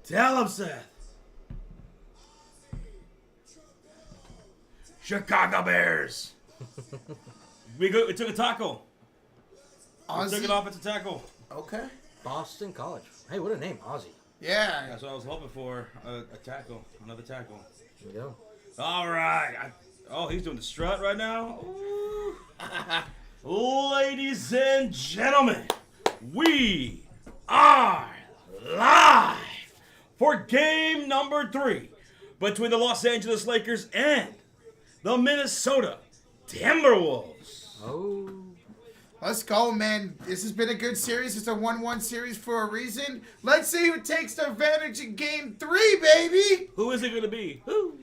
Tell him, Seth. Chicago Bears. We took a tackle. We took an offensive tackle. Okay. Boston College. Hey, what a name, Ozzy. Yeah. That's what I was hoping for. A tackle. Another tackle. There you go. All right. He's doing the strut right now. Ladies and gentlemen, we are live for game number 3 between the Los Angeles Lakers and the Minnesota Timberwolves. Oh. Let's go, man. This has been a good series. It's a 1-1 series for a reason. Let's see who takes the advantage in game 3, baby. Who is it going to be? Who?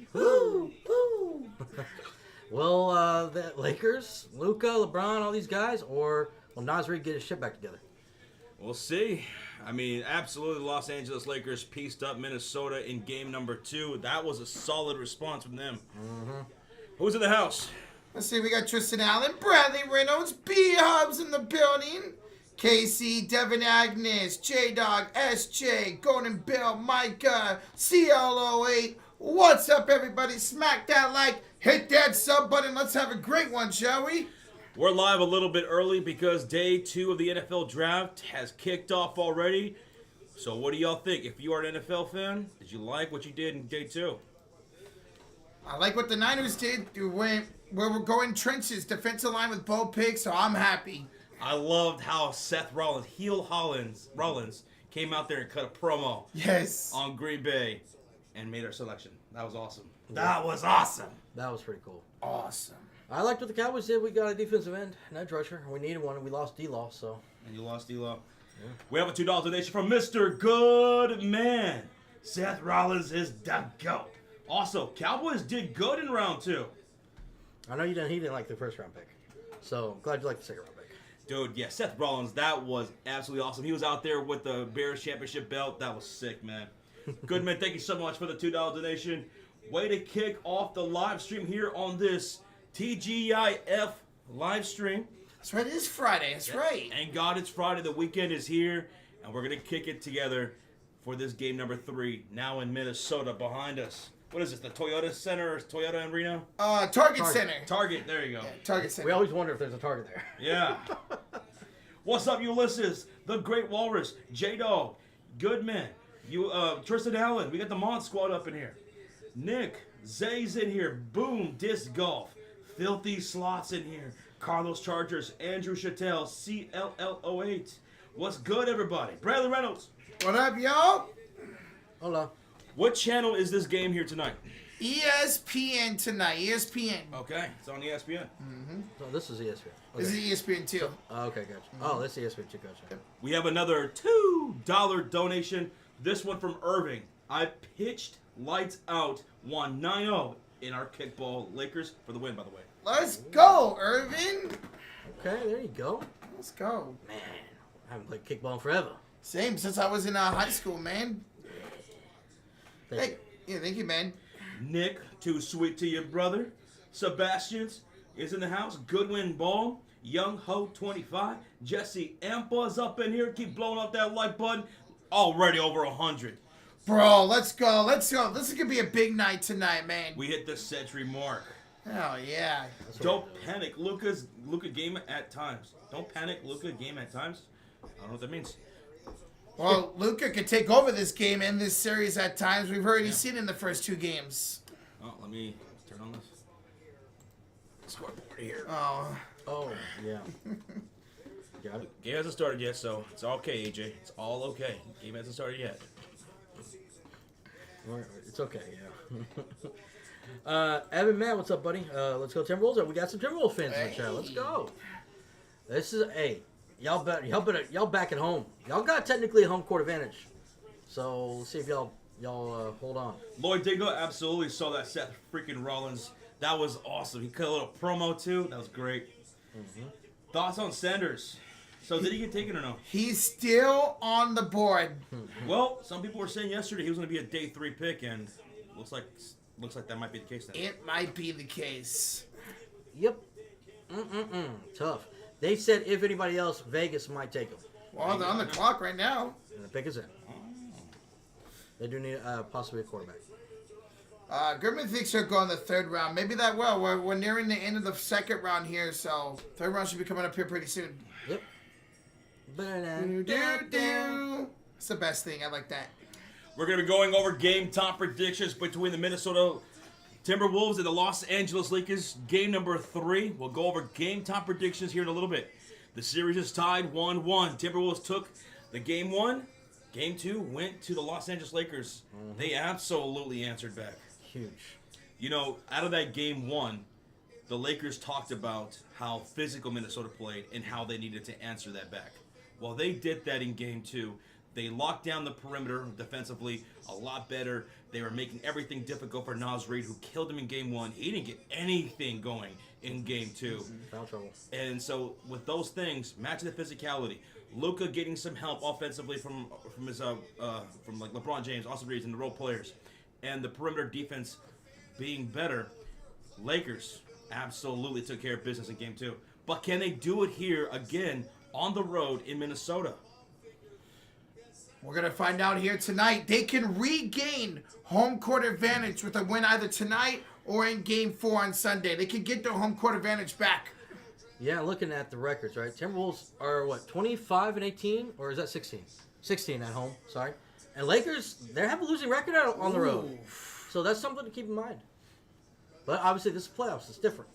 Will the Lakers, Luka, LeBron, all these guys, or will Nasri get his shit back together? We'll see. I mean, absolutely, the Los Angeles Lakers pieced up Minnesota in game number 2. That was a solid response from them. Mm-hmm. Who's in the house? Let's see. We got Tristan Allen, Bradley Reynolds, B-Hubs in the building. KC, Devin Agnes, J-Dog, SJ, Golden Bill, Micah, CLO8. What's up, everybody? Smack that like, hit that sub button. Let's have a great one, shall we? We're live a little bit early because day 2 of the NFL draft has kicked off already. So what do y'all think? If you are an NFL fan, did you like what you did in day 2? I like what the Niners did. Where we're going trenches, defensive line with Bo Pig, so I'm happy. I loved how Seth Rollins, Rollins, came out there and cut a promo Yes. on Green Bay and made our selection. That was awesome. That was awesome. That was pretty cool. Awesome. I liked what the Cowboys did. We got a defensive end, an edge rusher. We needed one, and we lost D-Law, so. And you lost D-Lo. Yeah. We have a $2 donation from Mr. Goodman. Seth Rollins is the GOAT. Also, Cowboys did good in round 2. I know he didn't like the first round pick. So, glad you liked the second round pick. Dude, yeah, Seth Rollins, that was absolutely awesome. He was out there with the Bears championship belt. That was sick, man. Goodman, thank you so much for the $2 donation. Way to kick off the live stream here on this TGIF live stream. That's right. It is Friday. That's right. And God, it's Friday. The weekend is here, and we're going to kick it together for this game number 3, now in Minnesota behind us. What is this, the Toyota Center or Toyota Arena? Target Center. Target, there you go. Yeah, Target Center. We always wonder if there's a target there. Yeah. What's up, Ulysses? The Great Walrus, J-Dog, Goodman, Tristan Allen. We got the Mod Squad up in here. Nick, Zay's in here. Boom, Disc Golf. Filthy Slots in here. Carlos Chargers, Andrew Chattel, CLLO8. What's good, everybody? Bradley Reynolds. What up, y'all? Hola. What channel is this game here tonight? ESPN tonight. ESPN. Okay, it's on ESPN. So this is ESPN. Okay. This is ESPN too. Okay, gotcha. Oh, this is ESPN too, gotcha. We have another $2 donation. This one from Irving. I pitched lights out, won 9-0 in our kickball. Lakers for the win, by the way. Let's go, Irvin. Okay, there you go. Let's go. Man, I haven't played kickball in forever. Same since I was in high school, man. Thank you. Yeah, thank you, man. Nick, too sweet to your brother. Sebastian's is in the house. Goodwin Ball. Young Ho 25. Jesse Ampa's up in here. Keep blowing up that like button. Already over 100. Bro, let's go. Let's go. This is going to be a big night tonight, man. We hit the century mark. Hell yeah. Don't panic. Luka game at times. Don't panic. Luka game at times. I don't know what that means. Well, Luka could take over this game and this series at times. We've already seen in the first 2 games. Oh, let me turn on this scoreboard here. Oh, yeah. Got it. Game hasn't started yet, so it's okay, AJ. It's all okay. Game hasn't started yet. It's okay, yeah. Evan, Matt, what's up, buddy? Let's go Timberwolves. We got some Timberwolves fans in the chat. Let's go. This is y'all back at home. Y'all got technically a home court advantage. So let's see if y'all hold on. Lloyd Dingo absolutely saw that Seth freaking Rollins. That was awesome. He cut a little promo too. That was great. Mm-hmm. Thoughts on Sanders? So did he get taken or no? he's still on the board. Well, some people were saying yesterday he was going to be a day 3 pick, and looks like that might be the case now. It might be the case. Yep. Tough. They said if anybody else, Vegas might take him. Well, they're on the clock right now. And the pick is in. They do need possibly a quarterback. Goodman thinks he'll go in the third round. Maybe that will. We're nearing the end of the second round here, so third round should be coming up here pretty soon. Yep. It's the best thing. I like that. We're going to be going over game top predictions between the Minnesota Timberwolves and the Los Angeles Lakers. Game number 3. We'll go over game top predictions here in a little bit. The series is tied 1-1. Timberwolves took the game 1. Game 2 went to the Los Angeles Lakers. Mm-hmm. They absolutely answered back. Huge. You know, out of that game 1, the Lakers talked about how physical Minnesota played and how they needed to answer that back. Well, they did that in game 2. They locked down the perimeter defensively a lot better. They were making everything difficult for Naz Reid, who killed him in game 1. He didn't get anything going in game 2. Foul trouble. And so with those things, matching the physicality, Luka getting some help offensively from his from like LeBron James, Austin Reeves, and the role players, and the perimeter defense being better, Lakers absolutely took care of business in game 2. But can they do it here again on the road in Minnesota? We're going to find out here tonight. They can regain home court advantage with a win either tonight or in game 4 on Sunday. They can get their home court advantage back. Yeah, looking at the records, right? Timberwolves are, 25-18? Or is that 16? 16 at home, sorry. And Lakers, they have a losing record on the road. So that's something to keep in mind. But obviously, this is playoffs. It's different.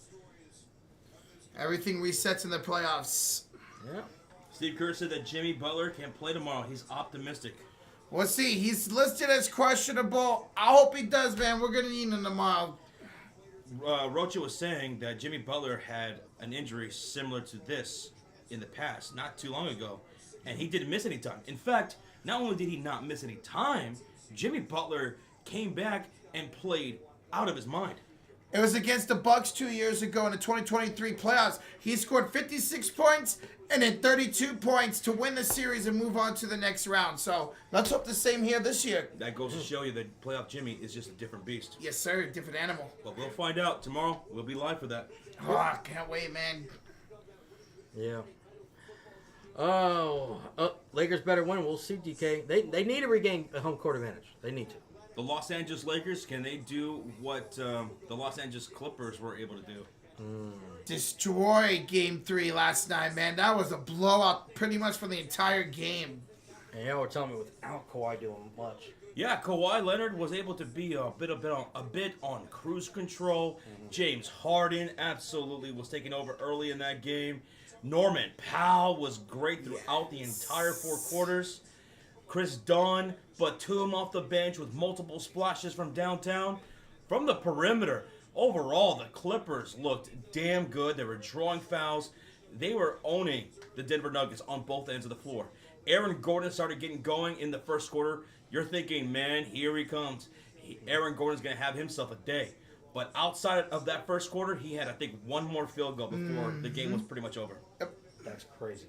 Everything resets in the playoffs. Yeah. Steve Kerr said that Jimmy Butler can play tomorrow. He's optimistic. We'll see. He's listed as questionable. I hope he does, man. We're going to need him tomorrow. Rocha was saying that Jimmy Butler had an injury similar to this in the past, not too long ago, and he didn't miss any time. In fact, not only did he not miss any time, Jimmy Butler came back and played out of his mind. It was against the Bucks 2 years ago in the 2023 playoffs. He scored 56 points and then 32 points to win the series and move on to the next round. So let's hope the same here this year. That goes to show you that playoff Jimmy is just a different beast. Yes, sir. Different animal. But we'll find out tomorrow. We'll be live for that. Oh, I can't wait, man. Yeah. Lakers better win. We'll see, DK. They need to regain a home court advantage. They need to. The Los Angeles Lakers, can they do what the Los Angeles Clippers were able to do? Destroy game 3 last night, man. That was a blowout pretty much for the entire game. And y'all were telling me without Kawhi doing much. Yeah, Kawhi Leonard was able to be a bit on cruise control. Mm-hmm. James Harden absolutely was taking over early in that game. Norman Powell was great throughout the entire 4 quarters. Chris Dunn, Batum off the bench with multiple splashes from downtown. From the perimeter, overall, the Clippers looked damn good. They were drawing fouls. They were owning the Denver Nuggets on both ends of the floor. Aaron Gordon started getting going in the first quarter. You're thinking, man, here he comes. Aaron Gordon's going to have himself a day. But outside of that first quarter, he had, I think, one more field goal before the game was pretty much over. That's crazy.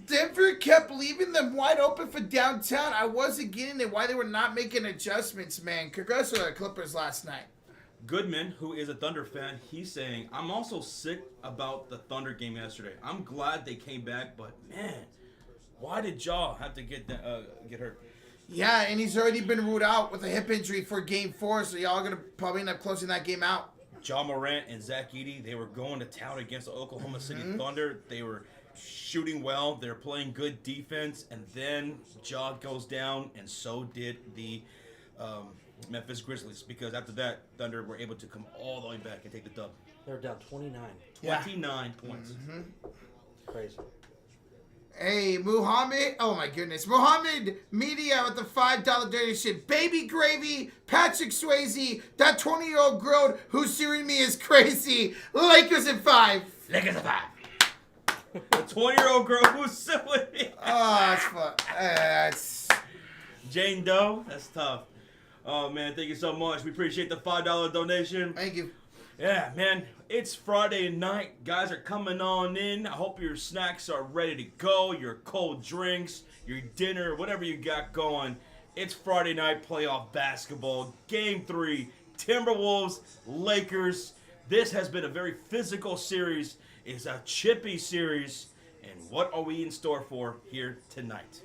Denver kept leaving them wide open for downtown. I wasn't getting it, why they were not making adjustments, man. Congrats to the Clippers last night. Goodman, who is a Thunder fan, he's saying, I'm also sick about the Thunder game yesterday. I'm glad they came back, but, man, why did Ja have to get hurt? Yeah, and he's already been ruled out with a hip injury for game 4, so y'all are going to probably end up closing that game out. Ja Morant and Zach Edey, they were going to town against the Oklahoma City Thunder. They were shooting well. They're playing good defense. And then Ja goes down, and so did the Memphis Grizzlies. Because after that, Thunder were able to come all the way back and take the dub. They were down 29. 29 points. Mm-hmm. Crazy. Hey, Muhammad. Oh, my goodness. Muhammad Media with the $5 donation. Baby Gravy, Patrick Swayze, that 20-year-old girl who's suing me is crazy. Lakers at 5. Lakers at 5. The 20-year-old girl who's suing me. Oh, that's fun. That's... Jane Doe, that's tough. Oh, man, thank you so much. We appreciate the $5 donation. Thank you. Yeah, man, it's Friday night. Guys are coming on in. I hope your snacks are ready to go, your cold drinks, your dinner, whatever you got going. It's Friday night playoff basketball. Game 3, Timberwolves, Lakers. This has been a very physical series. It's a chippy series. And what are we in store for here tonight?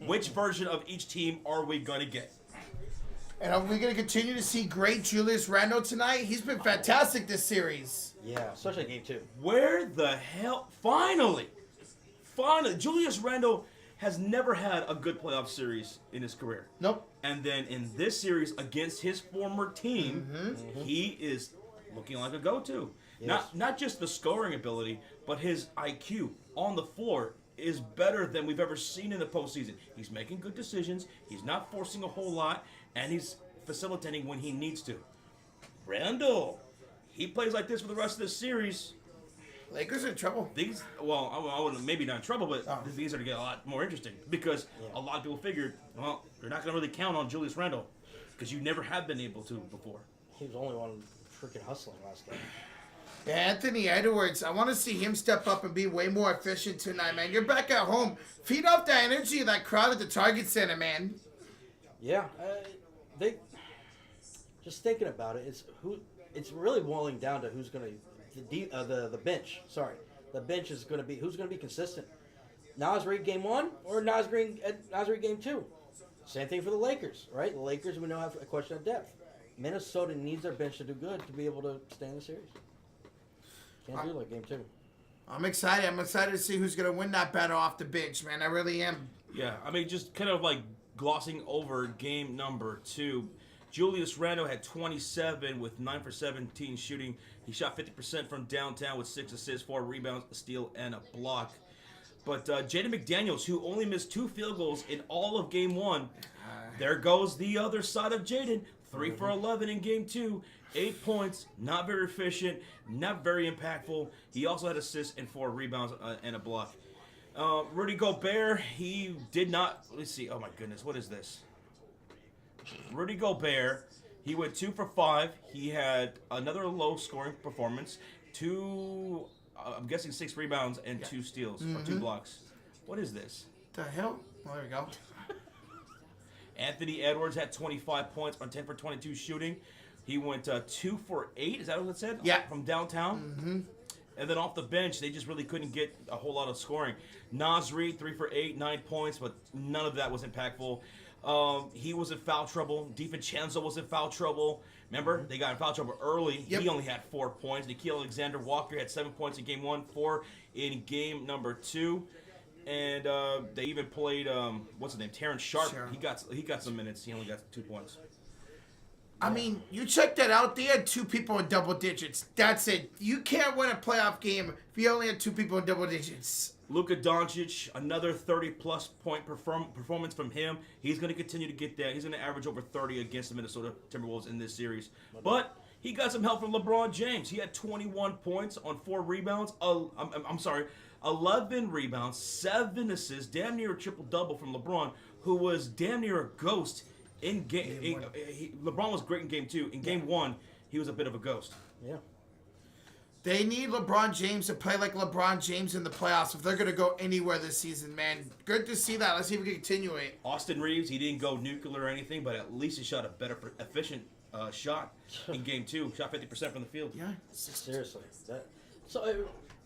Which version of each team are we going to get? And are we going to continue to see great Julius Randle tonight? He's been fantastic this series. Yeah, especially game 2. Where the hell? Finally, Julius Randle has never had a good playoff series in his career. Nope. And then in this series against his former team, he is looking like a go-to. Yes. Not just the scoring ability, but his IQ on the floor is better than we've ever seen in the postseason. He's making good decisions. He's not forcing a whole lot, and he's facilitating when he needs to. Randall, he plays like this for the rest of this series. Lakers are in trouble. I wouldn't, maybe not in trouble, but these are to get a lot more interesting because a lot of people figured, well, you're not going to really count on Julius Randle because you never have been able to before. He was the only one freaking hustling last game. Anthony Edwards, I want to see him step up and be way more efficient tonight, man. You're back at home. Feed off that energy of that crowd at the Target Center, man. Yeah, they just thinking about it. It's really boiling down to who's going to the bench. Sorry, the bench is going to be who's going to be consistent. Naz Reid game 1 or Naz Reid game 2. Same thing for the Lakers, right? The Lakers we know have a question of depth. Minnesota needs their bench to do good to be able to stay in the series. Can't do like game 2. I'm excited. I'm excited to see who's going to win that battle off the bench, man. I really am. Yeah, I mean, just kind of like glossing over game number 2. Julius Randle had 27 with 9 for 17 shooting. He shot 50% from downtown with 6 assists, 4 rebounds, a steal, and a block. But Jaden McDaniels, who only missed 2 field goals in all of game 1, there goes the other side of Jaden. 3 for 11 in game 2, 8 points, not very efficient, not very impactful. He also had assists and 4 rebounds and a block. Rudy Gobert, he did not, let's see, oh my goodness, what is this? Rudy Gobert, he went 2 for 5. He had another low-scoring performance. 2, I'm guessing 6 rebounds and 2 steals or 2 blocks. What is this? The hell? Well, there we go. Anthony Edwards had 25 points on 10 for 22 shooting. He went 2 for 8. Is that what it said? Yeah. From downtown. And then off the bench, they just really couldn't get a whole lot of scoring. Naz Reid, 3 for 8, 9 points, but none of that was impactful. He was in foul trouble. DiVincenzo was in foul trouble. Remember, they got in foul trouble early. Yep. He only had 4 points. Nikhil Alexander-Walker had 7 points in game 1, 4 in game number 2. And they even played, what's his name, Terrence Sharp. Sure. He got some minutes. He only got 2 points. I mean, you check that out. They had 2 people in double digits. That's it. You can't win a playoff game if you only have 2 people in double digits. Luka Doncic, another 30-plus point performance from him. He's going to continue to get that. He's going to average over 30 against the Minnesota Timberwolves in this series. But he got some help from LeBron James. He had 21 points on 4 rebounds. 11 rebounds, 7 assists, damn near a triple-double from LeBron, who was damn near a ghost in game. LeBron was great in game 2. In game 1, he was a bit of a ghost. Yeah. They need LeBron James to play like LeBron James in the playoffs if they're going to go anywhere this season, man. Good to see that. Let's see if we can continue it. Austin Reeves, he didn't go nuclear or anything, but at least he shot a better, efficient shot in game 2. Shot 50% from the field. Yeah. Seriously.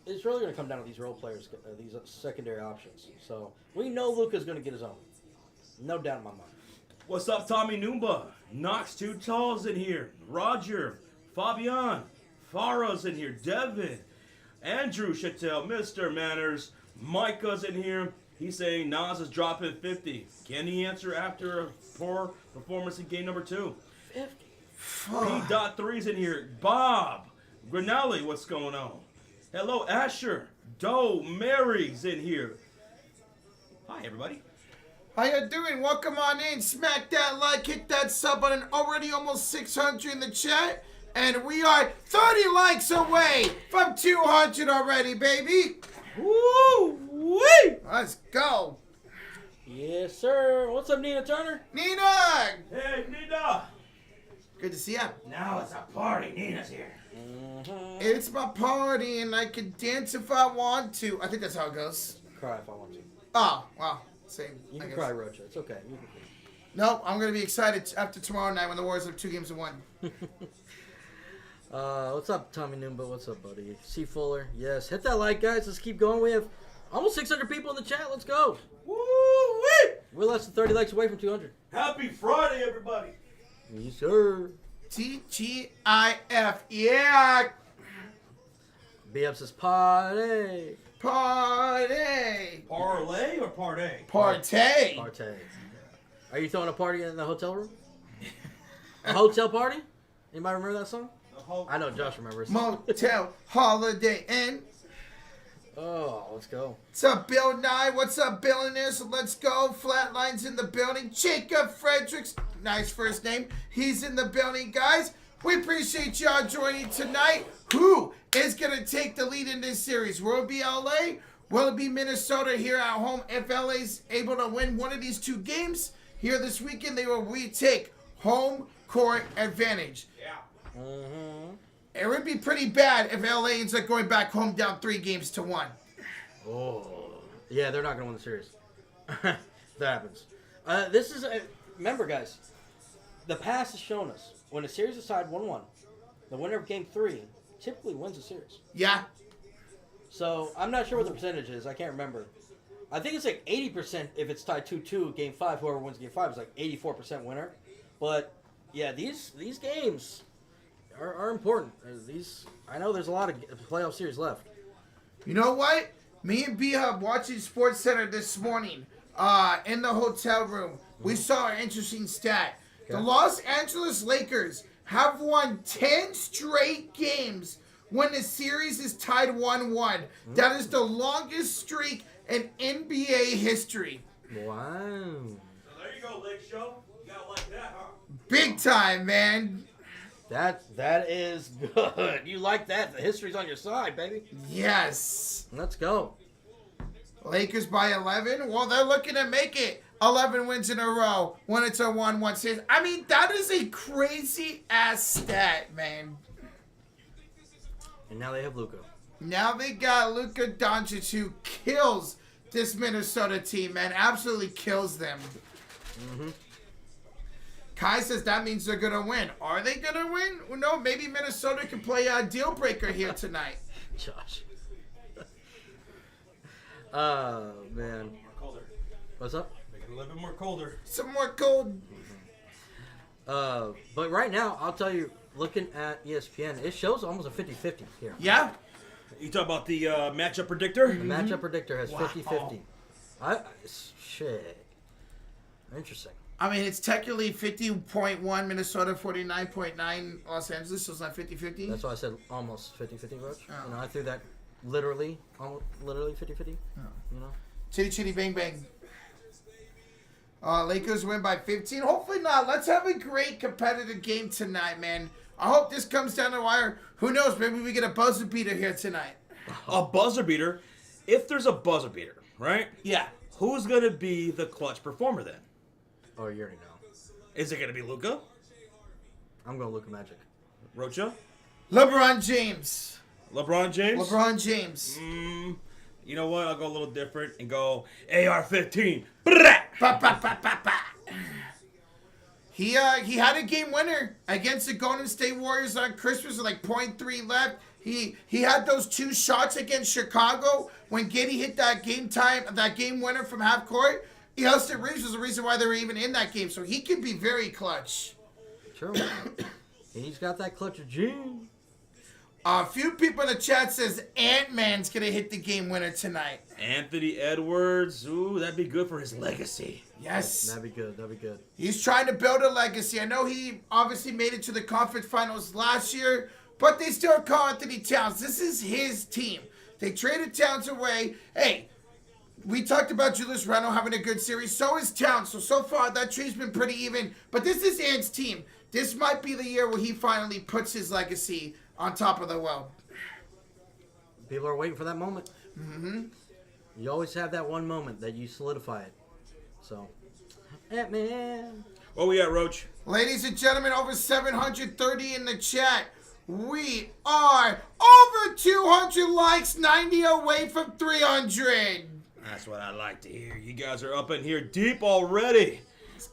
It's really going to come down to these role players, these secondary options. So we know Luka's going to get his own. No doubt in my mind. What's up, Tommy Noomba? Knox Too Tall's in here. Roger, Fabian, Farah's in here. Devin, Andrew Chattel, Mr. Manners, Micah's in here. He's saying Nas is dropping 50. Can he answer after a poor performance in game number 2? 50. P.3's in here. Bob, Grinelli, what's going on? Hello, Asher, Doe, Mary's in here. Hi, everybody. How you doing? Welcome on in. Smack that like, hit that sub button. Already almost 600 in the chat. And we are 30 likes away from 200 already, baby. Woo-wee! Let's go. Yes, sir. What's up, Nina Turner? Nina! Hey, Nina. Good to see ya. Now it's a party. Nina's here. It's my party and I can dance if I want to. I think that's how it goes. Cry if I want to. Oh, wow. Same. You I can guess. cry, Rocha. It's okay. You can cry. Nope, I'm going to be excited after tomorrow night when the Warriors have 2 games to 1. What's up, Tommy Noomba? What's up, buddy? C. Fuller. Yes. Hit that like, guys. Let's keep going. We have almost 600 people in the chat. Let's go. Woo-wee! We're less than 30 likes away from 200. Happy Friday, everybody. Yes, sir. TGIF. Yeah. B-Up says party. Party. Parlay or partay? Partay. Party. Are you throwing a party in the hotel room? A hotel party? Anybody remember that song? I know Josh remembers. Motel Holiday Inn. Oh, let's go. What's up, Bill Nye? What's up, billionaires? Let's go. Flatlines in the building. Jacob Fredericks. Nice first name. He's in the building, guys. We appreciate y'all joining tonight. Who is going to take the lead in this series? Will it be LA? Will it be Minnesota here at home? If LA's able to win one of these two games here this weekend, they will retake home court advantage. Yeah. Mm-hmm. It would be pretty bad if LA ends up going back home down 3-1. Oh. Yeah, they're not going to win the series. That happens. Remember, guys, the past has shown us when a series is tied 1-1, the winner of Game 3 typically wins the series. Yeah. So, I'm not sure what the percentage is. I can't remember. I think it's like 80% if it's tied 2-2, Game 5, whoever wins Game 5 is like 84% winner. But, yeah, these games are important. I know there's a lot of playoff series left. You know what? Me and B-Hub watching Sports Center this morning in the hotel room. We saw an interesting stat. Okay. The Los Angeles Lakers have won 10 straight games when the series is tied 1-1. That is the longest streak in NBA history. Wow. So there you go, Lake Show. You gotta like that, huh? Big time, man. That is good. You like that? The history's on your side, baby. Yes. Let's go. Lakers by 11. Well, they're looking to make it 11 wins in a row when it's a 1-1 series. I mean, that is a crazy ass stat, man. And now they have Luka. Now they got Luka Doncic, who kills this Minnesota team, man. Absolutely kills them. Mm-hmm. Kai says that means they're going to win. Are they going to win? Well, no, maybe Minnesota can play a deal breaker here tonight. Josh. Oh, man. More colder. What's up? Make it a little bit more colder. Some more cold. But right now, I'll tell you, looking at ESPN, it shows almost a 50-50 here. Yeah? You talk about the matchup predictor? The matchup predictor has Wow. 50-50. Shit. Interesting. I mean, it's technically 50.1 Minnesota, 49.9 Los Angeles, so it's not 50-50. That's why I said almost 50-50, Roach. Oh. You know, I threw that literally 50-50. You know? Chitty chitty bang bang. Lakers win by 15. Hopefully not. Let's have a great competitive game tonight, man. I hope this comes down the wire. Who knows? Maybe we get a buzzer beater here tonight. A buzzer beater? If there's a buzzer beater, right? Yeah. Who's going to be the clutch performer then? Oh, you already know. Is it going to be Luka? I'm going Luka Magic. Rocha? LeBron James. LeBron James? LeBron James. You know what? I'll go a little different and go AR-15. Ba, ba, ba, ba, ba. He had a game winner against the Golden State Warriors on Christmas with like 0.3 left. He had those two shots against Chicago when Giddey hit that game winner from half court. Austin Reeves was the reason why they were even in that game, so he can be very clutch. True. He's got that clutch of gene. A few people in the chat says Ant-Man's going to hit the game winner tonight. Anthony Edwards. Ooh, that'd be good for his legacy. Yes. That'd be good. That'd be good. He's trying to build a legacy. I know he obviously made it to the conference finals last year, but they still call Anthony Towns. This is his team. They traded Towns away. Hey, we talked about Julius Randle having a good series. So is Towns. So far, that tree's been pretty even. But this is Ant's team. This might be the year where he finally puts his legacy on top of the world. People are waiting for that moment. Mm-hmm. You always have that one moment that you solidify it. So, Ant-Man. Where we at, Roach? Ladies and gentlemen, over 730 in the chat. We are over 200 likes, 90 away from 300. That's what I like to hear. You guys are up in here deep already.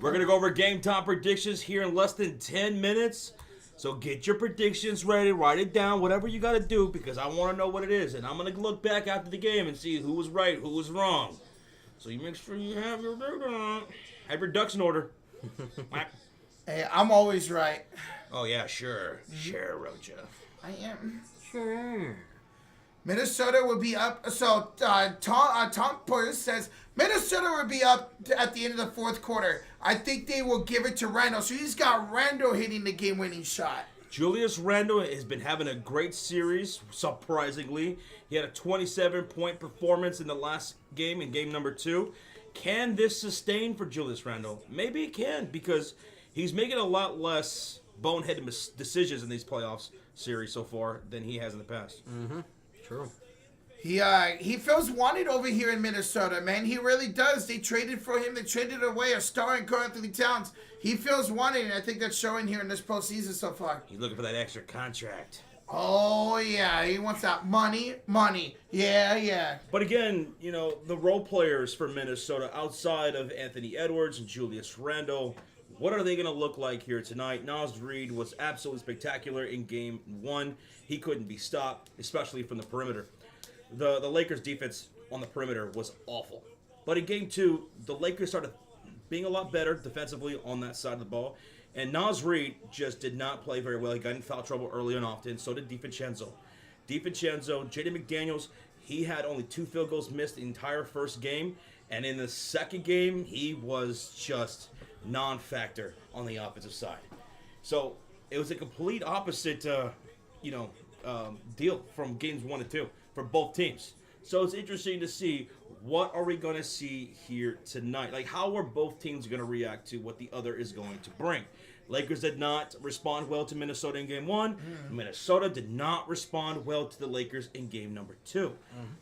We're going to go over game time predictions here in less than 10 minutes. So get your predictions ready. Write it down, whatever you got to do, because I want to know what it is. And I'm going to look back after the game and see who was right, who was wrong. So you make sure you have your ducks in order. Hey, I'm always right. Oh, yeah, sure. Sure, Rocha. I am. Sure. Minnesota would be up. So Tom Purse says Minnesota would be up at the end of the fourth quarter. I think they will give it to Randall. So he's got Randall hitting the game-winning shot. Julius Randle has been having a great series, surprisingly. He had a 27-point performance in the last game, in game number 2. Can this sustain for Julius Randle? Maybe it can, because he's making a lot less boneheaded decisions in these playoffs series so far than he has in the past. Mm-hmm. True. He feels wanted over here in Minnesota, man. He really does. They traded for him. They traded away a star in Karl Anthony Towns. He feels wanted, and I think that's showing here in this postseason so far. He's looking for that extra contract. Oh, yeah. He wants that money. Yeah. But again, you know, the role players for Minnesota outside of Anthony Edwards and Julius Randle, what are they going to look like here tonight? Naz Reid was absolutely spectacular in game 1. He couldn't be stopped, especially from the perimeter. The Lakers' defense on the perimeter was awful. But in game 2, the Lakers started being a lot better defensively on that side of the ball. And Naz Reid just did not play very well. He got in foul trouble early and often. So did DiVincenzo. Jaden McDaniels, he had only 2 field goals missed the entire first game. And in the second game, he was just non-factor on the offensive side. So it was a complete opposite, deal from games 1 and 2 for both teams. So it's interesting to see what are we going to see here tonight. Like, how are both teams going to react to what the other is going to bring? Lakers did not respond well to Minnesota in game 1. Minnesota did not respond well to the Lakers in game number 2.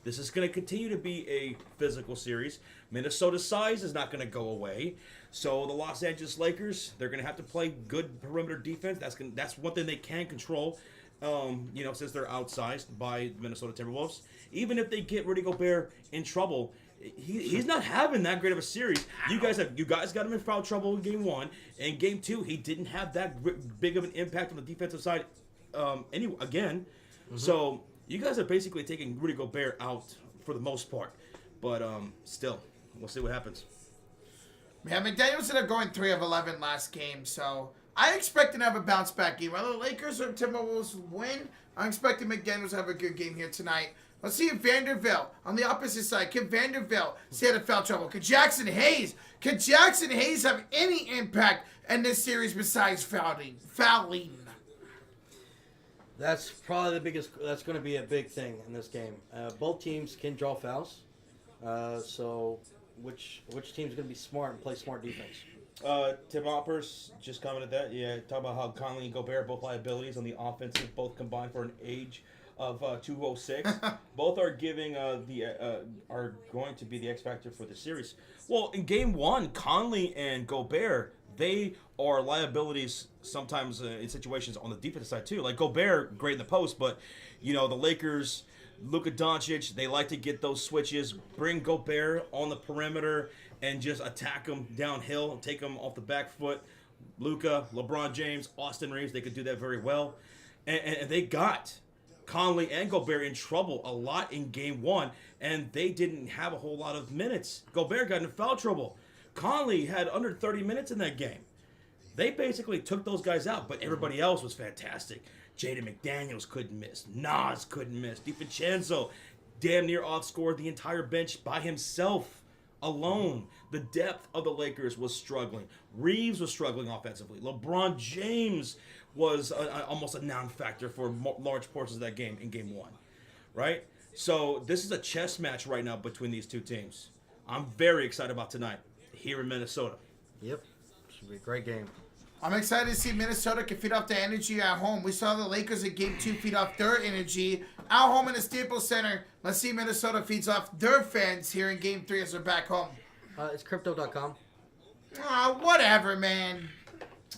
This is going to continue to be a physical series. Minnesota's size is not going to go away. So the Los Angeles Lakers, they're going to have to play good perimeter defense. That's one thing they can control. Since they're outsized by Minnesota Timberwolves. Even if they get Rudy Gobert in trouble, he's not having that great of a series. You guys got him in foul trouble in game 1. In game 2, he didn't have that big of an impact on the defensive side again. So you guys are basically taking Rudy Gobert out for the most part. But still, we'll see what happens. Yeah, McDaniels ended up going 3 of 11 last game, so I expect him to have a bounce back game. Whether the Lakers or Timberwolves win, I'm expecting McDaniels to have a good game here tonight. Let's see if Vanderbilt, on the opposite side, can Vanderbilt stay out of foul trouble? Could Jackson Hayes have any impact in this series besides fouling? That's probably the biggest. That's going to be a big thing in this game. Both teams can draw fouls. So which team's going to be smart and play smart defense? Tim Hoppers just commented that. Yeah, talk about how Conley and Gobert both liabilities on the offensive, both combined for an age of 206. Both are giving are going to be the X factor for the series. Well, in game 1, Conley and Gobert, they are liabilities sometimes in situations on the defensive side too. Like Gobert, great in the post, but the Lakers, Luka Doncic, they like to get those switches, bring Gobert on the perimeter, and just attack him downhill and take him off the back foot. Luka, LeBron James, Austin Reeves, they could do that very well. And they got Conley and Gobert in trouble a lot in game 1, and they didn't have a whole lot of minutes. Gobert got in foul trouble. Conley had under 30 minutes in that game. They basically took those guys out, but everybody else was fantastic. Jaden McDaniels couldn't miss. Nas couldn't miss. DiVincenzo damn near outscored the entire bench by himself. Alone. The depth of the Lakers was struggling. Reeves was struggling offensively. LeBron James was almost a non-factor for large portions of that game in game 1, right? So this is a chess match right now between these two teams. I'm very excited about tonight here in Minnesota. Yep, should be a great game. I'm excited to see Minnesota can feed off the energy at home. We saw the Lakers in game 2 feed off their energy at home in the Staples Center. Let's see Minnesota feeds off their fans here in game 3 as they're back home. It's crypto.com. Whatever, man.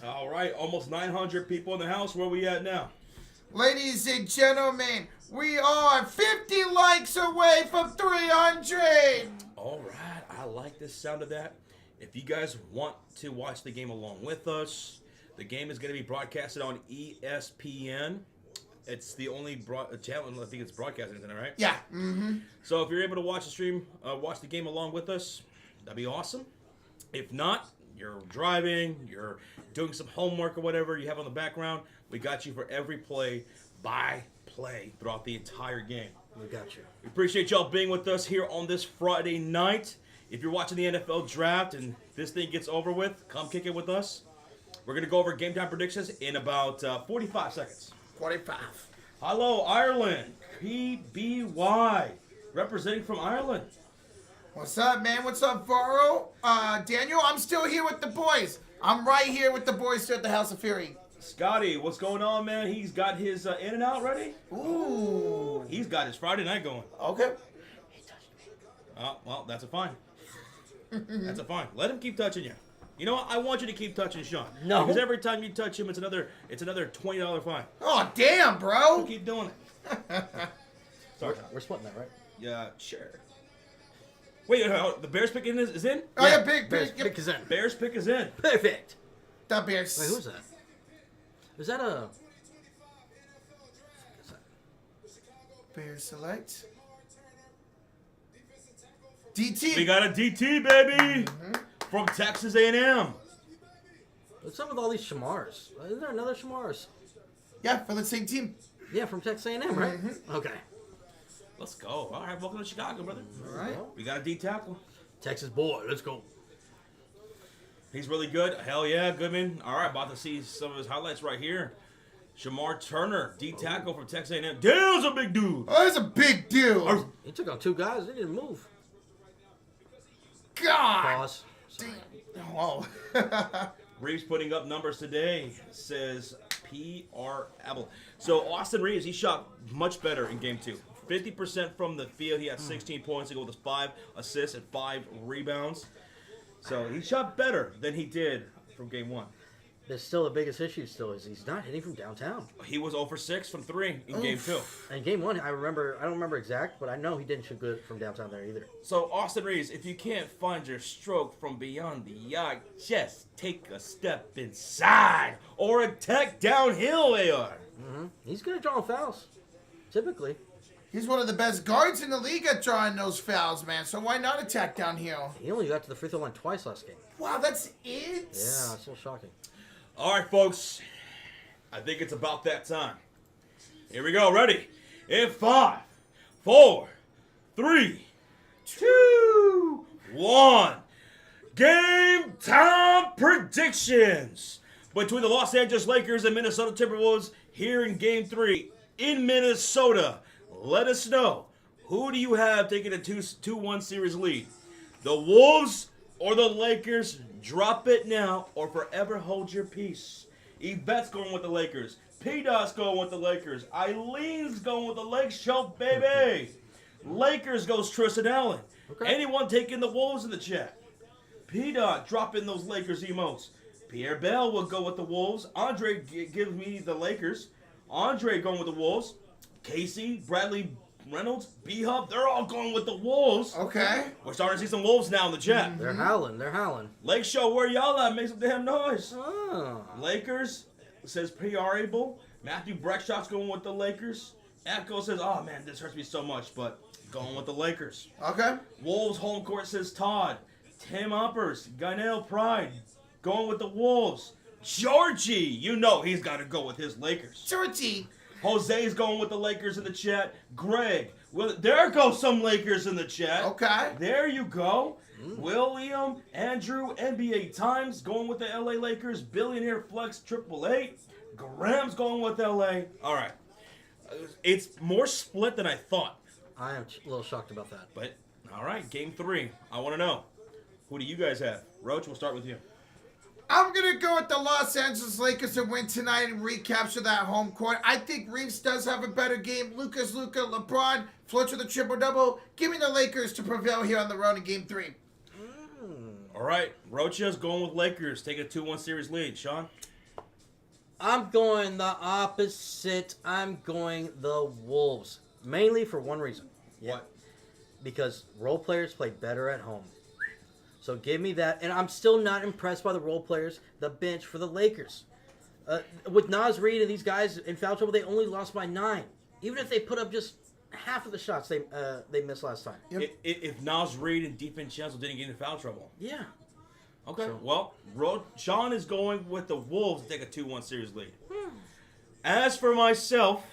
All right, almost 900 people in the house. Where we at now? Ladies and gentlemen, we are 50 likes away from 300. All right, I like the sound of that. If you guys want to watch the game along with us, the game is going to be broadcasted on ESPN. It's the only channel I think it's broadcasting, isn't it, right? Yeah. Mm-hmm. So if you're able to watch the stream, watch the game along with us, that'd be awesome. If not, you're driving, you're doing some homework or whatever you have on the background, we got you for every play by play throughout the entire game. We got you. We appreciate y'all being with us here on this Friday night. If you're watching the NFL draft and this thing gets over with, come kick it with us. We're going to go over game time predictions in about 45 seconds. 45. Hello, Ireland. PBY. Representing from Ireland. What's up, man? What's up, Varro? Daniel, I'm still here with the boys. I'm right here with the boys here at the House of Fury. Scotty, what's going on, man? He's got his in and out ready. Ooh. He's got his Friday night going. Okay. Oh, well, that's a fine. That's a fine. Let him keep touching you. You know what? I want you to keep touching Sean. No. Because every time you touch him, it's another $20 fine. Oh, damn, bro. So keep doing it. Sorry. We're splitting that, right? Yeah, sure. Wait, the Bears pick is in? Oh, yeah, big. Bears Yep. pick is in. Bears pick is in. Perfect. The Bears. Wait, who's that? Is that a... Bears select. DT. We got a DT, baby! From Texas A&M. What's up with all these Shamars? Isn't there another Shamars? Yeah, for the same team. Yeah, from Texas A&M, right? Okay. Let's go. All right, welcome to Chicago, brother. All right. We got a D tackle. Texas boy, let's go. He's really good. Hell yeah, Goodman. All right, about to see some of his highlights right here. Shamar Turner, D tackle from Texas A&M. Damn, a big dude. Oh, that's a big dude. He took on two guys. They didn't move. God. Boss. Sorry. Whoa. Reeves putting up numbers today, says PR Apple. So Austin Reeves, he shot much better in game 2. 50% from the field. He had 16 points to go with his 5 assists and 5 rebounds. So he shot better than he did from game 1. There's still the biggest issue still is he's not hitting from downtown. He was 0 for 6 from 3 in game 2. And game 1, I don't remember exact, but I know he didn't shoot good from downtown there either. So Austin Reeves, if you can't find your stroke from beyond the yard, just take a step inside or attack downhill, AR. He's good at drawing fouls, typically. He's one of the best guards in the league at drawing those fouls, man. So why not attack downhill? He only got to the free throw line twice last game. Wow, that's it? Yeah, it's so shocking. All right, folks. I think it's about that time. Here we go. Ready? In 5, 4, 3, 2, 1. Game time predictions between the Los Angeles Lakers and Minnesota Timberwolves here in Game 3 in Minnesota. Let us know. Who do you have taking a 2-1 series lead? The Wolves or the Lakers? Drop it now or forever hold your peace. Yvette's going with the Lakers. P-Dot's going with the Lakers. Eileen's going with the Lake Show, baby. Lakers goes Tristan Allen. Okay. Anyone taking the Wolves in the chat? P-Dot dropping those Lakers emotes. Pierre Bell will go with the Wolves. Andre gives me the Lakers. Andre going with the Wolves. Casey, Bradley Reynolds, B-Hub, they're all going with the Wolves. Okay. We're starting to see some Wolves now in the chat. They're howling. Lake Show, where y'all at? Make some damn noise. Oh. Lakers, says PR Able. Matthew Breckshot's going with the Lakers. Echo says, oh man, this hurts me so much, but going with the Lakers. Okay. Wolves home court, says Todd. Tim Uppers, Guynell Pride, going with the Wolves. Georgie, you know he's got to go with his Lakers. Georgie. Jose's going with the Lakers in the chat. Greg, well, there goes some Lakers in the chat. Okay. There you go. William, Andrew, NBA Times going with the LA Lakers. Billionaire Flex 888. Graham's going with LA. All right. It's more split than I thought. I am a little shocked about that. But, all right, game 3. I want to know. Who do you guys have? Roach, we'll start with you. I'm going to go with the Los Angeles Lakers to win tonight and recapture that home court. I think Reeves does have a better game. Luka, LeBron, floats with a triple-double. Give me the Lakers to prevail here on the road in Game 3. All right, Rocha's going with Lakers, taking a 2-1 series lead. Sean? I'm going the opposite. I'm going the Wolves. Mainly for one reason. What? Because role players play better at home. So give me that. And I'm still not impressed by the role players, the bench for the Lakers. With Naz Reid and these guys in foul trouble, they only lost by 9. Even if they put up just half of the shots they missed last time. Yep. If Naz Reid and DiVincenzo didn't get into foul trouble. Yeah. Okay. So- Well, Sean is going with the Wolves to take a 2-1 series lead. As for myself,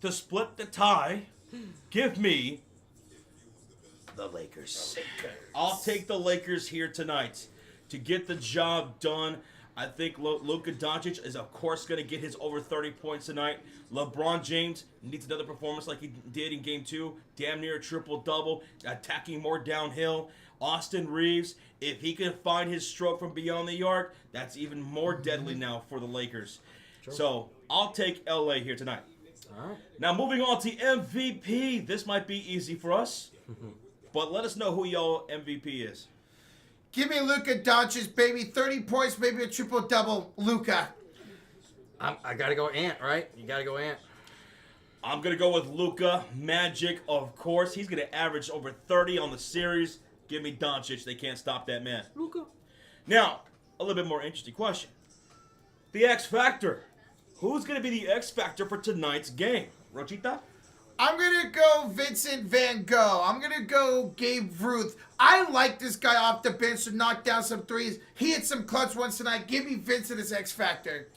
to split the tie, give me the Lakers. I'll take the Lakers here tonight to get the job done. I think Luka Doncic is, of course, going to get his over 30 points tonight. LeBron James needs another performance like he did in Game 2. Damn near a triple-double, attacking more downhill. Austin Reeves, if he can find his stroke from beyond the arc, that's even more deadly now for the Lakers. Sure. So I'll take LA here tonight. All right. Now moving on to MVP. This might be easy for us, but let us know who y'all MVP is. Give me Luka Doncic, baby. 30 points, maybe a triple-double. Luka. I got to go Ant, right? You got to go Ant. I'm going to go with Luka Magic, of course. He's going to average over 30 on the series. Give me Doncic. They can't stop that man. Luka. Now, a little bit more interesting question. The X Factor. Who's going to be the X Factor for tonight's game? Rochita? I'm going to go Vincent Van Gogh. I'm going to go Gabe Ruth. I like this guy off the bench to knock down some threes. He hit some clutch ones tonight. Give me Vincent as X Factor.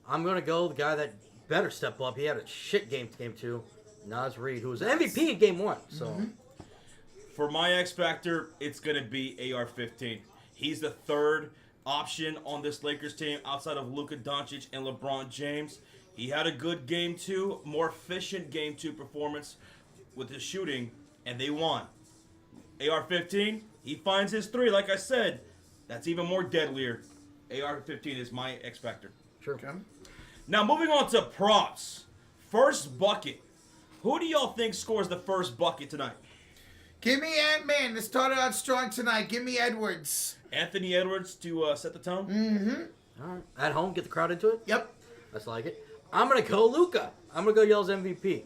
I'm going to go the guy that better step up. He had a shit game 2. Naz Reid, who was the MVP in Game 1. So, For my X Factor, it's going to be AR-15. He's the third option on this Lakers team outside of Luka Doncic and LeBron James. He had a good Game 2, more efficient Game 2 performance with his shooting, and they won. AR-15, he finds his three, like I said. That's even more deadlier. AR-15 is my X Factor. sure. Okay. Now, moving on to props. First bucket. Who do y'all think scores the first bucket tonight? Give me Ant-Man to start out strong tonight. Give me Edwards. Anthony Edwards to set the tone? All right. At home, get the crowd into it. Yep. That's like it. I'm going to go Luka. I'm going to go Yell's MVP.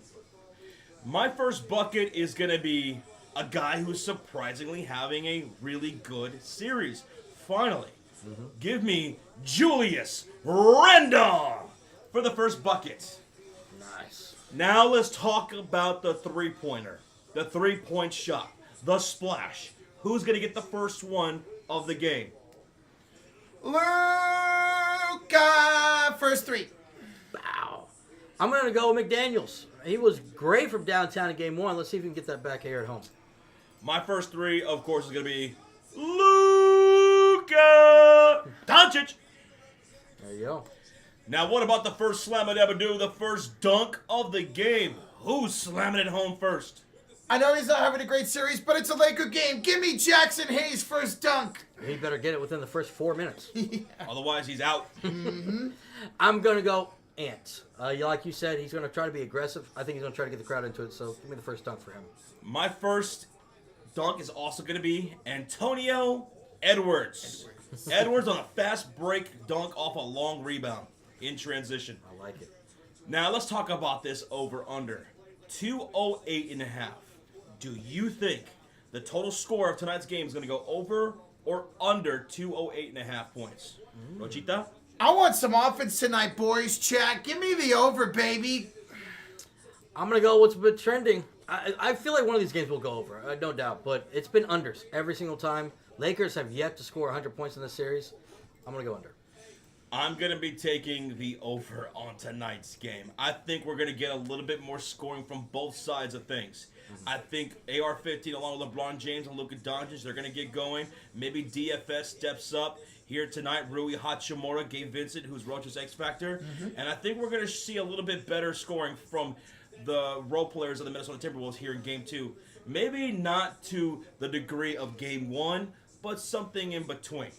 My first bucket is going to be a guy who's surprisingly having a really good series. Finally, give me Julius Randle for the first bucket. Nice. Now let's talk about the three-pointer, the three-point shot, the splash. Who's going to get the first one of the game? Luka. First three. Wow. I'm going to go McDaniels. He was great from downtown in Game 1. Let's see if we can get that back here at home. My first three, of course, is going to be Luka Doncic. There you go. Now, what about the first slam I'd ever do? The first dunk of the game. Who's slamming it home first? I know he's not having a great series, but it's a Laker game. Give me Jackson Hayes' first dunk. He better get it within the first 4 minutes. Otherwise, he's out. I'm going to go Ant. Like you said, he's going to try to be aggressive. I think he's going to try to get the crowd into it, so give me the first dunk for him. My first dunk is also going to be Antonio Edwards. Edwards on a fast break dunk off a long rebound in transition. I like it. Now, let's talk about this over-under. 208.5. Do you think the total score of tonight's game is going to go over or under 208.5 points? Rochita? I want some offense tonight, boys. Chat. Give me the over, baby. I'm going to go what's been trending. I feel like one of these games will go over, no doubt. But it's been unders every single time. Lakers have yet to score 100 points in this series. I'm going to go under. I'm going to be taking the over on tonight's game. I think we're going to get a little bit more scoring from both sides of things. I think AR-15 along with LeBron James and Luka Doncic, they're going to get going. Maybe DFS steps up here tonight. Rui Hachimura, Gabe Vincent, who's Roach's X Factor. And I think we're going to see a little bit better scoring from the role players of the Minnesota Timberwolves here in Game 2. Maybe not to the degree of Game 1, but something in between.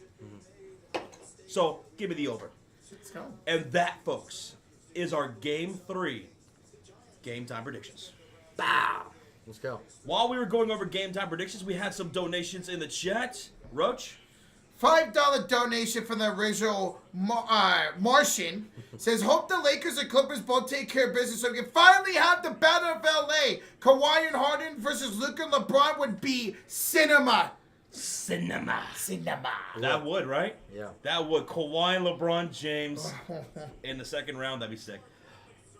So, give me the over. Let's go. And that, folks, is our Game 3 Game Time predictions. Bow. Let's go. While we were going over Game Time predictions, we had some donations in the chat. Roach? $5 donation from the original Martian. Says, hope the Lakers and Clippers both take care of business so we can finally have the Battle of L.A. Kawhi and Harden versus Luka and LeBron would be cinema. Cinema. Cinema. That would, right? Yeah. That would. Kawhi and LeBron James in the second round. That'd be sick.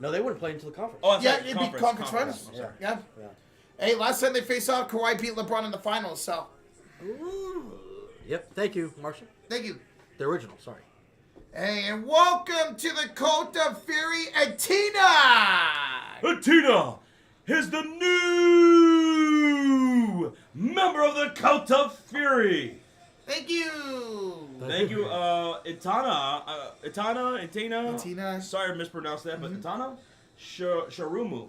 No, they wouldn't play until the conference. Oh, that's Yeah, right. it'd be conference finals. I'm sorry. Yeah. Yeah. Hey, last time they faced off, Kawhi beat LeBron in the finals, so. Ooh. Yep. Thank you, Marshall. Thank you. The original. Sorry. Hey, and welcome to the Cult of Fury, Atina! Atina is the new member of the Cult of Fury. Thank you! Thank you, Atina. Sorry I mispronounced that, but Atina Sharumu.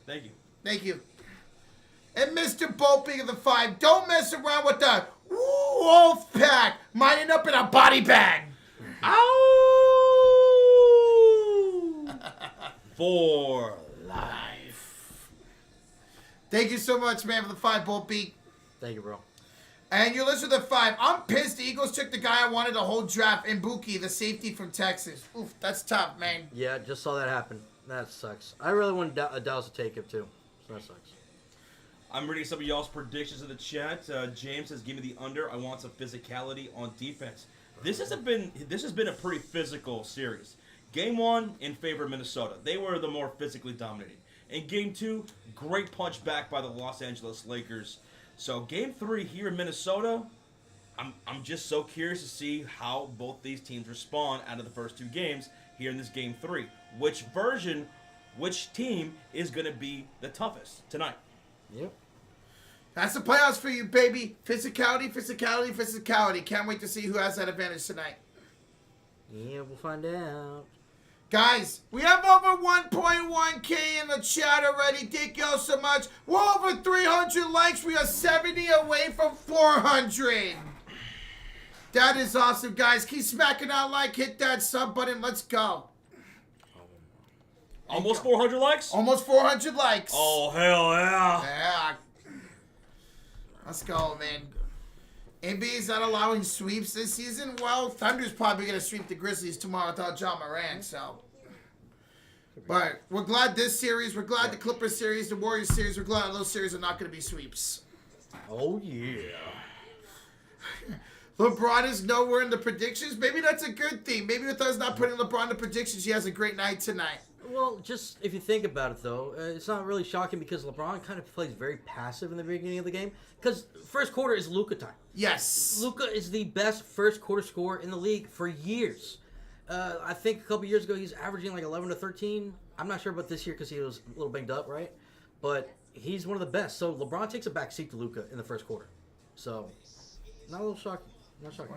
Thank you. Thank you. And Mr. Bolping of the 5, don't mess around with the wolf pack, mining up in a body bag. Ow! For life. Thank you so much, man, for the 5, Boltbeak. Thank you, bro. And you're listening to the 5. I'm pissed the Eagles took the guy I wanted the whole draft, Mbuki, the safety from Texas. Oof, that's tough, man. Yeah, just saw that happen. That sucks. I really wanted Dallas to take him too. So that sucks. I'm reading some of y'all's predictions in the chat. James says, "Give me the under. I want some physicality on defense." This has been a pretty physical series. Game 1 in favor of Minnesota. They were the more physically dominating. In Game 2, great punch back by the Los Angeles Lakers. So Game 3 here in Minnesota, I'm just so curious to see how both these teams respond out of the first 2 games here in this Game 3. Which team is going to be the toughest tonight? Yep. That's the playoffs for you, baby. Physicality, physicality, physicality. Can't wait to see who has that advantage tonight. Yeah, we'll find out. Guys, we have over 1.1K in the chat already. Thank y'all so much. We're over 300 likes. We are 70 away from 400. That is awesome, guys. Keep smacking that like. Hit that sub button. Let's go. Almost 400 likes? Almost 400 likes. Oh, hell yeah. Yeah. Let's go, man. NBA's not allowing sweeps this season. Well, Thunder's probably going to sweep the Grizzlies tomorrow without John Moran, so. But we're glad this series, we're glad the Clippers series, the Warriors series, we're glad those series are not going to be sweeps. Oh, yeah. LeBron is nowhere in the predictions. Maybe that's a good thing. Maybe with us not putting LeBron in the predictions, he has a great night tonight. Well, just if you think about it, though, it's not really shocking because LeBron kind of plays very passive in the beginning of the game. Because first quarter is Luka time. Yes. Luka is the best first quarter scorer in the league for years. I think a couple years ago he's averaging like 11 to 13. I'm not sure about this year because he was a little banged up, right? But he's one of the best. So LeBron takes a back seat to Luka in the first quarter. So, not a little shocking. Not shocking.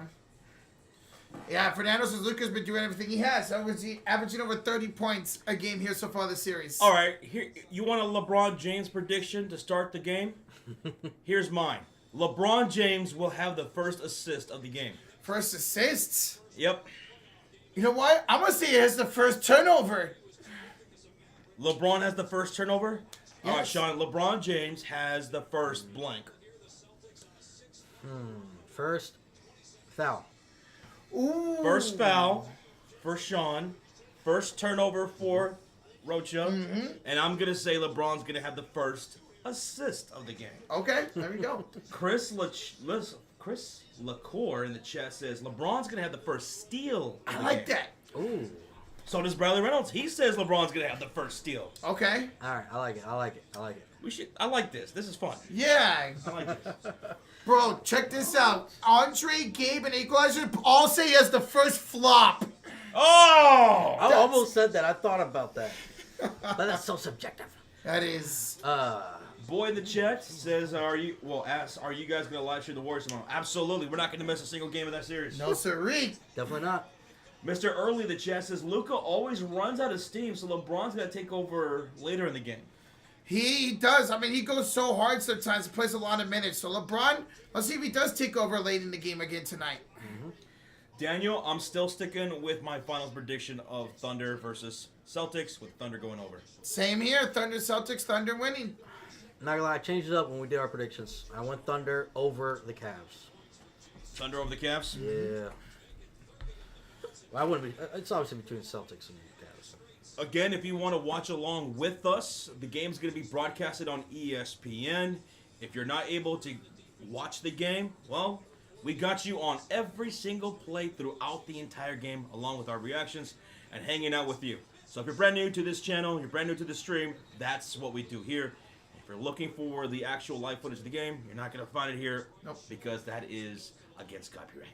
Yeah, Fernando says Luka's been doing everything he has. Averaging over 30 points a game here so far this series. All right, here you want a LeBron James prediction to start the game? Here's mine. LeBron James will have the first assist of the game. First assists? Yep. You know what? I'm going to say he has the first turnover. LeBron has the first turnover? Yes. All right, Sean, LeBron James has the first blank. First foul. Ooh. First foul for Sean. First turnover for Rocha. Mm-hmm. And I'm going to say LeBron's going to have the first assist of the game. Okay, there we go. Chris LaCour in the chat says LeBron's going to have the first steal of I the like game. that. Ooh. So does Bradley Reynolds. He says LeBron's going to have the first steal. Okay. All right, I like it. I like it. I like it. I like this. This is fun. Yeah. I like this. Bro, check this out. Andre, Gabe, and Equalizer all say he has the first flop. Oh! I almost said that. I thought about that. But that's so subjective. That is. Boy in the chat says, are you guys going to live stream the Warriors tomorrow? Absolutely. We're not going to miss a single game of that series. No, sirree. Definitely not. Mr. Early in the chat says, Luka always runs out of steam, so LeBron's going to take over later in the game. He does. I mean, he goes so hard sometimes. He plays a lot of minutes. So LeBron, let's see if he does take over late in the game again tonight. Mm-hmm. Daniel, I'm still sticking with my finals prediction of Thunder versus Celtics, with Thunder going over. Same here. Thunder, Celtics, Thunder winning. Not gonna lie, I changed it up when we did our predictions. I went Thunder over the Cavs. Thunder over the Cavs? Yeah. Well, I wouldn't be. It's obviously between Celtics and Cavs. Again, if you want to watch along with us, the game's going to be broadcasted on ESPN. If you're not able to watch the game, well, we got you on every single play throughout the entire game, along with our reactions and hanging out with you. So if you're brand new to this channel, you're brand new to the stream, that's what we do here. you're looking for the actual live footage of the game, you're not going to find it here. Nope. Because that is against copyright.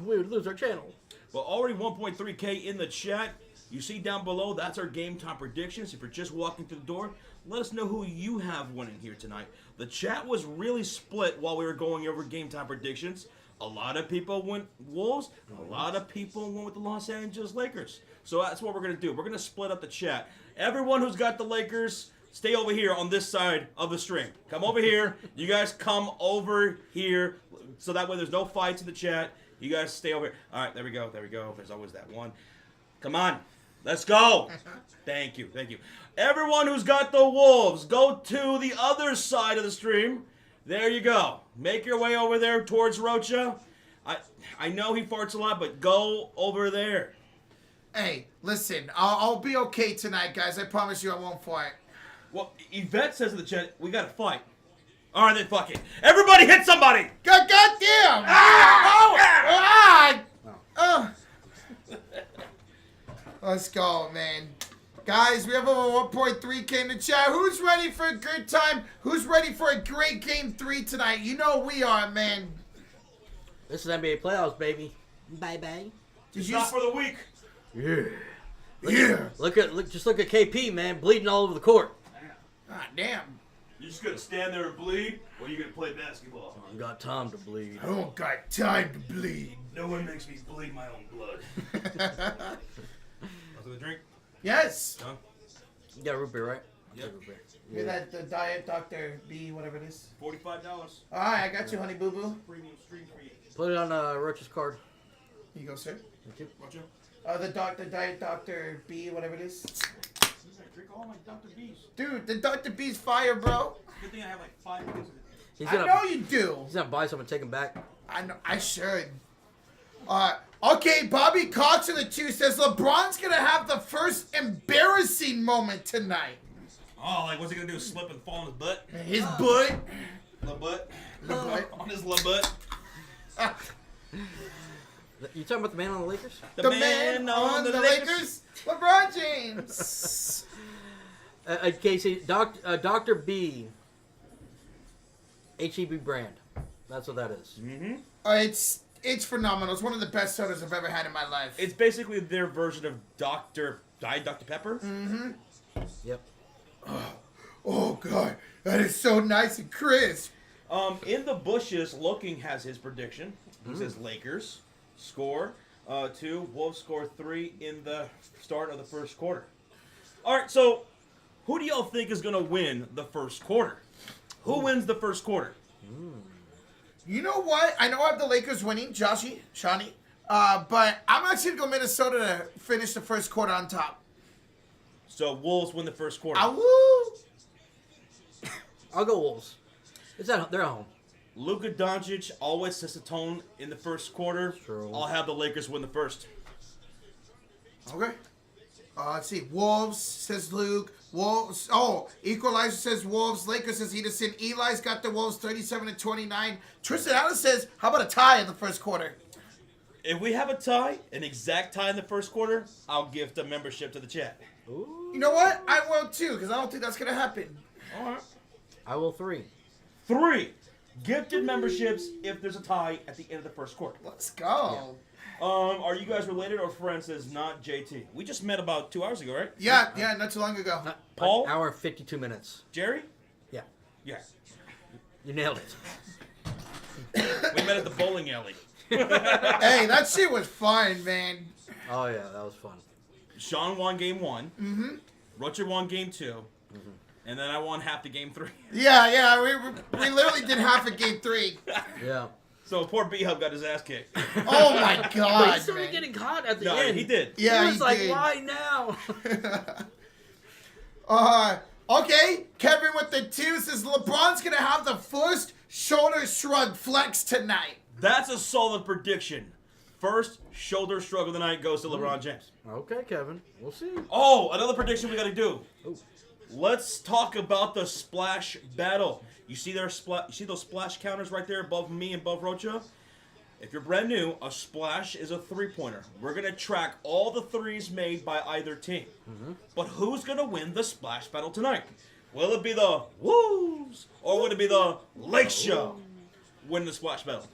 We would lose our channel. But already 1.3K in the chat. You see down below, that's our game time predictions. If you're just walking through the door, let us know who you have winning here tonight. The chat was really split while we were going over game time predictions. A lot of people went Wolves. A lot of people went with the Los Angeles Lakers. So that's what we're going to do. We're going to split up the chat. Everyone who's got the Lakers, stay over here on this side of the stream. Come over here. You guys come over here. So that way there's no fights in the chat. You guys stay over here. All right, there we go. There we go. There's always that one. Come on. Let's go. Thank you. Thank you. Everyone who's got the Wolves, go to the other side of the stream. There you go. Make your way over there towards Rocha. I know he farts a lot, but go over there. Hey, listen, I'll be okay tonight, guys. I promise you I won't fight. Well, Yvette says in the chat, we got to fight. All right, then fuck it. Everybody hit somebody. God damn! Let's go, man. Guys, we have over 1.3K in the chat. Who's ready for a good time? Who's ready for a great game 3 tonight? You know we are, man. This is NBA playoffs, baby. Bye-bye. It's not for the weak. Yeah. Just look at KP, man, bleeding all over the court. God damn. You just gonna stand there and bleed, or you gonna play basketball? I got time to bleed. I don't got time to bleed. No one makes me bleed my own blood. Want the drink? Yes. Huh? You got root beer, right? Yep. Root beer. Get that the Diet Dr. B, whatever it is. $45. All right, I got you, honey boo boo. Premium stream for you. Put it on Roach's card. Here you go, sir. Thank you. Watch out. The Diet Dr. B, whatever it is. You gotta drink all my Dr. B's. Dude, the Dr. B's fire, bro. Good thing I have like 5 minutes of it. He's I gonna, know you do. He's gonna buy some and take them back. I know. I should. Okay, Bobby Cox in the 2 says LeBron's gonna have the first embarrassing moment tonight. Oh, like what's he gonna do? Slip and fall on his butt? His butt. The butt? The butt. On his little butt? You talking about the man on the Lakers? The man on the Lakers. LeBron James. Casey, Dr. B. HEB brand. That's what that is. Mm-hmm. It's phenomenal. It's one of the best sodas I've ever had in my life. It's basically their version of Diet Dr. Pepper. Mm-hmm. Yep. Oh, God. That is so nice and crisp. In the bushes, Looking has his prediction. He says Lakers score 2, Wolves score 3 in the start of the first quarter. All right, so who do y'all think is going to win the first quarter? Who wins the first quarter? You know what? I know I have the Lakers winning, Shawnee. But I'm actually going to go Minnesota to finish the first quarter on top. So Wolves win the first quarter. Woo! I'll go Wolves. They're at home. Luka Doncic always sets the tone in the first quarter. True. I'll have the Lakers win the first. Okay. Let's see. Wolves, says Luke. Wolves. Oh, Equalizer says Wolves. Lakers says Edison. Eli's got the Wolves 37-29. Tristan Allen says, how about a tie in the first quarter? If we have a tie, an exact tie in the first quarter, I'll gift a membership to the chat. Ooh. You know what? I will too, because I don't think that's going to happen. All right. I will 3. 3 gifted memberships if there's a tie at the end of the first quarter. Let's go. Are you guys related or friends? Says not JT. We just met about 2 hours ago, right? Yeah, not too long ago. Paul? An hour and 52 minutes. Jerry? Yeah. Yeah. You nailed it. We met at the bowling alley. Hey, that shit was fun, man. Oh, yeah, that was fun. Sean won game 1. Mm-hmm. Roger won game 2. And then I won half the game 3. Yeah, we literally did half of game 3. Yeah. So poor B-Hub got his ass kicked. Oh my But God, he started man. getting caught at the No, end. he did. Yeah, he was like, did. why now? Okay, Kevin with the 2 says LeBron's gonna have the first shoulder shrug flex tonight. That's a solid prediction. First shoulder shrug of the night goes to LeBron James. Okay, Kevin. We'll see. Oh, another prediction we got to do. Ooh. Let's talk about the splash battle. You see those splash counters right there above me and above Rocha? If you're brand new, a splash is a 3-pointer. We're going to track all the threes made by either team. But who's going to win the splash battle tonight? Will it be the Wolves or would it be the Lake Show win the splash battle?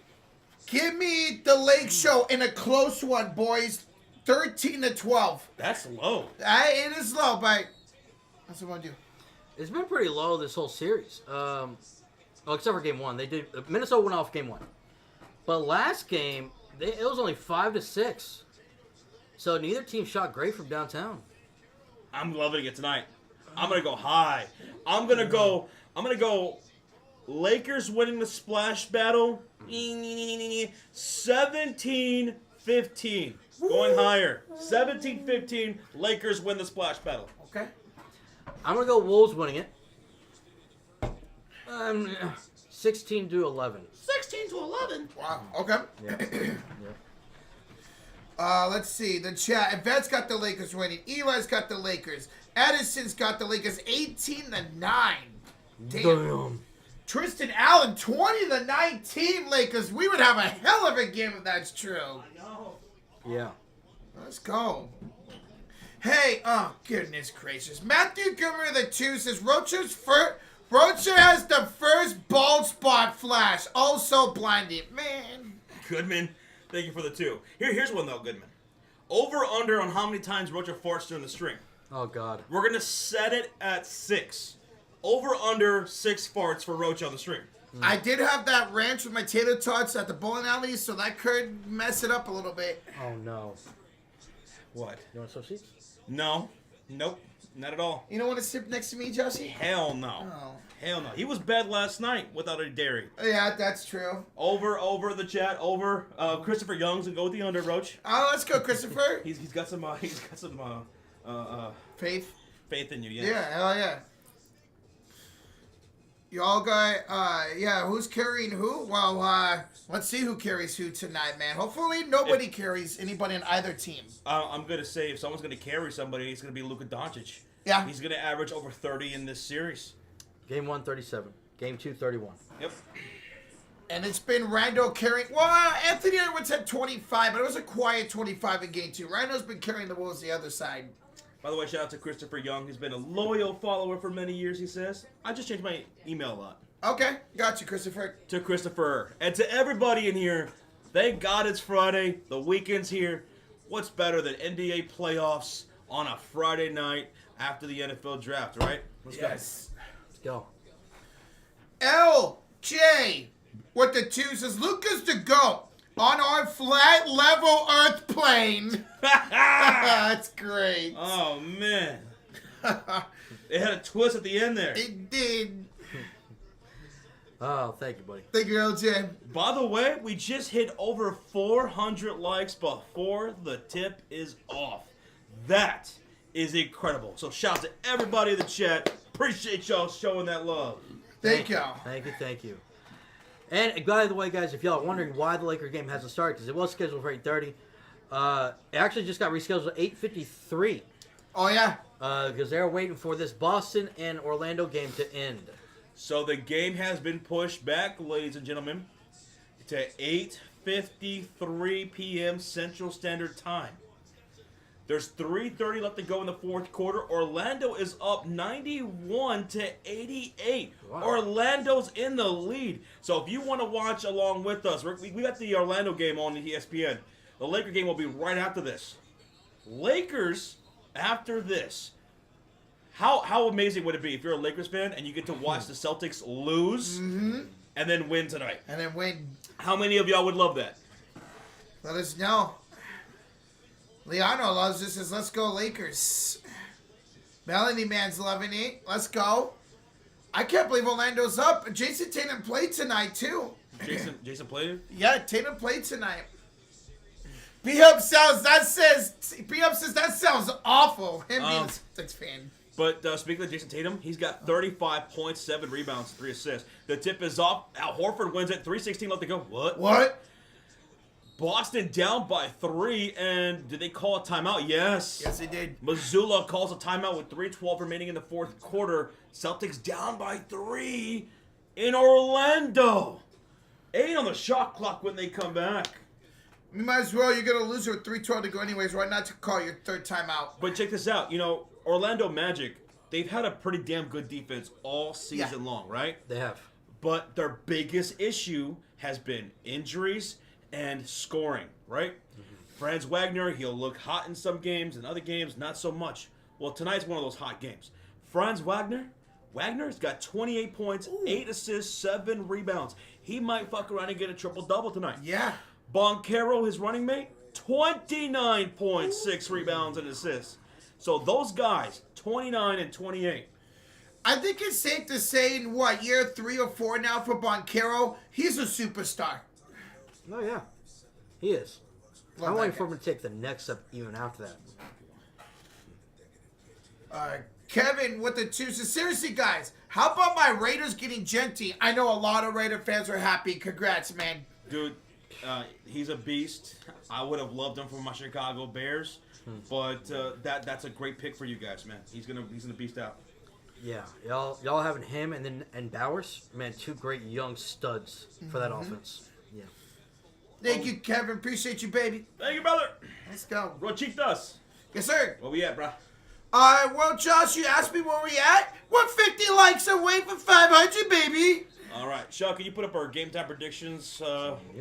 Give me the Lake Show in a close one, boys. 13-12. That's low. It is low, but that's what I want to do. It's been pretty low this whole series. Except for game one. Minnesota went off game one. But last game, it was only 5-6. So neither team shot great from downtown. I'm loving it tonight. I'm gonna go high. I'm gonna go Lakers winning the splash battle. 17-15. Going higher. 17-15. Lakers win the splash battle. Okay. I'm going to go Wolves winning it. 16-11. 16-11. Wow. Okay. Yeah. Let's see. The chat. Yvette's got the Lakers winning. Eli's got the Lakers. Edison's got the Lakers 18-9. Damn. Tristan Allen 20-19 Lakers. We would have a hell of a game if that's true. I know. Yeah. Let's go. Hey, oh goodness gracious. Matthew Gilmer the 2 says Rocha has the first bald spot flash. Also blinded. Man. Goodman, thank you for the 2. Here's one though, Goodman. Over under on how many times Rocha farts during the stream. Oh, God. We're gonna set it at 6. Over under 6 farts for Rocha on the stream. I did have that ranch with my tater tots at the bowling alley, so that could mess it up a little bit. Oh, no. What? You want some seats? No. Nope. Not at all. You don't want to sit next to me, Jossie? Hell no. Oh. Hell no. He was bad last night without a dairy. Yeah, that's true. Over the chat. Over. Christopher Young's and go with the under, Roach. Oh, let's go, Christopher. He's got some Faith. faith in you. Yeah. Yeah, hell yeah. Y'all got, yeah, who's carrying who? Well, let's see who carries who tonight, man. Hopefully nobody carries anybody on either team. I'm gonna say if someone's gonna carry somebody, it's gonna be Luka Doncic. Yeah. He's gonna average over 30 in this series. Game 1, 37. Game 2, 31. Yep. And it's been Randall carrying, well, Anthony Edwards had 25, but it was a quiet 25 in game 2. Randall's been carrying the Wolves the other side. By the way, shout out to Christopher Young. He's been a loyal follower for many years, he says. I just changed my email a lot. Okay, got you, Christopher. To Christopher. And to everybody in here, thank God it's Friday. The weekend's here. What's better than NBA playoffs on a Friday night after the NFL draft, right? Let's go. Yes. Let's go. LJ with the 2 says, Lucas to go on our flat level earth plane. That's great. Oh, man. It had a twist at the end there. It did. Oh, thank you, buddy. Thank you, LJ. By the way, we just hit over 400 likes before the tip is off. That is incredible. So shout out to everybody in the chat. Appreciate y'all showing that love. Thank y'all. Thank you. And by the way, guys, if y'all are wondering why the Laker game hasn't started, because it was scheduled for 8:30, it actually just got rescheduled to 8:53. Oh, yeah? Because they're waiting for this Boston and Orlando game to end. So the game has been pushed back, ladies and gentlemen, to 8:53 p.m. Central Standard Time. There's 3:30 left to go in the fourth quarter. Orlando is up 91-88. Wow. Orlando's in the lead. So if you want to watch along with us, we got the Orlando game on ESPN. The Laker game will be right after this. Lakers after this. How amazing would it be if you're a Lakers fan and you get to watch the Celtics lose and then win tonight? And then win. How many of y'all would love that? Let us know. Liano loves this. Says, let's go Lakers. Melanie Man's loving it. Let's go. I can't believe Orlando's up. Jason Tatum played tonight, too. Jason played? Yeah, Tatum played tonight. B-Hub says that sounds awful. Him being a Celtics fan. But speaking of Jason Tatum, he's got 35 points, 7 rebounds, 3 assists. The tip is off. Al Horford wins it. 3:16 left to go. What? Boston down by 3, and did they call a timeout? Yes. Yes, they did. Missoula calls a timeout with 3:12 remaining in the fourth quarter. Celtics down by 3 in Orlando. 8 on the shot clock when they come back. You might as well. You're going to lose with 3:12 to go anyways. Why not to call your third timeout? But check this out. You know, Orlando Magic, they've had a pretty damn good defense all season long, right? They have. But their biggest issue has been injuries and scoring, right? Franz Wagner, he'll look hot in some games, and other games, not so much. Well, tonight's one of those hot games. Franz Wagner's got 28 points, 8 assists, 7 rebounds. He might fuck around and get a triple-double tonight. Yeah. Boncaro, his running mate, 29 points, 6 rebounds, and assists. So those guys, 29 and 28. I think it's safe to say in year 3 or 4 now for Boncaro, he's a superstar. Oh, yeah. He is. Love I'm that waiting guy. for him to take the next step even after that. Kevin with the 2. So seriously, guys, how about my Raiders getting Genty? I know a lot of Raider fans are happy. Congrats, man. Dude, he's a beast. I would have loved him for my Chicago Bears, but that's a great pick for you guys, man. He's gonna beast out. Yeah, y'all having him and Bowers, man, 2 great young studs for that offense. Yeah. Thank you, Kevin. Appreciate you, baby. Thank you, brother. Let's go. Rochitas. Yes, sir. Where we at, bro? Well, Josh, you asked me where we at. We're 50 likes away from 500, baby. All right, Shaw, can you put up our game time predictions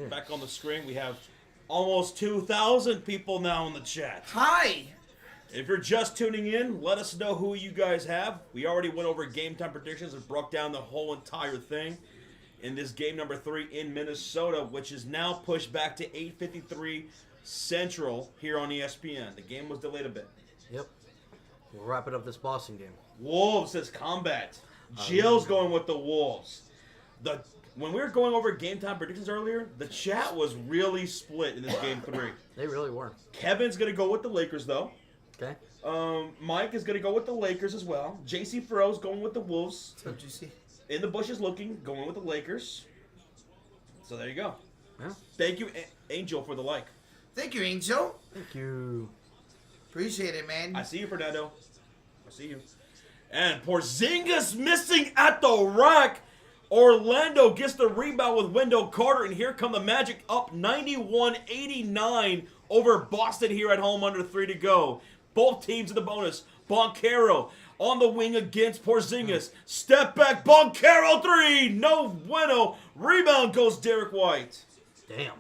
back on the screen? We have almost 2,000 people now in the chat. Hi. If you're just tuning in, let us know who you guys have. We already went over game time predictions and broke down the whole entire thing in this game number 3 in Minnesota, which is now pushed back to 8:53 Central here on ESPN. The game was delayed a bit. Yep. We're wrapping up this Boston game. Wolves says combat. Jill's going with the Wolves. When we were going over game time predictions earlier, the chat was really split in this game 3. They really were. Kevin's going to go with the Lakers, though. Okay. Mike is going to go with the Lakers as well. JC Furrow's going with the Wolves. So, did you see? In the bushes looking, going with the Lakers. So there you go. Yeah. Thank you, Angel, for the like. Thank you, Angel. Thank you. Appreciate it, man. I see you, Fernando. I see you. And Porzingis missing at the rack. Orlando gets the rebound with Wendell Carter, and here come the Magic up 91-89 over Boston here at home under 3 to go. Both teams in the bonus. Boncaro on the wing against Porzingis. Step back, Boncaro 3. No bueno. Rebound goes Derek White. Damn.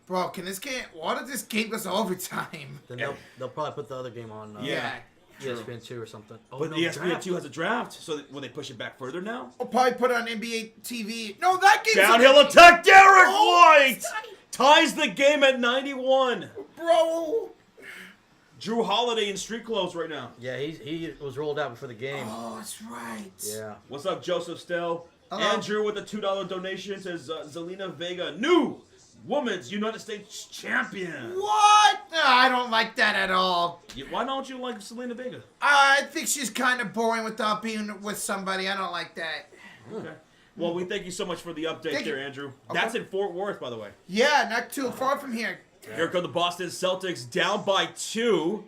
Bro, what if this game goes to overtime? Then they'll probably put the other game on Yeah. ESPN 2 or something. Oh, But no, ESPN draft. 2 has a draft, so will they push it back further now? I'll probably put it on NBA TV. No, that game's Downhill on- attack, Derek Oh, White ties the game at 91. Bro. Drew Holiday in street clothes right now. Yeah, he was rolled out before the game. Oh, that's right. Yeah. What's up, Joseph Stell? Hello. Andrew with a $2 donation says Zelina Vega, new Women's United States Champion. What? No, I don't like that at all. Why don't you like Zelina Vega? I think she's kind of boring without being with somebody. I don't like that. Okay. Well, we thank you so much for the update Thank there, you. Andrew. Okay. That's in Fort Worth, by the way. Yeah, not too far from here. Here come the Boston Celtics down by 2.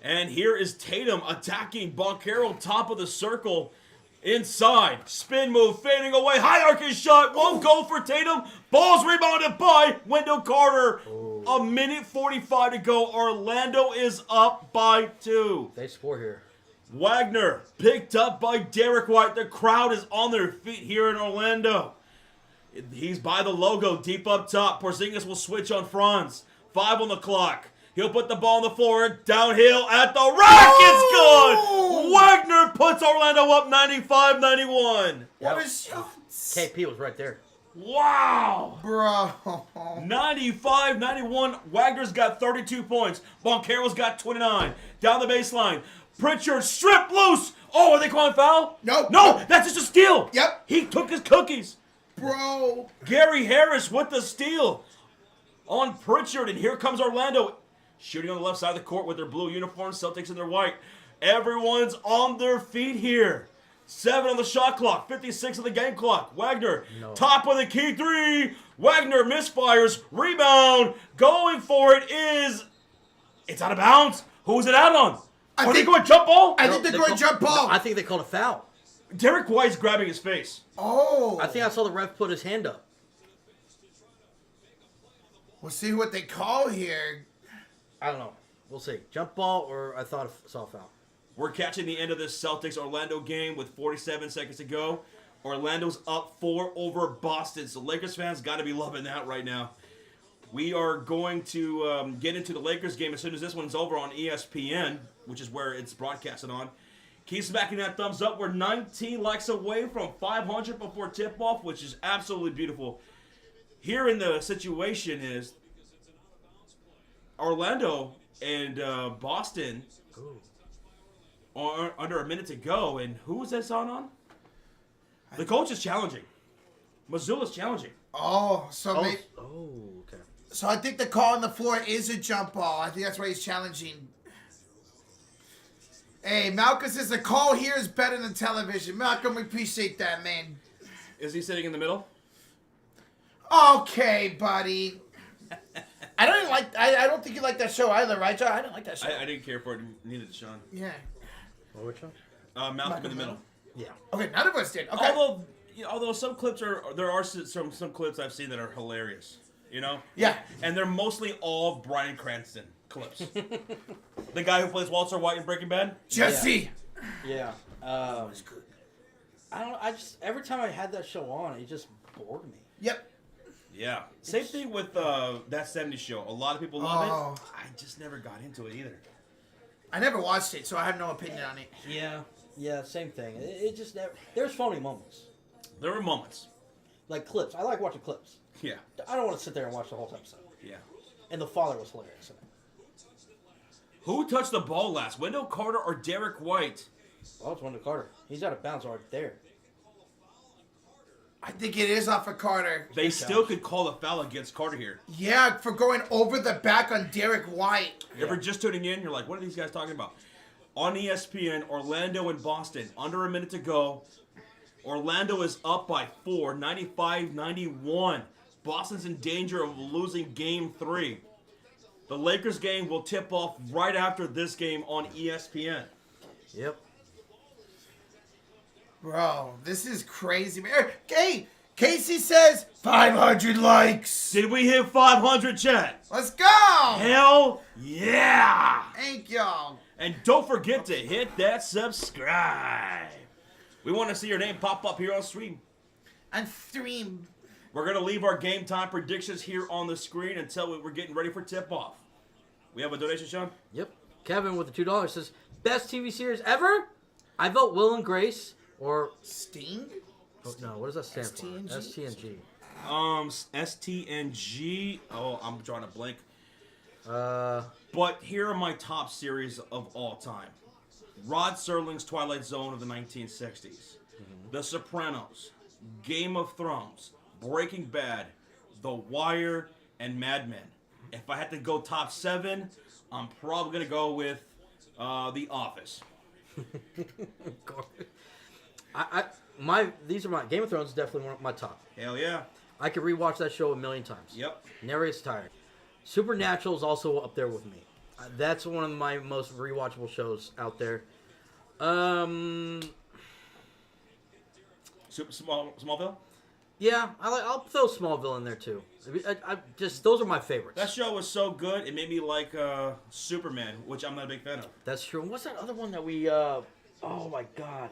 And here is Tatum attacking Boncaro, top of the circle. Inside. Spin move, fading away. High arcing shot. Won't go for Tatum. Ball's rebounded by Wendell Carter. A minute 45 to go. Orlando is up by 2. They score here. Wagner picked up by Derek White. The crowd is on their feet here in Orlando. He's by the logo deep up top. Porzingis will switch on Franz. 5 on the clock. He'll put the ball on the floor. Downhill at the rack. It's good. Wagner puts Orlando up 95-91. What Yep. a shot. KP was right there. Wow. Bro. 95-91. Wagner's got 32 points. Boncaro's got 29. Down the baseline. Pritchard stripped loose. Oh, are they calling foul? Nope. No, that's just a steal. Yep. He took his cookies. Bro. Gary Harris with the steal on Pritchard, and here comes Orlando shooting on the left side of the court with their blue uniforms, Celtics in their white. Everyone's on their feet here. 7 on the shot clock, 56 on the game clock. Wagner, top of the key 3. Wagner misfires, rebound, going for it is, it's out of bounds. Who's it out on? Are they going jump ball? I think they're going jump ball. I think they called a foul. Derek White's grabbing his face. Oh. I think I saw the ref put his hand up. We'll see what they call here. I don't know. We'll see. Jump ball or I thought I saw a foul. We're catching the end of this Celtics-Orlando game with 47 seconds to go. Orlando's up 4 over Boston, so Lakers fans got to be loving that right now. We are going to get into the Lakers game as soon as this one's over on ESPN, which is where it's broadcasted on. Keep smacking that thumbs up. We're 19 likes away from 500 before tip-off, which is absolutely beautiful. Here in the situation is Orlando and Boston are under a minute to go, and who is this on? The coach is challenging. Mazzulla's challenging. Okay. So I think the call on the floor is a jump ball. I think that's why he's challenging. Hey, Malcolm says the call here is better than television. Malcolm, we appreciate that, man. Is he sitting in the middle? Okay, buddy. I don't think you like that show either, right, John? I didn't like that show. I didn't care for it. Neither did Sean. Yeah. Well, which one? Malcolm in the middle. Yeah. Okay, none of us did. Okay. Although some clips there are some clips I've seen that are hilarious. You know? Yeah. And they're mostly all Bryan Cranston clips. The guy who plays Walter White in Breaking Bad? Jesse. Yeah. I just every time I had that show on, it just bored me. Yep. Yeah. Same thing with That 70s Show. A lot of people love it. I just never got into it either. I never watched it, so I have no opinion on it. Yeah, same thing. It just never. There's funny moments. There were moments. Like clips. I like watching clips. Yeah. I don't want to sit there and watch the whole episode. Yeah. And the father was hilarious in it. Who touched the ball last? Wendell Carter or Derek White? Well, it's Wendell Carter. He's out of bounds right there. I think it is off of Carter. They still could call a foul against Carter here. Yeah, for going over the back on Derek White. If you're just tuning in, you're like, what are these guys talking about? On ESPN, Orlando and Boston, under a minute to go. Orlando is up by 4, 95-91. Boston's in danger of losing Game 3. The Lakers game will tip off right after this game on ESPN. Yep. Bro, this is crazy, man. Hey, Casey says 500 likes. Did we hit 500, chat? Let's go. Hell yeah! Thank y'all. And don't forget to hit that subscribe. We want to see your name pop up here on stream. On stream. We're going to leave our game time predictions here on the screen until we're getting ready for tip-off. We have a donation, Sean? Yep. Kevin with the $2 says, best TV series ever? I vote Will and Grace or... Sting? Oh, no, what does that stand STNG? for? STNG. STNG. Oh, I'm drawing a blank. Uh... But here are my top series of all time. Rod Serling's Twilight Zone of the 1960s. The Sopranos. Game of Thrones. Breaking Bad. The Wire. And Mad Men. If I had to go top 7, I'm probably going to go with The Office. These are my Game of Thrones is definitely one of my top. Hell yeah. I could rewatch that show a million times. Yep. Never gets tired. Supernatural is also up there with me. That's one of my most rewatchable shows out there. Smallville? Yeah, I'll throw Smallville in there too. I just those are my favorites. That show was so good, it made me like Superman, which I'm not a big fan of. That's true. And what's that other one that we? Oh my God.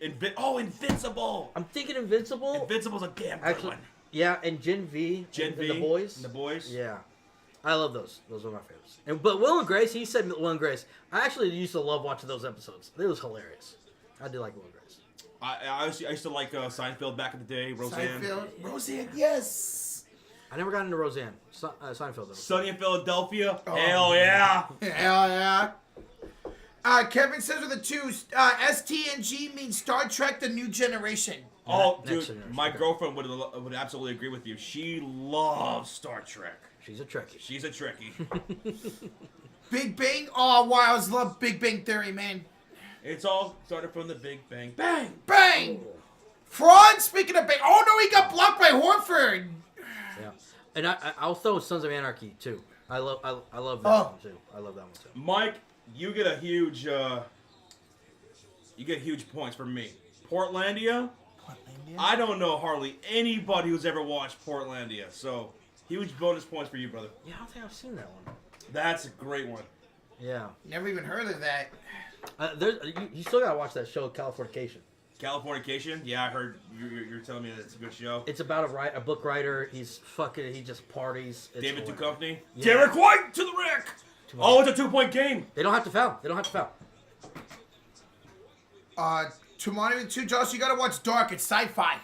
Invincible! I'm thinking Invincible. Invincible's a damn good one. Yeah, and Gen V. Gen and V. The Boys. And The Boys. Yeah. I love those. Those are my favorites. But Will and Grace, he said Will and Grace. I actually used to love watching those episodes. It was hilarious. I do like Will and Grace. I used to like Seinfeld back in the day. Roseanne. Roseanne, yes. I never got into Roseanne. Seinfeld. Sunny in Philadelphia. Oh. Hell yeah. Hell yeah. Kevin says with the 2, STNG means Star Trek: The New Generation. Oh, Next dude, generation. my girlfriend would absolutely agree with you. She loves Star Trek. She's a Trekkie. She's a Trekkie. Big Bang. Oh, wow. I always love Big Bang Theory, man. It's all started from the Big Bang. Bang! Bang! Fraud, speaking of Bang. Oh, no, he got blocked by Horford. Yeah. And I'll throw Sons of Anarchy, too. I love that one, too. I love that one, too. Mike, you get a huge points from me. Portlandia? I don't know hardly anybody who's ever watched Portlandia, so huge bonus points for you, brother. Yeah, I don't think I've seen that one. That's a great one. Yeah. Never even heard of that. You still gotta watch that show, Californication. Californication? Yeah, I heard you're telling me that it's a good show. It's about a book writer. He just parties. It's David hilarious. Duchovny? Yeah. Derek White to the wreck! Oh, it's a 2-point game. They don't have to foul. Tomorrow too, Josh. You gotta watch Dark. It's sci-fi.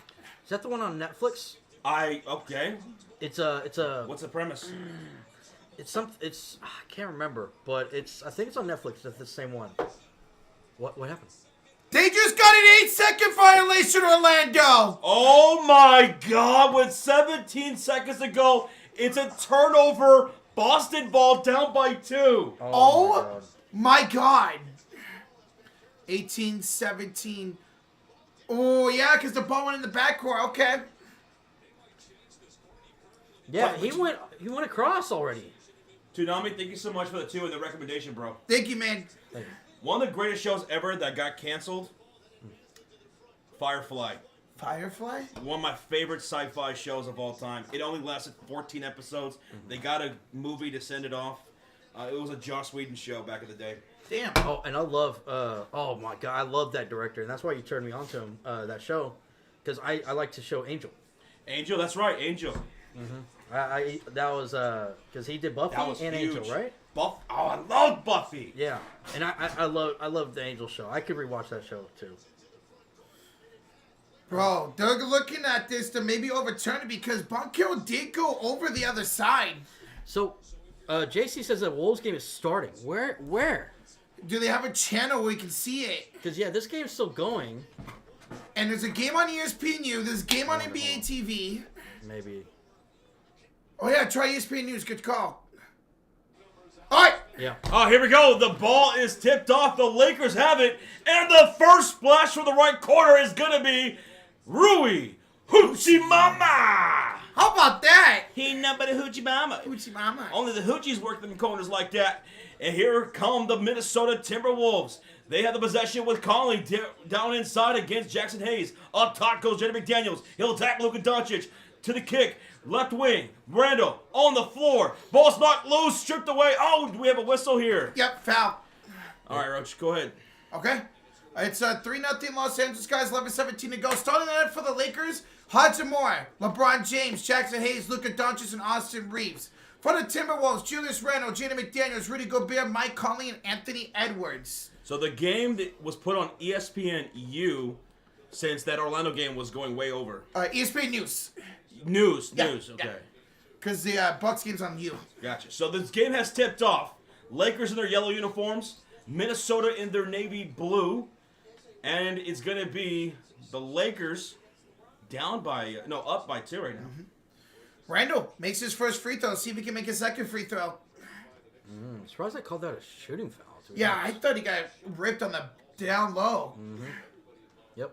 Is that the one on Netflix? Okay. It's a. What's the premise? I can't remember, but I think it's on Netflix. It's the same one. What happened? They just got an 8-second violation, Orlando. Oh my God! With 17 seconds to go, it's a turnover. Boston ball down by 2. Oh my God. 18-17. Oh yeah, because the ball went in the backcourt. Okay. Yeah, he went across already. Toonami, thank you so much for the 2 and the recommendation, bro. Thank you, man. Thank you. One of the greatest shows ever that got canceled. Firefly. Firefly? One of my favorite sci-fi shows of all time. It only lasted 14 episodes. They got a movie to send it off. It was a Joss Whedon show back in the day. Damn. Oh, and I love. Oh my God, I love that director, and that's why you turned me on to him. That show, because I like to show Angel. Angel, that's right, Angel. That was because he did Buffy That was and huge. Angel, right? Oh, I love Buffy. Yeah, and I love the Angel show. I could rewatch that show too. Bro, they're looking at this to maybe overturn it because Bunkkill did go over the other side. So, JC says that Wolves game is starting. Where? Do they have a channel where we can see it? Because yeah, this game's still going. And there's a game on ESPNU. There's a game on NBA TV. Maybe. Oh yeah, try ESPN News. Good call. All right. Yeah. Oh, here we go. The ball is tipped off. The Lakers have it. And the first splash from the right corner is going to be Rui Hoochie Mama. How about that? He ain't nothing but a Hoochie Mama. Hoochie Mama. Only the Hoochies work them corners like that. And here come the Minnesota Timberwolves. They have the possession with Conley down inside against Jackson Hayes. Up top goes Jaden McDaniels. He'll attack Luka Doncic to the kick. Left wing. Randall on the floor. Ball's knocked loose. Stripped away. Oh, we have a whistle here. Yep, foul. All right, Roach, go ahead. Okay. It's 3-0 Los Angeles guys. 11-17 to go. Starting the net for the Lakers. Hachimura, LeBron James, Jackson Hayes, Luka Doncic, and Austin Reeves. For the Timberwolves, Julius Randle, Jaden McDaniels, Rudy Gobert, Mike Conley, and Anthony Edwards. So the game that was put on ESPNU since that Orlando game was going way over. ESPN News. News, Yeah, okay. yeah. Because the Bucks game's on you. Gotcha. So this game has tipped off. Lakers in their yellow uniforms, Minnesota in their navy blue, and it's going to be the Lakers up by 2 right now. Randall makes his first free throw. See if he can make his second free throw. I'm surprised they called that a shooting foul. Yeah, I thought he got ripped on the down low. Yep.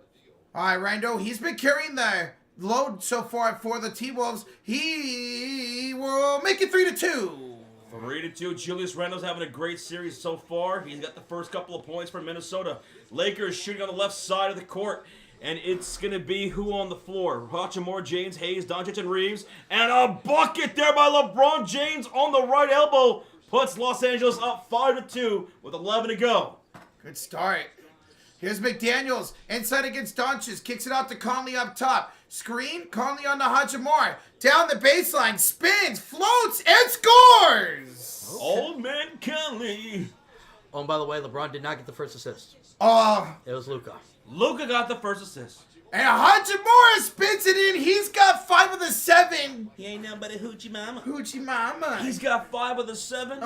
All right, Randall, he's been carrying the load so far for the T-Wolves. He will make it 3-2. 3-2. Julius Randle's having a great series so far. He's got the first couple of points for Minnesota. Lakers shooting on the left side of the court. And it's going to be who on the floor? Hachimura, James, Hayes, Doncic, and Reeves. And a bucket there by LeBron James on the right elbow. Puts Los Angeles up 5-2 with 11 to go. Good start. Here's McDaniels. Inside against Doncic. Kicks it out to Conley up top. Screen. Conley on the Hachimura. Down the baseline. Spins. Floats. And scores. Okay. Old man Conley. Oh, and by the way, LeBron did not get the first assist. Oh. It was Luka. Luka got the first assist. And Hachimura spins it in. He's got 5 of the 7. He ain't nothing but a Hoochie Mama. Hoochie Mama. He's got 5 of the 7.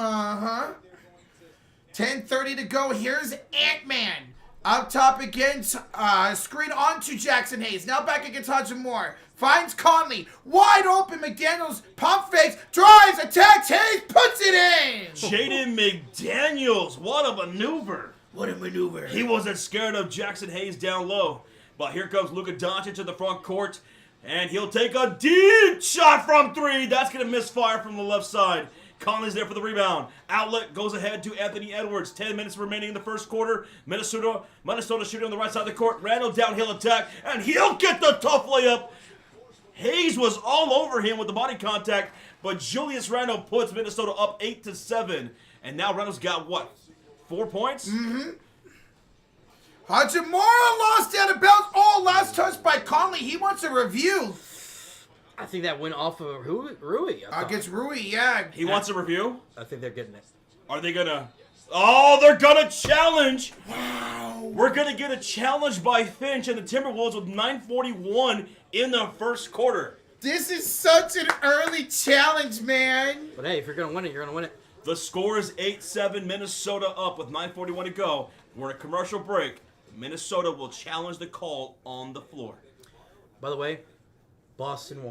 10:30 to go. Here's Ant-Man. Up top against, screen onto Jackson Hayes. Now back against Hachimura. Finds Conley. Wide open. McDaniels pump fakes. Drives. Attacks. Hayes puts it in. Jaden McDaniels. What a maneuver. What a maneuver. He wasn't scared of Jackson Hayes down low. But here comes Luka Doncic to the front court. And he'll take a deep shot from 3. That's going to misfire from the left side. Conley's there for the rebound. Outlet goes ahead to Anthony Edwards. 10 minutes remaining in the first quarter. Minnesota shooting on the right side of the court. Randall downhill attack. And he'll get the tough layup. Hayes was all over him with the body contact. But Julius Randle puts Minnesota up 8-7. And now Randall's got what? 4 points? Hachimura lost out of bounds. Oh, last touch by Conley. He wants a review. I think that went off of Rui. Against Rui, yeah. He wants a review? I think they're getting it. Are they gonna... Oh, they're gonna challenge! Wow. We're gonna get a challenge by Finch and the Timberwolves with 9:41 in the first quarter. This is such an early challenge, man. But hey, if you're gonna win it, you're gonna win it. The score is 8-7, Minnesota up with 9:41 to go. We're in a commercial break. Minnesota will challenge the call on the floor. By the way, Boston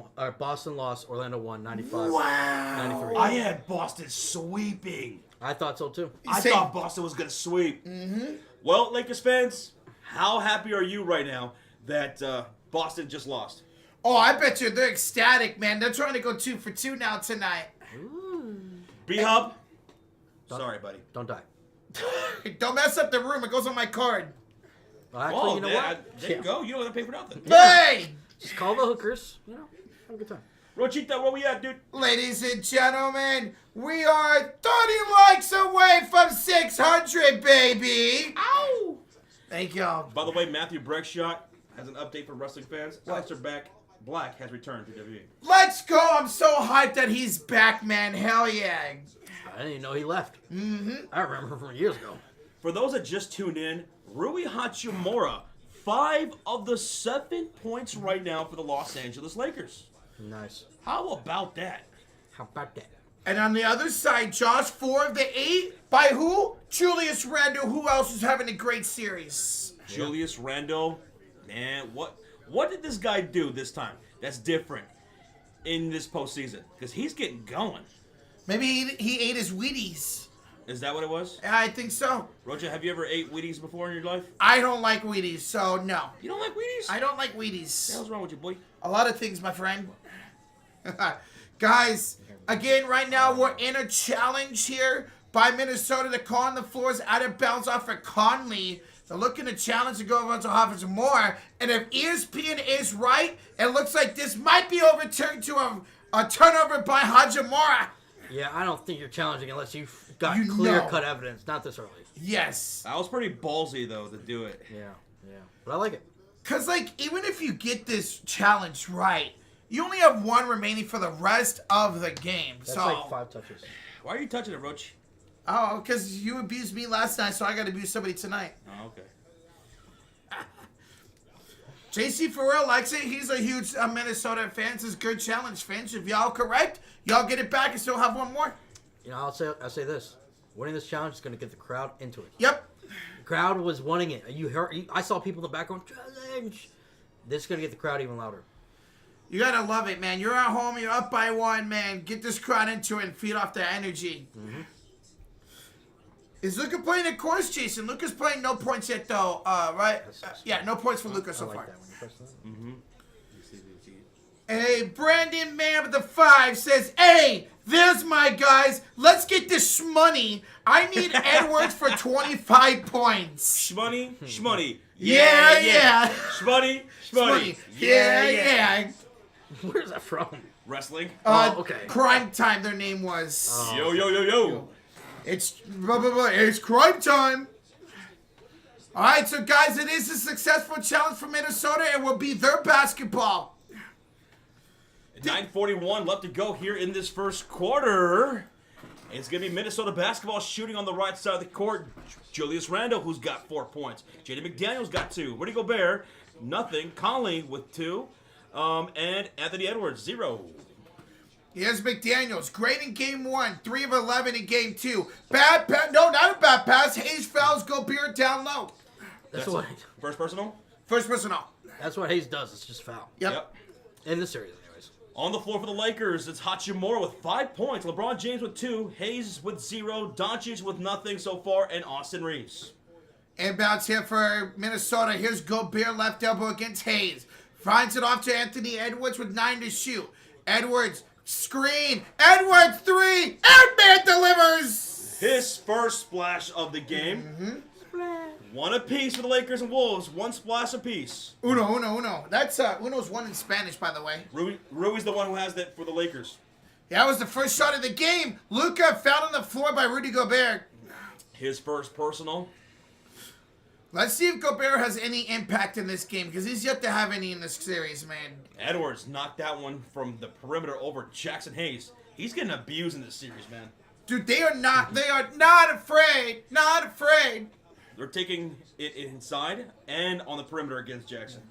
lost, Orlando won 95. Wow. 93. I had Boston sweeping. I thought so too. I thought Boston was going to sweep. Mm-hmm. Well, Lakers fans, how happy are you right now that Boston just lost? Oh, I bet you they're ecstatic, man. They're trying to go 2 for 2 now tonight. B-Hub? Sorry, buddy. Don't die. Don't mess up the room. It goes on my card. Well, actually, you know what? There you go. You don't have to pay for nothing. Hey! Just call the hookers. You know, have a good time. Rochita, where we at, dude? Ladies and gentlemen, we are 30 likes away from 600, baby. Ow! Thank y'all. By the way, Matthew Breckshot has an update for wrestling fans. Alistair Black has returned to WWE. Let's go. I'm so hyped that he's back, man. Hell yeah. I didn't even know he left. Mm-hmm. I remember from years ago. For those that just tuned in, Rui Hachimura, 5 of the 7 points right now for the Los Angeles Lakers. Nice. How about that? How about that? And on the other side, Josh, 4 of the 8. By who? Julius Randle. Who else is having a great series? Julius Randle, man, what did this guy do this time that's different in this postseason? Because he's getting going. Maybe he ate his Wheaties. Is that what it was? I think so. Roger, have you ever ate Wheaties before in your life? I don't like Wheaties, so no. You don't like Wheaties? I don't like What the Wheaties. hell's wrong with you, boy? A lot of things, my friend. Guys, again, right now we're in a challenge here by Minnesota. The call on the floor is out of bounds off for Conley. They're looking to challenge to go over to Hoffers more. And if ESPN is right, it looks like this might be overturned to a turnover by Hachimura. Yeah, I don't think you're challenging unless you've got You clear-cut evidence. Not this early. Yes. That was pretty ballsy, though, to do it. Yeah. But I like it. Because, like, even if you get this challenge right, you only have 1 remaining for the rest of the game. That's so, like 5 touches. Why are you touching it, Roach? oh, because you abused me last night, so I got to abuse somebody tonight. Oh, okay. JC Farrell likes it. He's a huge Minnesota fan. This is good challenge, fans. If y'all correct, y'all get it back and still have 1 more. You know, I'll say this: winning this challenge is going to get the crowd into it. Yep. The crowd was wanting it. I saw people in the background challenge. This is going to get the crowd even louder. You got to love it, man. You're at home. You're up by 1, man. Get this crowd into it and feed off the energy. Mm-hmm. Is Luka playing a course, Jason? Luka's playing no points yet, though, right? Yeah, no points for Luka so I like far. that when you press that. Mm-hmm. Hey, Brandon Man with the 5 says, hey, there's my guys. Let's get this shmoney. I need Edwards for 25 points. Shmoney, shmoney. Yeah. Shmoney, shmoney. Yeah. Where's that from? Wrestling. Okay. Crime Time, their name was. Yo. It's crime time. All right, so guys, it is a successful challenge for Minnesota. It will be their basketball. 9:41 left to go here in this first quarter. It's going to be Minnesota basketball shooting on the right side of the court. Julius Randle, who's got 4 points. Jaden McDaniels got 2. Rudy Gobert, nothing. Conley with 2. And Anthony Edwards, 0. Here's McDaniels. Great in game 1. 3 of 11 in game 2. Bad pass. No, not a bad pass. Hayes fouls. Gobert down low. That's what. First personal? First personal. That's what Hayes does. It's just foul. Yep. In this series, anyways. On the floor for the Lakers, it's Hachimura with 5 points. LeBron James with 2. Hayes with 0. Doncic with nothing so far. And Austin Reeves. Inbounds here for Minnesota. Here's Gobert left elbow against Hayes. Finds it off to Anthony Edwards with 9 to shoot. Edwards, screen. Edwards, 3. Edman delivers. His first splash of the game. Mm-hmm. 1 apiece for the Lakers and Wolves. 1 splash apiece. Uno. That's Uno's 1 in Spanish, by the way. Rui's the one who has that for the Lakers. That was the first shot of the game. Luka fouled on the floor by Rudy Gobert. His first personal. Let's see if Gobert has any impact in this game, because he's yet to have any in this series, man. Edwards knocked that one from the perimeter over Jackson Hayes. He's getting abused in this series, man. Dude, they are not afraid. Not afraid. They're taking it inside and on the perimeter against Jackson.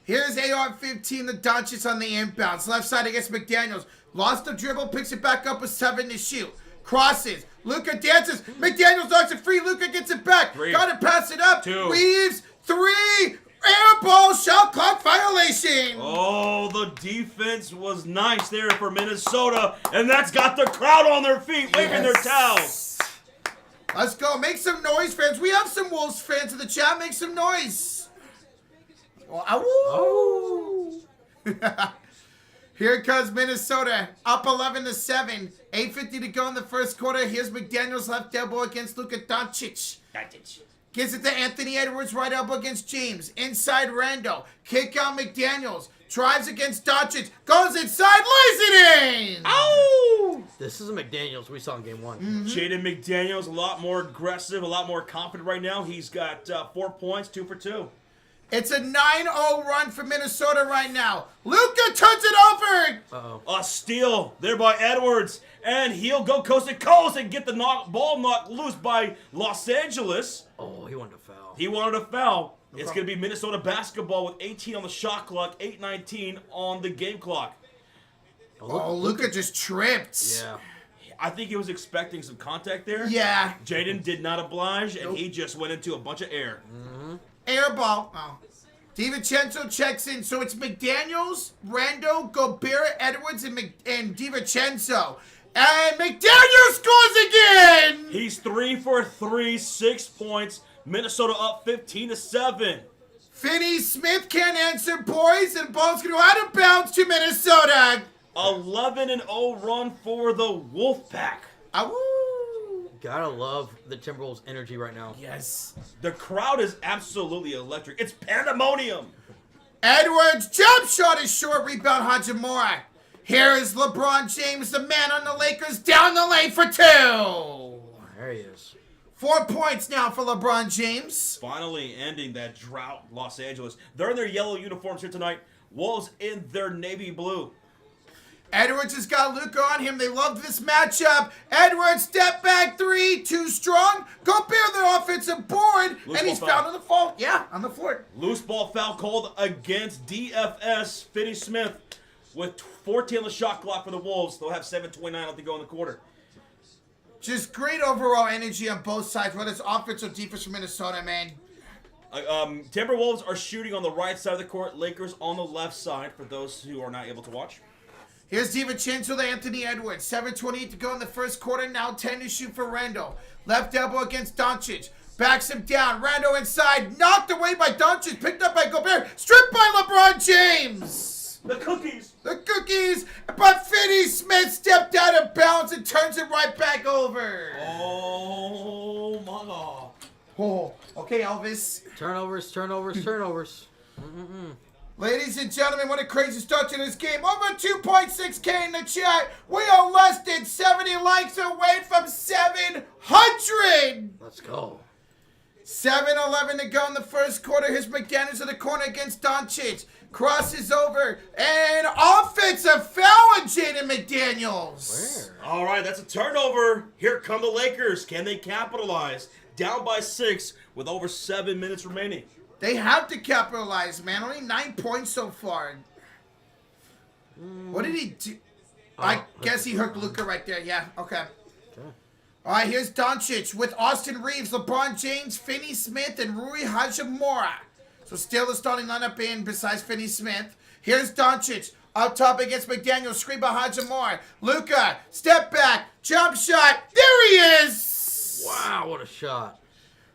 Here's AR-15, the Doncic on the inbounds. Left side against McDaniels. Lost the dribble, picks it back up with 7 to shoot. Crosses. Luka dances. McDaniels knocks it free. Luka gets it back. 3. Gotta pass it up. 2. Weaves. 3. Air ball. Shot clock violation. Oh, the defense was nice there for Minnesota, and that's got the crowd on their feet, waving their towels. Let's go. Make some noise, fans. We have some Wolves fans in the chat. Make some noise. Oh. Here comes Minnesota, up 11-7. 8:50 to go in the first quarter. Here's McDaniels left elbow against Luka Doncic. Gives it to Anthony Edwards, right elbow against James. Inside Rando. Kick out McDaniels. Drives against Doncic. Goes inside, lays it in! Oh! This is a McDaniels we saw in game 1. Jaden McDaniels, a lot more aggressive, a lot more confident right now. He's got 4 points, 2 for 2. It's a 9-0 run for Minnesota right now. Luka turns it over! Uh-oh. A steal there by Edwards, and he'll go coast to coast and get the ball knocked loose by Los Angeles. Oh, he wanted to foul. He wanted a foul. It's going to be Minnesota basketball with 18 on the shot clock, 8:19 on the game clock. Oh, Luka just tripped. Yeah. I think he was expecting some contact there. Yeah. Jaden did not oblige, and he just went into a bunch of air. Air ball. Oh. DiVincenzo checks in. So it's McDaniels, Rando, Gobert, Edwards, and DiVincenzo. And McDaniels scores again! He's 3 for 3, 6 points. Minnesota up 15-7. Finney Smith can't answer, boys, and ball's going to go out of bounds to Minnesota. 11-0 run for the Wolfpack. Awoo. Gotta love the Timberwolves' energy right now. Yes. The crowd is absolutely electric. It's pandemonium. Edwards, jump shot is short, rebound Hachimura. Here is LeBron James, the man on the Lakers, down the lane for 2. There he is. 4 points now for LeBron James. Finally ending that drought, Los Angeles. They're in their yellow uniforms here tonight. Wolves in their navy blue. Edwards has got Luka on him. They love this matchup. Edwards, step back 3, too strong. Gobert the offensive board, Loose and he's ball foul. fouled on the fault. Yeah, on the floor. Loose ball foul called against DFS. Finney Smith with 14 on the shot clock for the Wolves. They'll have 7:29 left to go in the quarter. Just great overall energy on both sides, whether it's offense or defense for Minnesota, man. Timberwolves are shooting on the right side of the court. Lakers on the left side for those who are not able to watch. Here's DiVincenzo to Anthony Edwards. 7:28 to go in the first quarter. Now 10 to shoot for Randall. Left elbow against Doncic. Backs him down. Randall inside. Knocked away by Doncic. Picked up by Gobert. Stripped by LeBron James. The cookies. The cookies. But Finney Smith stepped out of bounds and turns it right back over. Oh, my God. Oh, okay, Elvis. Turnovers. Ladies and gentlemen, what a crazy start to this game. Over 2.6K in the chat. We are less than 70 likes away from 700. Let's go. 7:11 to go in the first quarter. Here's McDaniels in the corner against Doncic. Crosses over. And offensive foul on Jaden McDaniels. Where? All right, that's a turnover. Here come the Lakers. Can they capitalize? Down by 6 with over 7 minutes remaining. They have to capitalize, man. Only 9 points so far. What did he do? I guess he hooked Luka right there. Yeah, okay. All right, here's Doncic with Austin Reeves, LeBron James, Finney Smith, and Rui Hachimura. So still the starting lineup in besides Finney Smith. Here's Doncic up top against McDaniel. Screen by Hachimura. Luka, step back, jump shot. There he is. Wow, what a shot.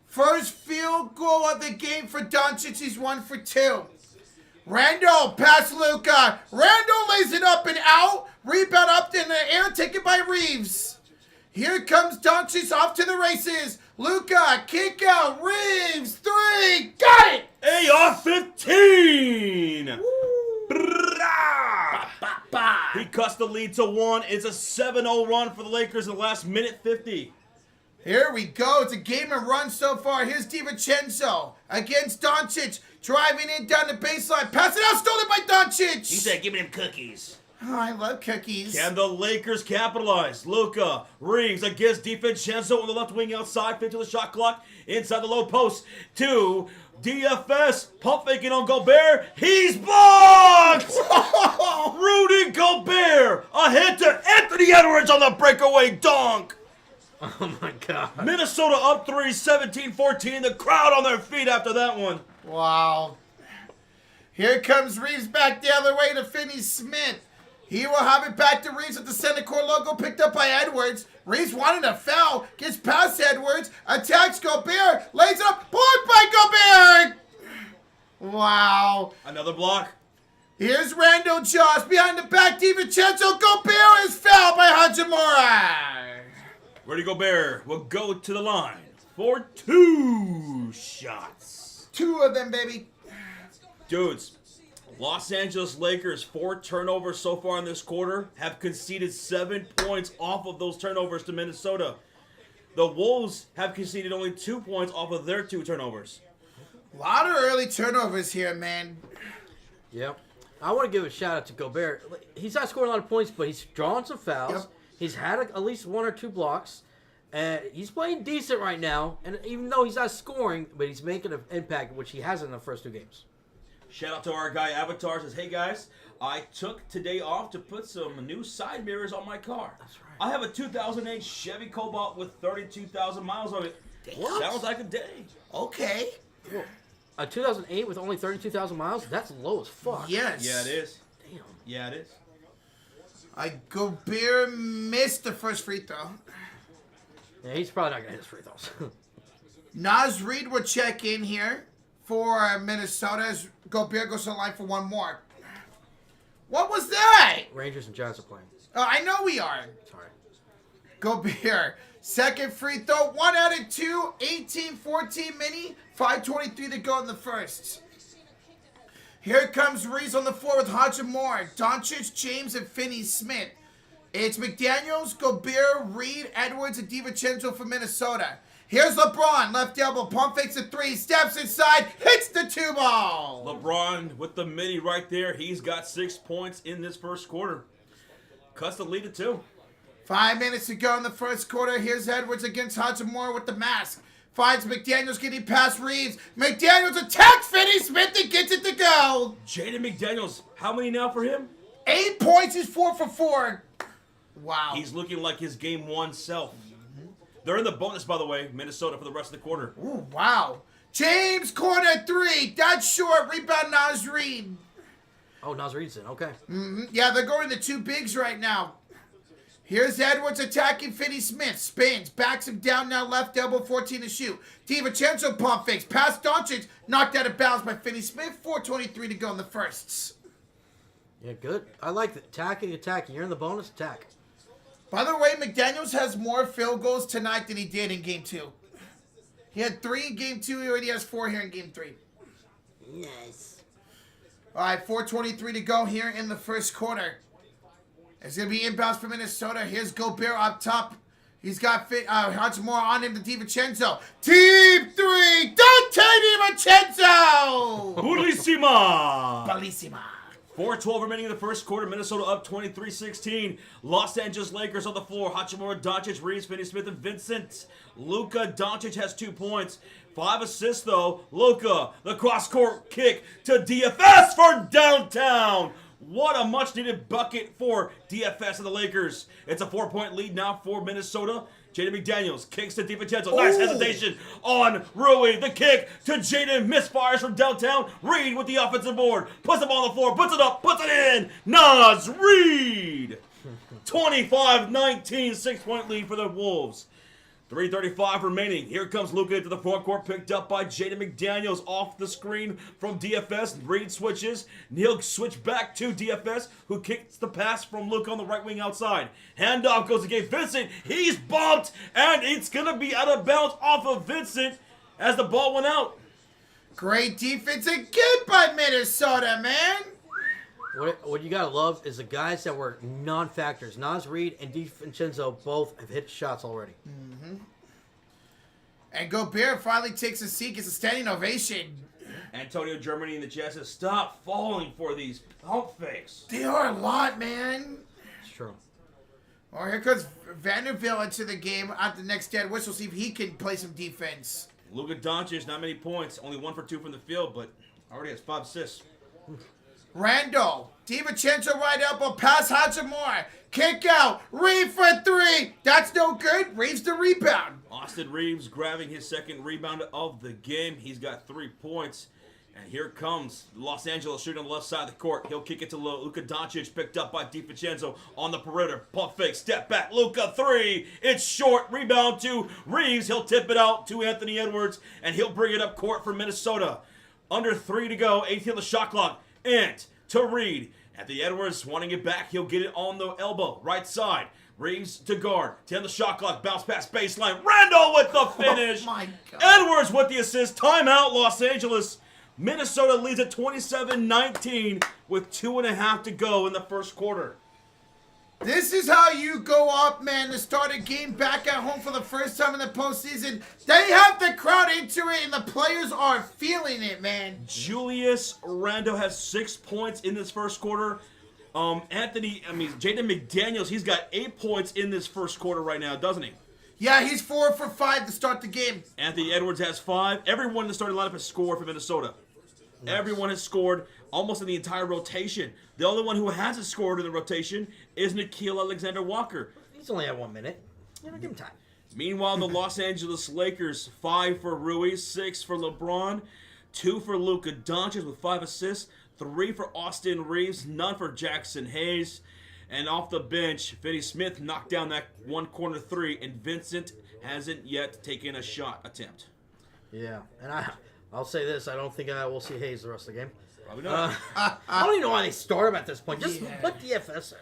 First field goal of the game for Doncic. He's 1 for 2. Randall, pass Luka. Randall lays it up and out. Rebound up in the air, taken by Reeves. Here comes Doncic off to the races. Luka, kick out. Reeves, 3. Got it. AR-15. He cuts the lead to 1. It's a 7-0 run for the Lakers in the last minute 50. Here we go. It's a game and run so far. Here's DiVincenzo against Doncic. Driving in down the baseline. Pass it out. Stolen by Doncic. He said, give me them cookies. Oh, I love cookies. Can the Lakers capitalize? Luka Reeves against DiVincenzo on the left wing outside. 50 to the shot clock. Inside the low post. To DFS. Pump faking on Gobert. He's blocked! Rudy Gobert. A hit to Anthony Edwards on the breakaway dunk. Oh my God. Minnesota up 3, 17-14. The crowd on their feet after that one. Wow. Here comes Reeves back the other way to Finney-Smith. He will have it back to Reeves with the center court logo picked up by Edwards. Reeves wanted a foul. Gets past Edwards. Attacks Gobert. Lays it up. Blocked by Gobert. Wow. Another block. Here's Randall Joss behind the back. DiVincenzo. Gobert is fouled by Hachimura. Rudy Gobert will go to the line for 2 shots. 2 of them, baby. Dudes, Los Angeles Lakers, 4 turnovers so far in this quarter, have conceded 7 points off of those turnovers to Minnesota. The Wolves have conceded only 2 points off of their 2 turnovers. A lot of early turnovers here, man. Yep. I want to give a shout out to Gobert. He's not scoring a lot of points, but he's drawing some fouls. Yep. He's had at least 1 or 2 blocks. And he's playing decent right now. And even though he's not scoring, but he's making an impact, which he hasn't in the first 2 games. Shout out to our guy Avatar. Says, hey guys, I took today off to put some new side mirrors on my car. That's right. I have a 2008 Chevy Cobalt with 32,000 miles on it. What? Sounds like a day. Okay. A 2008 with only 32,000 miles? That's low as fuck. Yes. Yeah, it is. Damn. Yeah, it is. Gobert missed the first free throw. Yeah, he's probably not going to hit his free throws. Naz Reid will check in here for Minnesota as Gobert goes to the line for 1 more. What was that? Rangers and Giants are playing. Oh, I know we are. Sorry. Gobert. Second free throw. 1 out of 2. 18-14 mini. 5:23 to go in the first. Here comes Reeves on the floor with Hachimura, Doncic, James, and Finney-Smith. It's McDaniels, Gobert, Reed, Edwards, and DiVincenzo for Minnesota. Here's LeBron, left elbow, pump fakes a 3, steps inside, hits the 2 ball. LeBron with the mini right there. He's got 6 points in this first quarter. Cuts the lead to 2. 5 minutes to go in the first quarter. Here's Edwards against Hachimura with the mask. Finds McDaniels getting past Reeves. McDaniels attacks Finney-Smith and gets it to go. Jaden McDaniels, how many now for him? 8 points, he's 4 for 4. Wow. He's looking like his game 1 self. They're in the bonus, by the way, Minnesota, for the rest of the quarter. Ooh, wow. James, corner 3. That's short. Rebound, Naz Reid. Oh, Naz Reid's in. Okay. Yeah, they're going to 2 bigs right now. Here's Edwards attacking Finney-Smith. Spins. Backs him down now. Left elbow. 14 to shoot. DiVincenzo pump fakes. Past Doncic. Knocked out of bounds by Finney-Smith. 4:23 to go in the firsts. Yeah, good. I like the attacking. You're in the bonus, attack. By the way, McDaniels has more field goals tonight than he did in Game 2. He had 3 in Game 2. He already has 4 here in Game 3. Nice. All right, 4:23 to go here in the first quarter. It's going to be inbounds for Minnesota. Here's Gobert up top. He's got Hachimura on him to DiVincenzo. Team 3, Dante DiVincenzo! Bellissima! Bellissima. 4:12 remaining in the first quarter. Minnesota up 23-16. Los Angeles Lakers on the floor. Hachimura, Doncic, Reeves, Finney-Smith, and Vincent. Luka Doncic has 2 points. 5 assists, though. Luka, the cross-court kick to DFS for downtown. What a much-needed bucket for DFS and the Lakers. It's a 4-point lead now for Minnesota. Jaden McDaniels kicks to DiVincenzo. Nice hesitation on Rui. The kick to Jaden. Misfires from downtown. Reed with the offensive board. Puts the ball on the floor. Puts it up. Puts it in. Naz Reid. 25-19. 6-point lead for the Wolves. 3:35 remaining. Here comes Luka into the front court, picked up by Jaden McDaniels off the screen from DFS. Reed switches. He'll switch back to DFS, who kicks the pass from Luka on the right wing outside. Handoff goes to Gabe Vincent. He's bumped, and it's going to be out of bounds off of Vincent as the ball went out. Great defense again by Minnesota, man. What you gotta love is the guys that were non-factors. Naz Reid and DiVincenzo both have hit shots already. And Gobert finally takes a seat, gets a standing ovation. Antonio Germany in the chat says, stop falling for these pump fakes. They are a lot, man. It's true. Oh, here comes Vanderbilt into the game at the next dead whistle. See if he can play some defense. Luka Doncic, not many points. Only 1 for 2 from the field, but already has 5 assists. Randall, DiVincenzo right elbow, pass Hachimura, kick out, Reeves for 3. That's no good. Reeves the rebound. Austin Reeves grabbing his second rebound of the game. He's got 3 points. And here comes Los Angeles shooting on the left side of the court. He'll kick it to Luka Doncic, picked up by DiVincenzo on the perimeter. Pump fake, step back, Luka 3. It's short, rebound to Reeves. He'll tip it out to Anthony Edwards, and he'll bring it up court for Minnesota. Under 3 to go, 18 on the shot clock. Ant to Reed. Anthony Edwards wanting it back. He'll get it on the elbow, right side. Reeves to guard. 10 on the shot clock. Bounce pass baseline. Randall with the finish. Oh my God. Edwards with the assist. Timeout, Los Angeles. Minnesota leads at 27-19 with 2.5 to go in the first quarter. This is how you go up, man, to start a game back at home for the first time in the postseason. They have the crowd into it, and the players are feeling it, man. Julius Randle has 6 points in this first quarter. Jaden McDaniels, he's got 8 points in this first quarter right now, doesn't he? Yeah, he's 4 for 5 to start the game. Anthony Edwards has 5. Everyone in the starting lineup has scored for Minnesota. Nice. Everyone has scored almost in the entire rotation. The only one who hasn't scored in the rotation is Nickeil Alexander-Walker. He's only had 1 minute. Give him time. Meanwhile, the Los Angeles Lakers, 5 for Rui, 6 for LeBron, 2 for Luka Doncic with 5 assists, 3 for Austin Reeves, none for Jackson Hayes. And off the bench, Finney Smith knocked down that one corner 3, and Vincent hasn't yet taken a shot attempt. Yeah, and I'll say this: I don't think we'll see Hayes the rest of the game. Probably not. I don't even know why they start him at this point. Just put DFS in.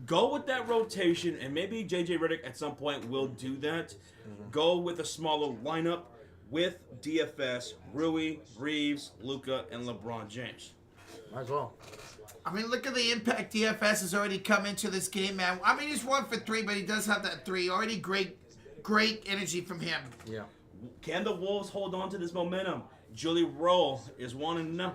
Go with that rotation, and maybe J.J. Redick at some point will do that. Mm-hmm. Go with a smaller lineup with DFS, Rui, Reeves, Luka, and LeBron James. Might as well. I mean, look at the impact DFS has already come into this game, man. I mean, he's 1 for 3, but he does have that 3. Already great energy from him. Yeah. Can the Wolves hold on to this momentum? Julie Rowe is 1-0.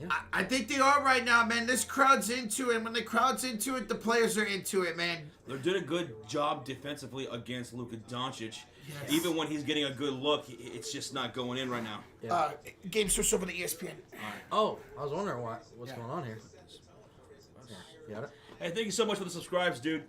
Yeah. I think they are right now, man. This crowd's into it. And when the crowd's into it, the players are into it, man. They're doing a good job defensively against Luka Doncic. Yes. Even when he's getting a good look, it's just not going in right now. Yeah. Game switched over to ESPN. Oh, I was wondering what's going on here. Yeah. Got it. Hey, thank you so much for the subscribes, dude.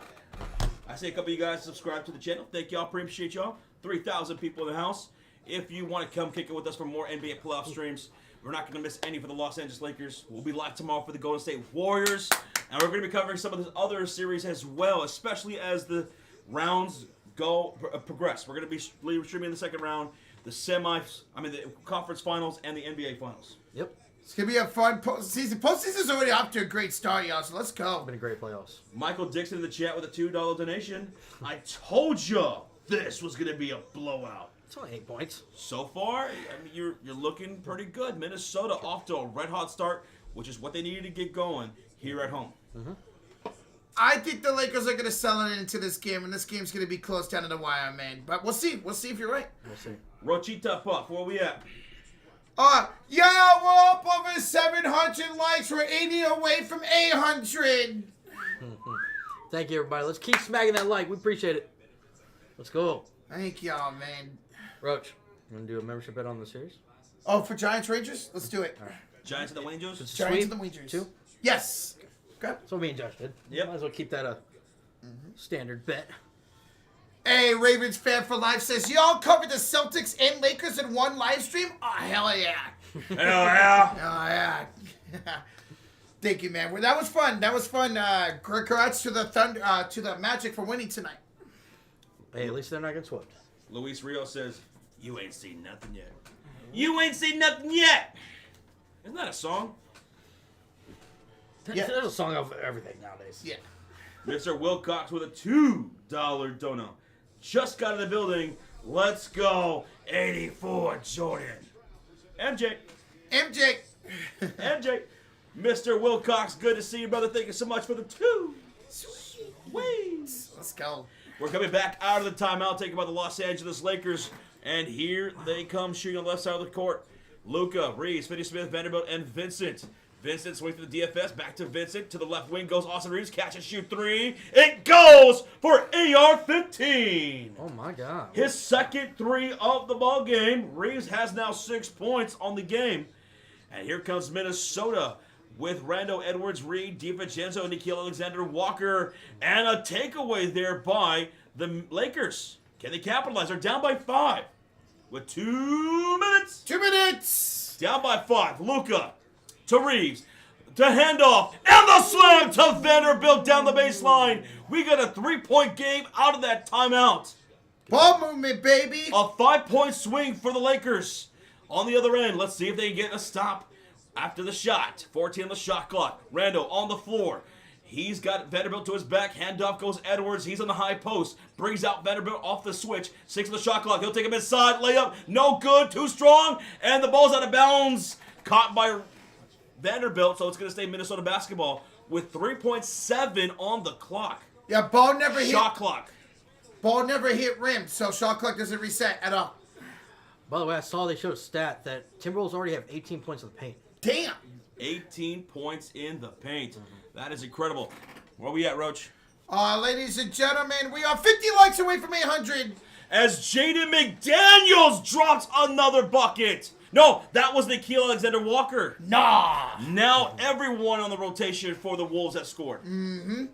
I see a couple of you guys subscribe to the channel. Thank y'all. Appreciate y'all. 3,000 people in the house. If you want to come kick it with us for more NBA playoff streams, we're not going to miss any for the Los Angeles Lakers. We'll be live tomorrow for the Golden State Warriors. And we're going to be covering some of the other series as well, especially as the rounds progress. We're going to be streaming the second round, the conference finals, and the NBA finals. Yep. It's going to be a fun postseason. Postseason's already off to a great start, y'all, so let's go. It's been a great playoffs. Michael Dixon in the chat with a $2 donation. I told you this was going to be a blowout. It's only 8 points. So far, I mean, you're looking pretty good. Minnesota off to a red-hot start, which is what they needed to get going here at home. Mm-hmm. I think the Lakers are going to sell it into this game, and this game's going to be close down to the wire, man. But we'll see. We'll see if you're right. We'll see. Rochita Puff, where we at? Yeah, we're up over 700 likes. We're 80 away from 800. Thank you, everybody. Let's keep smacking that like. We appreciate it. Let's go. Thank y'all, man. Roach, you want to do a membership bet on the series? Oh, for Giants Rangers? Let's do it. All right. Giants and the Rangers? It's a Giants sweep. and the Rangers. 2? Yes. Okay. That's what me and Josh did. Yep. Might as well keep that a standard bet. Hey, Ravens fan for life says, y'all covered the Celtics and Lakers in one live stream? Oh, hell yeah. Hell yeah. Oh, yeah. Thank you, man. Well, that was fun. Congrats to the Magic for winning tonight. Hey, at least they're not getting swept. Luis Rio says, you ain't seen nothing yet. You ain't seen nothing yet. Isn't that a song? Yeah. There's a song of everything nowadays. Yeah. Mr. Wilcox with a $2 dono. Just got in the building. Let's go. 84 Jordan. MJ. Mr. Wilcox, good to see you, brother. Thank you so much for the 2. Sweet. Let's go. We're coming back out of the timeout, talking about the Los Angeles Lakers And here they come shooting on the left side of the court. Luka, Reeves, Finney-Smith, Vanderbilt, and Vincent. Vincent swings to the DFS, back to Vincent. To the left wing goes Austin Reeves, catch and shoot three. It goes for AR-15. Oh, my God. His second three of the ball game. Reeves has now 6 points on the game. And here comes Minnesota with Rando Edwards, Reed, DiVincenzo, and Nickeil Alexander-Walker. And a takeaway there by the Lakers. Can they capitalize? They're down by 5 with 2 minutes. 2 minutes. Down by 5. Luka to Reeves. To handoff. And the slam to Vanderbilt down the baseline. We got a 3-point game out of that timeout. Ball movement, baby. A 5-point swing for the Lakers. On the other end, let's see if they can get a stop after the shot. 14 on the shot clock. Rando on the floor. He's got Vanderbilt to his back. Handoff goes Edwards. He's on the high post. Brings out Vanderbilt off the switch. 6 on the shot clock. He'll take him inside. Layup. No good. Too strong. And the ball's out of bounds. Caught by Vanderbilt. So it's going to stay Minnesota basketball with 3.7 on the clock. Yeah, ball never hit. Shot clock. Ball never hit rim, so shot clock doesn't reset at all. By the way, I saw they showed a stat that Timberwolves already have 18 points in the paint. Damn. 18 points in the paint. That is incredible. Where we at, Roach? Ladies and gentlemen, we are 50 likes away from 800. As Jaden McDaniels drops another bucket. No, that was Nickeil Alexander-Walker. Nah. Now everyone on the rotation for the Wolves has scored. Mm-hmm.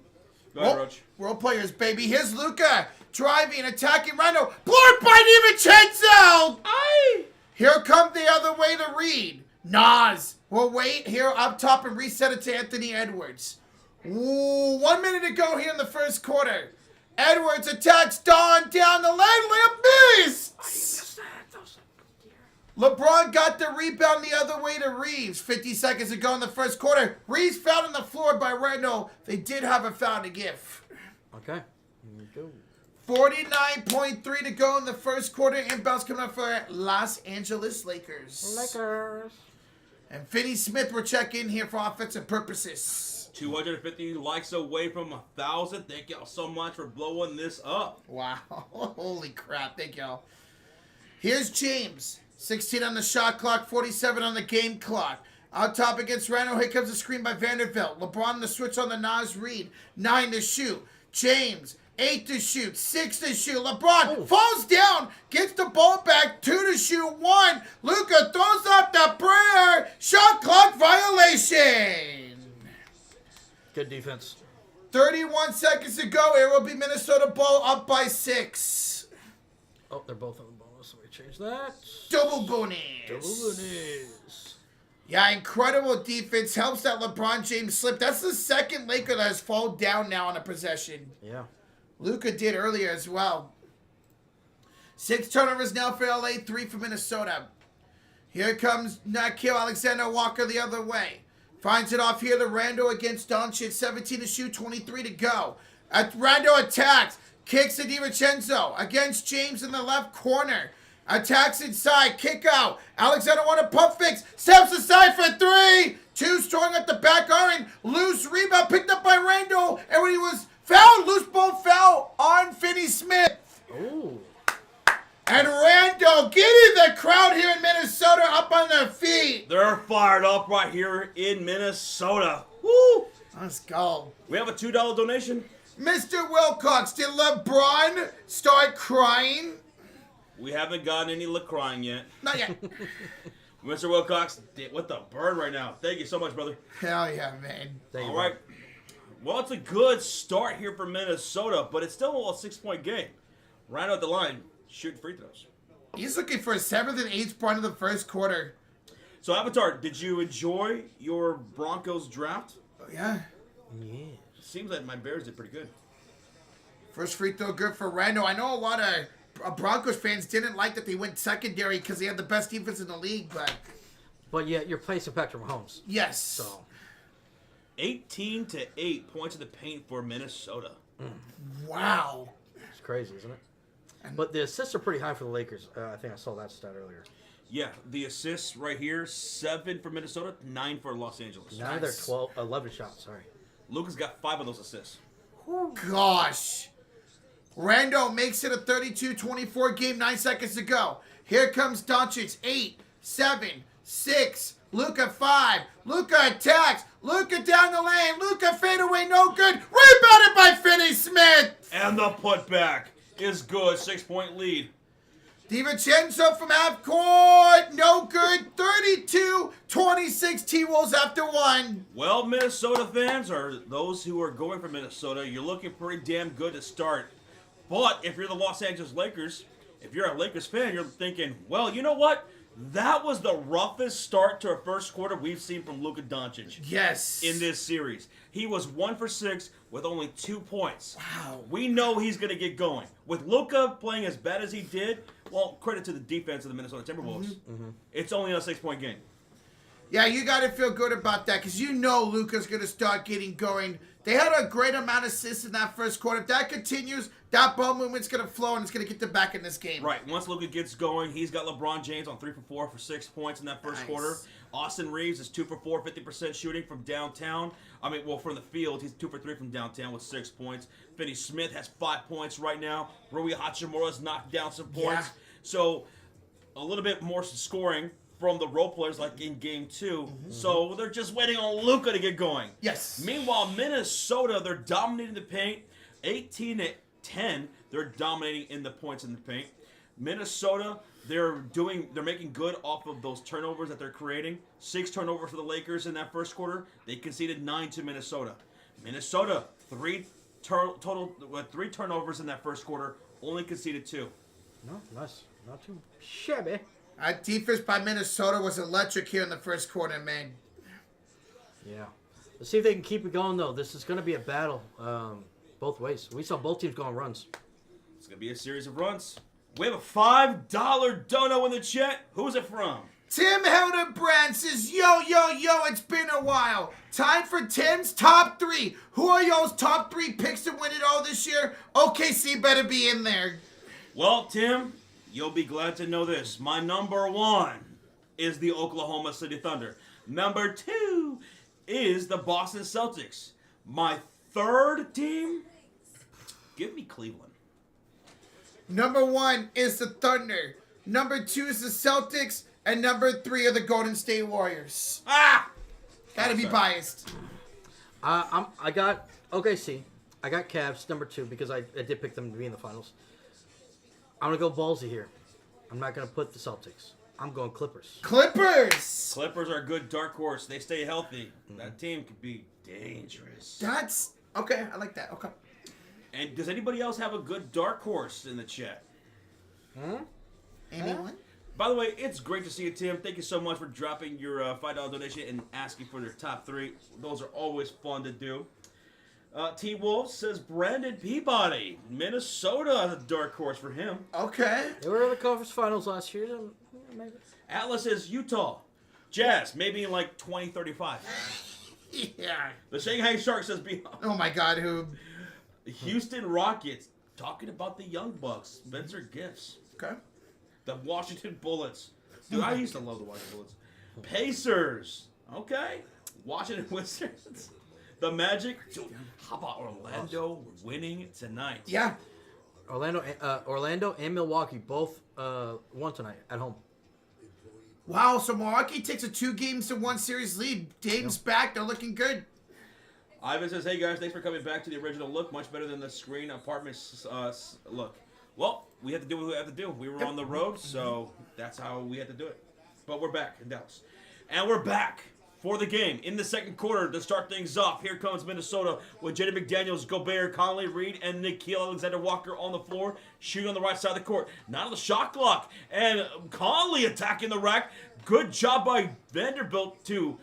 Go ahead, Roach. Role players, baby. Here's Luka driving, attacking Rando. Blocked by DiVincenzo. Aye. Here come the other way to Reed. Nas will wait here up top and reset it to Anthony Edwards. Ooh, 1 minute to go here in the first quarter. Edwards attacks Don down the lane. Layup missed. LeBron got the rebound the other way to Reeves. 50 seconds to go in the first quarter. Reeves fouled on the floor by Randall. They did have a foul to give. Okay. Here we go. 49.3 to go in the first quarter. Inbounds coming up for Los Angeles Lakers. Lakers. And Finney-Smith will check in here for offensive purposes. 250 likes away from 1,000. Thank y'all so much for blowing this up. Wow. Holy crap. Thank y'all. Here's James. 16 on the shot clock, 47 on the game clock. Out top against Randall. Here comes the screen by Vanderbilt. LeBron the switch on the Nas Reed. 9 to shoot. James, 8 to shoot. 6 to shoot. LeBron falls down. Gets the ball back. 2 to shoot. 1. Luka throws up the prayer. Shot clock violation. Good defense. 31 seconds to go. It will be Minnesota ball up by 6. Oh, they're both on the bonus. Let me change that. Double bonus. Double bonus. Yeah, incredible defense. Helps that LeBron James slip. That's the second Laker that has fallen down now on a possession. Yeah. Luka did earlier as well. 6 turnovers now for LA, 3 for Minnesota. Here comes Nickeil Alexander-Walker the other way. Finds it off here to Rando against Doncic. 17 to shoot, 23 to go. Rando attacks. Kicks to DiVincenzo against James in the left corner. Attacks inside. Kick out. Alexander want a pump fix. Steps aside for 3. 2 strong at the back iron. Loose rebound picked up by Rando. And when he was fouled, loose ball foul on Finney-Smith. Ooh. And Rando getting the crowd here in Minnesota up on their feet. They're fired up right here in Minnesota. Woo! Let's go. We have a $2 donation. Mr. Wilcox, did LeBron start crying? We haven't gotten any crying yet. Not yet. Mr. Wilcox, what the bird right now. Thank you so much, brother. Hell yeah, man. Thank you, All right. Well, it's a good start here for Minnesota, but it's still a 6-point game. Right out the line, shooting free throws. He's looking for a 7th and 8th point of the first quarter. So, Avatar, did you enjoy your Broncos draft? Oh, yeah. Yeah. Seems like my Bears did pretty good. First free throw good for Rando. I know a lot of Broncos fans didn't like that they went secondary because they had the best defense in the league, But yeah, you're placing Patrick Mahomes. yes. So 18 to 8 points in the paint for Minnesota. Wow. it's crazy, isn't it? But the assists are pretty high for the Lakers. I think I saw that stat earlier. Yeah, the assists right here, 7 for Minnesota, 9 for Los Angeles. Now they're 11 shots. Sorry. Lucas got 5 of those assists. Gosh. Rando makes it a 32-24 game, 9 seconds to go. Here comes Doncic, 8, 7, 6. Luka 5. Luka attacks. Luka down the lane. Luka fadeaway, no good. Rebounded by Finney-Smith. And the putback is good. 6-point lead. DiVincenzo from half court, no good. 32-26 T-Wolves after 1. Well, Minnesota fans, or those who are going for Minnesota, you're looking pretty damn good to start. But if you're the Los Angeles Lakers, if you're a Lakers fan, you're thinking, well, you know what? That was the roughest start to a first quarter we've seen from Luka Doncic. Yes. In this series. He was 1 for 6 with only 2 points. Wow. We know he's going to get going. With Luka playing as bad as he did, well, credit to the defense of the Minnesota Timberwolves. It's only a 6-point game. Yeah, you got to feel good about that because you know Luka's going to start getting going. They had a great amount of assists in that first quarter. If that continues, that ball movement's going to flow and it's going to get them back in this game. Right. Once Luka gets going, he's got LeBron James on 3 for 4 for 6 points in that first quarter. Austin Reeves is 2 for 4, 50% shooting from downtown. From the field, he's 2 for 3 from downtown with 6 points. Finney-Smith has 5 points right now. Rui Hachimura's knocked down some points. Yeah. So, a little bit more scoring from the role players like in game 2. So, they're just waiting on Luka to get going. Yes. Meanwhile, Minnesota, they're dominating the paint. 18-10, they're dominating in the points in the paint. Minnesota, they're making good off of those turnovers that they're creating. 6 turnovers for the Lakers in that first quarter. They conceded 9 to Minnesota. Minnesota, 3 turnovers in that first quarter, only conceded 2. No, nice. Not too shabby. That defense by Minnesota was electric here in the first quarter, man. Yeah. Let's see if they can keep it going, though. This is going to be a battle both ways. We saw both teams go on runs. It's going to be a series of runs. We have a $5 dono in the chat. Who's it from? Tim Hildebrand says, yo, it's been a while. Time for Tim's top 3. Who are y'all's top 3 picks to win it all this year? OKC better be in there. Well, Tim, you'll be glad to know this. My number 1 is the Oklahoma City Thunder. Number 2 is the Boston Celtics. My 3rd team, give me Cleveland. Number 1 is the Thunder. Number 2 is the Celtics. And number 3 are the Golden State Warriors. Gotta be biased. I got OKC. I got Cavs, number 2, because I did pick them to be in the finals. I'm going to go ballsy here. I'm not going to put the Celtics. I'm going Clippers. Clippers are a good dark horse. They stay healthy. That team could be dangerous. That's... Okay, I like that. Okay. And does anybody else have a good dark horse in the chat? Anyone? By the way, it's great to see you, Tim. Thank you so much for dropping your $5 donation and asking for their top 3. Those are always fun to do. T-Wolf says Brandon Peabody. Minnesota has a dark horse for him. Okay. They were in the conference finals last year. So maybe. Atlas says Utah. Jazz, maybe in like 2035. Yeah. The Shanghai Sharks says beyond. Oh my God, who? Houston Rockets. Talking about the Young Bucks. Spencer Gifts. Okay. The Washington Bullets. Dude, I used to love the Washington Bullets. Pacers. Okay. Washington Wizards. The Magic. Dude, how about Orlando winning tonight? Yeah. Orlando and Milwaukee both won tonight at home. Wow, so Milwaukee takes a 2-1 series lead. Dame's back. They're looking good. Ivan says, hey guys, thanks for coming back to the original look. Much better than the screen apartments look. Well, we had to do what we had to do. We were on the road, so that's how we had to do it. But we're back in Dallas. And we're back for the game in the second quarter to start things off. Here comes Minnesota with Jaden McDaniels, Gobert, Conley, Reed, and Nikhil Alexander-Walker on the floor, shooting on the right side of the court. Not on the shot clock. And Conley attacking the rack. Good job by Vanderbilt to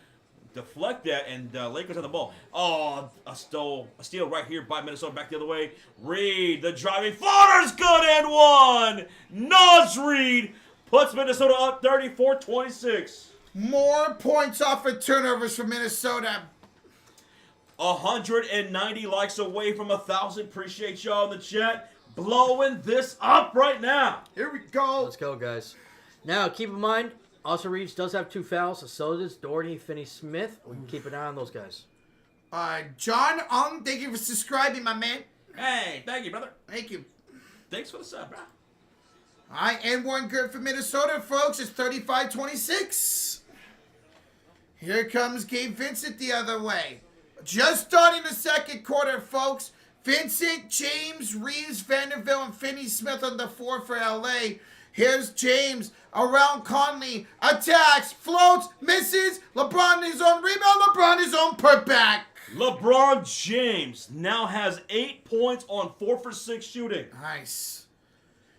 deflect that, and Lakers have the ball. Oh, a steal right here by Minnesota. Back the other way. Reed, the driving floater's good and one. Naz Reed puts Minnesota up 34-26. More points off of turnovers for Minnesota. 190 likes away from 1,000. Appreciate y'all in the chat. Blowing this up right now. Here we go. Let's go, guys. Now, keep in mind, Austin Reeves does have 2 fouls. So does Doherty, Finney-Smith. We can keep an eye on those guys. John, thank you for subscribing, my man. Hey, thank you, brother. Thank you. Thanks for the sub, bro. All right, and one good for Minnesota, folks. It's 35-26. Here comes Gabe Vincent the other way. Just starting the second quarter, folks. Vincent, James, Reeves, Vanderbilt, and Finney Smith on the floor for LA. Here's James around Conley. Attacks, floats, misses. LeBron his own rebound. LeBron his own putback. LeBron James now has 8 points on 4 for 6 shooting. Nice.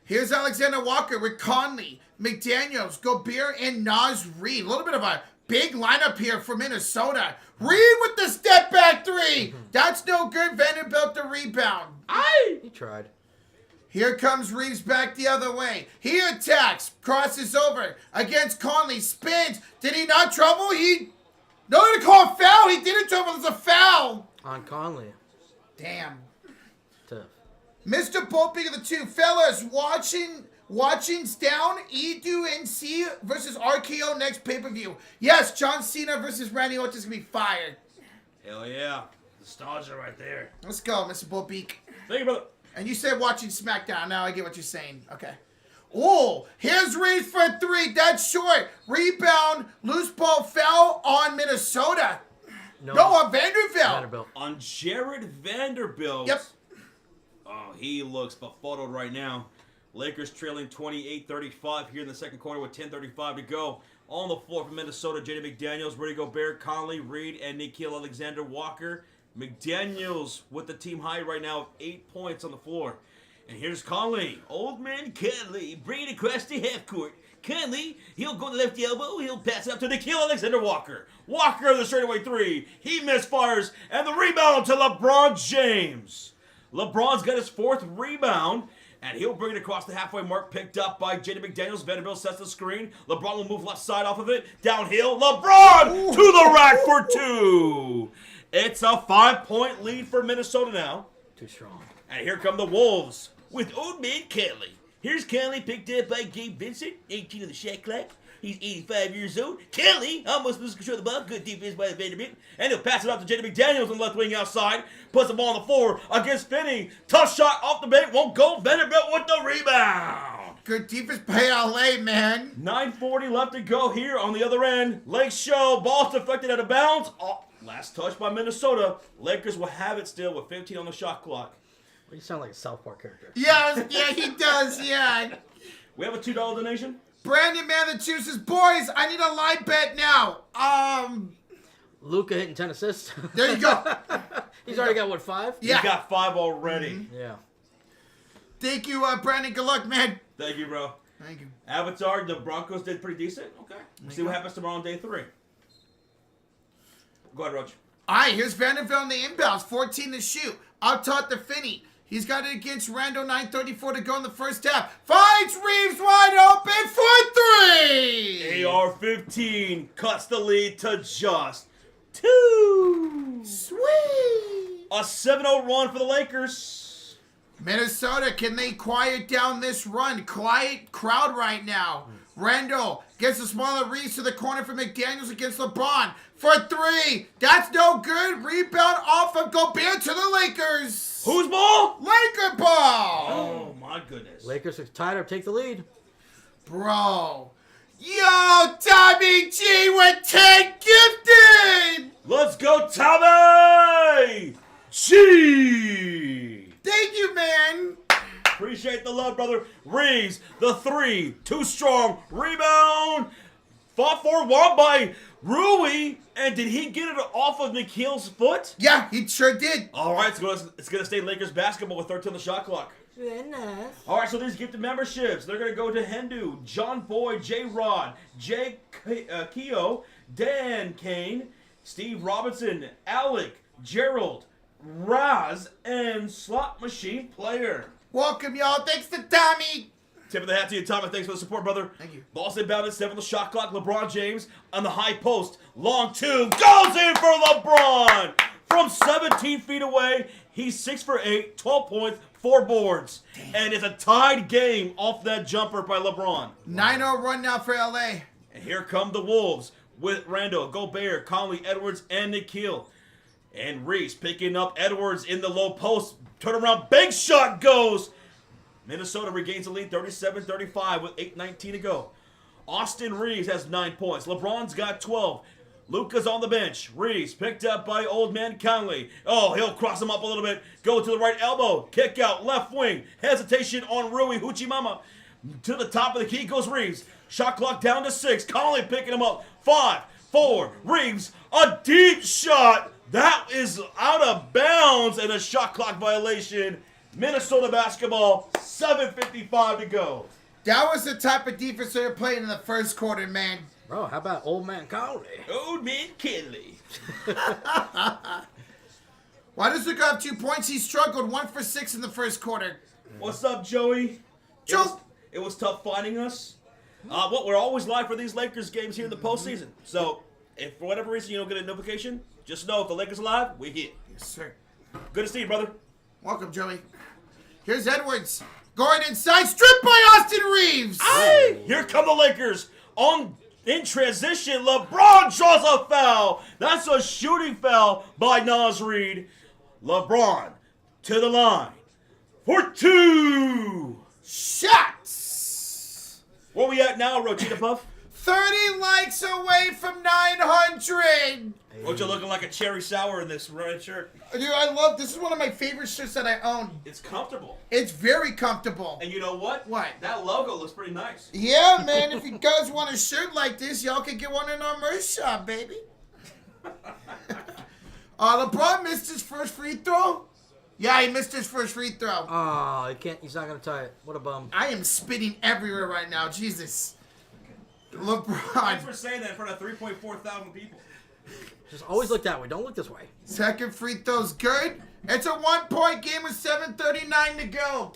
Here's Alexander Walker with Conley, McDaniels, Gobert, and Naz Reid. A little bit of a big lineup here for Minnesota. Reid with the step back three. That's no good. Vanderbilt the rebound. He tried. Here comes Reeves back the other way. He attacks, crosses over against Conley, spins. Did he not trouble? No, to call a foul. He didn't trouble. It's a foul. On Conley. Damn. Tough. Mr. Bolping of the two fellas watching's down. Edu NC versus RKO next pay-per-view. Yes, John Cena versus Randy Orton is gonna be fired. Hell yeah. Nostalgia right there. Let's go, Mr. Bolpeak. Thank you, brother. And you said watching SmackDown. Now I get what you're saying. Okay. Oh, here's Reeves for a three. That's short. Rebound. Loose ball foul on Minnesota. No, on Vanderbilt. On Jared Vanderbilt. Yep. Oh, he looks befuddled right now. Lakers trailing 28-35 here in the second quarter with 10:35 to go. On the floor for Minnesota, Jaden McDaniels, Rudy Gobert, Conley, Reed, and Nikhil Alexander-Walker. McDaniels with the team high right now of 8 points on the floor. And here's Conley. Old man Conley bringing it across the half court. Conley, he'll go to left elbow. He'll pass it up to Nikhil Alexander-Walker. Walker the straightaway three. He misfires. And the rebound to LeBron James. LeBron's got his 4th rebound. And he'll bring it across the halfway mark, picked up by Jaden McDaniels. Vanderbilt sets the screen. LeBron will move left side off of it. Downhill. LeBron to the rack for 2. It's a 5-point lead for Minnesota now. Too strong. And here come the Wolves with old man Kelly. Here's Kelly picked up by Gabe Vincent, 18 of the shot clock. He's 85 years old. Kelly almost loses control of the ball. Good defense by the Vanderbilt. And he'll pass it off to Jaden McDaniels on the left wing outside. Puts the ball on the floor against Finney. Tough shot off the bank. Won't go. Vanderbilt with the rebound. Good defense by LA, man. 9:40 left to go here on the other end. Lake Show. Ball's deflected out of bounds. Oh, last touch by Minnesota. Lakers will have it still with 15 on the shot clock. You sound like a South Park character. Yeah, he does, yeah. We have a $2 donation. Brandon Massachusetts, boys, I need a live bet now. Luka hitting 10 assists. There you go. He's already got, what, 5? Yeah. He's got 5 already. Mm-hmm. Yeah. Thank you, Brandon. Good luck, man. Thank you, bro. Thank you. Avatar, the Broncos did pretty decent. Okay. We'll see what happens tomorrow on day 3. Go ahead, Roach. All right, here's Vanderbilt in the inbounds. 14 to shoot. Up top to Finney. He's got it against Rando. 9:34 to go in the first half. Finds Reeves wide open for 3. AR-15 cuts the lead to just 2. Sweet. A 7-0 run for the Lakers. Minnesota, can they quiet down this run? Quiet crowd right now. Randall gets a smaller Reeves to the corner for McDaniels against LeBron for 3. That's no good. Rebound off of Gobert to the Lakers. Whose ball? Laker ball. Oh, my goodness. Lakers are tied up. Take the lead. Bro. Yo, Tommy G with 10 gifted. Let's go, Tommy G. Thank you, man. Appreciate the love, brother. Reeves, the 3. Too strong. Rebound. Fought for one by Rui. And did he get it off of Nikhil's foot? Yeah, he sure did. All right, it's going to stay Lakers basketball with 13 on the shot clock. Very nice. All right, so these gifted memberships. They're going to go to Hendu, John Boyd, J. Rod, Jay Keogh, Dan Kane, Steve Robinson, Alec, Gerald, Raz, and Slot Machine Player. Welcome, y'all. Thanks to Tommy. Tip of the hat to you, Tommy. Thanks for the support, brother. Thank you. Ball's inbound at 7 on the shot clock. LeBron James on the high post. Long 2. Goes in for LeBron. From 17 feet away, he's 6 for 8, 12 points, 4 boards. Damn. And it's a tied game off that jumper by LeBron. 9-0 run now for LA. And here come the Wolves with Randall, Gobert, Conley, Edwards, and Nikhil. And Reese picking up Edwards in the low post. Turnaround, big shot goes. Minnesota regains the lead 37-35 with 8:19 to go. Austin Reeves has 9 points. LeBron's got 12. Luka's on the bench. Reeves picked up by old man Conley. Oh, he'll cross him up a little bit. Go to the right elbow. Kick out left wing. Hesitation on Rui Hachimura. To the top of the key goes Reeves. Shot clock down to 6. Conley picking him up. 5, 4. Reeves. A deep shot. That is out of bounds and a shot clock violation. Minnesota basketball. 7:55 to go. That was the type of defense they were playing in the first quarter, man. Bro, how about old man Conley? Old man Kinley. Why does Luka have 2 points? He struggled 1 for 6 in the first quarter. What's up, Joey? Joe. It was tough finding us. We're always live for these Lakers games here in the postseason. So, if for whatever reason you don't get a notification, just know if the Lakers are live, we hit. Yes, sir. Good to see you, brother. Welcome, Joey. Here's Edwards. Going inside, stripped by Austin Reeves. Hey, here come the Lakers. In transition, LeBron draws a foul. That's a shooting foul by Naz Reid. LeBron to the line for 2 shots. Where we at now, Rochita Puff? 30 likes away from 900. Rocha looking like a cherry sour in this red shirt. Dude, I love this. Is one of my favorite shirts that I own. It's comfortable. It's very comfortable. And you know what? What? That logo looks pretty nice. Yeah, man. If you guys want a shirt like this, y'all can get one in our merch shop, baby. LeBron missed his first free throw. Yeah, he missed his first free throw. Oh, he can't. He's not gonna tie it. What a bum. I am spitting everywhere right now. Jesus. LeBron. Thanks for saying that in front of 3.4 thousand people. Just always look that way. Don't look this way. Second free throw's good. It's a 1-point game with 7:39 to go.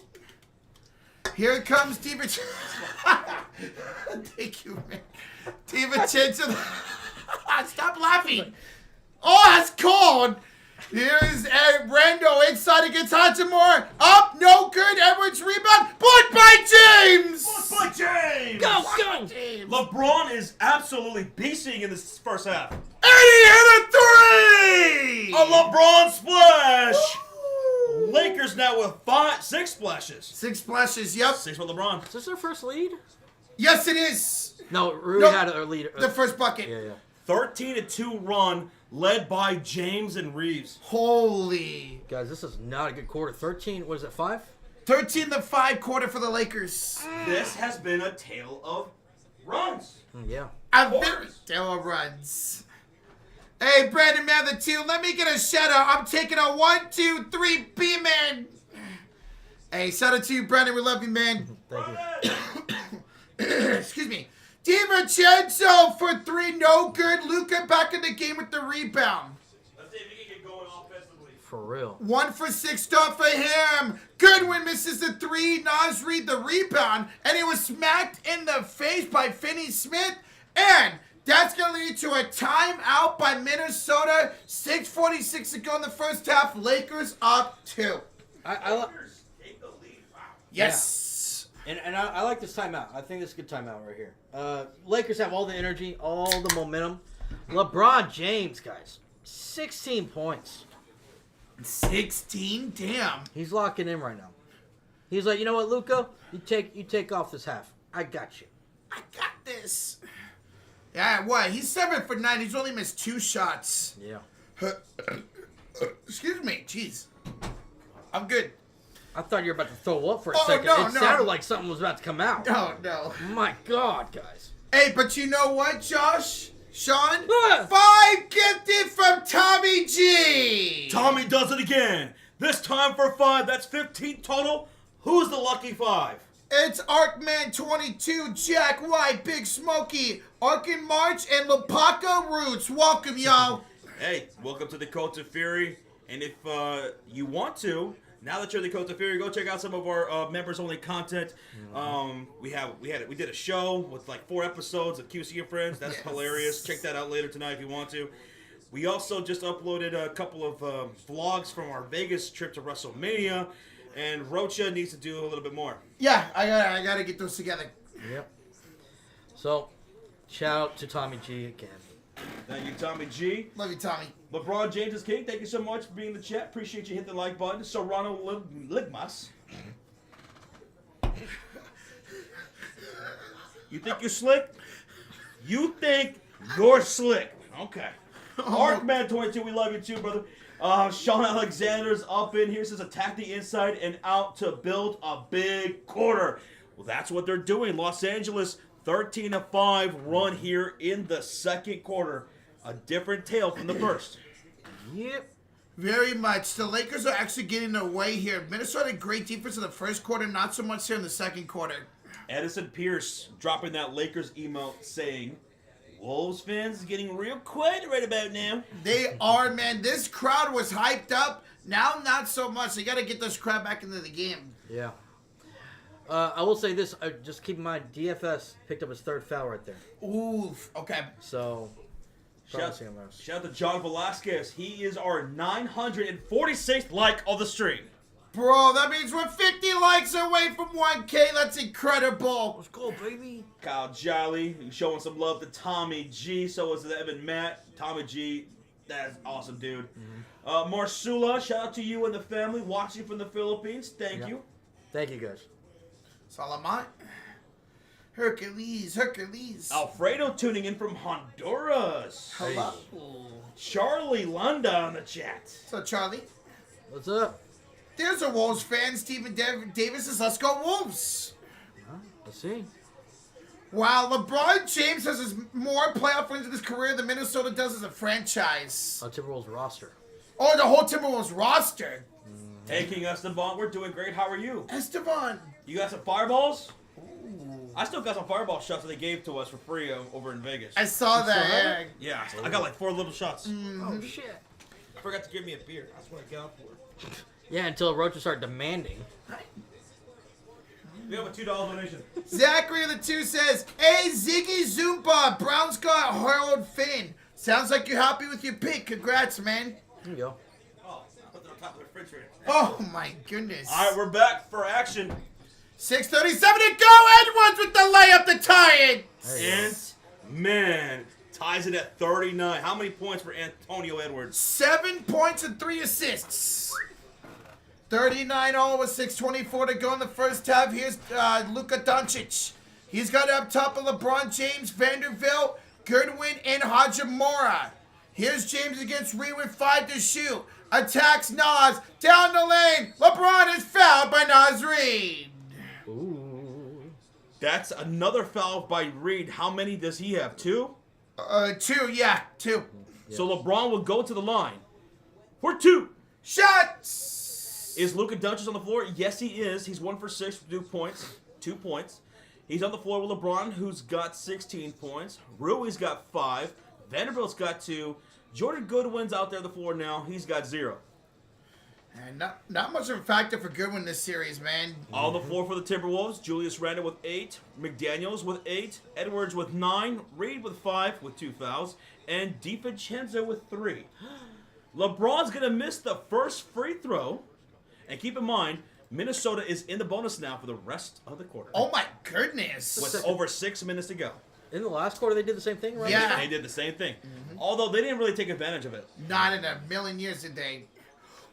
Here comes DiVincenzo. Thank you, man. DiVincenzo. Stop laughing. Oh, that's cold. Here's Rando inside against Hachimura. Up, no good. Edwards rebound. Blocked by James. Blocked by James. Go. James. LeBron is absolutely beasting in this first half. And he hit a 3. A LeBron splash. Lakers now with 6 splashes. 6 splashes, yep. 6 with LeBron. Is this their first lead? Yes, it is. No, Rui No, had a lead. The first bucket. Yeah. 13-2 run led by James and Reeves. Holy. Guys, this is not a good quarter. 13, what is it, 5? 13-5 quarter for the Lakers. This has been a tale of runs. Yeah. A very tale of runs. Hey, Brandon Man the 2, let me get a shout out. I'm taking a 1, 2, 3 B-Man. Hey, shout out to you, Brandon. We love you, man. Thank you. Excuse me. DiVincenzo for 3, no good. Luka back in the game with the rebound. Let's see if he can get going offensively. For real. 1 for 6 start for him. Goodwin misses the 3. Naz Reid the rebound. And he was smacked in the face by Finney-Smith. And that's going to lead to a timeout by Minnesota. 6:46 to go in the first half. Lakers up 2. Lakers take the lead. Wow. Yes. And I like this timeout. I think this is a good timeout right here. Lakers have all the energy, all the momentum. LeBron James, guys, 16 points. 16? Damn. He's locking in right now. He's like, you know what, Luka? You take off this half. I got you. I got this. Yeah, what? He's 7 for 9. He's only missed 2 shots. Yeah. Excuse me. Jeez. I'm good. I thought you were about to throw up for a Oh, second. no, It no. sounded like something was about to come out. Oh, no. My God, guys. Hey, but you know what, Josh? Sean? What? 5 gifted from Tommy G. Tommy does it again. This time for 5. That's 15 total. Who's the lucky 5? It's Arkman22, Jack White, Big Smokey, Arkin March, and Lapaka Roots. Welcome, y'all. Hey, welcome to the Cult of Fury. And if you want to, now that you're the Cult of Fury, go check out some of our members-only content. We did a show with like 4 episodes of QC and Friends. That's hilarious. Check that out later tonight if you want to. We also just uploaded a couple of vlogs from our Vegas trip to WrestleMania. And Rocha needs to do a little bit more. Yeah, I gotta get those together. Yep. So, shout out to Tommy G again. Thank you, Tommy G. Love you, Tommy. LeBron James is king. Thank you so much for being in the chat. Appreciate you hitting the like button. Serrano Ligmas. You think you're slick? You think you're slick. Okay. Arkman22, we love you too, brother. Sean Alexander's up in here, says attack the inside and out to build a big quarter. Well, that's what they're doing. Los Angeles, 13-5 run here in the second quarter. A different tale from the first. Yep. Very much. The Lakers are actually getting away here. Minnesota, great defense in the first quarter, not so much here in the second quarter. Edison Pierce dropping that Lakers emote saying, Wolves fans getting real quiet right about now. They are, man. This crowd was hyped up. Now, not so much. They got to get this crowd back into the game. Yeah. I will say this. Just keep in mind, DFS picked up his third foul right there. Oof. Okay. So, Shout out to John Velasquez. He is our 946th like of the stream. Bro, that means we're 50 likes away from 1K. That's incredible. let's go, baby. Kyle Jolly showing some love to Tommy G. So is Evan Matt. Tommy G, that's awesome, dude. Marsula, shout out to you and the family watching from the Philippines. Thank you. Thank you, guys. Salamat. Hercules. Alfredo tuning in from Honduras. Hello. Charlie Lunda on the chat. So, Charlie, What's up? there's a Wolves fan. Stephen Davis says, let's go Wolves. Let's see. Wow, LeBron James has more playoff wins in his career than Minnesota does as a franchise. Timberwolves roster. Oh, the whole Timberwolves roster. Hey, King Esteban, we're doing great. How are you? Esteban. You got some fireballs? I still got some fireball shots that they gave to us for free over in Vegas. I saw that. Yeah, I got like 4 little shots. Oh, shit. Forgot to give me a beer. That's what I got for. Yeah, until Roaches start demanding. We have a $2 donation. Zachary of the 2 says, hey, Ziggy Zumba, Browns got Harold Finn. Sounds like you're happy with your pick. Congrats, man. Here you go. Oh, I put it on top of the refrigerator. Oh, my goodness. All right, we're back for action. 6:37 to go. Edwards with the layup to tie it. And, man, ties it at 39. How many points for Antonio Edwards? 7 points and 3 assists. 39 all with 6:24 to go in the first half. Here's Luka Doncic. He's got it up top of LeBron James, Vanderbilt, Goodwin, and Hachimura. Here's James against Reed with 5 to shoot. Attacks Nas down the lane. LeBron is fouled by Nas Reed. Ooh. That's another foul by Reed. How many does he have? 2? 2, yeah, 2. So LeBron will go to the line for 2. Shots. Is Luka Doncic on the floor? Yes, he is. He's 1 for 6 with 2 points. 2 points. He's on the floor with LeBron, who's got 16 points. Rui's got 5. Vanderbilt's got 2. Jordan Goodwin's out there on the floor now. He's got 0. And not much of a factor for Goodwin this series, man. On the floor for the Timberwolves, Julius Randle with 8, McDaniels with 8, Edwards with 9, Reed with 5 with 2 fouls, and DiVincenzo with 3. LeBron's going to miss the first free throw. And keep in mind, Minnesota is in the bonus now for the rest of the quarter. Oh, my goodness. With over 6 minutes to go. In the last quarter, they did the same thing, right? Yeah. They did the same thing. Although they didn't really take advantage of it. Not in a million years did they.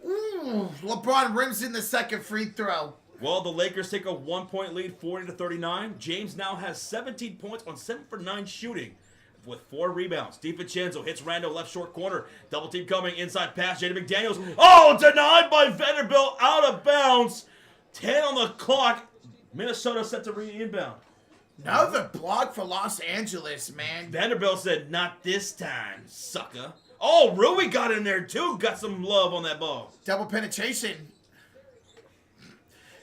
Ooh, LeBron rims in the second free throw. Well, the Lakers take a 1-point lead, 40-39. James now has 17 points on 7 for 9 shooting with 4 rebounds. DiVincenzo hits Randle left short corner. Double team coming, inside pass, Jaden McDaniels. Oh, denied by Vanderbilt, out of bounds. 10 on the clock. Minnesota set to re-inbound. Another block for Los Angeles, man. Vanderbilt said, not this time, sucker. Oh, Rui got in there too. Got some love on that ball. Double penetration.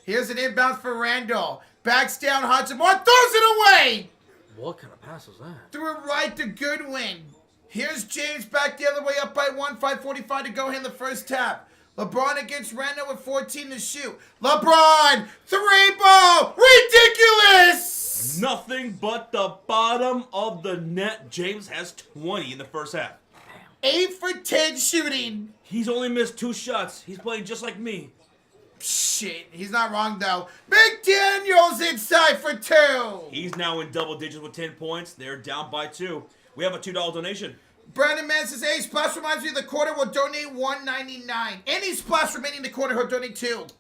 Here's an inbound for Randall. Backs down, Hachimura throws it away. What kind of pass was that? Threw it right to Goodwin. Here's James back the other way up by 1, 5:45 to go in the first half. LeBron against Randall with 14 to shoot. LeBron, 3-ball, ridiculous. Nothing but the bottom of the net. James has 20 in the first half. 8 for 10 shooting. He's only missed 2 shots. He's playing just like me. Shit, he's not wrong though. McDaniels inside for 2. He's now in double digits with 10 points. They're down by 2. We have a $2 donation. Brandon Mann says, hey, Splash reminds me of the quarter will donate $1.99. Any Splash remaining in the quarter, he'll donate $2.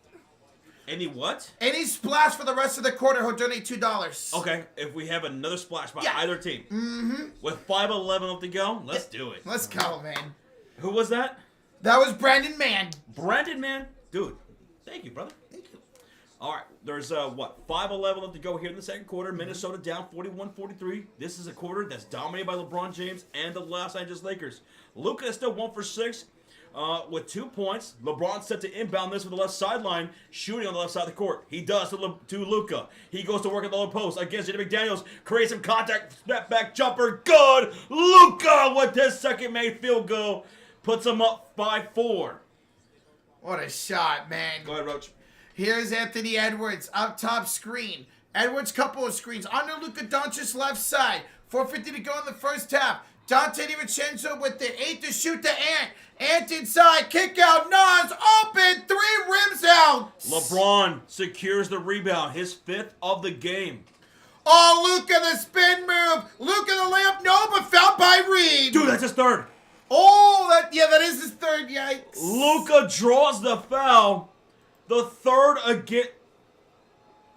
Any what? Any splash for the rest of the quarter, he'll donate $2. Okay, if we have another splash by Yeah. either team. Mm-hmm. With 5:11 left to go, let's do it. Let's go, man. Who was that? That was Brandon Mann. Brandon, man. Dude, thank you, brother. Thank you. All right, there's, 5:11 left to go here in the second quarter. Minnesota down 41-43. This is a quarter that's dominated by LeBron James and the Los Angeles Lakers. Luka is still 1 for 6 with 2 points. LeBron set to inbound this with the left sideline, shooting on the left side of the court. He does to Luka. He goes to work at the low post against Jaden McDaniels. Creates some contact, step back jumper. Good. Luka with his second made field goal. Puts him up by 4. What a shot, man. Go ahead, Roach. Here's Anthony Edwards up top screen. Edwards couple of screens under Luka Doncic's left side. 4:50 to go in the first half. Dante DiVincenzo with the 8 to shoot to Ant. Ant inside, kick out, Nas open, 3 rims out. LeBron secures the rebound, his 5th of the game. Oh, Luka the spin move. Luka the layup, no, but fouled by Reed. Dude, that's his 3rd. Oh, that is his 3rd, yikes. Luka draws the foul. The 3rd again.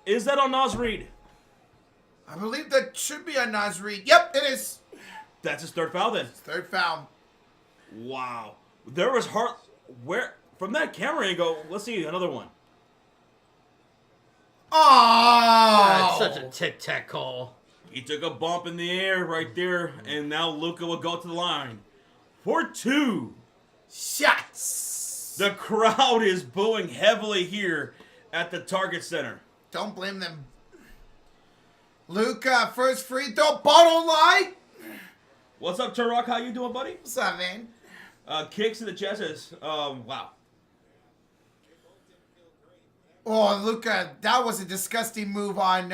Is that on Nas Reed? I believe that should be on Nas Reed. Yep, it is. That's his 3rd foul then. 3rd foul. Wow. There was from that camera angle, let's see another one. Oh. That's such a tic-tac call. He took a bump in the air right there, and now Luka will go to the line for 2. Shots. The crowd is booing heavily here at the Target Center. Don't blame them. Luka, first free throw, bottle light. What's up, Turok? How you doing, buddy? What's up, man? Kicks to the chest is, wow. Oh, Luka, that was a disgusting move on,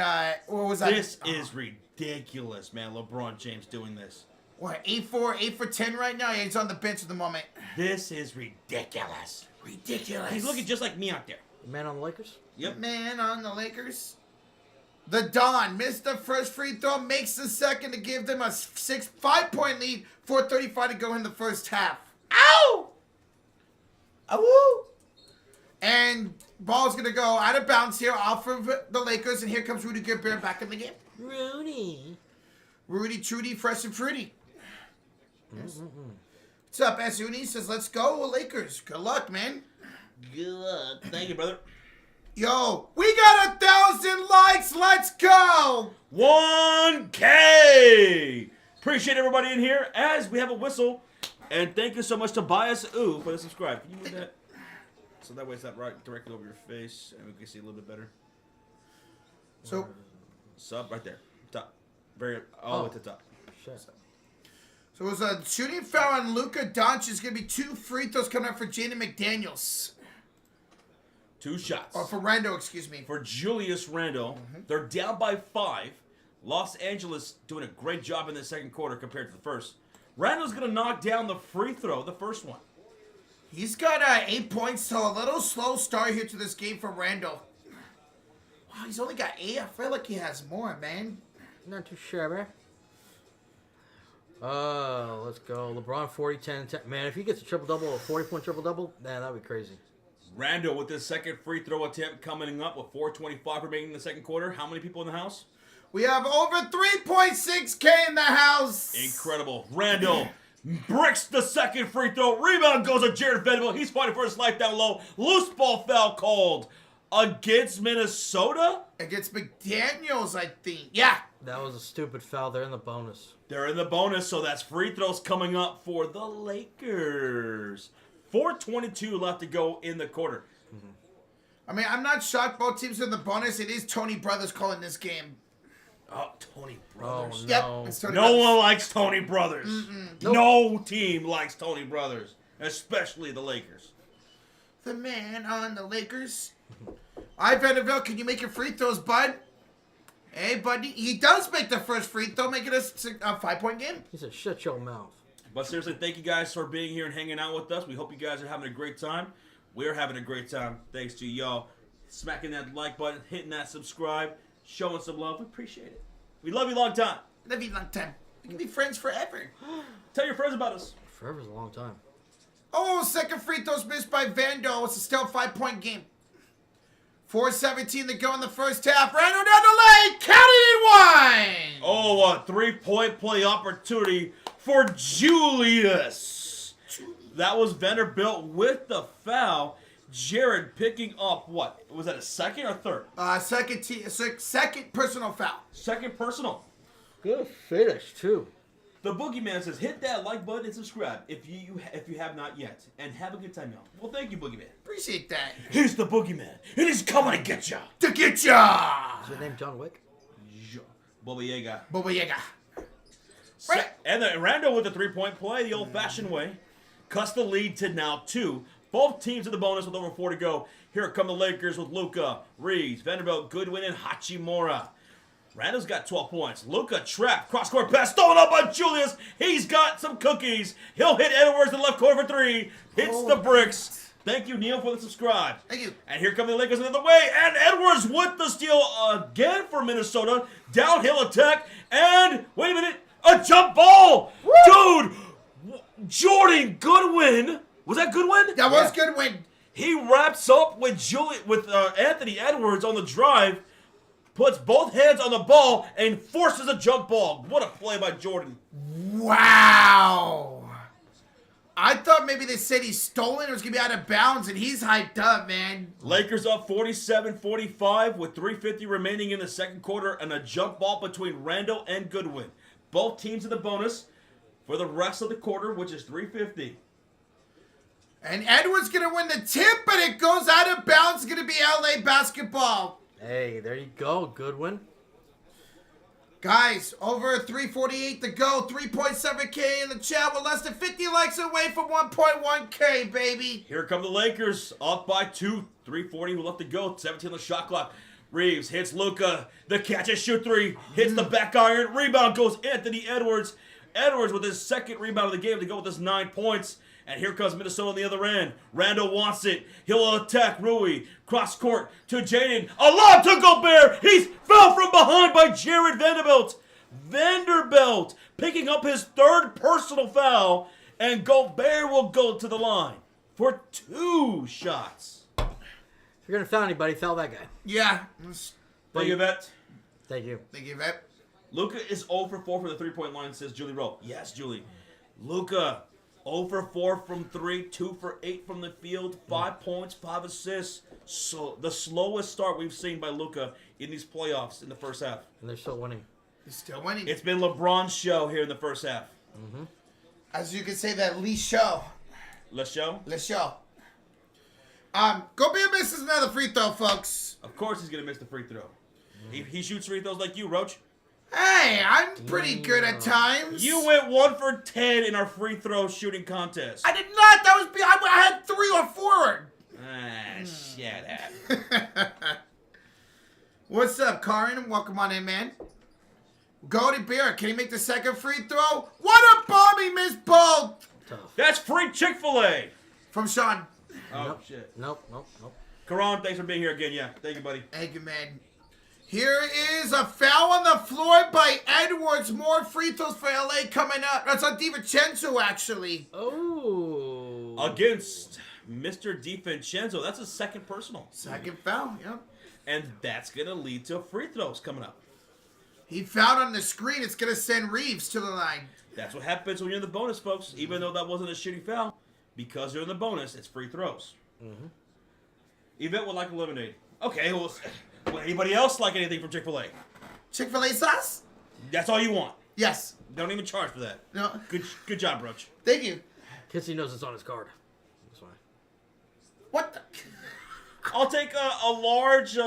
what was that? This is ridiculous, man. LeBron James doing this. What, 8 for 10 right now? Yeah, he's on the bench at the moment. This is ridiculous. Ridiculous. He's looking just like me out there. The man on the Lakers? Yep. Man on the Lakers. The Don missed the first free throw, makes the second to give them a 5-point lead. 4:35 to go in the first half. Ow! Ow! And ball's going to go out of bounds here off of the Lakers. And here comes Rudy Gobert back in the game. Rudy Trudy, fresh and fruity. What's up, Asuni? Says, let's go, Lakers. Good luck, man. Good luck. Thank you, brother. Yo, we got 1,000 likes. Let's go. 1K! Appreciate everybody in here as we have a whistle. And thank you so much to Tobias Ooh for the subscribe. Can you move that? So that way it's not right directly over your face and we can see a little bit better. So, Sub right there. Top. All the way to the top. Shit. So it was a shooting foul on Luka Doncic. It's going to be 2 free throws coming up for Jaden McDaniels. 2 shots. Or for Randall, excuse me. For Julius Randle. They're down by 5. Los Angeles doing a great job in the second quarter compared to the first. Randall's going to knock down the free throw, the first one. He's got 8 points, so a little slow start here to this game for Randall. Wow, he's only got 8. I feel like he has more, man. Not too shabby. Let's go. LeBron 40, 10, 10. Man, if he gets a triple-double, a 40-point triple-double, man, that would be crazy. Randall with his second free throw attempt coming up with 4:25 remaining in the second quarter. How many people in the house? We have over 3.6K in the house. Incredible. Randall bricks the second free throw. Rebound goes to Jared Vanderbilt. He's fighting for his life down low. Loose ball foul called against Minnesota. Against McDaniels, I think. Yeah. That was a stupid foul. They're in the bonus. They're in the bonus, so that's free throws coming up for the Lakers. 4:22 left to go in the quarter. I mean, I'm not shocked both teams are in the bonus. It is Tony Brothers calling this game. Oh, Tony Brothers. Oh, Yep. no. It's Tony No Brothers. one likes Tony Brothers. Nope. No team likes Tony Brothers, especially the Lakers. The man on the Lakers. All right, Vanderbilt, can you make your free throws, bud? Hey, buddy. He does make the first free throw, making us a 5-point game. He said, shut your mouth. But seriously, thank you guys for being here and hanging out with us. We hope you guys are having a great time. We're having a great time. Thanks to y'all smacking that like button, hitting that subscribe, showing some love. We appreciate it. We love you long time. Love you long time. We can be friends forever. Tell your friends about us. Forever's a long time. Oh, second free throws missed by Vando. It's still a 5-point game. 4:17 to go in the first half. Randall down the lane. Count it in one. Oh, a 3-point play opportunity for Julius. That was Vanderbilt with the foul. Jared picking up what? Was that a second or third? Second personal foul. Second personal. Good finish, too. The Boogeyman says, hit that like button and subscribe if you have not yet. And have a good time, y'all. Well, thank you, Boogeyman. Appreciate that. Here's the Boogeyman, and he's coming to get ya. To get ya. Is your name John Wick? Bubba Yaga. Bubba Yaga. And Rando with the 3-point play the old-fashioned way. Cuts the lead to now 2. Both teams in the bonus with over 4 to go. Here come the Lakers with Luka, Reeves, Vanderbilt, Goodwin, and Hachimura. Randall's got 12 points. Luka trapped. Cross-court pass stolen up by Julius. He's got some cookies. He'll hit Edwards in the left corner for 3. Hits the bricks. Thank you, Neil, for the subscribe. Thank you. And here come the Lakers another way. And Edwards with the steal again for Minnesota. Downhill attack. And, wait a minute, a jump ball. Woo! Dude, Jordan Goodwin. Was that Goodwin? That was Goodwin. He wraps up with Anthony Edwards on the drive, puts both hands on the ball, and forces a jump ball. What a play by Jordan. Wow. I thought maybe they said he's stolen or was going to be out of bounds, and he's hyped up, man. Lakers up 47-45 with 3:50 remaining in the second quarter, and a jump ball between Randall and Goodwin. Both teams in the bonus for the rest of the quarter, which is 3:50. And Edwards going to win the tip, but it goes out of bounds. It's going to be LA basketball. Hey, there you go. Goodwin. Guys, over 3:48 to go. 3.7K in the chat. We're less than 50 likes away from 1.1K, baby. Here come the Lakers, up by 2. 3:40 left to go. 17 on the shot clock. Reeves hits Luka. The catch and shoot 3. Hits the back iron. Rebound goes Anthony Edwards. Edwards with his second rebound of the game to go with his 9 points. And here comes Minnesota on the other end. Randall wants it. He'll attack Rui. Cross court to Jaden. A lob to Gobert. He's fell from behind by Jared Vanderbilt. Vanderbilt picking up his 3rd personal foul. And Gobert will go to the line for 2 shots. If you're going to foul anybody, foul that guy. Yeah. Thank you, Vet. Thank you. Thank you, Vet. Luka is 0 for 4 for the 3-point line, says Julie Rowe. Yes, Julie. Luka 0 for 4 from 3, 2 for 8 from the field, 5 points, 5 assists. So the slowest start we've seen by Luka in these playoffs in the first half. And they're still winning. He's still winning. It's been LeBron's show here in the first half. Mm-hmm. As you can say that, Lee Show. Let's show. Let's show. Gobert misses another free throw, folks. Of course he's going to miss the free throw. He shoots free throws like you, Roach. Hey, I'm pretty good at times. You went 1 for 10 in our free throw shooting contest. I did not. That was I had 3 or 4. Shut up. What's up, Karin? Welcome on in, man. Go to Beer. Can he make the second free throw? What a bomb! He missed both. Tough. That's free Chick-fil-A. From Sean. Oh, Nope. shit. Nope. Karan, thanks for being here again. Yeah, thank you, buddy. Thank you, man. Here is a foul on the floor by Edwards. More free throws for LA coming up. That's on DiVincenzo, actually. Oh. Against Mr. DiVincenzo. That's a second personal. Second foul, yeah. And that's going to lead to free throws coming up. He fouled on the screen. It's going to send Reeves to the line. That's what happens when you're in the bonus, folks. Even though that wasn't a shitty foul, because you're in the bonus, it's free throws. Mm-hmm. Yvette would like a lemonade. Okay, well, would anybody else like anything from Chick-fil-A? Chick-fil-A sauce? That's all you want. Yes. Don't even charge for that. No. Good job, Roach. Thank you. Kissy knows it's on his card. That's why. What the? I'll take a large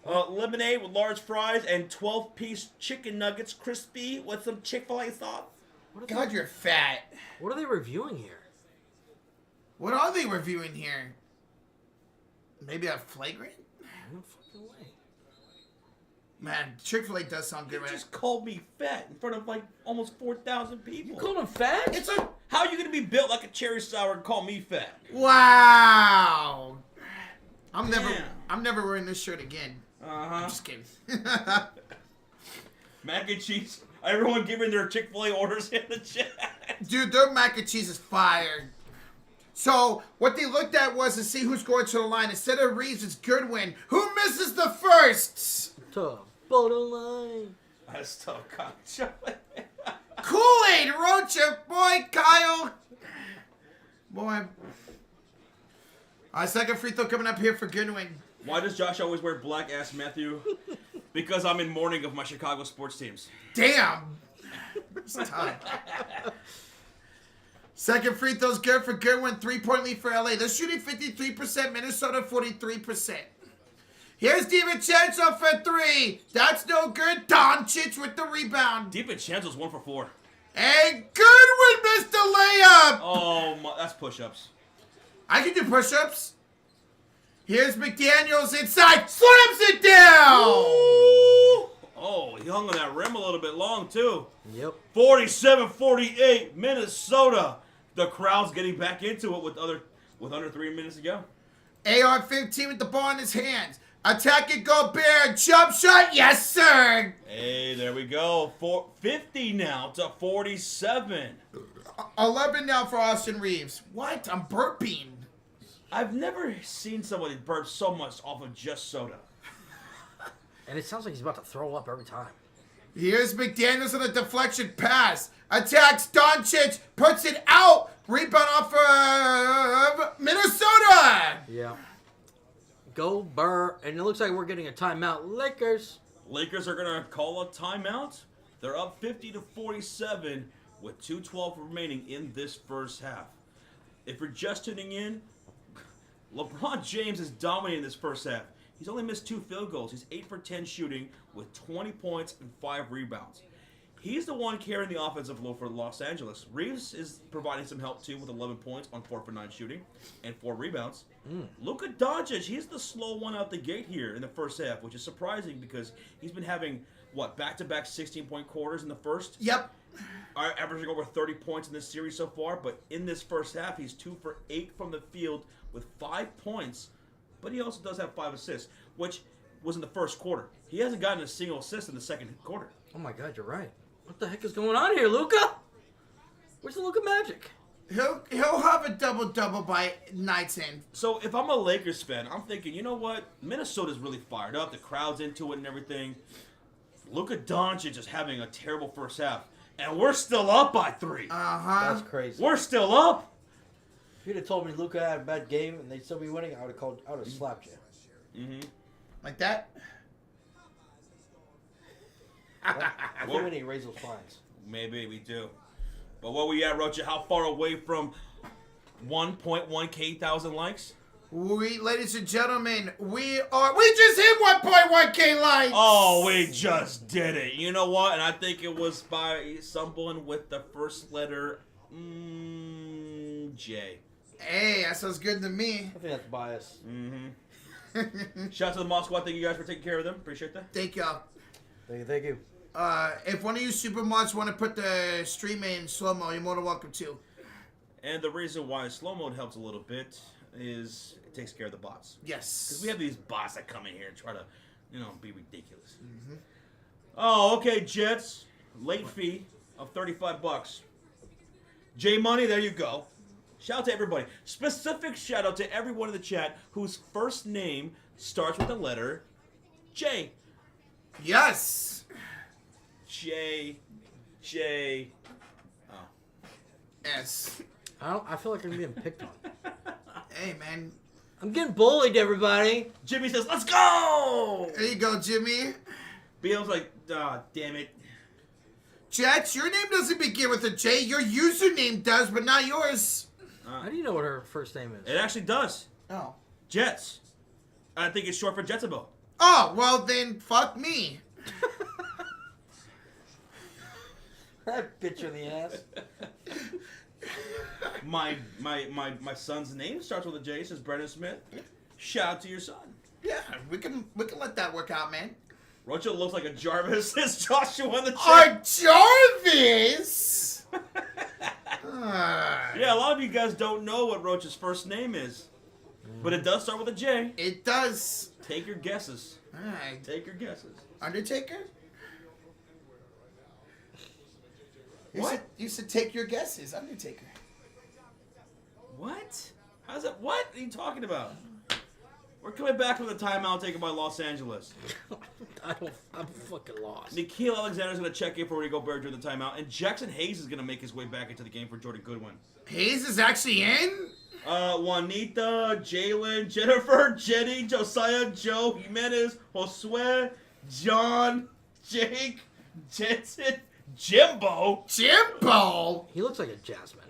lemonade with large fries and 12-piece chicken nuggets, crispy, with some Chick-fil-A sauce. God, you're fat. What are they reviewing here? What are they reviewing here? Maybe a flagrant? No fucking way. Man, Chick-fil-A does sound good, You right? just called me fat in front of like almost 4,000 people. You called him fat? It's a... How are you going to be built like a cherry sour and call me fat? Wow. I'm Damn. never wearing this shirt again. Uh-huh. Just kidding. Mac and cheese. Everyone giving their Chick-fil-A orders in the chat. Dude, their mac and cheese is fire. So what they looked at was to see who's going to the line. Instead of Reeves, it's Goodwin. Who misses the first? To borderline. That's tough, Kyle. Kool-Aid, Rocha, boy, Kyle. Boy. Second free throw coming up here for Goodwin. Why does Josh always wear black? Asked Matthew. Because I'm in mourning of my Chicago sports teams. Damn. It's time. Second free throw's good for Goodwin. 3-point lead for LA. They're shooting 53%. Minnesota 43%. Here's DiVincenzo for 3. That's no good. Doncic with the rebound. DiVincenzo's 1 for 4. And Goodwin missed the layup. Oh, my, that's push-ups. I can do push-ups. Here's McDaniels inside. Slams it down. Ooh. Oh, he hung on that rim a little bit long, too. Yep. 47-48, Minnesota. The crowd's getting back into it with under 3 minutes to go. AR-15 with the ball in his hands. Attacking Gobert. Jump shot. Yes, sir. Hey, there we go. 50 now to 47. 11 now for Austin Reeves. What? I'm burping. I've never seen somebody burp so much off of just soda. And it sounds like he's about to throw up every time. Here's McDaniels on a deflection pass. Attacks Doncic. Puts it out. Rebound off of Minnesota. Yeah. Go Burr. And it looks like we're getting a timeout. Lakers. Lakers are going to call a timeout. They're up 50 to 47 with 2:12 remaining in this first half. If you're just tuning in, LeBron James is dominating this first half. He's only missed 2 field goals. He's 8 for 10 shooting with 20 points and 5 rebounds. He's the one carrying the offensive load for Los Angeles. Reeves is providing some help too with 11 points on 4 for 9 shooting and 4 rebounds. Luka Doncic, he's the slow one out the gate here in the first half, which is surprising because he's been having, back-to-back 16-point quarters in the first? Yep. Averaging over 30 points in this series so far, but in this first half, he's 2 for 8 from the field with 5 points, but he also does have 5 assists, which was in the first quarter. He hasn't gotten a single assist in the second quarter. Oh my God, you're right. What the heck is going on here, Luka? Where's the Luka magic? He'll have a double-double by night's end. So if I'm a Lakers fan, I'm thinking, you know what? Minnesota's really fired up. The crowd's into it and everything. Luka Doncic is having a terrible first half, and we're still up by 3. Uh-huh. That's crazy. We're still up. If you'd have told me Luka had a bad game and they'd still be winning, I would have slapped you. Mm-hmm. Like that? I think we need to raise those fines. Maybe we do. But where we at, Rocha? How far away from 1.1K thousand likes? Ladies and gentlemen, we just hit 1.1K likes. Oh, we just did it. You know what? And I think it was by someone with the first letter J. Hey, that sounds good to me. I think that's bias. Mm-hmm. Shout out to the Mod Squad. Thank you guys for taking care of them. Appreciate that. Thank y'all. Thank you. If one of you super mods want to put the stream in slow-mo, you're more than welcome to. And the reason why slow mode helps a little bit is it takes care of the bots. Yes. Because we have these bots that come in here and try to, be ridiculous. Mm-hmm. Oh, okay, Jets. Late fee of $35. J Money, there you go. Shout out to everybody. Specific shout out to everyone in the chat whose first name starts with the letter J. Yes. J. Oh. S. I feel like I'm being picked on. Hey, man. I'm getting bullied, everybody. Jimmy says, let's go! There you go, Jimmy. BL's like, damn it. Jets, your name doesn't begin with a J. Your username does, but not yours. How do you know what her first name is? It actually does. Oh. Jets. I think it's short for Jetsable. Oh, well then, fuck me. That bitch in the ass. My son's name starts with a J. It says Brendan Smith. Shout out to your son. Yeah, we can let that work out, man. Rocha looks like a Jarvis. Says Joshua in the Our chat. Jarvis. Yeah, a lot of you guys don't know what Rocha's first name is, but it does start with a J. It does. Take your guesses. All right. Take your guesses. Undertaker? What? You said take your guesses, Undertaker. What? How's that? What are you talking about? We're coming back from the timeout taken by Los Angeles. I'm fucking lost. Nikhil Alexander's going to check in for Rudy Gobert during the timeout, and Jackson Hayes is going to make his way back into the game for Jordan Goodwin. Hayes is actually in? Juanita, Jalen, Jennifer, Jenny, Josiah, Joe, Jimenez, Josue, John, Jake, Jensen, Jimbo. Jimbo? He looks like a Jasmine.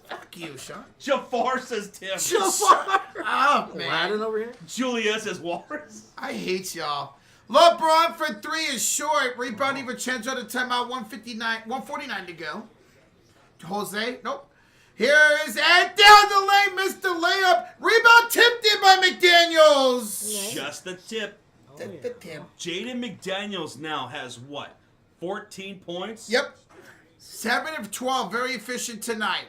Fuck you, Sean. Jafar says Tim. Jafar! Oh, man. Aladdin over here? Julia says Walrus. I hate y'all. LeBron for 3 is short. Rebound DiVincenzo to timeout. 149 to go. Jose, nope. Here is and down the lane, missed the layup. Rebound tipped in by McDaniels. Just the tip. Oh, yeah. The tip. Jaden McDaniels now has what? 14 points? Yep. 7 of 12. Very efficient tonight.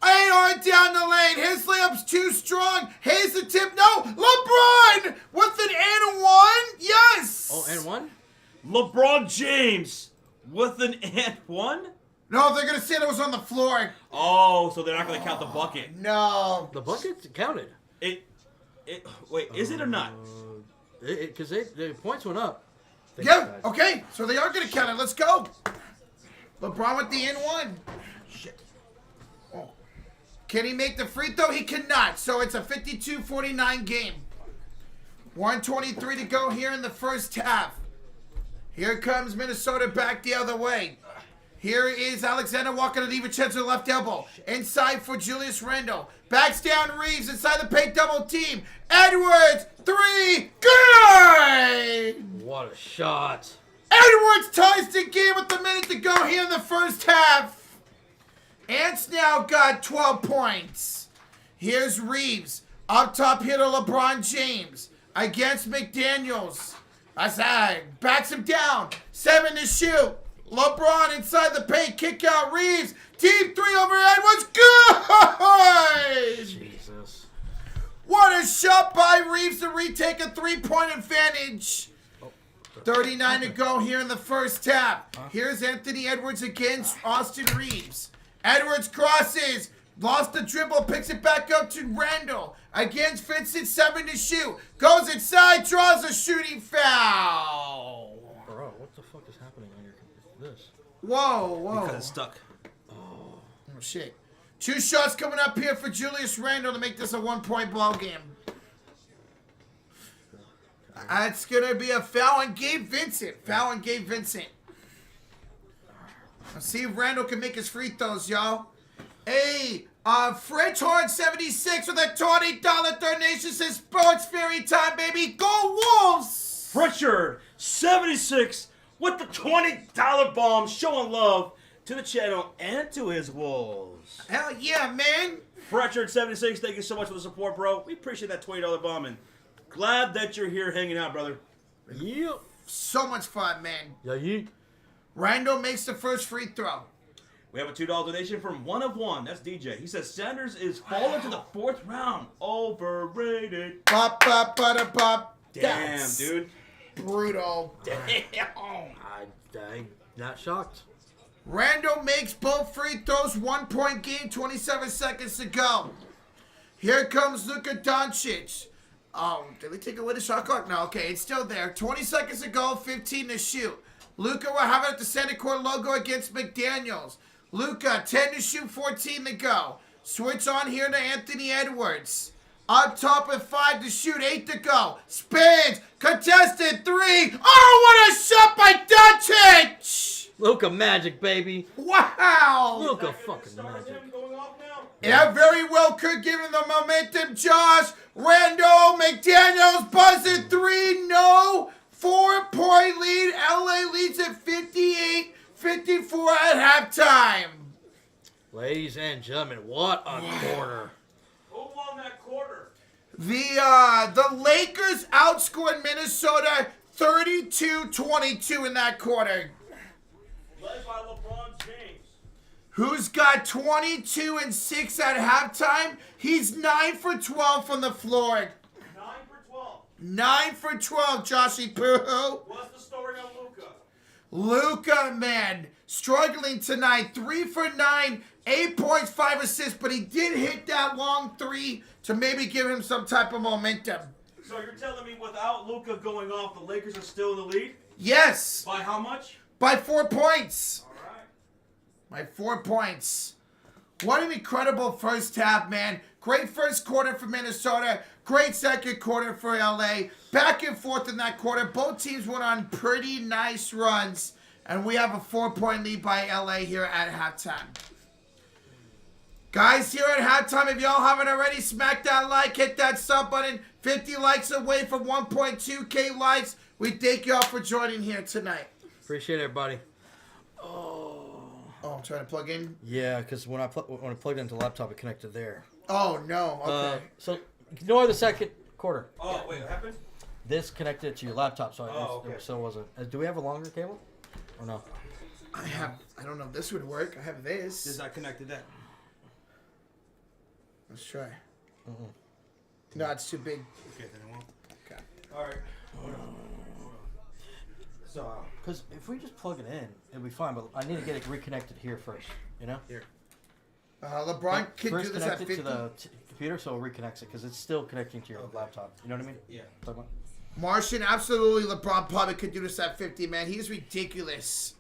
AR down the lane. His layup's too strong. Hayes the tip. No. LeBron with an and one. Yes. Oh, and one? LeBron James with an and one? No, they're going to say that was on the floor. Oh, so they're not going to count the bucket. No. The bucket counted. Wait, is it or not? Because the points went up. Yeah, okay. So they are going to count it. Let's go. LeBron with the N1. Shit. Oh. Can he make the free throw? He cannot. So it's a 52-49 game. 1:23 to go here in the first half. Here comes Minnesota back the other way. Here is Alexander walking to DiVincenzo left elbow. Inside for Julius Randle. Backs down Reeves inside the paint double team. Edwards, 3, good! What a shot. Edwards ties the game with a minute to go here in the first half. Ants now got 12 points. Here's Reeves. Up top here to LeBron James. Against McDaniels. Aside. Backs him down. 7 to shoot. LeBron inside the paint. Kick out Reeves. Team 3 over Edwards. Good! Jesus. What a shot by Reeves to retake a 3-point advantage. 39 to go here in the first half. Here's Anthony Edwards against Austin Reeves. Edwards crosses. Lost the dribble. Picks it back up to Randall. Against Vincent. 7 to shoot. Goes inside. Draws a shooting foul. Bro, what the fuck is happening on this? Whoa. Because it's stuck. Oh, shit. 2 shots coming up here for Julius Randle to make this a 1-point ball game. It's going to be a foul on Gabe Vincent. Let's see if Randle can make his free throws, y'all. Hey, French Horn 76 with a $20 donation says Sports Fairy Time, baby. Go Wolves! Pritchard 76 with the $20 bomb, showing love to the channel and to his Wolves. Hell yeah, man. Pritchard 76, thank you so much for the support, bro. We appreciate that $20 bomb, and glad that you're here hanging out, brother. Yep. So much fun, man. Yeah, you. Randle makes the first free throw. We have a $2 donation from One of One. That's DJ. He says Sanders is falling to the 4th round. Overrated. Pop, pop, butter, pop. Damn, That's dude. brutal. Damn. I'm not shocked. Randle makes both free throws. 1-point game. 27 seconds to go. Here comes Luka Doncic. Oh, did they take away the shot clock? No, okay, it's still there. 20 seconds to go. 15 to shoot. Luka will have it at the center court logo against McDaniels. Luka, 10 to shoot, 14 to go. Switch on here to Anthony Edwards. Up top with 5 to shoot, 8 to go. Spins, contested 3. Oh, what a shot by Doncic! Luka magic, baby. Wow! Luka fucking magic. Yeah, very well could give him the momentum. Josh, Randall, McDaniels, buzzing 3, no. 4-point lead. LA leads at 58-54 at halftime. Ladies and gentlemen, what a quarter. Who won that quarter? The Lakers outscored Minnesota 32-22 in that quarter. Led by LeBron James. Who's got 22 and 6 at halftime? He's 9 for 12 from the floor. 9 for 12. 9 for 12, Joshy Poo. What's the story on Luka? Luka, man, struggling tonight. 3 for 9, 8 points, 5 assists, but he did hit that long three to maybe give him some type of momentum. So you're telling me without Luka going off, the Lakers are still in the lead? Yes. By how much? By 4 points. All right. By 4 points. What an incredible first half, man. Great first quarter for Minnesota. Great second quarter for LA. Back and forth in that quarter. Both teams went on pretty nice runs. And we have a 4-point lead by LA here at halftime. Guys, here at halftime, if y'all haven't already, smack that like, hit that sub button. 50 likes away from 1.2K likes. We thank y'all for joining here tonight. Appreciate it, everybody. Oh, I'm trying to plug in? Yeah, because when I plugged into the laptop, it connected there. Oh, no. Okay. So ignore the second quarter. Oh, wait, what happened? This connected to your laptop, so okay. it still wasn't. Do we have a longer cable? Or no? I don't know if this would work. I have this. Is that connected that? Let's try. No, it's too big. Okay, then it won't. Okay. All right. So, Because if we just plug it in, it'll be fine. But I need to get it reconnected here first. You know? here. LeBron can do First this connect at it 50. to the computer, so it reconnects it because it's still connecting to your laptop. You know what I mean? Yeah. Talk about. Martian, absolutely. LeBron probably could do this at 50, man. He's ridiculous.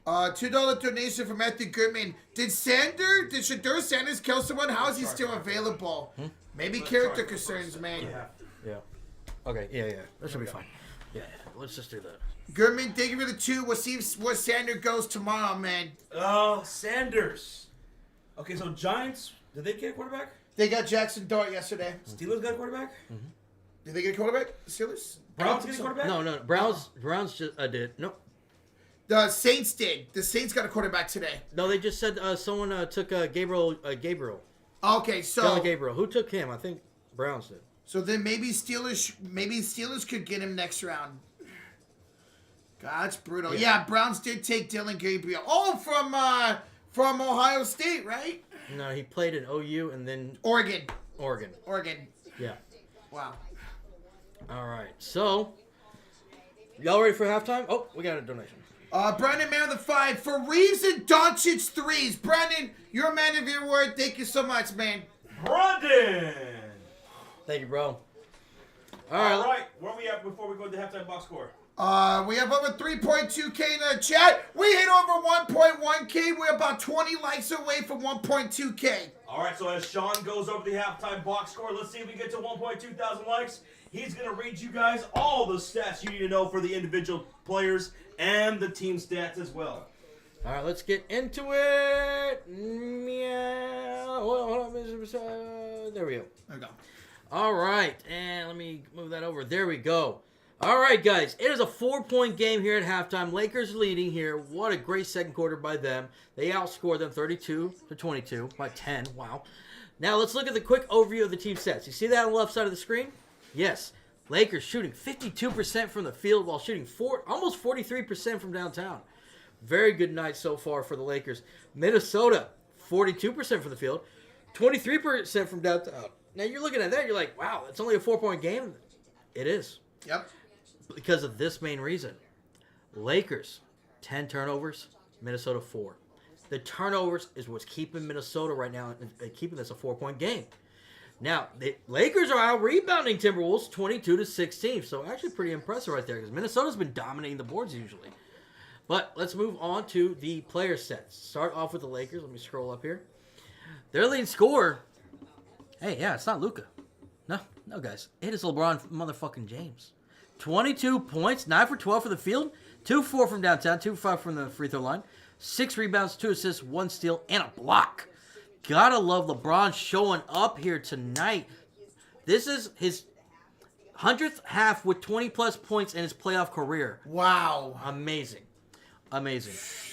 $2 donation from Matthew Goodman. Did Shadur Sanders kill someone? How is he still available? Maybe character concerns, man. Yeah. Okay. Yeah. That should be fine. Yeah. Let's just do that. Goodman, thank you for the 2. We'll see where Sanders goes tomorrow, man. Oh, Sanders. Okay, so Giants, did they get a quarterback? They got Jackson Dart yesterday. Steelers got a quarterback? Did they get a quarterback? Steelers? Browns get a quarterback? No. Browns just did. Nope. The Saints did. The Saints got a quarterback today. No, they just said someone took Gabriel. Okay, so Dylan Gabriel. Who took him? I think Browns did. so then maybe Steelers could get him next round. God, that's brutal. Yeah, Browns did take Dylan Gabriel. Oh, from Ohio State, right? No, he played in OU and then Oregon. Oregon. Yeah. Wow. All right. So, y'all ready for halftime? Oh, we got a donation. Brandon, man of the 5 for Reeves and Doncic threes. Brandon, you're a man of your word. Thank you so much, man. Brandon! Thank you, bro. All right. Where we at before we go to the halftime box score? We have over 3.2K in the chat. We hit over 1.1K. We're about 20 likes away from 1.2K. All right, so as Sean goes over the halftime box score, let's see if we get to 1.2 thousand likes. He's going to read you guys all the stats you need to know for the individual players and the team stats as well. All right, let's get into it. Meow. Hold on. There we go. There we go. All right, and let me move that over. There we go. All right, guys, it is a 4-point game here at halftime. Lakers leading here. What a great second quarter by them. They outscored them 32-22 by 10. Wow. Now, let's look at the quick overview of the team stats. You see that on the left side of the screen? Yes. Lakers shooting 52% from the field while shooting almost 43% from downtown. Very good night so far for the Lakers. Minnesota, 42% from the field, 23% from downtown. Now, you're looking at that, you're like, wow, it's only a 4-point game. It is. Yep. Because of this main reason. Lakers, 10 turnovers, Minnesota 4. The turnovers is what's keeping Minnesota right now and keeping this a 4-point game. Now, the Lakers are out rebounding Timberwolves 22-16. So actually pretty impressive right there because Minnesota's been dominating the boards usually. But let's move on to the player sets. Start off with the Lakers. Let me scroll up here. Their leading scorer. Hey, yeah, it's not Luka. No, guys. It is LeBron motherfucking James. 22 points, 9 for 12 for the field, 2-4 from downtown, 2-5 from the free throw line, 6 rebounds, 2 assists, 1 steal, and a block. Gotta love LeBron showing up here tonight. This is his 100th half with 20-plus points in his playoff career. Wow. Amazing.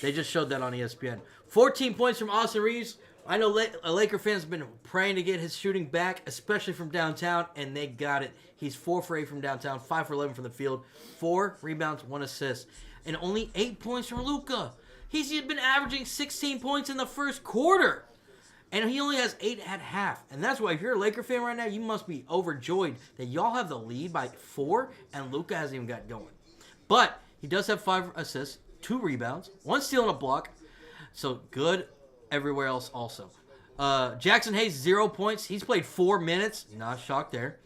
They just showed that on ESPN. 14 points from Austin Reeves. I know Laker fans have been praying to get his shooting back, especially from downtown, and they got it. He's 4 for 8 from downtown, 5 for 11 from the field, 4 rebounds, 1 assist, and only 8 points from Luka. He's been averaging 16 points in the first quarter, and he only has 8 at half. And that's why if you're a Laker fan right now, you must be overjoyed that y'all have the lead by 4, and Luka hasn't even got going. But He does have 5 assists, 2 rebounds, 1 steal and a block. So good everywhere else also. Jackson Hayes, 0 points. He's played 4 minutes. Not shocked there.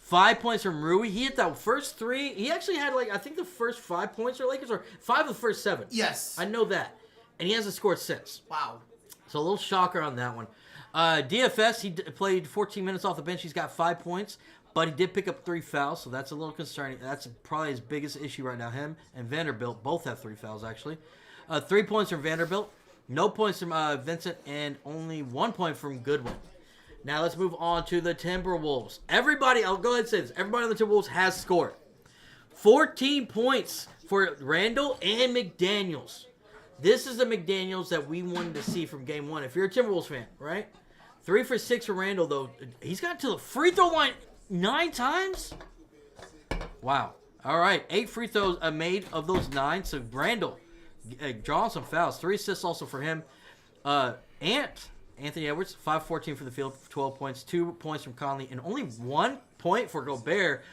5 points from Rui. He hit that first 3. He actually had, I think the first 5 points for Lakers, or 5 of the first 7. Yes. I know that. And he hasn't scored since. Wow. So a little shocker on that one. DFS, he played 14 minutes off the bench. He's got 5 points, but he did pick up 3 fouls, so that's a little concerning. That's probably his biggest issue right now. Him and Vanderbilt both have 3 fouls, actually. 3 points from Vanderbilt, no points from Vincent, and only 1 point from Goodwin. Now let's move on to the Timberwolves. Everybody, I'll go ahead and say this. Everybody on the Timberwolves has scored. 14 points for Randall and McDaniels. This is the McDaniels that we wanted to see from Game 1. If you're a Timberwolves fan, right? 3 for 6 for Randall, though. He's got to the free throw line 9 times? Wow. All right. 8 free throws made of those 9. So Randall drawing some fouls. 3 assists also for him. Anthony Edwards, 5-14 for the field, 12 points. 2 points from Conley, and only 1 point for Gobert.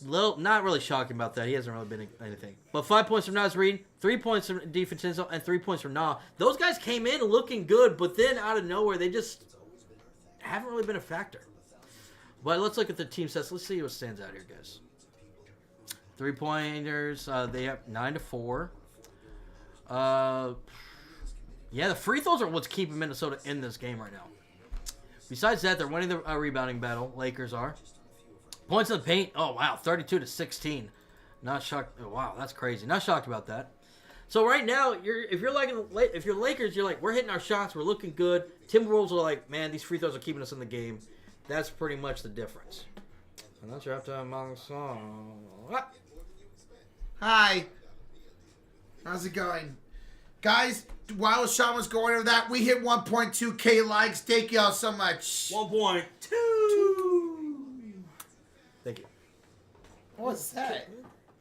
Not really shocking about that. He hasn't really been anything. But 5 points from Naz Reid, 3 points from DiVincenzo, and 3 points from Na. Those guys came in looking good, but then out of nowhere, they just haven't really been a factor. But let's look at the team sets. Let's see what stands out here, guys. 3-pointers, they have 9-4. Yeah, the free throws are what's keeping Minnesota in this game right now. Besides that, they're winning the rebounding battle. Lakers are. Points in the paint. Oh, wow. 32-16. Not shocked. Oh, wow, that's crazy. Not shocked about that. So right now, if you're Lakers, you're like, we're hitting our shots. We're looking good. Timberwolves are like, man, these free throws are keeping us in the game. That's pretty much the difference. And that's your halftime among song. Hi. How's it going? Guys, while Sean was going over that, we hit 1.2K likes. Thank y'all so much. 1.2. Thank you. What's that?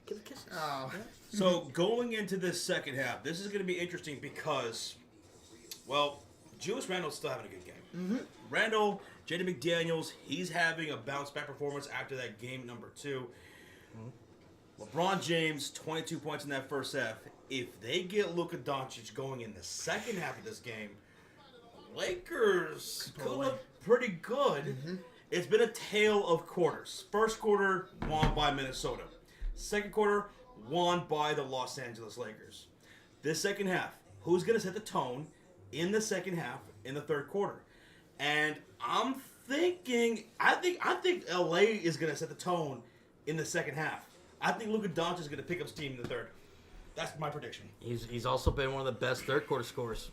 Give a kiss. Oh. So going into this second half, this is going to be interesting because, well, Julius Randle's still having a good game. Mm-hmm. Randle, Jaden McDaniels, he's having a bounce-back performance after that game number 2. LeBron James, 22 points in that first half. If they get Luka Doncic going in the second half of this game, Lakers could look pretty good. Mm-hmm. It's been a tale of quarters. First quarter, won by Minnesota. Second quarter, won by the Los Angeles Lakers. This second half, who's going to set the tone in the second half in the third quarter? And I'm thinking, I think LA is going to set the tone in the second half. I think Luka Doncic is going to pick up steam in the third. That's my prediction. He's also been one of the best third quarter scorers.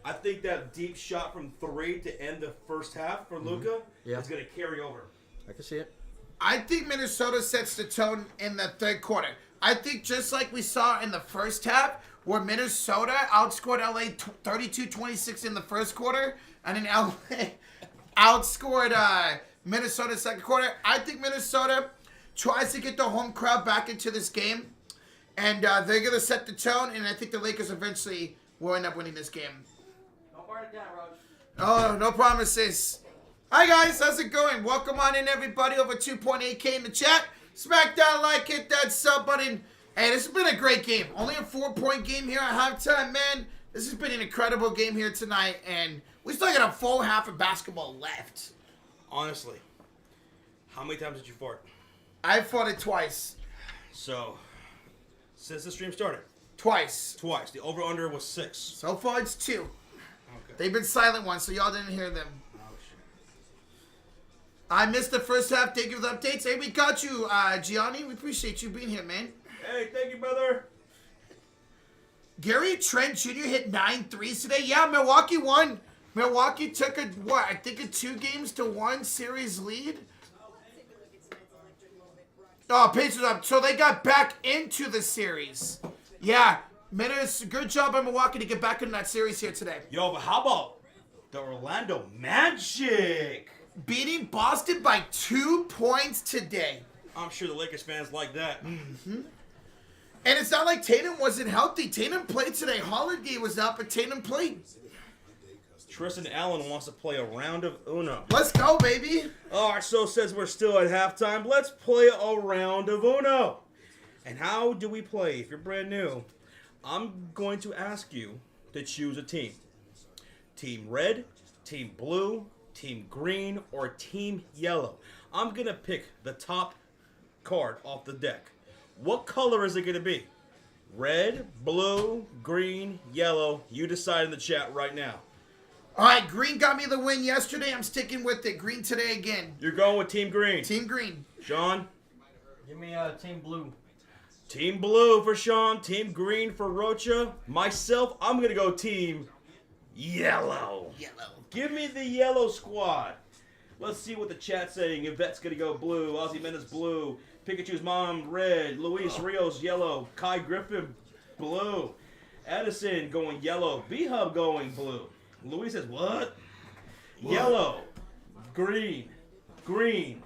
I think that deep shot from 3 to end the first half for Luka is going to carry over. I can see it. I think Minnesota sets the tone in the third quarter. I think just like we saw in the first half, where Minnesota outscored LA 32-26 in the first quarter, and then LA outscored Minnesota second quarter. I think Minnesota tries to get the home crowd back into this game, and they're going to set the tone, and I think the Lakers eventually will end up winning this game. Don't burn it down, Raj. Oh, no promises. Hi, guys. How's it going? Welcome on in, everybody. Over 2.8K in the chat. Smack that like, hit that sub button. Hey, this has been a great game. Only a 4-point game here at halftime, man. This has been an incredible game here tonight, and we still got a full half of basketball left. Honestly, how many times did you fart? I fought it twice. So, since the stream started? Twice. Twice. The over-under was 6. So far, it's 2. Okay. They've been silent ones, so y'all didn't hear them. Oh, shit. I missed the first half. Thank you for the updates. Hey, we got you, Gianni. We appreciate you being here, man. Hey, thank you, brother. Gary Trent Jr. hit 9 threes today. Yeah, Milwaukee won. Milwaukee took a 2-1 series lead. Oh, Pacers up. So they got back into the series. Yeah, good job by Milwaukee to get back into that series here today. Yo, but how about the Orlando Magic? Beating Boston by 2 points today. I'm sure the Lakers fans like that. Mm-hmm. And it's not like Tatum wasn't healthy. Tatum played today. Holiday was out, but Tatum played. Tristan Allen wants to play a round of Uno. Let's go, baby. All right, so since we're still at halftime, let's play a round of Uno. And how do we play? If you're brand new, I'm going to ask you to choose a team. Team red, team blue, team green, or team yellow. I'm going to pick the top card off the deck. What color is it going to be? Red, blue, green, yellow. You decide in the chat right now. All right, green got me the win yesterday. I'm sticking with it. Green today again. You're going with team green. Team green. Sean? Give me team blue. Team blue for Sean. Team green for Rocha. Myself, I'm going to go team yellow. Yellow. Give me the yellow squad. Let's see what the chat's saying. Yvette's going to go blue. Ozzy Mendez blue. Pikachu's mom red. Luis Rios yellow. Kai Griffin blue. Edison going yellow. B-Hub going blue. Luis says what? Yellow. Green. Green.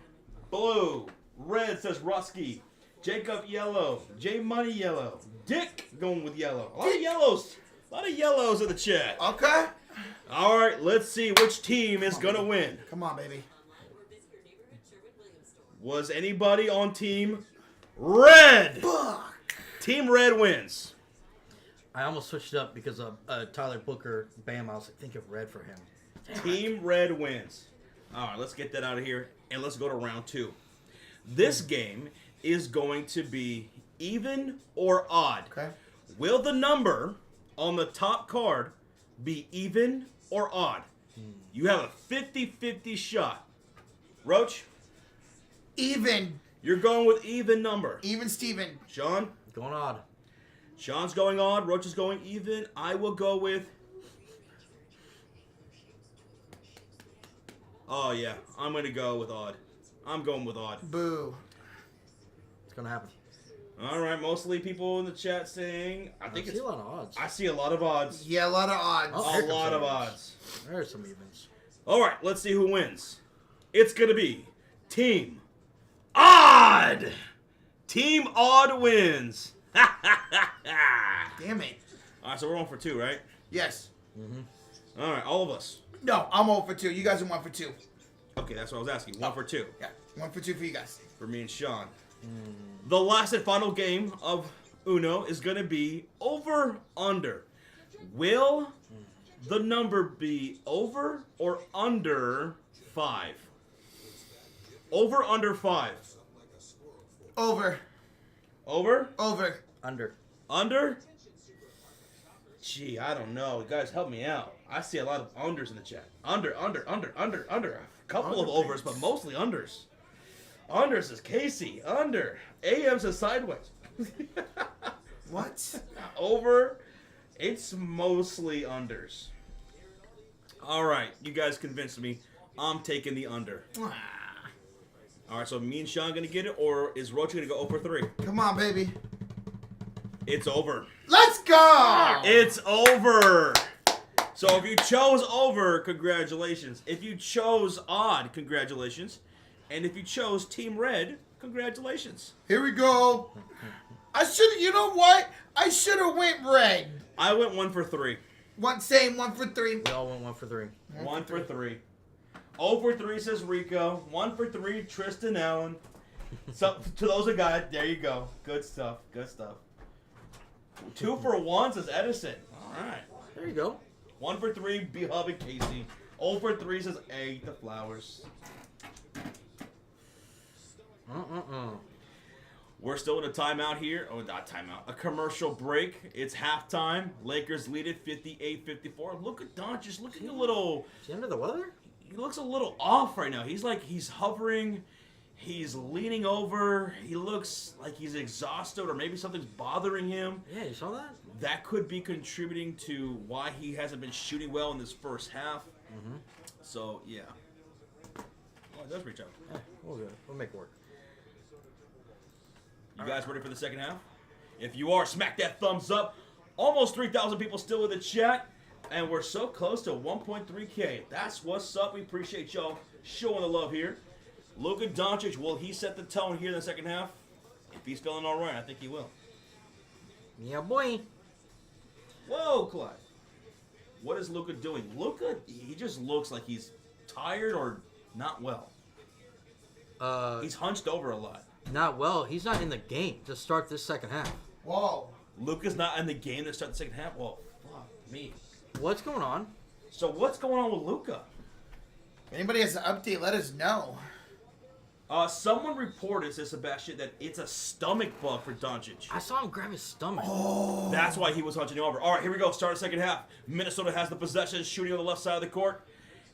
Blue. Red says Rusky. Jacob yellow. J Money yellow. Dick going with yellow. A lot of yellows. A lot of yellows in the chat. Okay. All right, let's see which team is going to win. Come on, baby. Was anybody on team red? Fuck. Team red wins. I almost switched it up because of Tyler Booker. Bam, I was like, think of red for him. Team red wins. All right, let's get that out of here, and let's go to round 2. This game is going to be even or odd. Okay. Will the number on the top card be even or odd? You have a 50-50 shot. Roach, Even. you're going with even number. Even Steven. Sean? Going odd. Sean's going odd. Roach is going even. I will go with... Oh, yeah. I'm going to go with odd. I'm going with odd. Boo. It's gonna happen. All right. Mostly people in the chat saying... I think see it's... a lot of odds. I see a lot of odds. Yeah, a lot of odds. Oh, A here comes lot of evens. odds. There's some evens. All right. Let's see who wins. It's going to be Team Odd. Team Odd wins. Damn it. All right. So we're on for 2, right? Yes. All right. All of us. No, I'm 0 for 2. You guys are 1 for 2. Okay. That's what I was asking. 1 for 2. Yeah, 1 for 2 for you guys. For me and Sean. The last and final game of Uno is going to be over under. Will the number be over or under 5? Over under 5. Over. Over? Over. Under. Under? Gee, I don't know. You guys help me out. I see a lot of unders in the chat. Under. A couple of overs, but mostly unders. Under says Casey. Under. AM says sideways. What? Over. It's mostly unders. All right. You guys convinced me. I'm taking the under. All right. So me and Sean going to get it, or is Roach going to go 0 for 3? Come on, baby. It's over. Let's go! It's over. So if you chose over, congratulations. If you chose odd, congratulations. And if you chose Team Red, congratulations. Here we go. I should, you know what? I should have went red. I went 1 for 3. 1 for 3. We all went 1 for 3. 1 for 3. 0 for 3 says Rico. 1 for 3, Tristan Allen. So to those who got it, there you go. Good stuff. Good stuff. 2 for 1 says Edison. All right. There you go. 1 for 3, B-Hub and Casey. 0 for 3 says A, the Flowers. We're still in a timeout here. Oh, not timeout. A commercial break. It's halftime. Lakers lead it 58-54. Look at Doncic. Looking a little... Is he under the weather? He looks a little off right now. He's hovering. He's leaning over. He looks like he's exhausted, or maybe something's bothering him. Yeah, you saw that? That could be contributing to why he hasn't been shooting well in this first half. So, yeah. Oh, it does reach out. Yeah, we'll do it. We'll make it work. You guys ready for the second half? If you are, smack that thumbs up. Almost 3,000 people still in the chat. And we're so close to 1.3K. That's what's up. We appreciate y'all showing the love here. Luka Doncic, will he set the tone here in the second half? If he's feeling all right, I think he will. Yeah, boy. Whoa, Clyde. What is Luka doing? Luka, he just looks like he's tired or not well. He's hunched over a lot. Not well. He's not in the game to start this second half. Whoa. Luka's not in the game to start the second half. Well, fuck me. What's going on? So what's going on with Luka? If anybody has an update, let us know. Someone reported, says Sebastian, that it's a stomach bug for Doncic. I saw him grab his stomach. Oh. That's why he was hunching over. All right, here we go. Start the second half. Minnesota has the possession, shooting on the left side of the court.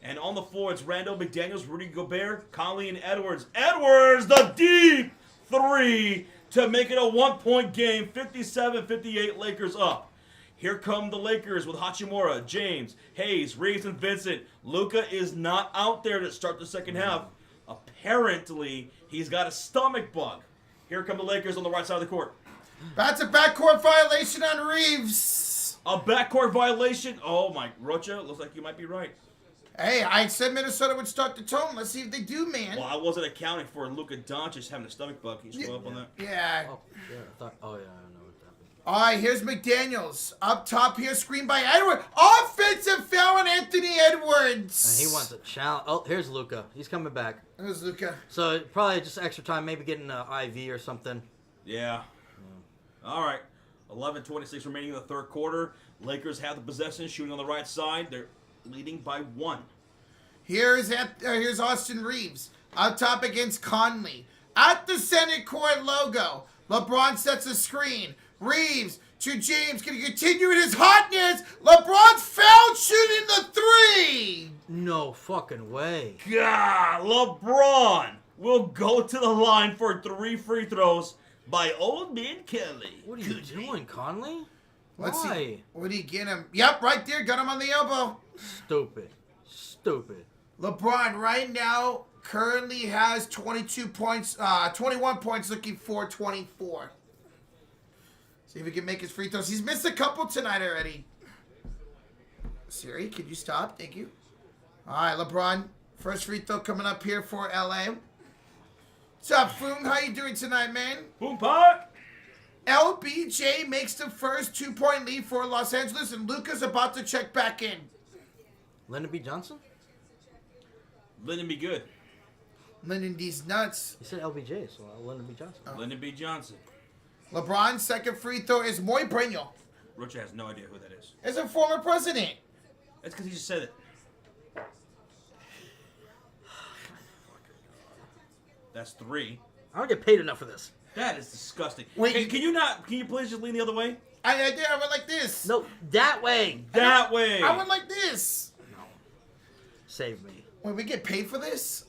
And on the floor, it's Randall, McDaniels, Rudy Gobert, Conley, and Edwards. Edwards, the deep three to make it a one-point game. 57-58, Lakers up. Here come the Lakers with Hachimura, James, Hayes, Reeves, and Vincent. Luka is not out there to start the second half. Apparently, he's got a stomach bug. Here come the Lakers on the right side of the court. That's a backcourt violation on Reeves. A backcourt violation. Oh, my. Rocha, looks like you might be right. Hey, I said Minnesota would start the tone. Let's see if they do, man. Well, I wasn't accounting for Luka Doncic having a stomach bug. Can you scroll up on that? Yeah. Oh, yeah. I know what happened. All right, here's McDaniels. Up top here, screen by Edwards. Offensive foul on Anthony Edwards. And he wants a challenge. Oh, here's Luka. He's coming back. There's Luka. So probably just extra time, maybe getting an IV or something. Yeah. All right. 11:26 remaining in the third quarter. Lakers have the possession, shooting on the right side. They're leading by 1. Here's Austin Reeves. Up top against Conley. At the center court logo. LeBron sets a screen. Reeves to James. Can he continue in his hotness? LeBron's foul shooting the three. No fucking way. God, LeBron will go to the line for 3 free throws by old man Kelly. What are you doing, Conley? Let's Why? see. What do you get him? Yep, right there. Got him on the elbow. Stupid. Stupid. LeBron right now currently has 22 points, 21 points, looking for 24. See if he can make his free throws. He's missed a couple tonight already. Siri, could you stop? Thank you. All right, LeBron. First free throw coming up here for LA. What's up, Foom? How you doing tonight, man? Boom pot. LBJ makes the first 2-point lead for Los Angeles, and Luka's about to check back in. Lyndon B. Johnson? Lyndon be good. Lyndon D's nuts. He said LBJ, so Lyndon B. Johnson. Lyndon B. Johnson. LeBron's second free throw is Moy Breno. Rocha has no idea who that is. Is a former president. That's because he just said it. That's 3. I don't get paid enough for this. That is disgusting. Wait, Can you please just lean the other way? I did. I went like this. No, that way. That way. I went like this. No. Save me. Wait, we get paid for this?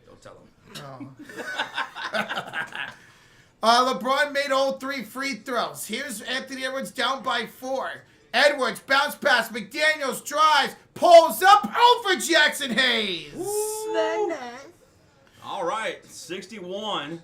Don't tell him. Oh. LeBron made all 3 free throws. Here's Anthony Edwards down by 4. Edwards bounce pass. McDaniels drives, pulls up over Jackson Hayes. All right, 61-57.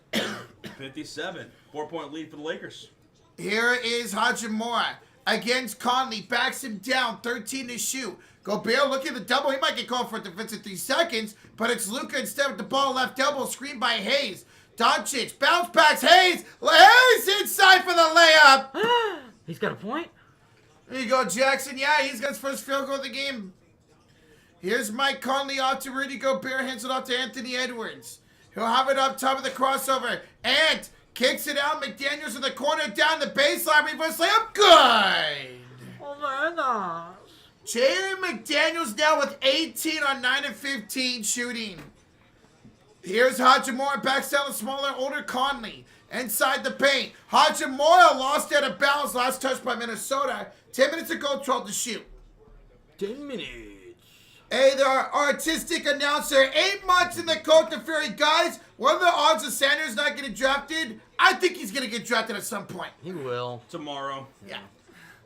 4-point lead for the Lakers. Here is Hachimura against Conley. Backs him down. 13 to shoot. Gobert looking at the double. He might get called for a defensive 3 seconds, but it's Luka instead with the ball left elbow. Screen by Hayes. Doncic bounce pass. Hayes. Hayes inside for the layup. He's got a point? There you go, Jackson. Yeah, he's got his first field goal of the game. Here's Mike Conley off to Rudy Gobert. Hands it off to Anthony Edwards. He'll have it up top of the crossover. Ant kicks it out. McDaniels in the corner down the baseline. Reverse layup. Good. Oh, very nice. Jaden McDaniels now with 18 on 9 of 15 shooting. Here's Hachimura. Backs down the smaller, older Conley. Inside the paint. Hachimura lost out of bounds. Last touch by Minnesota. 10 minutes ago, 12 to shoot. 10 minutes. Hey there, artistic announcer. 8 months in the coat to Fury. Guys, what are the odds of Sanders not getting drafted? I think he's going to get drafted at some point. He will. Tomorrow. Yeah.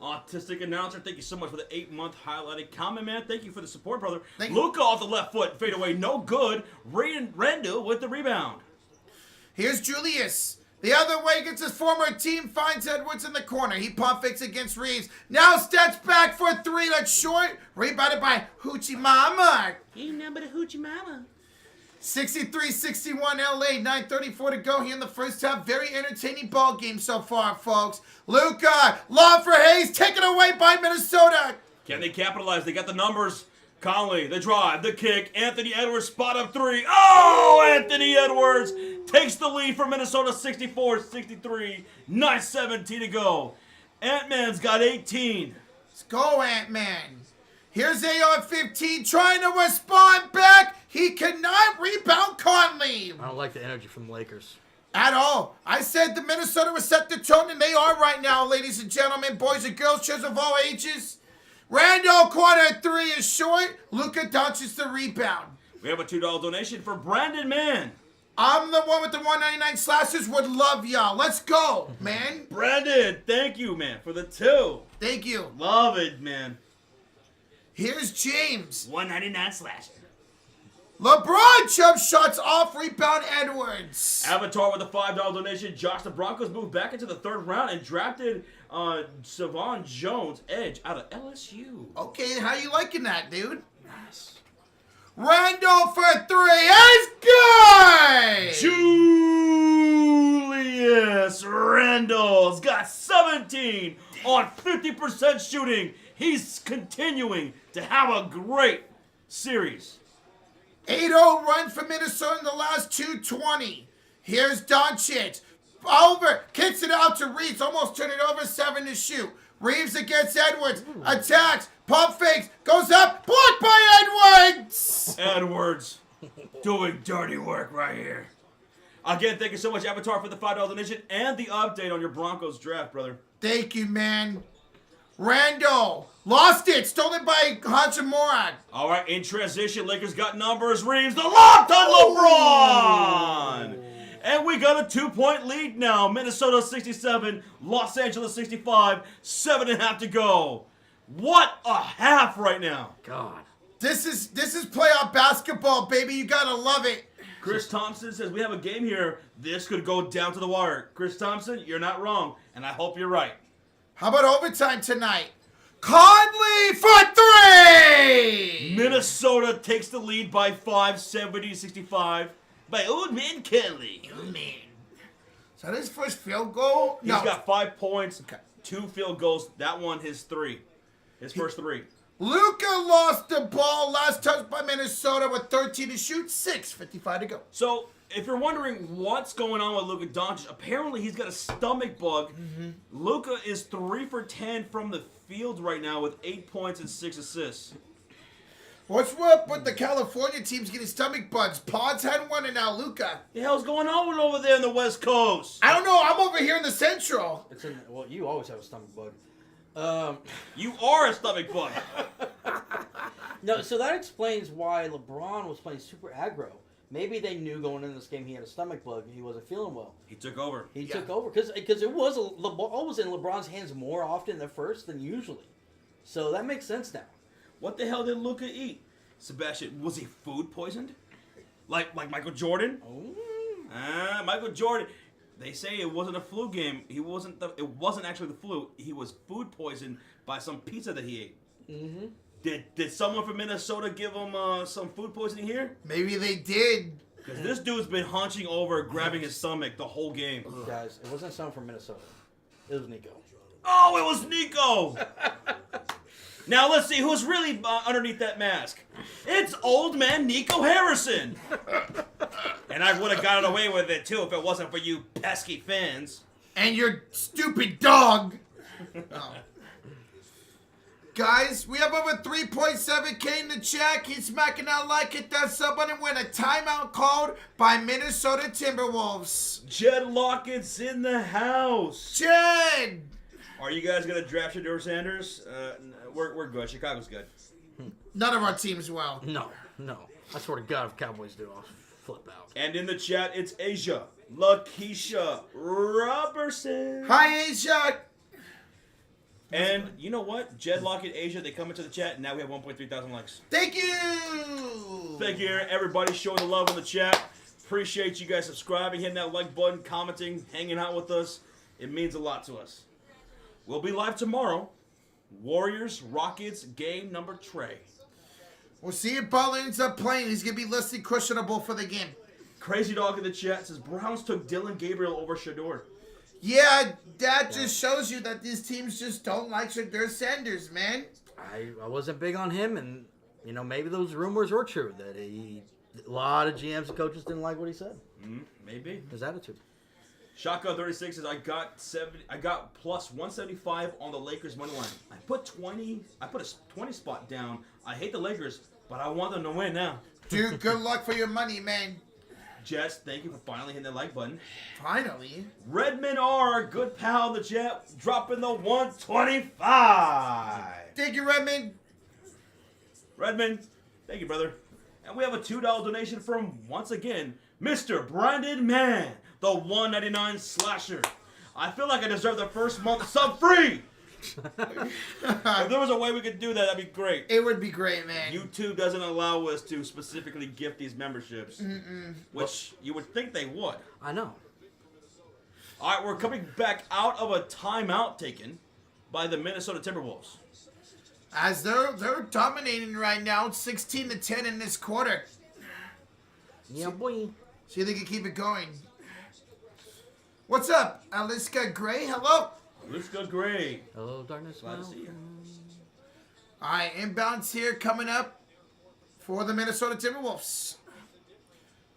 Autistic announcer, thank you so much for the 8-month highlighted comment, man. Thank you for the support, brother. Thank you. Luka off the left foot, fade away, no good. Randall with the rebound. Here's Julius. The other way gets his former team, finds Edwards in the corner. He pump fakes against Reeves. Now steps back for 3. That's short. Rebounded by Hoochie Mama. You number the Hoochie Mama. 63-61 LA. 9:34 to go here in the first half. Very entertaining ball game so far, folks. Luka, lob for Hayes, taken away by Minnesota. Can they capitalize? They got the numbers. Conley, the drive, the kick. Anthony Edwards spot up three. Oh, Anthony Edwards takes the lead for Minnesota 64-63. 9:17 to go. Ant-Man's got 18. Let's go, Ant-Man. Here's AR-15 trying to respond back. He cannot rebound Conley. I don't like the energy from the Lakers. At all. I said the Minnesota was set the tone, and they are right now, ladies and gentlemen, boys and girls, children of all ages. Randall corner three is short. Luka Doncic the rebound. We have a $2 donation for Brandon Mann. I'm the one with the 199 slashes. Would love y'all. Let's go, man. Brandon, thank you, man, for the 2. Thank you. Love it, man. Here's James. 199 slash. LeBron jump shots off, rebound Edwards. Avatar with a $5 donation. Josh, the Broncos moved back into the 3rd round and drafted Savon Jones, edge, out of LSU. Okay, how you liking that, dude? Nice. Randall for three is good. Julius Randle's got 17 on 50% shooting. He's continuing to have a great series. 8-0 run for Minnesota in the last 2:20. Here's Doncic. Over. Kicks it out to Reeves. Almost turned it over. 7 to shoot. Reeves against Edwards. Attacks. Pump fakes. Goes up. Blocked by Edwards. Edwards doing dirty work right here. Again, thank you so much, Avatar, for the $5 donation and the update on your Broncos draft, brother. Thank you, man. Randall. Lost it. Stolen by Hachimura. All right, in transition, Lakers got numbers. Reeves, the lock on LeBron. And we got a 2-point lead now. Minnesota 67, Los Angeles 65, 7.5 to go. What a half right now. God. This is playoff basketball, baby. You gotta love it. Chris Thompson says we have a game here. This could go down to the wire. Chris Thompson, you're not wrong, and I hope you're right. How about overtime tonight? Conley for three! Minnesota takes the lead by 5, 70-65 by Old Man Kelly. Oh, man. Is that his first field goal? He's got 5 points, 2 field goals. That one, his first 3. Luka lost the ball last touch by Minnesota with 13 to shoot, 6:55 to go. So, if you're wondering what's going on with Luka Doncic, apparently he's got a stomach bug. Luka is 3 for 10 from the field right now with 8 points and 6 assists. What's up with the California teams getting stomach bugs? Pods had one and now Luka. The hell's going on with over there in the West Coast? I don't know. I'm over here in the Central. Well, you always have a stomach bug. You are a stomach bug. No, so that explains why LeBron was playing super aggro. Maybe they knew going into this game he had a stomach bug and he wasn't feeling well. He took over. He took over because the ball was in LeBron's hands more often the first than usually. So that makes sense now. What the hell did Luka eat? Sebastian, was he food poisoned? Like Michael Jordan? Oh. Michael Jordan. They say it wasn't a flu game. It wasn't actually the flu. He was food poisoned by some pizza that he ate. Mm-hmm. Did someone from Minnesota give him some food poisoning here? Maybe they did. Because this dude's been hunching over, grabbing his stomach the whole game. Guys, it wasn't someone from Minnesota. It was Nico. Oh, it was Nico! Now let's see who's really underneath that mask. It's old man Nico Harrison. And I would have gotten away with it too if it wasn't for you pesky fans. And your stupid dog. Oh. Guys, we have over 3.7K in the chat. Keep smacking out like, hit that sub button. We're in a timeout called by Minnesota Timberwolves. Jed Lockett's in the house. Jed! Are you guys going to draft Shedeur Sanders? We're good. Chicago's good. None of our teams will. No. I swear to God, if Cowboys do, I'll flip out. And in the chat, it's Asia Lakeisha Robertson. Hi, Asia. And you know what? Jed Lockett, Asia, they come into the chat, and now we have 1.3 thousand likes. Thank you. Thank you, everybody, showing the love in the chat. Appreciate you guys subscribing, hitting that like button, commenting, hanging out with us. It means a lot to us. We'll be live tomorrow. Warriors, Rockets, game number 3. We'll see if Butler ends up playing. He's going to be listed questionable for the game. Crazy Dog in the chat says Browns took Dylan Gabriel over Shedeur. Yeah, that just shows you that these teams just don't like Shedeur Sanders, man. I wasn't big on him, and maybe those rumors were true that a lot of GMs and coaches didn't like what he said. Maybe. His attitude. Shotgun 36 says I got plus 175 on the Lakers money line. I put a 20 spot down. I hate the Lakers, but I want them to win now. Dude, good luck for your money, man. Jess, thank you for finally hitting the like button. Finally. Redmond R, good pal in the chat, dropping the 125. Thank you, Redmond. Redmond, thank you, brother. And we have a $2 donation from, once again, Mr. Brandon Mann, the 199 slasher. I feel like I deserve the first month sub free. If there was a way we could do that, that'd be great. It would be great, man. YouTube doesn't allow us to specifically gift these memberships, which you would think they would. I know. All right, we're coming back out of a timeout taken by the Minnesota Timberwolves. As they're dominating right now, 16-10 in this quarter. Yeah, boy. See if they can keep it going. What's up, Aliska Gray? Hello. Aliska Gray. Hello, darkness. Glad to see you. All right, inbounds here coming up for the Minnesota Timberwolves.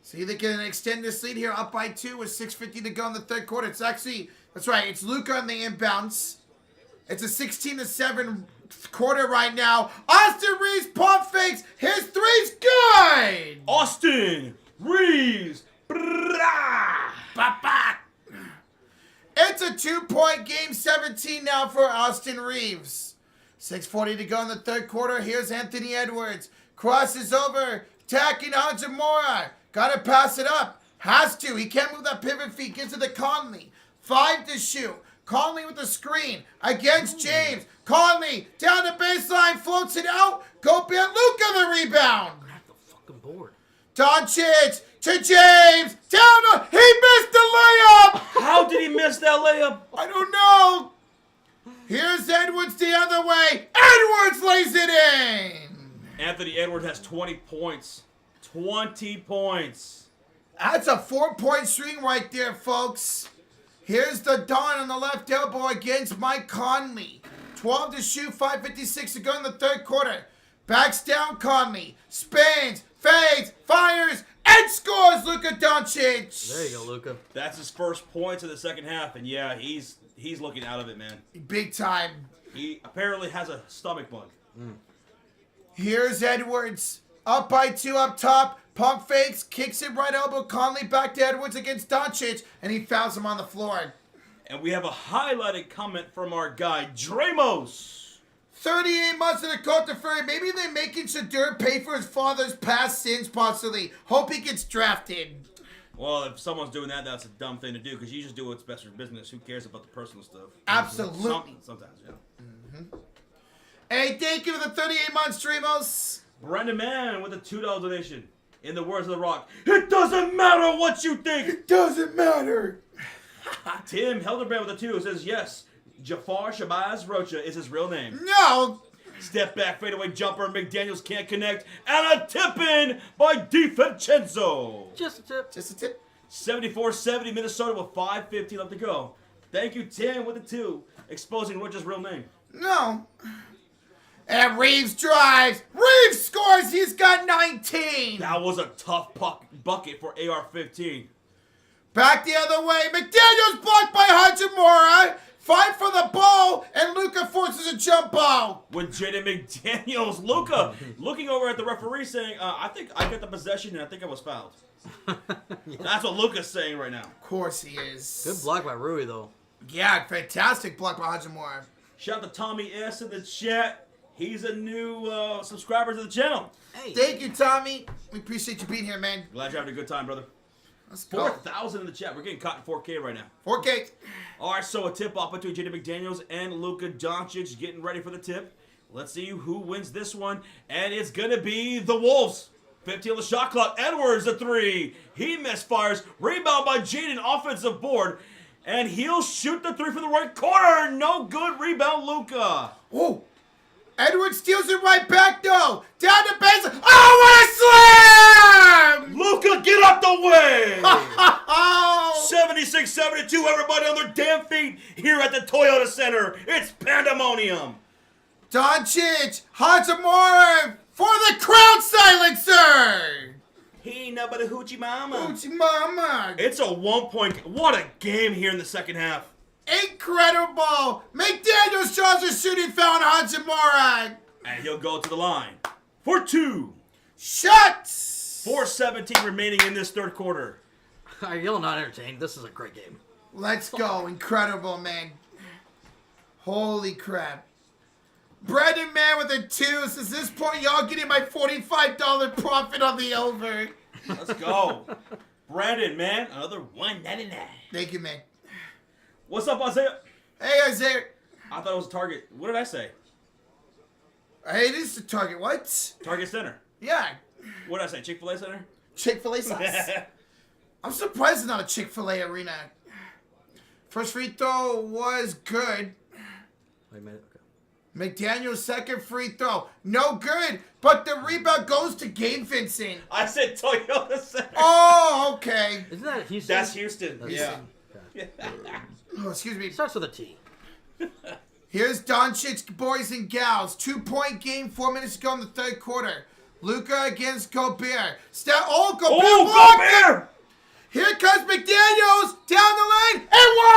See if they can extend this lead here, up by 2 with 6:50 to go in the third quarter. It's actually, that's right, it's Luka on the inbounds. It's a 16-7 quarter right now. Austin Reeves pump fakes. His three's good. Austin Reeves. It's a 2-point game, 17 now for Austin Reeves. 6:40 to go in the third quarter. Here's Anthony Edwards. Crosses over. Attacking Hachimura. Got to pass it up. Has to. He can't move that pivot feet. Gives it to Conley. 5 to shoot. Conley with the screen against James. Conley down the baseline. Floats it out. Gobert. Luka the rebound. Not the fucking board. Doncic to James. Down the. He missed the layup. How did he miss that layup? I don't know. Here's Edwards the other way. Edwards lays it in. Anthony Edwards has 20 points. 20 points. That's a 4-point swing right there, folks. Here's the Don on the left elbow against Mike Conley. 12 to shoot, 5:56 to go in the third quarter. Backs down Conley. Spins, fades, fires, and scores Luka Doncic. There you go, Luka. That's his first points of the second half, and yeah, he's looking out of it, man. Big time. He apparently has a stomach bug. Here's Edwards. Up by 2 up top. Pump fakes, kicks it right elbow. Conley back to Edwards against Doncic, and he fouls him on the floor. And we have a highlighted comment from our guy, Dramos. 38 months in the Côte d'Ivoire. Maybe they're making Shadur pay for his father's past sins, possibly. Hope he gets drafted. Well, if someone's doing that, that's a dumb thing to do, because you just do what's best for business. Who cares about the personal stuff? Absolutely. Sometimes, yeah. Hey, thank you for the 38 months, Dremos. Brendan Mann with a $2 donation. In the words of The Rock, it doesn't matter what you think. It doesn't matter. Tim Helderbrand with a 2 says, yes, Jafar Shabazz Rocha is his real name. No. Step back, fadeaway jumper, McDaniels can't connect, and a tip-in by DiVincenzo. Just a tip. Just a tip. 74-70 Minnesota with 5:15 left to go. Thank you, Tim, with the 2, exposing Rocha's real name. No. And Reeves drives. Reeves scores. He's got 19. That was a tough bucket for AR-15. Back the other way. McDaniels blocked by Hachimura. Fight for the ball, and Luka forces a jump ball. With Jaden McDaniels, Luka looking over at the referee saying, I think I got the possession and I think I was fouled. Yeah. That's what Luka's saying right now. Of course he is. Good block by Rui, though. Yeah, fantastic block by Hachimura. Shout out to Tommy S in the chat. He's a new subscriber to the channel. Hey. Thank you, Tommy. We appreciate you being here, man. Glad you're having a good time, brother. Let's go. 4,000 in the chat. We're getting caught in 4K right now. 4K. All right, so a tip-off between Jaden McDaniels and Luka Doncic getting ready for the tip. Let's see who wins this one, and it's going to be the Wolves. 15 on the shot clock. Edwards, the 3. He misfires. Rebound by Jaden, offensive board, and he'll shoot the 3 from the right corner. No good rebound, Luka. Oh. Edwards steals it right back, though. Down the base. Oh, what a slam! Luka, get out the way! Oh. 76-72, everybody on their damn feet here at the Toyota Center. It's pandemonium. Doncic, Hachimura, for the crowd silencer. He ain't nothing but a hoochie mama. Hoochie mama. It's a 1 point. What a game here in the second half. Incredible. McDaniels draws a shooting foul on Hachimura. And he'll go to the line for 2. Shots. 4:17 remaining in this third quarter. You're not entertained. This is a great game. Let's go. Incredible, man. Holy crap. Brendan Man with a 2. Since this point, y'all getting my $45 profit on the over. Let's go. Brandon, man, another $1.99. Thank you, man. What's up, Isaiah? Hey, Isaiah. I thought it was Target. What did I say? Hey, it is the Target. What? Target Center. Yeah. What did I say? Chick-fil-A Center? Chick-fil-A sauce. I'm surprised it's not a Chick-fil-A arena. First free throw was good. Wait a minute. Okay. McDaniel's second free throw. No good, but the rebound goes to Gabe Vincent. I said Toyota Center. Oh, okay. Isn't that Houston? That's Houston. That's Yeah. Oh, excuse me. It starts with a T. Here's Doncic, boys and gals. 2-point game, 4 minutes to go in the third quarter. Luka against Gobert. Gobert blocked it. Gobert! Here comes McDaniels down the lane, and one!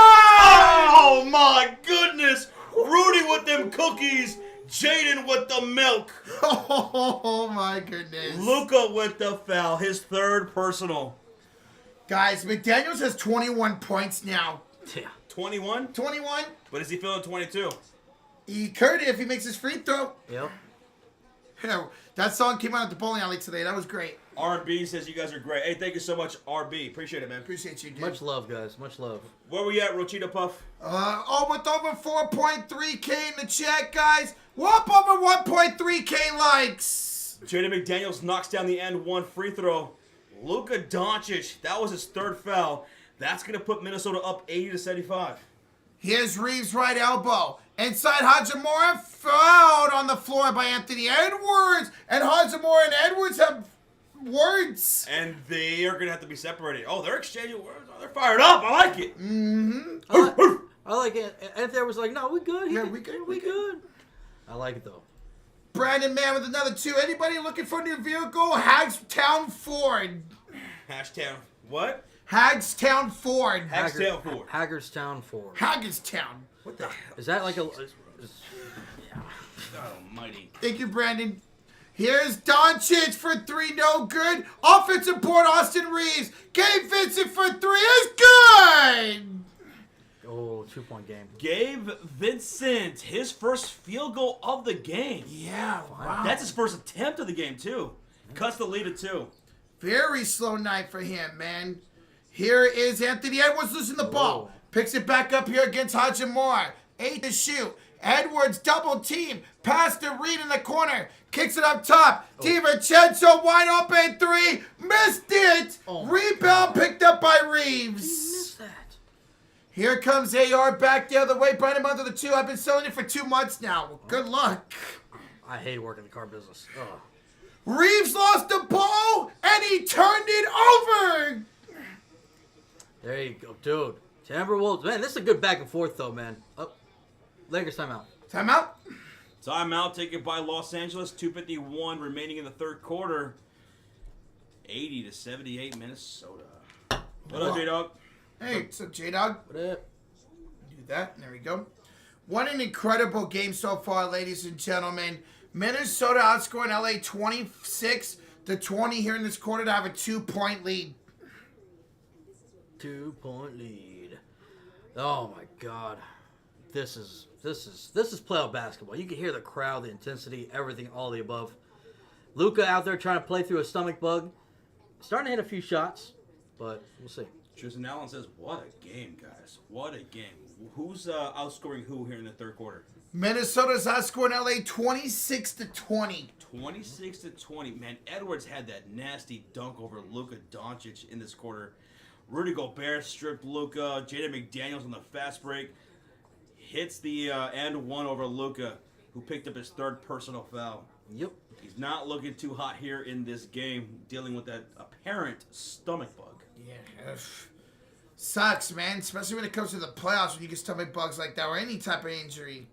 Oh, my goodness. Rudy with them cookies. Jaden with the milk. Oh, my goodness. Luka with the foul. His third personal. Guys, McDaniels has 21 points now. Yeah. 21? 21. But is he feeling 22? He could if he makes his free throw. Yep. Yeah, that song came out at the bowling alley today. That was great. R&B says you guys are great. Hey, thank you so much, RB. Appreciate it, man. Appreciate you, dude. Much love, guys. Much love. Where we at, Rochita Puff? With over 4.3K in the chat, guys. Whoop, over 1.3K likes. Jaden McDaniels knocks down the end one free throw. Luka Doncic, that was his third foul. That's going to put Minnesota up 80-75. Here's Reeves' right elbow. Inside Hachimura, fouled on the floor by Anthony Edwards. And Hachimura and Edwards have words. And they are going to have to be separated. Oh, they're exchanging words. Oh, they're fired up. I like it. Mm-hmm. I like it. And there was like, no, we good. Yeah, we good, We good. I like it, though. Brandon Mann with another 2. Anybody looking for a new vehicle? Hagstown Ford. Hashtag what? Hagstown Ford. Hagstown Ford. Hagerstown Ford. Hagerstown. What the? Is that like a... God almighty. Thank you, Brandon. Here's Doncic for 3, no good. Offensive board, Austin Reeves. Gabe Vincent for 3 is good. Oh, 2-point game. Gabe Vincent, his first field goal of the game. Yeah, wow. That's his first attempt of the game, too. Cuts the lead at 2. Very slow night for him, man. Here is Anthony Edwards losing the ball. Picks it back up here against Hachimura. 8 to shoot. Edwards double team. Pass to Reed in the corner. Kicks it up top. DiVincenzo wide open 3. Missed it. Rebound picked up by Reeves. Missed that. Here comes AR back the other way. Brandon under the 2. I've been selling it for 2 months now. Good luck. I hate working the car business. Oh. Reeves lost the ball and he turned it over. There you go, dude. Timberwolves. Man, this is a good back and forth, though, man. Oh, Lakers timeout. Timeout. Timeout taken by Los Angeles. 2:51 remaining in the third quarter. 80-78 Minnesota. What up, J-Dog? Hey, what's up, J-Dog? What up? Do that. There we go. What an incredible game so far, ladies and gentlemen. Minnesota outscoring LA 26-20 here in this quarter to have a 2-point lead. 2-point lead. Oh my God, this is playoff basketball. You can hear the crowd, the intensity, everything, all the above. Luka out there trying to play through a stomach bug, starting to hit a few shots, but we'll see. Tristan Allen says, "What a game, guys! What a game! Who's outscoring who here in the third quarter?" Minnesota's outscoring LA 26-20. 26-20. Man, Edwards had that nasty dunk over Luka Doncic in this quarter. Rudy Gobert stripped Luka. Jaden McDaniels on the fast break hits the and one over Luka, who picked up his third personal foul. Yep. He's not looking too hot here in this game, dealing with that apparent stomach bug. Yeah. Sucks, man. Especially when it comes to the playoffs when you get stomach bugs like that or any type of injury.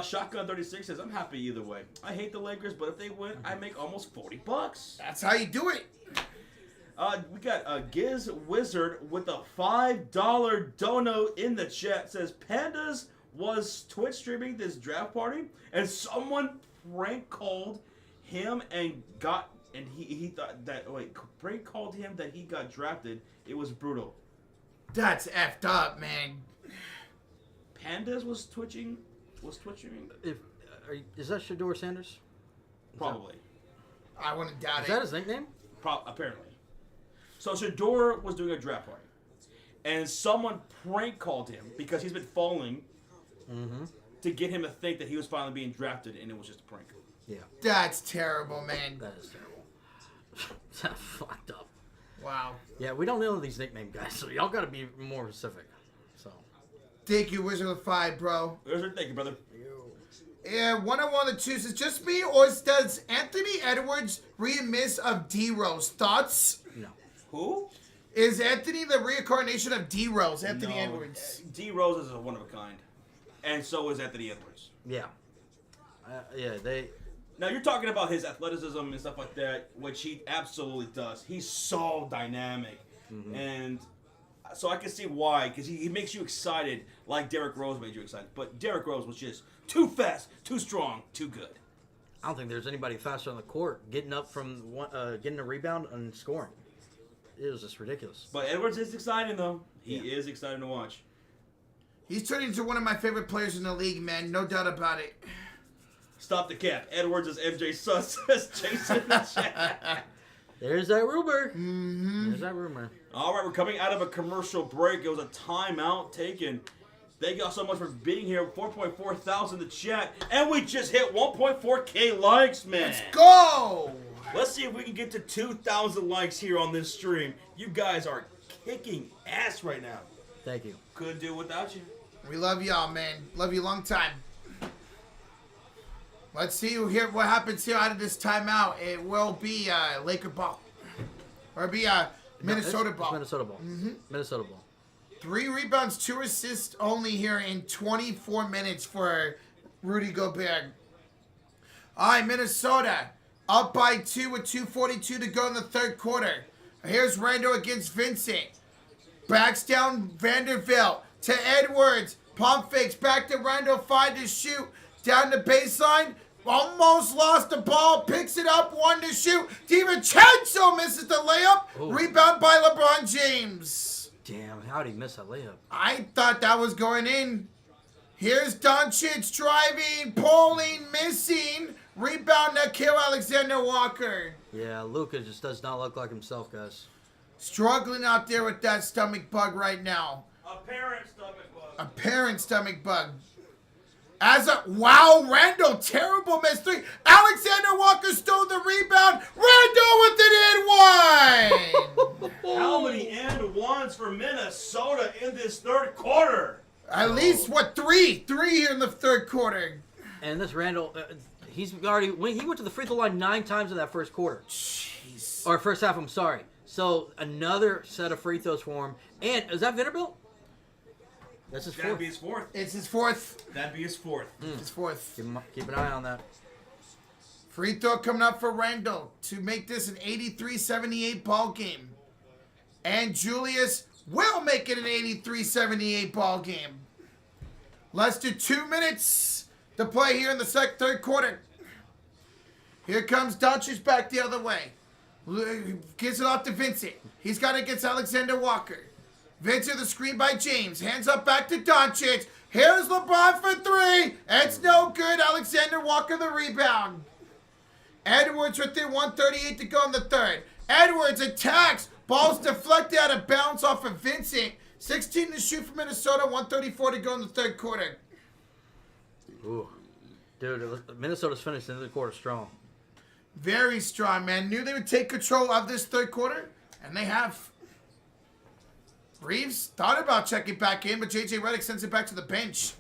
Shotgun 36 says, I'm happy either way. I hate the Lakers, but if they win, I make almost $40. That's how you do it. We got Giz Wizard with a $5 dono in the chat. Says, Pandas was Twitch streaming this draft party, and someone prank called him and he thought that, prank called him that he got drafted. It was brutal. That's effed up, man. Pandas was twitching. Is that Shador Sanders? Probably. I wouldn't doubt Is it. that his nickname? Apparently. So Shador was doing a draft party, and someone prank called him because he's been falling to get him to think that he was finally being drafted, and it was just a prank. Yeah. That's terrible, man. That is terrible. That's fucked up. Wow. Yeah, we don't know these nickname guys, so y'all got to be more specific. So. Thank you, Wizard of Five, bro. Wizard, thank you, brother. Yeah, 101 to choose. Is just me, or does Anthony Edwards re-miss of D-Rose? Thoughts? No. Who? Is Anthony the reincarnation of D-Rose? Anthony No. Edwards. D Rose is a one of a kind, and so is Anthony Edwards. Yeah. They. Now you're talking about his athleticism and stuff like that, which he absolutely does. He's so dynamic, and so I can see why, because he makes you excited, like Derrick Rose made you excited. But Derrick Rose was just too fast, too strong, too good. I don't think there's anybody faster on the court getting up from getting a rebound and scoring. It was just ridiculous. But Edwards is exciting, though. He is exciting to watch. He's turning into one of my favorite players in the league, man. No doubt about it. Stop the cap. Edwards is MJ Sus, says Jason in the chat. There's that rumor. Mm-hmm. There's that rumor. All right, we're coming out of a commercial break. It was a timeout taken. Thank y'all so much for being here. 4.4 thousand in the chat. And we just hit 1.4K likes, man. Let's go! Let's see if we can get to 2,000 likes here on this stream. You guys are kicking ass right now. Thank you. Couldn't do it without you. We love y'all, man. Love you long time. Let's see what happens here out of this timeout. It will be Laker ball. Or be Minnesota ball. It's Minnesota ball. Minnesota ball. 3 rebounds, 2 assists only here in 24 minutes for Rudy Gobert. All right, Minnesota up by 2 with 2:42 to go in the third quarter. Here's Randall against Vincent. Backs down Vanderbilt to Edwards. Pump fakes back to Randall. 5 to shoot. Down the baseline. Almost lost the ball. Picks it up. 1 to shoot. DiVincenzo misses the layup. Ooh. Rebound by LeBron James. Damn, how'd he miss that layup? I thought that was going in. Here's Doncic driving, pulling, missing. Rebound Nickeil Alexander-Walker. Yeah, Luka just does not look like himself, guys. Struggling out there with that stomach bug right now. Apparent stomach bug. Apparent stomach bug. Wow, Randall, terrible miss 3. Alexander Walker stole the rebound. Randall with an and 1. How many and ones for Minnesota in this third quarter? At least, 3? 3 here in the third quarter. And this Randall, he went to the free throw line 9 times in that first quarter. Jeez. Or first half, I'm sorry. So another set of free throws for him. And is that Vanderbilt? That's his That'd fourth. be his fourth. It's his fourth. That'd be his fourth. His fourth. Keep an eye on that. Free throw coming up for Randall to make this an 83-78 ball game. And Julius will make it an 83-78 ball game. Less than 2 minutes to play here in the third quarter. Here comes Doncic back the other way. Gives it off to Vincent. He's got it against Alexander Walker. Vincent the screen by James. Hands up back to Doncic. Here's LeBron for 3. It's no good. Alexander Walker the rebound. Edwards within 1:38 to go in the third. Edwards attacks. Ball's deflected out of bounds off of Vincent. 16 to shoot for Minnesota. 1:34 to go in the third quarter. Ooh. Dude, Minnesota's finished into the quarter strong. Very strong, man. Knew they would take control of this third quarter, and they have. Reeves thought about checking back in, but J.J. Redick sends it back to the bench.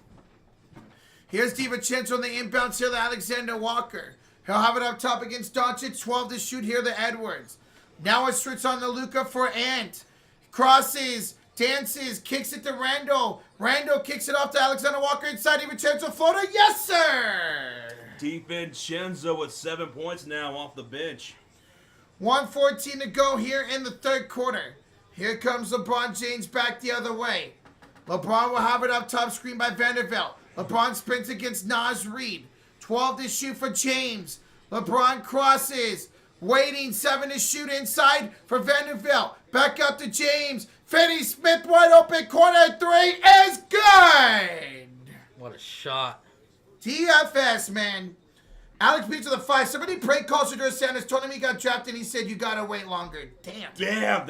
Here's DiVincenzo on the inbounds here to Alexander Walker. He'll have it up top against Doncic. 12 to shoot here to Edwards. Now it's switch on the Luka for Ant. Crosses. dances, kicks it to Randall. Randall kicks it off to Alexander Walker inside. He returns a floater. Yes, sir! DiVincenzo with 7 points now off the bench. 1:14 to go here in the third quarter. Here comes LeBron James back the other way. LeBron will have it up top, screen by Vanderbilt. LeBron sprints against Naz Reid. 12 to shoot for James. LeBron crosses. Waiting, 7 to shoot inside for Vanderbilt. Back up to James. Finney Smith wide open, corner 3 is good. What a shot. DFS, man. Alex beats with a 5. Somebody prank calls Shedeur Sanders, told him he got drafted, and he said you gotta wait longer. Damn. Damn,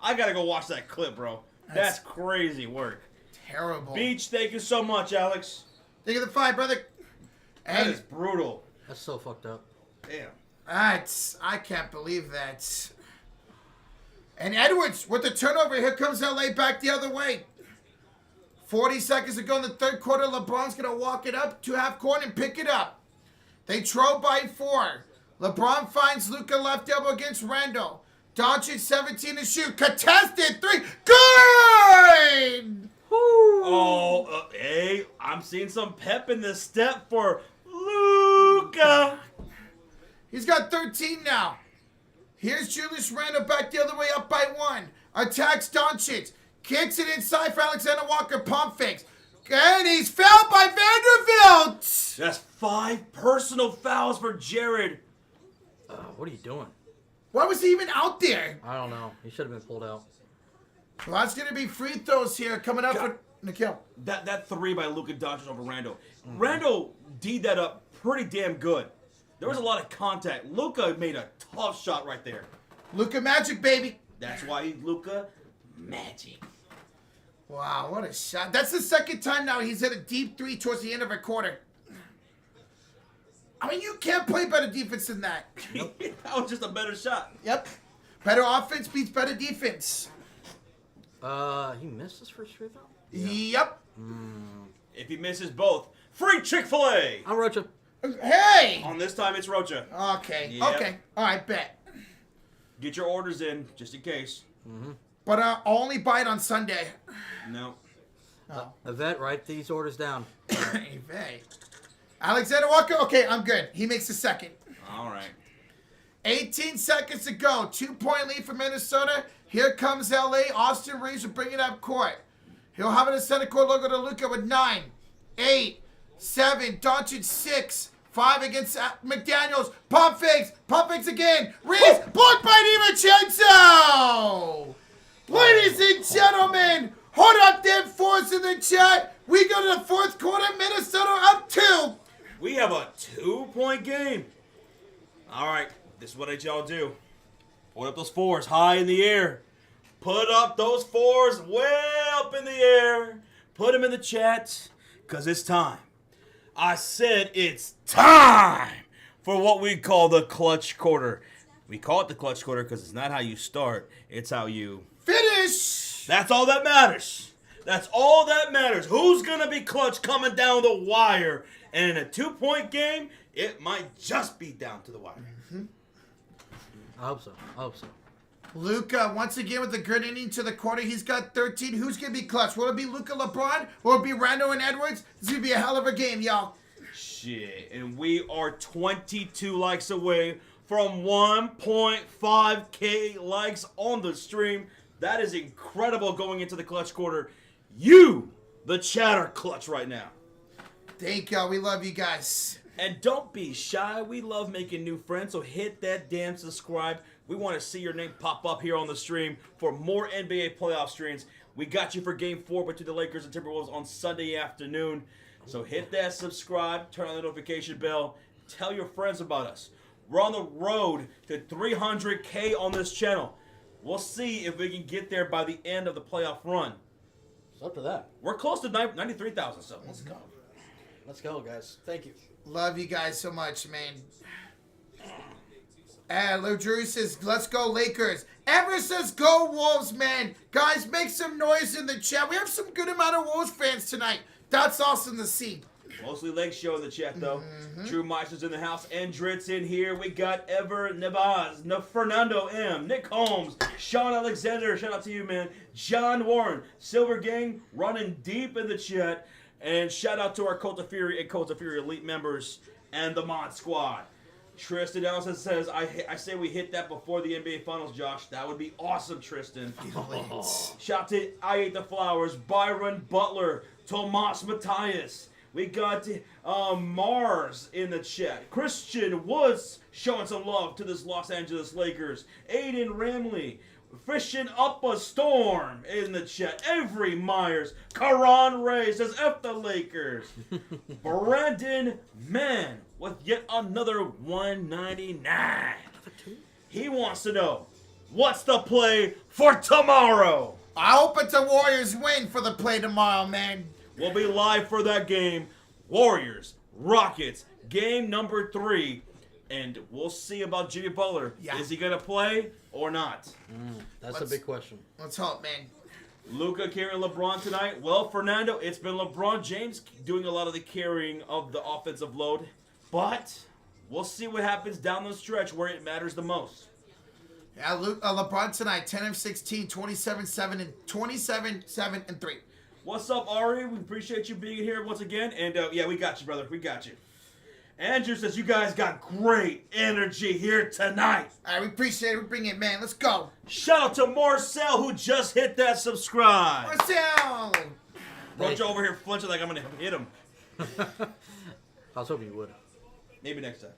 I gotta go watch that clip, bro. That's crazy work. Terrible. Beach, thank you so much, Alex. Think of the 5, brother. That And is brutal. That's so fucked up. Damn. I can't believe that. And Edwards with the turnover. Here comes LA back the other way. 40 seconds to go in the third quarter. LeBron's going to walk it up to half court and pick it up. They throw by 4. LeBron finds Luka left elbow against Randall. Doncic 17 to shoot. Contested 3. Good! Oh, hey, I'm seeing some pep in this step for Luka. He's got 13 now. Here's Julius Randle back the other way up by 1. Attacks Doncic. Kicks it inside for Alexander Walker. Pump fakes. And he's fouled by Vanderbilt. That's 5 personal fouls for Jared. What are you doing? Why was he even out there? I don't know. He should have been pulled out. Well, that's going to be free throws here coming up for Nikhil. That 3 by Luka Doncic over Randall. Randall D'd that up pretty damn good. There was a lot of contact. Luka made a tough shot right there. Luka Magic, baby. That's why he's Luka Magic. Wow, what a shot. That's the second time now he's hit a deep 3 towards the end of a quarter. I mean, you can't play better defense than that. That was just a better shot. Yep. Better offense beats better defense. He missed his first free throw? Yep. If he misses both, free Chick-fil-A. I'm Rocha. Hey! On this time, it's Rocha. Okay. Yep. Okay. All right, bet. Get your orders in, just in case. But I'll only buy it on Sunday. No. Oh. Yvette, write these orders down. Hey. Alexander Walker. Okay, I'm good. He makes the second. All right. 18 seconds to go. 2-point lead for Minnesota. Here comes LA. Austin Reeves will bring it up court. He'll have it in center court logo to Luka with 9, 8, 7. Doncic 6. 5 against McDaniels. Pump fakes. Pump fakes again. Reeves blocked by DiVincenzo. Ladies and gentlemen, hold up them fours in the chat. We go to the fourth quarter. Minnesota up 2. We have a 2-point game. All right. This is what y'all do. Put up those 4s high in the air. Put up those 4s way up in the air. Put them in the chat, because it's time. I said it's time for what we call the clutch quarter. We call it the clutch quarter because it's not how you start. It's how you finish. That's all that matters. That's all that matters. Who's going to be clutch coming down the wire? And in a 2-point game, it might just be down to the wire. I hope so. Luka, once again with the good inning to the quarter. He's got 13. Who's going to be clutch? Will it be Luka LeBron? Will it be Randall and Edwards? It's going to be a hell of a game, y'all. Shit. And we are 22 likes away from 1.5K likes on the stream. That is incredible going into the clutch quarter. You, the chat, are clutch right now. Thank y'all. We love you guys. And don't be shy. We love making new friends, so hit that damn subscribe. We want to see your name pop up here on the stream for more NBA playoff streams. We got you for Game 4 between the Lakers and Timberwolves on Sunday afternoon. So hit that subscribe, turn on the notification bell, tell your friends about us. We're on the road to 300K on this channel. We'll see if we can get there by the end of the playoff run. It's up to that. We're close to 93,000, so let's go. Let's go, guys. Thank you. Love you guys so much, man. And Lou Drew says, let's go Lakers. Ever says, go Wolves, man. Guys, make some noise in the chat. We have some good amount of Wolves fans tonight. That's awesome to see. Mostly Lake Show in the chat, though. Drew Meister's in the house. Andritz in here. We got Ever Navaz, Fernando M, Nick Holmes, Sean Alexander. Shout out to you, man. John Warren, Silver Gang running deep in the chat. And shout out to our Cult of Fury and Cult of Fury Elite members and the Mod Squad. Tristan Ellison says, I say we hit that before the NBA Finals, Josh. That would be awesome, Tristan. Shout out to I Ate the Flowers, Byron Butler, Tomas Matthias. We got Mars in the chat. Christian Woods showing some love to this Los Angeles Lakers. Aiden Ramley. Fishing up a storm in the chat. Avery Myers. Karan Ray says F the Lakers. Brandon Mann with yet another 199. He wants to know, what's the play for tomorrow? I hope it's a Warriors win for the play tomorrow, man. We'll be live for that game. Warriors, Rockets, game number 3. And we'll see about Jimmy Butler. Yeah. Is he going to play or not? That's a big question. Let's hope, man. Luka carrying LeBron tonight. Well, Fernando, it's been LeBron James doing a lot of the carrying of the offensive load. But we'll see what happens down the stretch where it matters the most. Yeah, LeBron tonight, 10 of 16, 27-7 and 27-7 and 3. What's up, Ari? We appreciate you being here once again. And yeah, we got you, brother. We got you. Andrew says you guys got great energy here tonight. All right, we appreciate it. We bring it, man. Let's go. Shout out to Marcel who just hit that subscribe. Marcel! Roach over here flinching like I'm going to hit him. I was hoping you would. Maybe next time.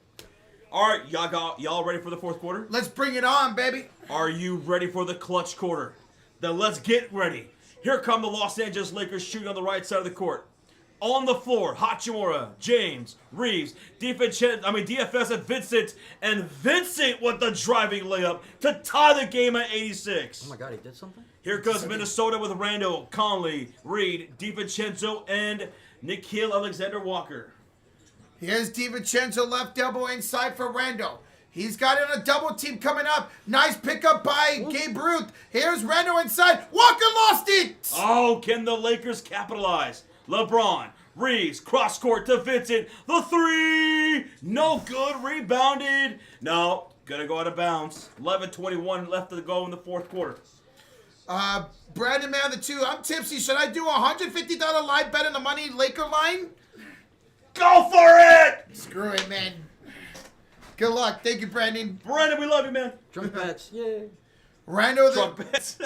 All right, y'all ready for the fourth quarter? Let's bring it on, baby. Are you ready for the clutch quarter? Then let's get ready. Here come the Los Angeles Lakers shooting on the right side of the court. On the floor, Hachimura, James, Reeves, DFS and Vincent with the driving layup to tie the game at 86. Oh my God, he did something? Here comes Minnesota with Randall, Conley, Reed, DiVincenzo, and Nickeil Alexander-Walker. Here's DiVincenzo left elbow inside for Randall. He's got it on a double team coming up. Nice pickup by Gabe Ruth. Here's Randall inside. Walker lost it. Oh, can the Lakers capitalize? LeBron, Reeves, cross court to Vincent. The 3, no good, rebounded. No, gonna go out of bounds. 11:21 left to go in the fourth quarter. Brandon Man, the 2. I'm tipsy. Should I do a $150 live bet on the money Laker line? Go for it! Screw it, man. Good luck. Thank you, Brandon. Brandon, we love you, man. Drunk bets, yay. Randall, Drunk bets.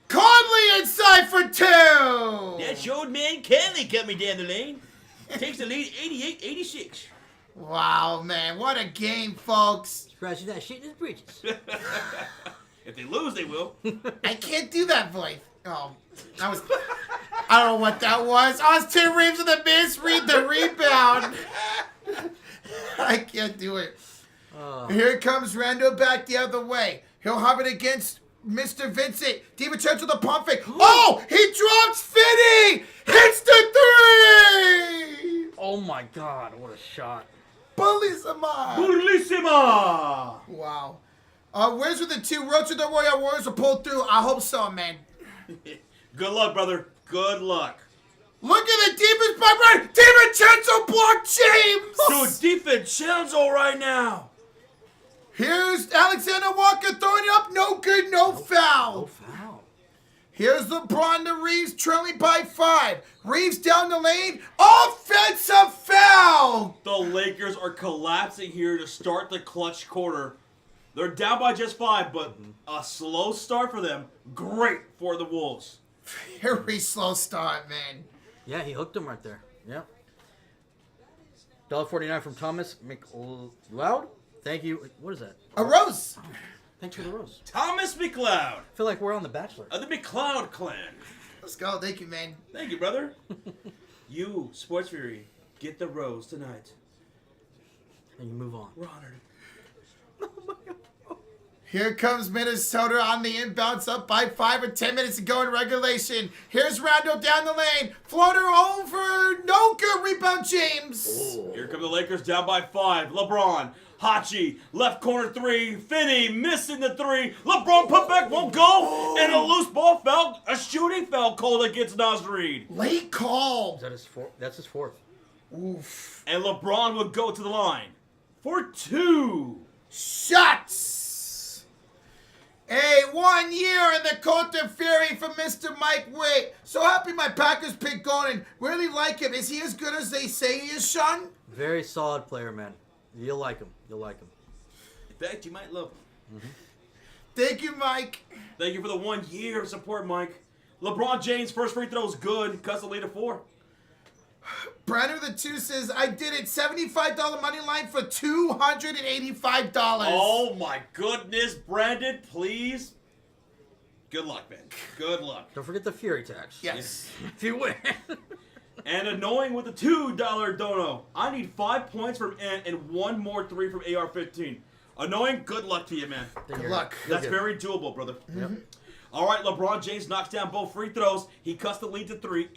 Conley inside for 2. That old man Conley coming down the lane. Takes the lead 88-86. Wow, man. What a game, folks. Surprised he's not shitting his britches. If they lose, they will. I can't do that voice. Oh, that was... I don't know what that was. Oh, it's Tim Reeves with the miss. Read the rebound. I can't do it. Here comes Randall back the other way. He'll have it against Mr. Vincent. DiVincenzo the pump fake. Oh, he drops Finney. Hits the 3. Oh my God, what a shot. Bellissima. Bellissima. Wow. Where's with the 2? Roach of the Royal Warriors will pull through. I hope so, man. Good luck, brother. Good luck. Look at the defense by Ryan. DiVincenzo blocked James. Dude, DiVincenzo right now. Here's Alexander Walker throwing it up. No good, no foul. No foul. Here's LeBron to Reeves trailing by 5. Reeves down the lane. Offensive foul. The Lakers are collapsing here to start the clutch quarter. They're down by just 5, but a slow start for them. Great for the Wolves. Very slow start, man. Yeah, he hooked him right there. Yeah. $1.49 from Thomas McLeod. Thank you. What is that? A rose. Thanks for the rose. Thomas McLeod I feel like we're on The Bachelor. of the McLeod clan. Let's go. Thank you, man. Thank you, brother. You, Sports Fury, get the rose tonight. And you move on. We're honored. Here comes Minnesota on the inbounds, up by 5 with 10 minutes to go in regulation. Here's Randall down the lane. Floater over. No good. Rebound, James. Here come the Lakers down by 5. LeBron, Hachi, left corner 3. Finney missing the 3. LeBron put back, won't go. And a loose ball foul, a shooting foul called against Nas Reed. Late call. Is that his fourth? That's his fourth. Oof. And LeBron would go to the line for 2 shots. Hey, 1 year in the Cote Fury from Mr. Mike Witt. So happy my Packers pick going. Really like him. Is he as good as they say he is, Sean? Very solid player, man. You'll like him. You'll like him. In fact, you might love him. Thank you, Mike. Thank you for the 1 year of support, Mike. LeBron James, first free throw is good. Cuts the lead to 4. Brandon the 2 says, I did it. $75 money line for $285. Oh my goodness, Brandon, please. Good luck, man. Good luck. Don't forget the Fury tax. Yes. If you win. And annoying with the $2 dono. I need 5 points from Ant and 1 more 3 from AR-15. Annoying, good luck to you, man. Good luck. That's very doable, brother. Yep. All right, LeBron James knocks down both free throws. He cuts the lead to 3,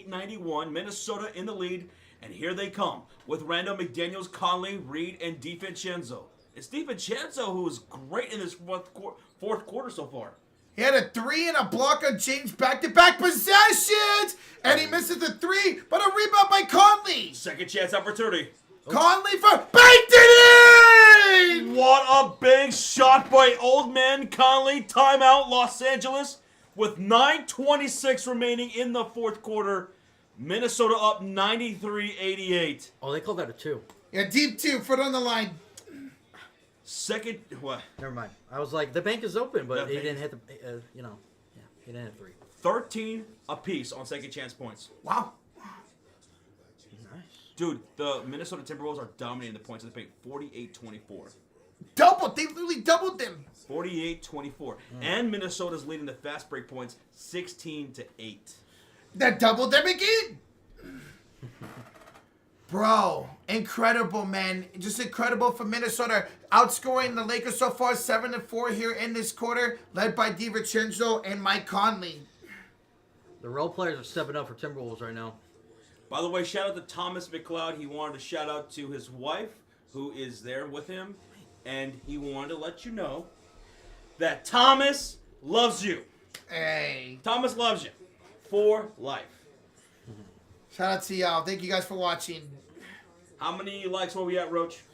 88-91. Minnesota in the lead. And here they come with Randall McDaniels, Conley, Reed, and DiVincenzo. It's DiVincenzo who is great in this fourth quarter so far. He had a 3 and a block on James back-to-back possessions. And he misses the 3, but a rebound by Conley. Second chance opportunity. Conley for banked it in! What a big shot by old man Conley. Timeout, Los Angeles. With 9:26 remaining in the fourth quarter. Minnesota up 93-88. Oh, they called that a 2. Yeah, deep 2, foot on the line. Second, what? Never mind. I was like, the bank is open, but The he bank- didn't hit the, he didn't hit 3. 13 apiece on second chance points. Wow. Nice. Dude, the Minnesota Timberwolves are dominating the points of the paint. 48-24. Doubled. They literally doubled them. 48-24. And Minnesota's leading the fast break points 16-8. That doubled them again. Bro, incredible, man. Just incredible for Minnesota. Outscoring the Lakers so far 7-4 here in this quarter, led by DiVincenzo and Mike Conley. The role players are stepping up for Timberwolves right now. By the way, shout out to Thomas McLeod. He wanted to shout out to his wife, who is there with him. And he wanted to let you know that Thomas loves you. Hey. Thomas loves you. For life. Shout out to y'all. Thank you guys for watching. How many likes were we at, Roach?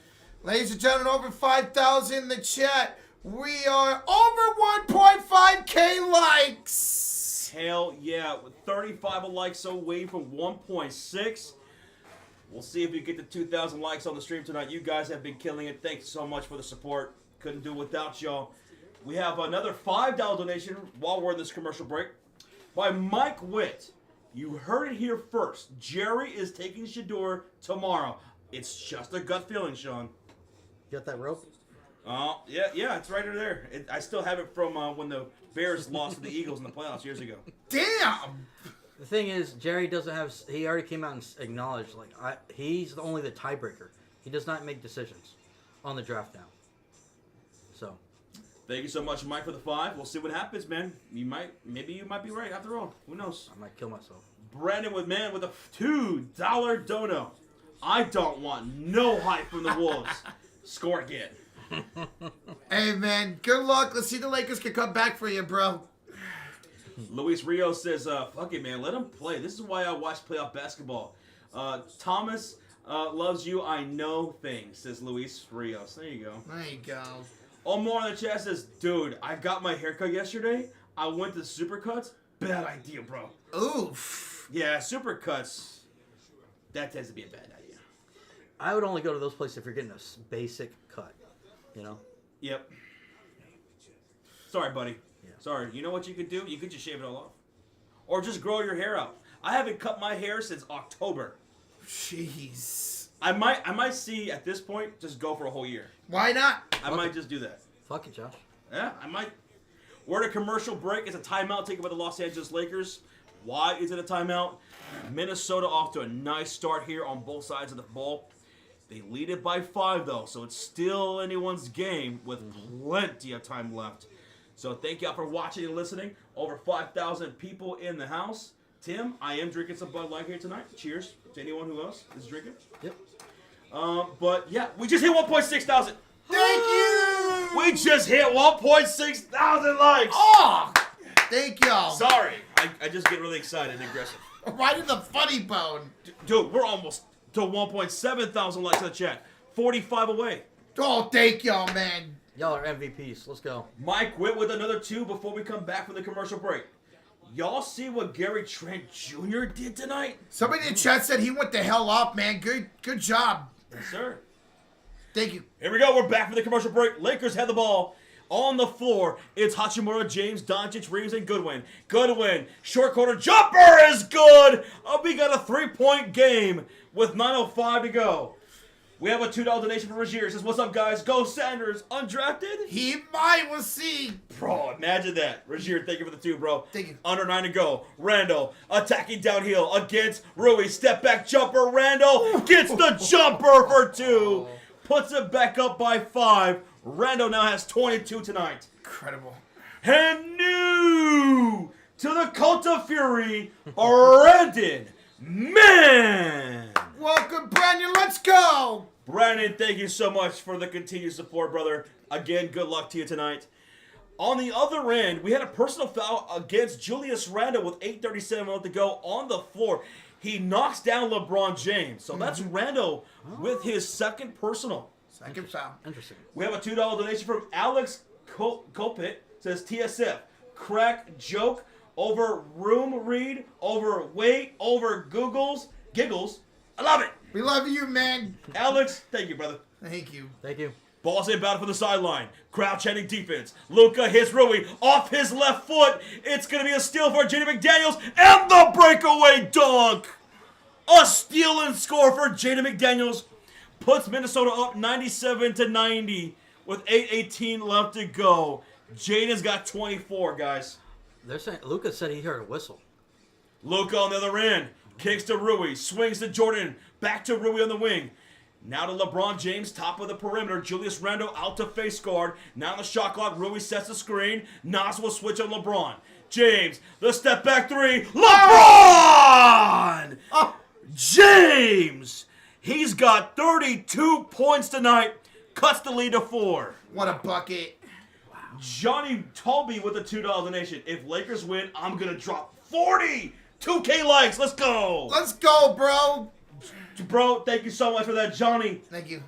Ladies and gentlemen, over 5,000 in the chat. We are over 1.5K likes. Hell yeah. With 35 likes away from 1.6. We'll see if we get to 2,000 likes on the stream tonight. You guys have been killing it. Thanks so much for the support. Couldn't do it without y'all. We have another $5 donation while we're in this commercial break by Mike Witt. You heard it here first. Jerry is taking Shador tomorrow. It's just a gut feeling, Sean. You got that rope? Yeah, it's right over there. I still have it from when the Bears lost to the Eagles in the playoffs years ago. Damn. The thing is, Jerry doesn't have. He already came out and acknowledged, he's only the tiebreaker. He does not make decisions on the draft now. So, Thank you so much, Mike, for the 5. We'll see what happens, man. Maybe you might be right after all. Who knows? I might kill myself. Brandon with a $2 dono. I don't want no hype from the Wolves. Score again. Hey, man. Good luck. Let's see the Lakers can come back for you, bro. Luis Rios says, fuck it, man. Let him play. This is why I watch playoff basketball. Thomas loves you. I know things, says Luis Rios. There you go. There you go. Omar in the chat says, dude, I got my haircut yesterday. I went to Supercuts. Bad idea, bro. Oof. Yeah, Supercuts. That tends to be a bad idea. I would only go to those places if you're getting a basic cut. You know? Yep. Sorry, buddy. Yeah. Sorry. You know what you could do? You could just shave it all off. Or just grow your hair out. I haven't cut my hair since October. Jeez. I might see at this point just go for a whole year. Why not? I might just do that. Fuck it, Josh. Yeah, I might. We're at a commercial break. It's a timeout taken by the Los Angeles Lakers. Why is it a timeout? Minnesota off to a nice start here on both sides of the ball. They lead it by 5, though, so it's still anyone's game with plenty of time left. So thank y'all for watching and listening. Over 5,000 people in the house. Tim, I am drinking some Bud Light here tonight. Cheers to anyone who else is drinking. Yep. But yeah, we just hit 1.6 thousand. Thank you. We just hit 1.6 thousand likes. Oh, thank y'all. Sorry, I just get really excited and aggressive. Right in the funny bone. Dude, we're almost to 1.7 thousand likes in the chat. 45 away. Oh, thank y'all, man. Y'all are MVPs. Let's go. Mike Witt with another 2 before we come back from the commercial break. Y'all see what Gary Trent Jr. did tonight? Somebody in the chat said he went the hell up, man. Good job. Yes, sir. Thank you. Here we go. We're back from the commercial break. Lakers have the ball on the floor. It's Hachimura, James, Doncic, Reeves, and Goodwin. Goodwin, short corner jumper is good. We got a 3-point game with 9:05 to go. We have a $2 donation from Rozier. Says, what's up, guys? Go Sanders. Undrafted? He might. We'll see. Bro, imagine that. Rozier, thank you for the 2, bro. Thank you. Under 9 to go. Randall attacking downhill against Rui. Step back jumper. Randall gets the jumper for 2. Puts it back up by 5. Randall now has 22 tonight. Incredible. And new to the Cult of Fury, Brandon Man. Welcome, Brandon. Let's go. Brandon, thank you so much for the continued support, brother. Again, good luck to you tonight. On the other end, we had a personal foul against Julius Randle with 8:37 left to go on the floor. He knocks down LeBron James. So that's Randle with his second personal. Second foul. Interesting. We have a $2 donation from Alex Copit. Says TSF. Crack joke over room read, over weight, over giggles. I love it. We love you, man. Alex, thank you, brother. Thank you. Thank you. Ball's inbound from the sideline. Crowd chanting defense. Luka hits Rui off his left foot. It's going to be a steal for Jaden McDaniels. And the breakaway dunk. A steal and score for Jaden McDaniels. Puts Minnesota up 97-90 with 8:18 left to go. Jaden's got 24, guys. They're saying Luka said he heard a whistle. Luka on the other end. Kicks to Rui. Swings to Jordan. Back to Rui on the wing. Now to LeBron James, top of the perimeter. Julius Randle out to face guard. Now on the shot clock, Rui sets the screen. Nas will switch on LeBron. James, the step back 3. LeBron! James! He's got 32 points tonight. Cuts the lead to 4. What a bucket. Johnny Toby with a $2 donation. If Lakers win, I'm going to drop 40 2K likes. Let's go. Let's go, bro. Bro, thank you so much for that, Johnny. Thank you.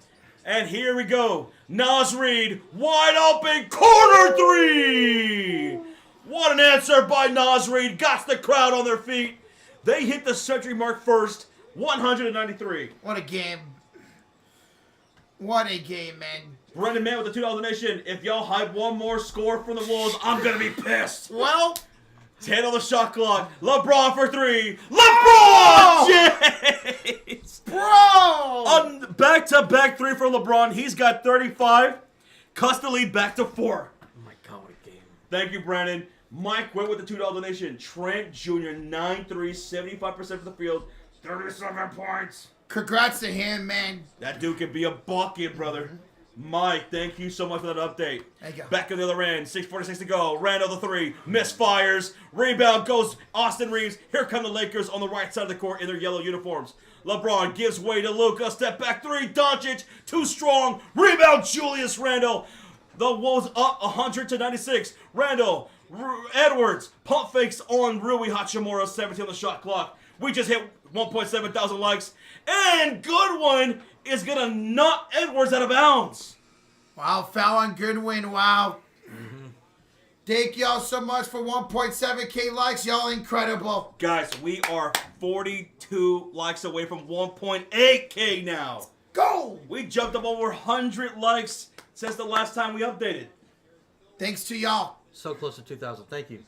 And here we go. Nas Reed, wide open, corner 3. What an answer by Nas Reed. Got the crowd on their feet. They hit the century mark first, 193. What a game. What a game, man. Brendan Mann with the $2 donation. If y'all hype one more score from the Wolves, I'm going to be pissed. Well, 10 on the shot clock. LeBron for 3. LeBron James! bro! On back-to-back 3 for LeBron. He's got 35. Cuts the lead back to 4. Oh my God, what a game. Thank you, Brandon. Mike went with the $2 donation. Trent Jr., 9-3, 75% for the field, 37 points. Congrats to him, man. That dude can be a bucket, brother. Mike, thank you so much for that update. Thank you. Back on the other end, 6:46 to go. Randall the 3, misfires. Rebound goes Austin Reeves. Here come the Lakers on the right side of the court in their yellow uniforms. LeBron gives way to Luka. Step back 3, Doncic, too strong. Rebound Julius Randle. The Wolves up 100-96. Randall, Edwards, pump fakes on Rui Hachimura, 17 on the shot clock. We just hit 1.7 thousand likes. And Goodwin is going to knock Edwards out of bounds. Wow, foul on Goodwin. Wow. Thank y'all so much for 1.7K likes. Y'all incredible. Guys, we are 42 likes away from 1.8K now. Go! We jumped up over 100 likes since the last time we updated. Thanks to y'all. So close to 2,000. Thank you.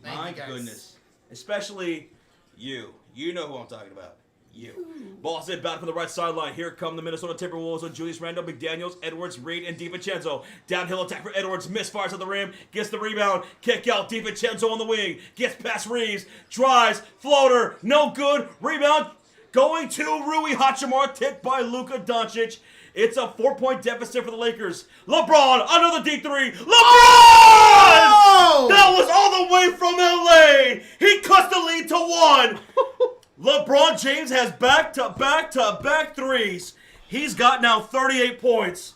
Thank My you, guys. goodness. Especially you. You know who I'm talking about. You. Ball's inbound from the right sideline. Here come the Minnesota Timberwolves with Julius Randle, McDaniels, Edwards, Reed, and DiVincenzo. Downhill attack for Edwards. Misfires at the rim. Gets the rebound. Kick out. DiVincenzo on the wing. Gets past Reeves. Drives. Floater. No good. Rebound. Going to Rui Hachimura. Tipped by Luka Doncic. It's a 4-point deficit for the Lakers. LeBron, another deep 3. LeBron! Oh! That was all the way from LA. He cuts the lead to 1. LeBron James has back-to-back-to-back threes. He's got now 38 points.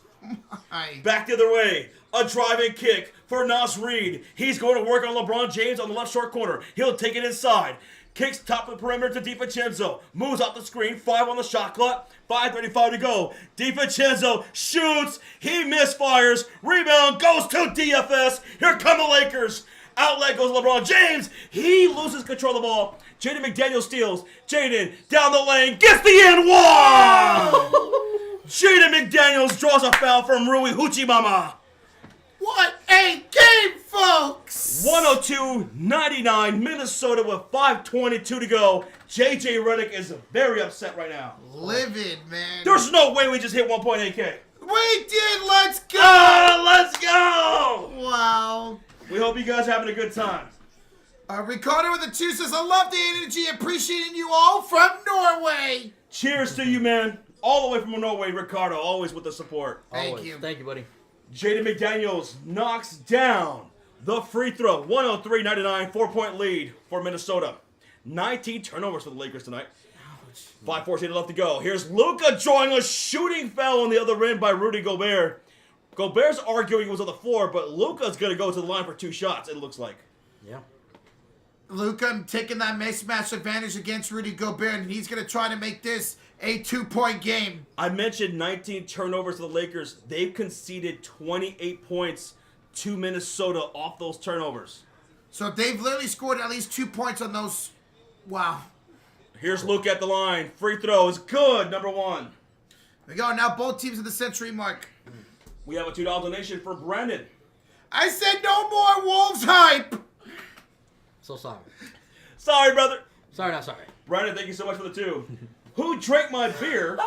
Back the other way. A driving kick for Nas Reed. He's going to work on LeBron James on the left short corner. He'll take it inside. Kicks top of the perimeter to DiVincenzo. Moves off the screen. 5 on the shot clock. 5:35 to go. DiVincenzo shoots. He misfires. Rebound goes to DFS. Here come the Lakers. Outlet goes LeBron James. He loses control of the ball. Jaden McDaniels steals. Jaden down the lane. Gets the and one. Jaden McDaniels draws a foul from Rui Hachimura. What a game, folks! 102-99, Minnesota with 5:22 to go. JJ Redick is very upset right now. Livid, man. There's no way we just hit 1.8K. We did. Let's go. Let's go! Wow. We hope you guys are having a good time. Ricardo with the 2 says, I love the energy. Appreciating you all from Norway. Cheers to you, man. All the way from Norway, Ricardo, always with the support. Thank you. Thank you, buddy. Jaden McDaniels knocks down the free throw. 103-99, 4-point lead for Minnesota. 19 turnovers for the Lakers tonight. 5:14 left to go. Here's Luka drawing a shooting foul on the other end by Rudy Gobert. Gobert's arguing it was on the floor, but Luka's going to go to the line for 2 shots, it looks like. Yeah. Luka taking that mismatch advantage against Rudy Gobert, and he's going to try to make this a 2-point game. I mentioned 19 turnovers to the Lakers. They've conceded 28 points to Minnesota off those turnovers. So they've literally scored at least 2 points on those. Wow. Here's Luke at the line. Free throw is good, number 1. We go. Now both teams at the century mark. We have a $2 donation for Brandon. I said no more Wolves hype. So sorry. Sorry, brother. Sorry, not sorry. Brandon, thank you so much for the 2. Who drank my beer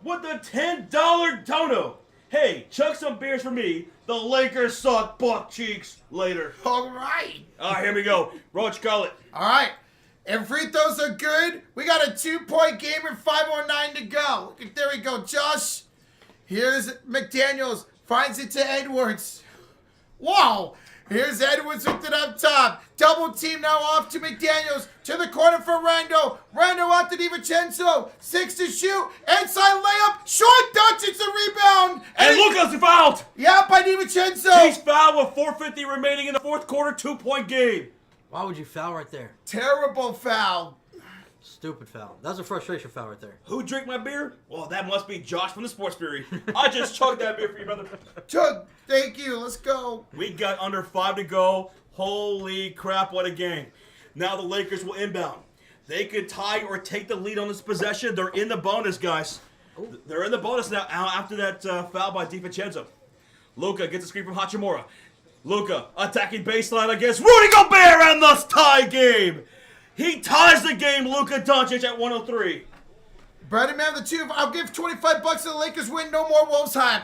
with the $10 dono? Hey, chug some beers for me. The Lakers suck butt cheeks later. All right. All right, here we go. Roach, call it. All right. If free throws are good, we got a 2-point game and 5:09 to go. There we go, Josh. Here's McDaniels. Finds it to Edwards. Wow. Here's Edwards with it up top. Double team now off to McDaniels. To the corner for Rando. Rando out to DiVincenzo. 6 to shoot. Inside layup. Short touch. It's a rebound. And Lucas fouled. Yeah, by DiVincenzo. He's fouled with 4:50 remaining in the fourth quarter. 2-point game. Why would you foul right there? Terrible foul. Stupid foul. That's a frustration foul right there. Who drank my beer? Well, that must be Josh from the Sports Fury. I just chugged that beer for you, brother. Chug, thank you. Let's go. We got under 5 to go. Holy crap, what a game. Now the Lakers will inbound. They could tie or take the lead on this possession. They're in the bonus, guys. Ooh. They're in the bonus now after that foul by DiVincenzo. Luka gets a screen from Hachimura. Luka attacking baseline against Rudy Gobert and the tie game. He ties the game, Luka Doncic at 103. Brandon, man, the 2. I'll give $25 to the Lakers win. No more Wolves hype.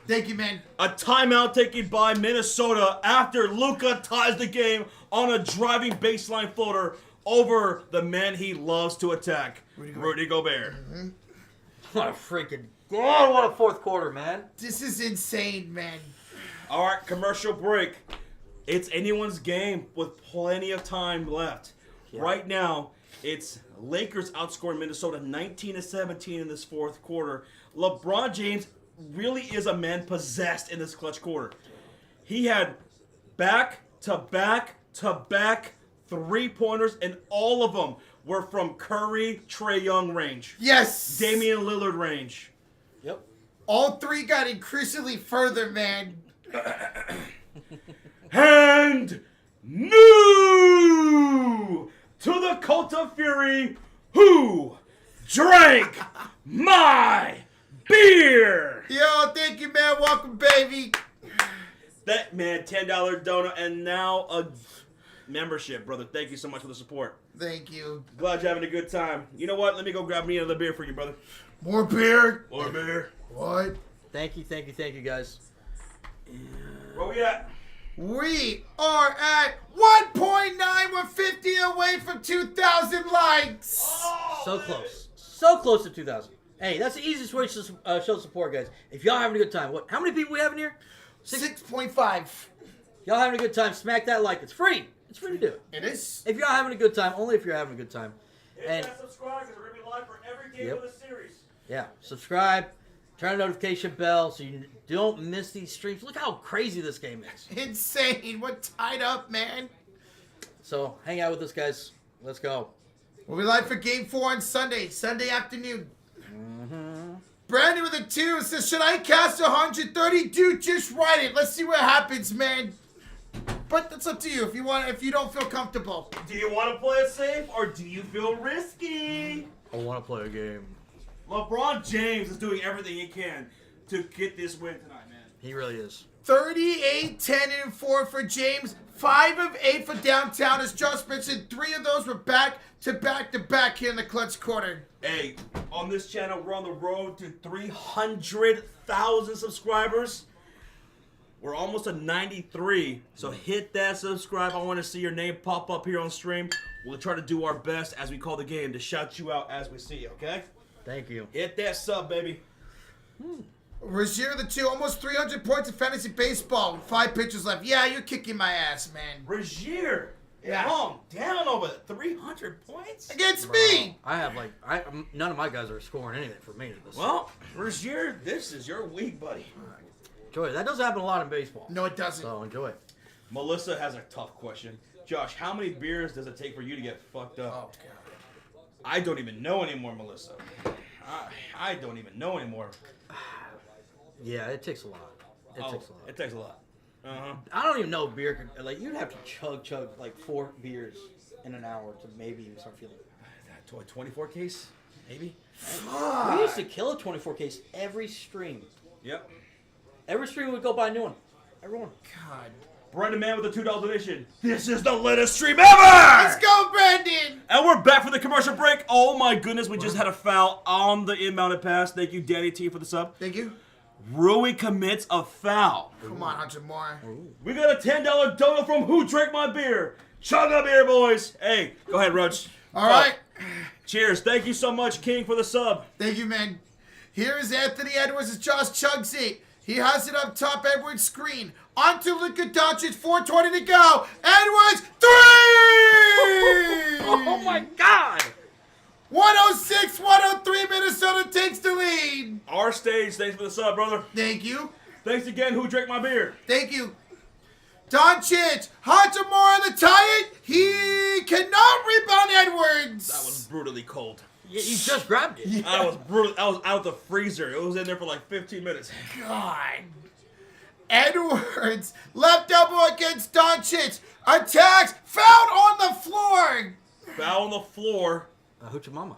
Thank you, man. A timeout taken by Minnesota after Luka ties the game on a driving baseline floater over the man he loves to attack, Rudy Gobert. What a freaking... Oh, what a fourth quarter, man. This is insane, man. All right, commercial break. It's anyone's game with plenty of time left. Yeah. Right now, it's Lakers outscoring Minnesota 19-17 in this fourth quarter. LeBron James really is a man possessed in this clutch quarter. He had back-to-back 3-pointers, and all of them were from Curry, Trae Young range. Yes. Damian Lillard range. Yep. All 3 got increasingly further, man. And new to the Cult of Fury, who drank my beer? Yo, thank you, man. Welcome, baby. That man, $10 donut, and now a membership, brother. Thank you so much for the support. Thank you. Glad you're having a good time. You know what? Let me go grab me another beer for you, brother. More beer. More beer. What? Thank you, guys. Where we at? We are at 1.9. We're 50 away from 2,000 likes. So close. So close to 2,000. Hey, that's the easiest way to show support, guys. If y'all having a good time. How many people we have in here? 6.5. Y'all having a good time, smack that like. It's free. It's free to do it. It is. If y'all having a good time, only if you're having a good time. Hit And that subscribe because we're going to be live for every game of the series. yeah, subscribe, turn the notification bell so you don't miss these streams. Look how crazy this game is. Insane. We're tied up, man. So hang out with us, guys. Let's go. We'll be live for Game 4 on Sunday afternoon. Brandon with a 2 says, should I cast 130? Dude, just write it. Let's see what happens, man. But that's up to you if you don't feel comfortable. Do you want to play it safe or do you feel risky? I want to play a game. LeBron James is doing everything he can to get this win tonight, man. He really is. 38, 10, and 4 for James. 5 of 8 for downtown. As Josh mentioned, 3 of those were back to back here in the clutch quarter. Hey, on this channel, we're on the road to 300,000 subscribers. We're almost at 93, so hit that subscribe. I want to see your name pop up here on stream. We'll try to do our best as we call the game to shout you out as we see you, okay? Thank you. Hit that sub, baby. Rozier the 2, almost 300 points in fantasy baseball with 5 pitchers left. Yeah, you're kicking my ass, man. Rozier, Yeah. calm down over 300 points? Against Bro, me. I have none of my guys are scoring anything for me. Well, Rozier, this is your week, buddy. Enjoy it. That doesn't happen a lot in baseball. No, it doesn't. So enjoy it. Melissa has a tough question. Josh, how many beers does it take for you to get fucked up? Oh, God. I don't even know anymore, Melissa. I don't even know anymore. Yeah, it takes a lot. It takes a lot. It takes a lot. Uh-huh. I don't even know if beer could, like, you'd have to chug like 4 beers in an hour to maybe even start feeling it. A 24 case? Maybe? We used to kill a 24 case every stream. Yep. Every stream would go buy a new one. Everyone. God. Brandon Man with the $2 donation. This is the latest stream ever! Let's go, Brandon. And we're back for the commercial break. Oh my goodness, we just had a foul on the inbounded pass. Thank you, Danny T, for the sub. Thank you. Rui commits a foul. Come on, Hunter Moore. We got a $10 dono from Who Drank My Beer. Chug a beer, boys. Hey, go ahead, Roach. All right. Cheers. Thank you so much, King, for the sub. Thank you, man. Here is Anthony Edwards as Josh chugs it. He has it up top, Edwards' screen. On to Luka Doncic, 4:20 to go. Edwards, 3! Oh my God! 106-103, Minnesota takes the lead. Our stage, thanks for the sub, brother. Thank you. Thanks again, Who Drank My Beer. Thank you. Doncic, Hunter Moore on the tie it. He cannot rebound Edwards. That was brutally cold. You just grabbed it. I was brutal. I was out the freezer. It was in there for like 15 minutes. God. Edwards, left elbow against Doncic. Attacks, fouled on the floor. Foul on the floor. Hoochie Mama.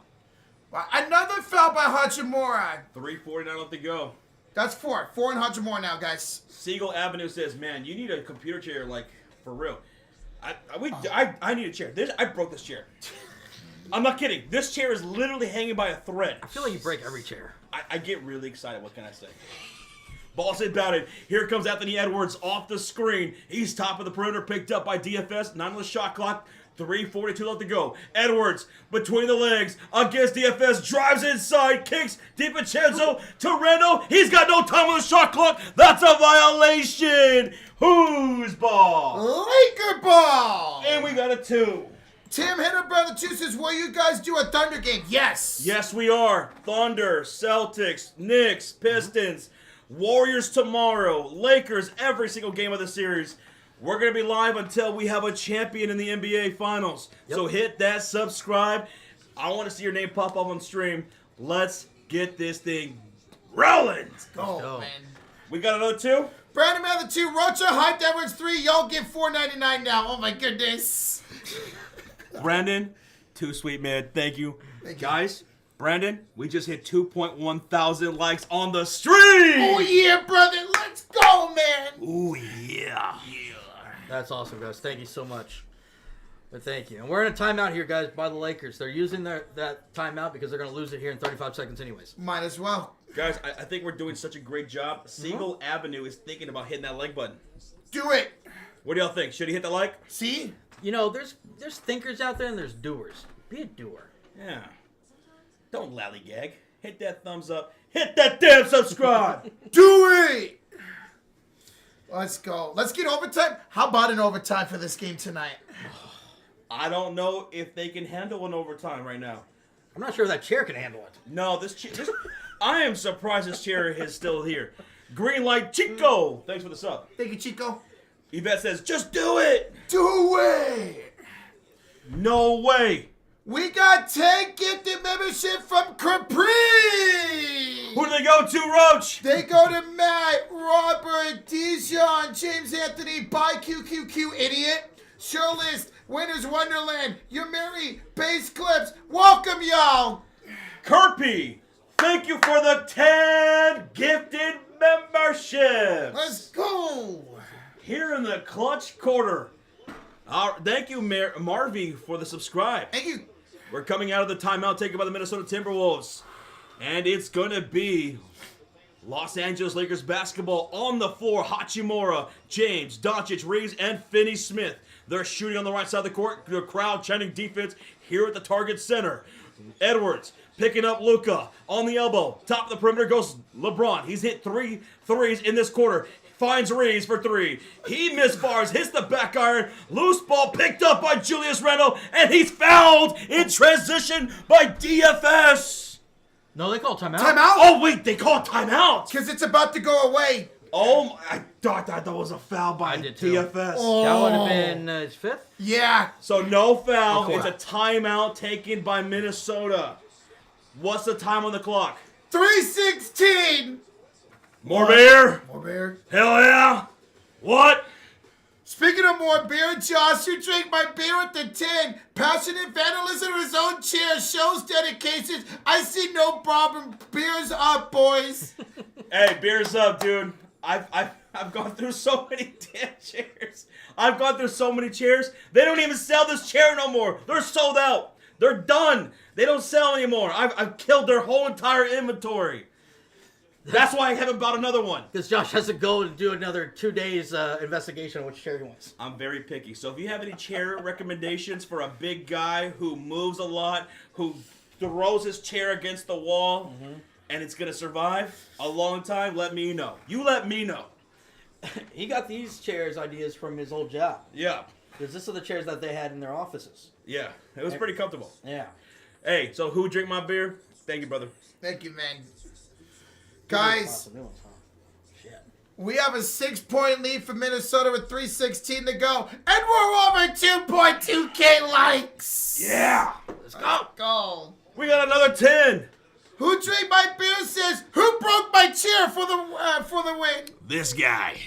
Another foul by Hachimura. 3:49 left to go. That's 4. 4 and Hachimura now, guys. Siegel Avenue says, "Man, you need a computer chair, like for real." I need a chair. I broke this chair. I'm not kidding. This chair is literally hanging by a thread. I feel like you break every chair. I get really excited. What can I say? Ball about it. Here comes Anthony Edwards off the screen. He's top of the perimeter, picked up by DFS. 9 on the shot clock. 3:42 left to go. Edwards between the legs against DFS. Drives inside. Kicks. DiVincenzo to Randall. He's got no time on the shot clock. That's a violation. Whose ball? Laker ball. And we got a 2. Tim Hitter Brother 2 says, will you guys do a Thunder game? Yes. Yes, we are. Thunder, Celtics, Knicks, Pistons, Warriors tomorrow, Lakers every single game of the series. We're going to be live until we have a champion in the NBA Finals. Yep. So hit that subscribe. I want to see your name pop up on stream. Let's get this thing rolling. Go, go. man. We got another 2? Brandon Mather 2, Rocha, hyped Edwards 3. Y'all give $4.99 now. Oh, my goodness. Brandon, too sweet, man. Thank you. Thank you. Guys, Brandon, we just hit 2.1 thousand likes on the stream. Oh, yeah, brother. Let's go, man. Oh, yeah. That's awesome, guys. Thank you so much. But thank you. And we're in a timeout here, guys, by the Lakers. They're using that timeout because they're going to lose it here in 35 seconds anyways. Might as well. Guys, I think we're doing such a great job. Siegel Avenue is thinking about hitting that like button. Do it. What do y'all think? Should he hit the like? See? You know, there's thinkers out there and there's doers. Be a doer. Yeah. Don't lollygag. Hit that thumbs up. Hit that damn subscribe. Do it. Let's go. Let's get overtime. How about an overtime for this game tonight? I don't know if they can handle an overtime right now. I'm not sure if that chair can handle it. No, this I am surprised this chair is still here. Green light Chico. Thanks for the sub. Thank you, Chico. Yvette says, just do it. Do it. No way. We got 10 gifted membership from Capri. Who do they go to, Roach? They go to Matt, Robert, Dijon, James Anthony, By QQQ Idiot, Shirlist, Winners Wonderland, Yamiri, Bass Clips. Welcome, y'all. Kirby, thank you for the 10 gifted memberships. Let's go. Here in the clutch quarter. Thank you, Marvy, for the subscribe. Thank you. We're coming out of the timeout taken by the Minnesota Timberwolves. And it's going to be Los Angeles Lakers basketball on the floor. Hachimura, James, Doncic, Reeves, and Finney-Smith. They're shooting on the right side of the court. The crowd chanting defense here at the Target Center. Edwards picking up Luka on the elbow. Top of the perimeter goes LeBron. He's hit 3 threes in this quarter. Finds Reeves for 3. He misfires, hits the back iron. Loose ball picked up by Julius Randle, and he's fouled in transition by DFS. No, they call timeout. Timeout? Oh, wait, they called timeout. Because it's about to go away. Oh, I thought that was a foul by I did too. DFS. Oh. That would have been his 5th. Yeah. So no foul. Okay. It's a timeout taken by Minnesota. What's the time on the clock? 3:16. More beer? More beer. Hell yeah. What? Speaking of more beer, Josh, you drink my beer at the 10. Passionate vandalism of his own chair shows dedication. I see no problem. Beer's up, boys. Hey, beer's up, dude. I've gone through so many damn chairs. I've gone through so many chairs. They don't even sell this chair no more. They're sold out. They're done. They don't sell anymore. I've killed their whole entire inventory. That's why I haven't bought another one. Because Josh has to go and do another 2 days investigation on which chair he wants. I'm very picky. So if you have any chair recommendations for a big guy who moves a lot, who throws his chair against the wall, and it's going to survive a long time, let me know. You let me know. He got these chairs ideas from his old job. Yeah. Because these are the chairs that they had in their offices. Yeah. It was pretty comfortable. Yeah. Hey, so who drink my beer? Thank you, brother. Thank you, man. Guys, Some new ones, huh? Shit. we have a 6-point lead for Minnesota with 3:16 to go. And we're over 2.2K likes. Yeah. Let's go. Go. We got another 10. Who drank my beer says, who broke my chair for the win? This guy.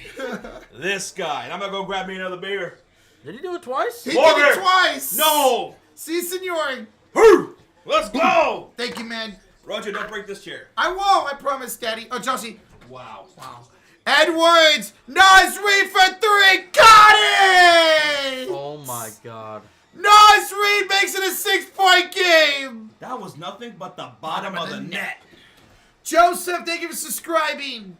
This guy. And I'm going to go grab me another beer. Did he do it twice? He More did it beer. twice. No. Si, senor. Woo. Let's go. Thank you, man. Roger, don't break this chair. I won't. I promise, Daddy. Oh, Josie. Wow. Wow. Edwards. Nas Reed for 3. Got it. Oh my god. Nas Reed makes it a 6-point game. That was nothing but the bottom of the net. Joseph, thank you for subscribing.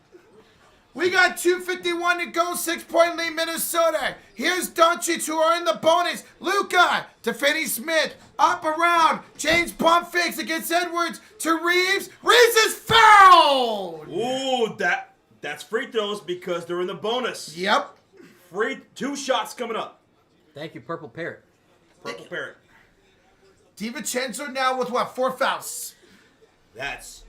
We got 2:51 to go, 6-point lead Minnesota. Here's Doncic, who are in the bonus. Luka to Finney-Smith, up around. James pump fakes against Edwards to Reeves. Reeves is fouled. Ooh, that's free throws because they're in the bonus. Yep. Free 2 shots coming up. Thank you, Purple Parrot. Purple Parrot. DiVincenzo now with what, 4 fouls? That's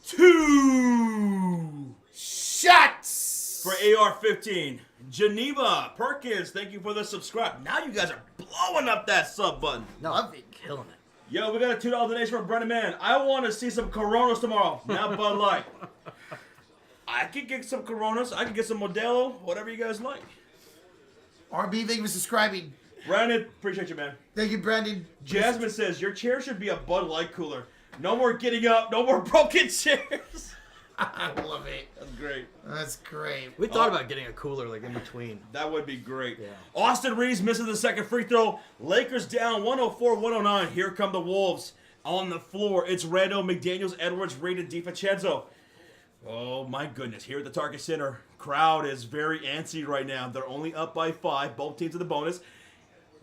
2 Shots. for AR-15. Geneva Perkins, thank you for the subscribe. Now you guys are blowing up that sub button. No, Love it. killing it. Yo, we got a $2 donation from Brennan Man. I want to see some Coronas tomorrow, not Bud Light. I could get some Coronas. I could get some Modelo, whatever you guys like. RB, thank you for subscribing. Brandon, appreciate you, man. Thank you, Brandon. Jasmine says, your chair should be a Bud Light cooler. No more getting up, no more broken chairs. I love it. That's great. That's great. We thought about getting a cooler like in between. That would be great. Yeah. Austin Reeves misses the second free throw. Lakers down 104-109. Here come the Wolves on the floor. It's Randall, McDaniels, Edwards, Reed, and DiVincenzo. Oh, my goodness. Here at the Target Center, crowd is very antsy right now. They're only up by 5. Both teams in the bonus.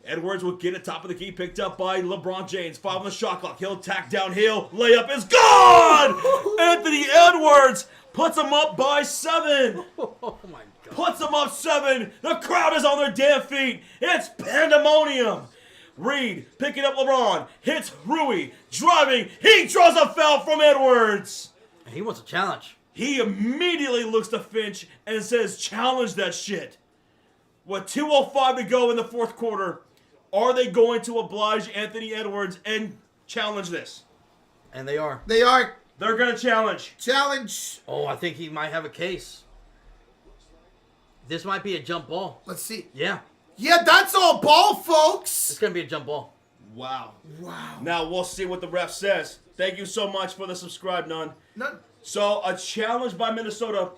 Edwards will get it top of the key, picked up by LeBron James. 5 on the shot clock. He'll attack downhill. Layup is gone! Anthony Edwards puts him up by 7. Oh my god. Puts him up 7. The crowd is on their damn feet. It's pandemonium. Reed picking up LeBron. Hits Rui. Driving. He draws a foul from Edwards. He wants a challenge. He immediately looks to Finch and says, challenge that shit. With 2:05 to go in the fourth quarter, Are they going to oblige Anthony Edwards and challenge this? And they are. They are. They're going to challenge. Challenge. Oh, I think he might have a case. This might be a jump ball. Let's see. Yeah. Yeah, that's all ball, folks. It's going to be a jump ball. Wow. Wow. Now we'll see what the ref says. Thank you so much for the subscribe, None. None. So a challenge by Minnesota,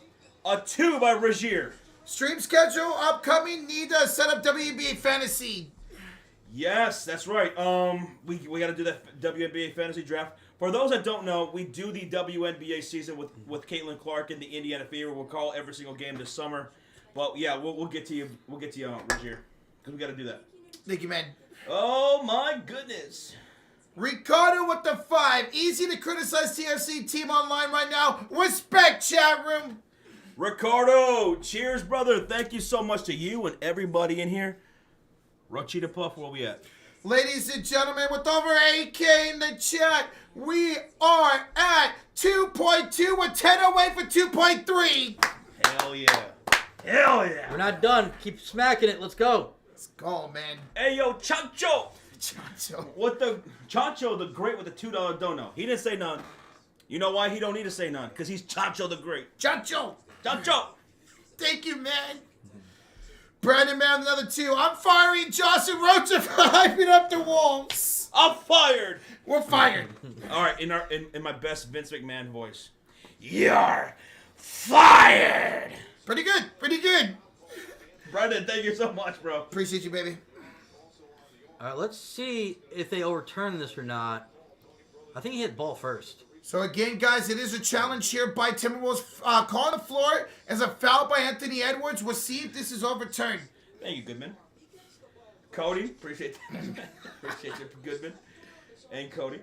a 2 by Rozier. Stream schedule upcoming. Need to set up WNBA fantasy. Yes, that's right. We got to do that WNBA fantasy draft. For those that don't know, we do the WNBA season with Caitlin Clark and the Indiana Fever. We'll call every single game this summer. But yeah, we'll get to you. We'll get to you, Rozier, because we got to do that. Thank you, man. Oh my goodness. Ricardo with the 5. Easy to criticize TFC team online right now. Respect, chat room. Ricardo, cheers, brother. Thank you so much to you and everybody in here. Rochita Puff, where we at? Ladies and gentlemen, with over 8K in the chat, we are at 2.2. We're 10 away for 2.3. Hell yeah. Hell yeah. We're not done. Keep smacking it. Let's go. Let's go, man. Hey, yo, Chancho. Chacho. What the Chancho the Great with the $2 dono. He didn't say none. You know why he don't need to say none? Because he's Chancho the Great. Chacho. Chancho. Thank you, man. Brandon Man, another 2. I'm firing Josh and Rocha for hyping up the Wolves. I'm fired. We're fired. All right, in my best Vince McMahon voice. You're fired. Pretty good. Pretty good. Brendan, thank you so much, bro. Appreciate you, baby. All right, let's see if they overturn this or not. I think he hit ball first. So again, guys, it is a challenge here by Timberwolves. Calling the floor as a foul by Anthony Edwards. We'll see if this is overturned. Thank you, Goodman. Cody, appreciate that. Appreciate you, Goodman. And Cody.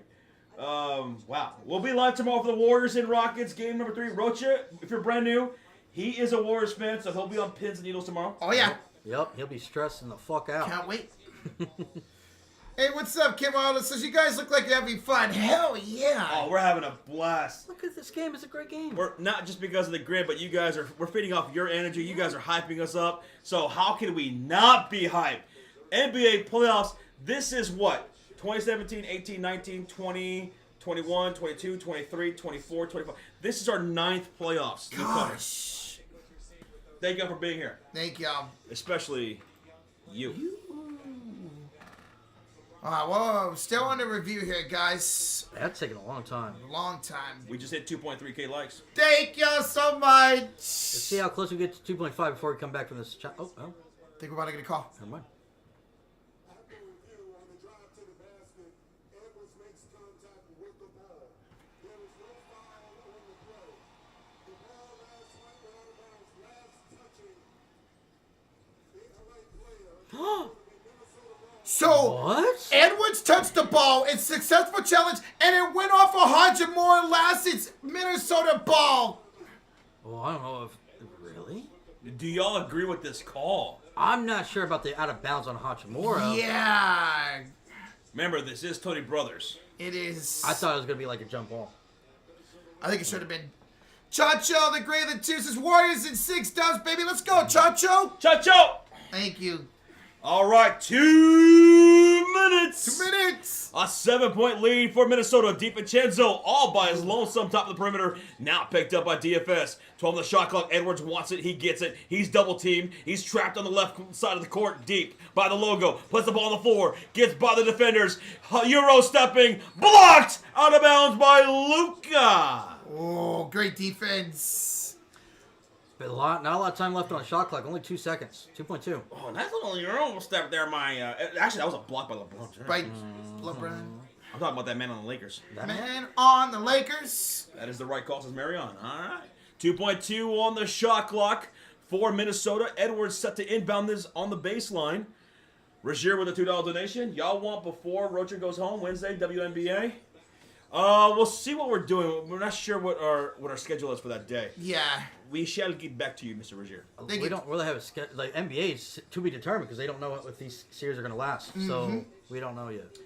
Wow. We'll be live tomorrow for the Warriors and Rockets, game number 3. Rocha, if you're brand new, he is a Warriors fan, so he'll be on pins and needles tomorrow. Oh, yeah. Yep, he'll be stressing the fuck out. Can't wait. Hey, what's up, Kim Wallace? Says you guys look like you're having fun. Hell yeah. Oh, we're having a blast. Look at this game. It's a great game. We're not just because of the grid, but we're feeding off your energy. You guys are hyping us up. So how can we not be hyped? NBA playoffs, this is what? 2017, 18, 19, 20, 21, 22, 23, 24, 25. This is our 9th playoffs. Gosh. Thank you for being here. Thank y'all. Especially you. Well, still on the review here, guys. That's taken a long time. Long time. We just hit 2.3K likes. Thank y'all so much. Let's see how close we get to 2.5 before we come back from this chat. Oh. I think we're about to get a call. Never mind. So, What? Edwards touched the ball. It's a successful challenge, and it went off 100 more or less. It's Minnesota ball. Well, I don't know if... Really? Do y'all agree with this call? I'm not sure about the out of bounds on Hachimura. Yeah, Remember, this is Tony Brothers. it is. I thought it was going to be like a jump ball. I think it should have been. Chacho, the great of the 2 says Warriors in 6 dubs, baby. Let's go, Chacho. Chacho! Thank you. All right, 2 minutes. 2 minutes. A 7-point lead for Minnesota. DiVincenzo, all by his lonesome top of the perimeter. Now picked up by DFS. 12 on the shot clock. Edwards wants it. He gets it. He's double teamed. He's trapped on the left side of the court, deep by the logo. Puts the ball on the floor. Gets by the defenders. Euro stepping. Blocked out of bounds by Luka. Oh, great defense. But not a lot of time left on the shot clock. Only 2 seconds. 2.2. Oh, nice little Euro step there. Actually, that was a block by LeBron James. Right, LeBron. I'm talking about that man on the Lakers. Man on the Lakers. That is the right call, says Marion. All right. 2.2 on the shot clock for Minnesota. Edwards set to inbound this on the baseline. Rozier with a $2 donation. Y'all want before Roger goes home Wednesday, WNBA? We'll see what we're doing. We're not sure what our schedule is for that day. Yeah. We shall get back to you, Mr. Rozier. We don't really have a schedule. Like, NBA is to be determined because they don't know if these series are going to last. So, we don't know yet.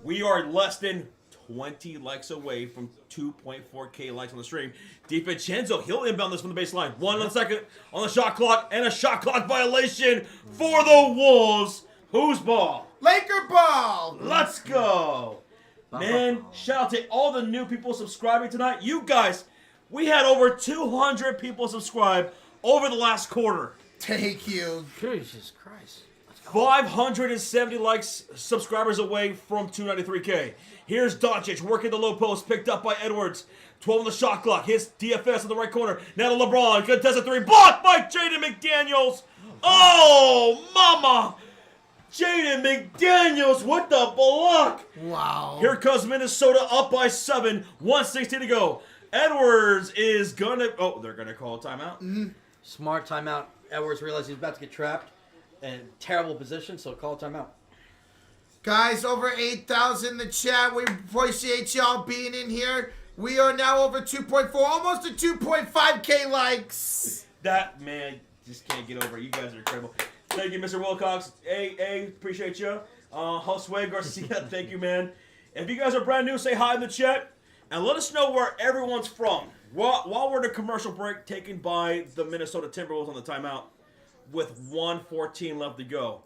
We are less than 20 likes away from 2.4K likes on the stream. DiVincenzo, he'll inbound this from the baseline. 1 second on the shot clock, and a shot clock violation for the Wolves. Whose ball? Laker ball. Let's go. Man, shout out to all the new people subscribing tonight. You guys, we had over 200 people subscribe over the last quarter. Thank you. Jesus Christ. 570 likes, subscribers away from 293K. Here's Doncic working the low post, picked up by Edwards. 12 on the shot clock. Hits DFS in the right corner. Now to LeBron. Contested three. Blocked by Jaden McDaniels. Oh, mama. Jaden McDaniels with the block. Wow. Here comes Minnesota up by 7. 1:16 to go. Edwards is gonna... Oh, they're gonna call a timeout. Smart timeout. Edwards realized he was about to get trapped. In terrible position, so call a timeout. Guys, over 8,000 in the chat. We appreciate y'all being in here. We are now over 2.4, almost to 2.5K likes. That, man, just can't get over it. You guys are incredible. Thank you, Mr. Wilcox. Hey, appreciate you. Josue Garcia, thank you, man. If you guys are brand new, say hi in the chat. And let us know where everyone's from. While we're in a commercial break taken by the Minnesota Timberwolves on the timeout with 1:14 left to go.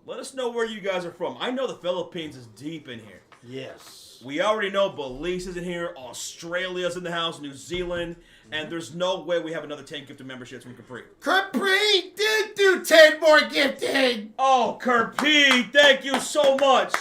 Let us know where you guys are from. I know the Philippines is deep in here. Yes. We already know Belize is in here, Australia's in the house, New Zealand, and there's no way we have another 10 gifted memberships from Capri. Capri did do 10 more gifted. Oh, Capri, thank you so much.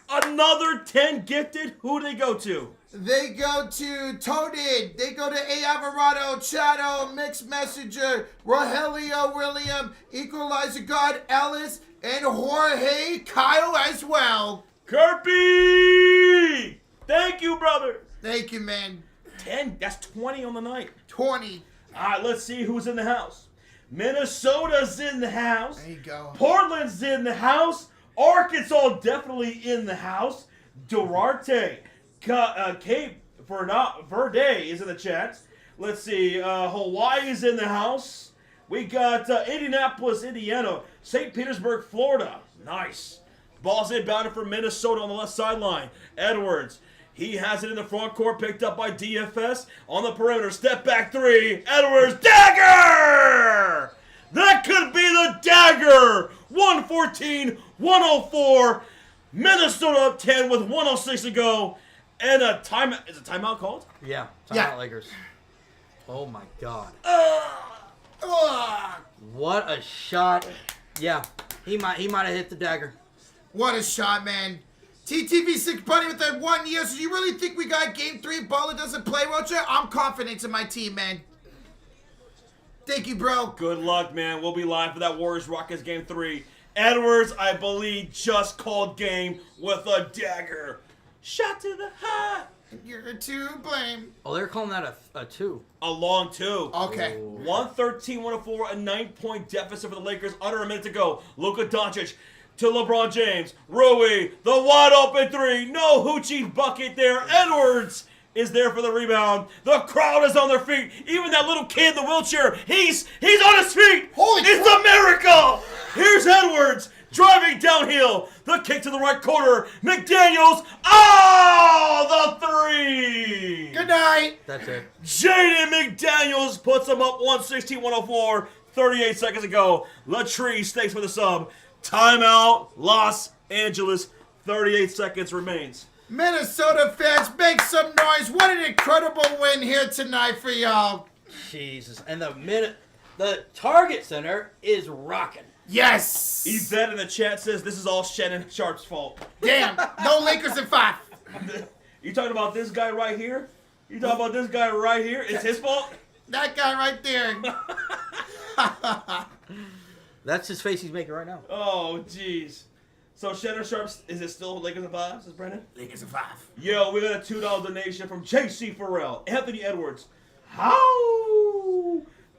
Another 10 gifted? Who do they go to? They go to Toaded. They go to A. Alvarado, Chado, Mixed Messenger, Rogelio William, Equalizer God Ellis, and Jorge Kyle as well. Kirby! Thank you, brother. Thank you, man. 10, that's 20 on the night. 20. All right, let's see who's in the house. Minnesota's in the house. There you go. Portland's in the house. Arkansas definitely in the house. Duarte. Cape Verde is in the chat. Let's see. Hawaii's in the house. We got Indianapolis, Indiana. St. Petersburg, Florida. Nice. Ball's inbounded for Minnesota on the left sideline. Edwards. He has it in the front court, picked up by DFS. On the perimeter, step back three. Edwards, dagger! That could be the dagger! 114, 104. Minnesota up 10 with 106 to go. And a timeout. Is a timeout called? Yeah. Timeout Yeah. Lakers. Oh my God. Ugh. What a shot. Yeah. He might have hit the dagger. What a shot, man. TTV6 Bunny with that 1 year. So you really think we got game 3? Butler doesn't play, Roger? I'm confident in my team, man. Thank you, bro. Good luck, man. We'll be live for that Warriors Rockets game 3. Edwards, I believe, just called game with a dagger. Shot to the heart. You're to blame. Oh, they're calling that a 2. A long 2. Okay. 113-104, a 9-point deficit for the Lakers. Under a minute to go. Luka Doncic to LeBron James. Rui, the wide open 3. No hoochie bucket there. Edwards is there for the rebound. The crowd is on their feet. Even that little kid in the wheelchair, he's on his feet. Holy It's crap. a miracle. Here's Edwards driving downhill. The kick to the right corner. McDaniels. Oh, the 3. Good night. That's it. Jaden McDaniels puts them up 116-104. 38 seconds to go. Latree stakes for the sub. Timeout, Los Angeles. 38 seconds remains. Minnesota fans, make some noise. What an incredible win here tonight for y'all. Jesus. And the Target Center is rocking. Yes. Yvette in the chat says this is all Shannon Sharp's fault. Damn. No Lakers in 5. You talking about this guy right here? You talking about this guy right here? It's his fault? That guy right there. That's his face he's making right now. Oh, jeez. So Shannon Sharp's, is it still Lakers and 5, says Brandon? Lakers in 5. Yo, we got a $2 donation from JC Farrell. Anthony Edwards. How?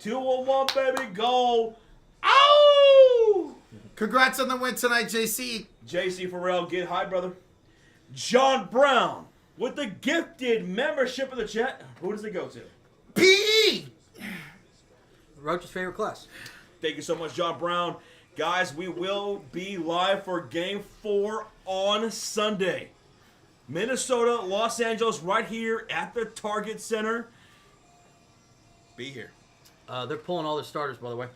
201, baby, go. Ow! Congrats on the win tonight, JC. JC Farrell, get high, brother. John Brown with the gifted membership in the chat. Who does it go to? PE. Roach's favorite class. Thank you so much, John Brown. Guys, we will be live for Game 4 on Sunday. Minnesota, Los Angeles, right here at the Target Center. Be here. They're pulling all their starters, by the way.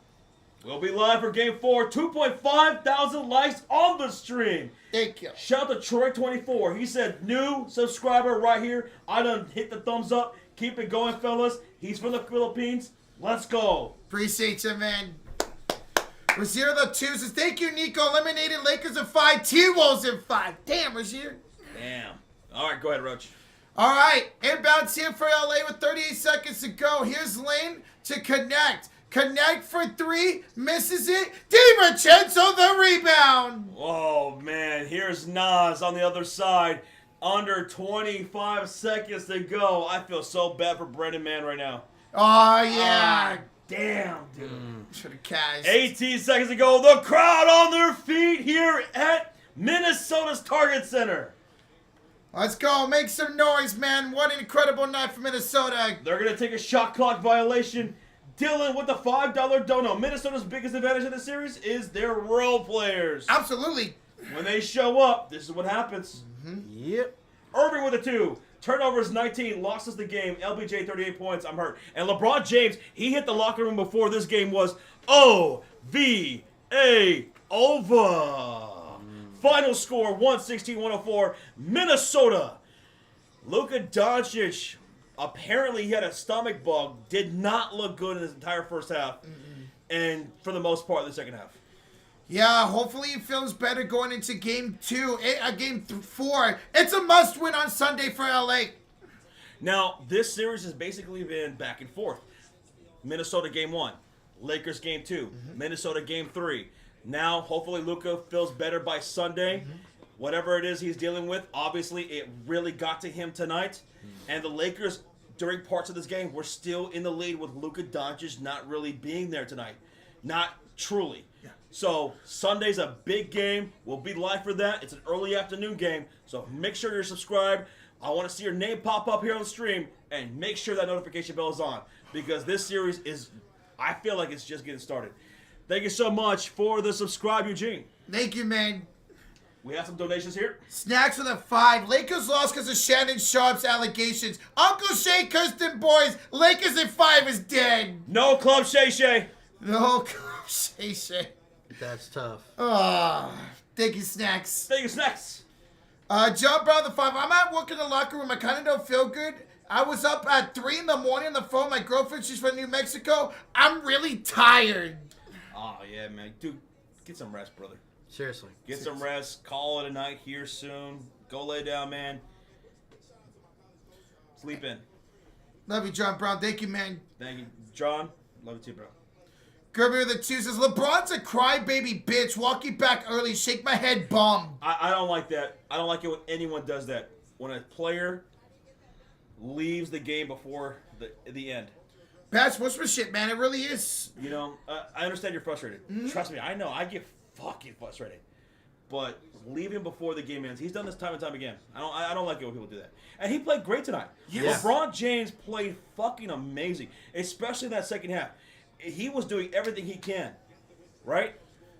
We'll be live for Game 4. 2.5 thousand likes on the stream. Thank you. Shout out to Troy24. He said, new subscriber right here. I done hit the thumbs up. Keep it going, fellas. He's from the Philippines. Let's go. Appreciate you, man. Razier the two says, thank you, Nico. Eliminated Lakers in 5. T-Wolves in 5. Damn, Razier. Damn. All right, go ahead, Roach. All right, inbound team for LA with 38 seconds to go. Here's Lane to connect. Connect for 3, misses it. DiVincenzo the rebound. Oh, man. Here's Nas on the other side. Under 25 seconds to go. I feel so bad for Brendan Man right now. Oh, yeah. Damn, dude. Should have cashed. 18 seconds to go. The crowd on their feet here at Minnesota's Target Center. Let's go. Make some noise, man. What an incredible night for Minnesota. They're going to take a shot clock violation. Dylan with the $5 dono. Minnesota's biggest advantage in the series is their role players. Absolutely. When they show up, this is what happens. Yep. Irving with a 2. Turnovers 19. Lost us the game. LBJ 38 points. I'm hurt. And LeBron James, he hit the locker room before this game was O-V-A over. Final score 116-104. Minnesota. Luka Doncic. Apparently he had a stomach bug. Did not look good in his entire first half. And for the most part, the second half. Yeah, hopefully he feels better going into game 4. It's a must-win on Sunday for LA. Now, this series has basically been back and forth. Minnesota game 1. Lakers game 2. Minnesota game 3. Now, hopefully Luka feels better by Sunday. Whatever it is he's dealing with, obviously it really got to him tonight. And the Lakers, during parts of this game, were still in the lead with Luka Doncic not really being there tonight. Not truly. Yeah. So, Sunday's a big game. We'll be live for that. It's an early afternoon game. So, make sure you're subscribed. I want to see your name pop up here on the stream. And make sure that notification bell is on. Because this series is, I feel like it's just getting started. Thank you so much for the subscribe, Eugene. Thank you, man. We have some donations here. Snacks with a 5. Lakers lost because of Shannon Sharp's allegations. Uncle Shay Kirsten boys. Lakers in 5 is dead. No Club Shay Shay. No, Shay. That's tough. Thank you, Snacks. Thank you, Snacks. John Brown the 5. I'm at work in the locker room. I kind of don't feel good. I was up at 3 in the morning on the phone. My girlfriend, she's from New Mexico. I'm really tired. Oh, yeah, man. Dude, get some rest, brother. Seriously. Get some rest. Call it a night here soon. Go lay down, man. Sleep in. Love you, John Brown. Thank you, man. Thank you, John. Love you too, bro. Gerby with the 2 says, LeBron's a crybaby bitch. Walking back early. Shake my head, bum. I don't like that. I don't like it when anyone does that. When a player leaves the game before the end. Bad sportsmanship, man. It really is. You know, I understand you're frustrated. Trust me, I know. I get fucking frustrated. But leaving before the game ends, he's done this time and time again. I don't like it when people do that. And he played great tonight. Yes. LeBron James played fucking amazing, especially in that second half. He was doing everything he can, right?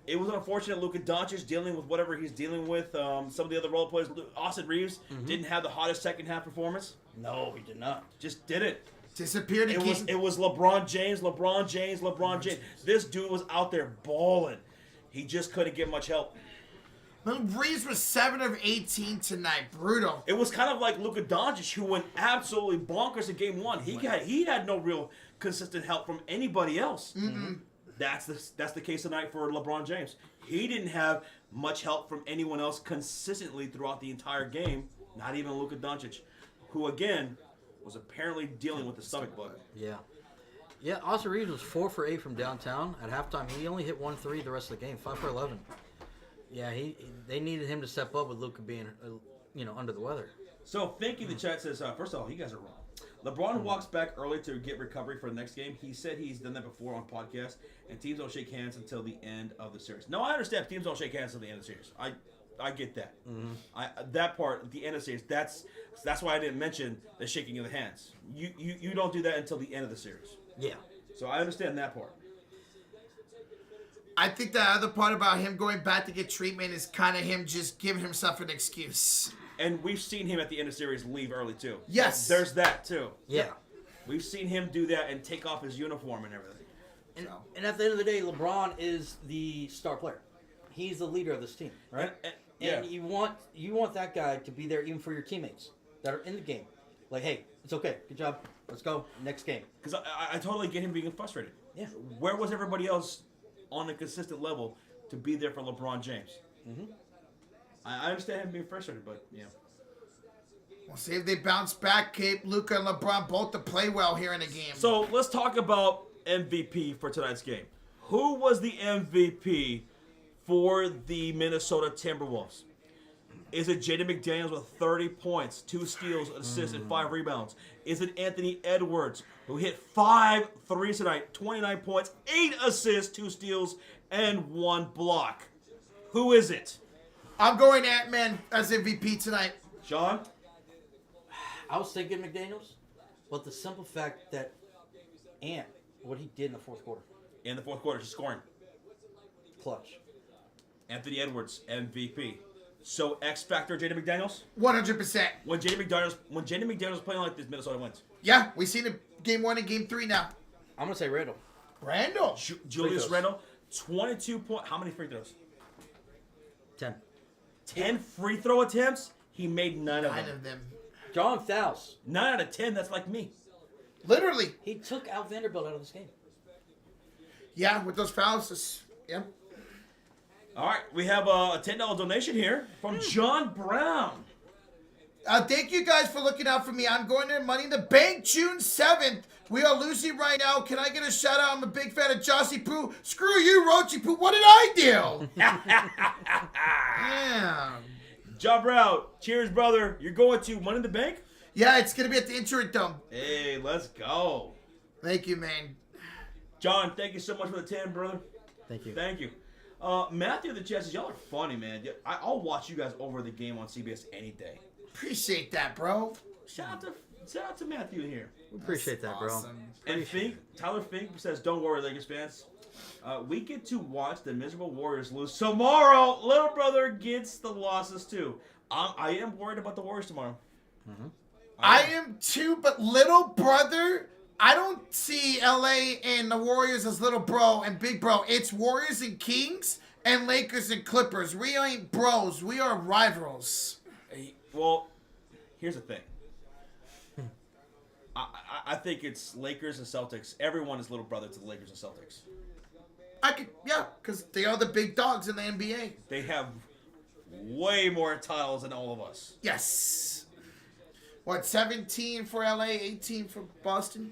It was unfortunate Luka Doncic dealing with whatever he's dealing with. Some of the other role players, Austin Reeves, didn't have the hottest second half performance. No, he did not. Just didn't. Disappeared It was LeBron James. This dude was out there balling. He just couldn't get much help. Reeves was 7 of 18 tonight. Brutal. It was kind of like Luka Doncic, who went absolutely bonkers in Game 1. He had no real consistent help from anybody else. That's the case tonight for LeBron James. He didn't have much help from anyone else consistently throughout the entire game. Not even Luka Doncic, who again was apparently dealing with the stomach bug. Yeah. Yeah, Austin Reeves was 4 for 8 from downtown. At halftime, he only hit 1 3 the rest of the game, 5 for 11. Yeah, they needed him to step up with Luka being, under the weather. So, Finky the chat says, first of all, you guys are wrong. LeBron walks back early to get recovery for the next game. He said he's done that before on podcast, and teams don't shake hands until the end of the series. No, I understand teams don't shake hands until the end of the series. I get that. That part, at the end of the series, that's why I didn't mention the shaking of the hands. You don't do that until the end of the series. Yeah. So I understand that part. I think the other part about him going back to get treatment is kind of him just giving himself an excuse. And we've seen him at the end of the series leave early, too. Yes. There's that, too. Yeah. We've seen him do that and take off his uniform and everything. And, So. and at the end of the day, LeBron is the star player. He's the leader of this team, right? Yeah. And you want that guy to be there even for your teammates that are in the game. Like, hey, it's okay. Good job. Let's go. Next game. Because I totally get him being frustrated. Yeah. Where was everybody else on a consistent level to be there for LeBron James? Mm-hmm. I understand him being frustrated, but yeah. We'll see if they bounce back. Cape, Luka, and LeBron both to play well here in the game. So let's talk about MVP for tonight's game. Who was the MVP for the Minnesota Timberwolves? Is it Jaden McDaniels with 30 points, 2 steals, an assist, and 5 rebounds? Is it Anthony Edwards, who hit 5 threes tonight, 29 points, 8 assists, 2 steals, and 1 block? Who is it? I'm going Ant-Man as MVP tonight. Sean? I was thinking McDaniels, but the simple fact that what he did in the fourth quarter, In the fourth quarter, just scoring. clutch. Anthony Edwards, MVP. So X Factor, Jaden McDaniels? 100%. When Jaden McDaniels is playing like this, Minnesota wins. Yeah, we've seen it game 1 and game 3 now. I'm gonna say Randall. Randall. Julius throws. Randle, 22 points. How many free throws? 10. 10 free throw attempts? He made 9 of 9 them. of them. John Fouls. 9 out of 10, that's like me. Literally. He took Al Vanderbilt out of this game. Yeah, with those fouls. Yeah. All right, we have a $10 donation here from John Brown. Thank you guys for looking out for me. I'm going to Money in the Bank June 7th. We are losing right now. Can I get a shout out? I'm a big fan of Jossie Poo. Screw you, Roachy Poo. What did I do? Yeah. John Brown, cheers, brother. You're going to Money in the Bank? Yeah, it's going to be at the Intuit Dome. Hey, let's go. Thank you, man. John, thank you so much for the 10, brother. Thank you. Thank you. Matthew the Chess, y'all are funny, man. I'll watch you guys over the game on CBS any day. Appreciate that, bro. Shout out to Matthew here. We appreciate that, bro. Awesome. And Tyler Fink says, "Don't worry, Lakers fans. We get to watch the miserable Warriors lose tomorrow. Little brother gets the losses too. I am worried about the Warriors tomorrow. Mm-hmm. I am too, but little brother, I don't see LA and the Warriors as little bro and big bro. It's Warriors and Kings and Lakers and Clippers. We ain't bros. We are rivals. Well, here's the thing. I think it's Lakers and Celtics. Everyone is little brother to the Lakers and Celtics. Because they are the big dogs in the NBA. They have way more titles than all of us. Yes. What, 17 for LA, 18 for Boston?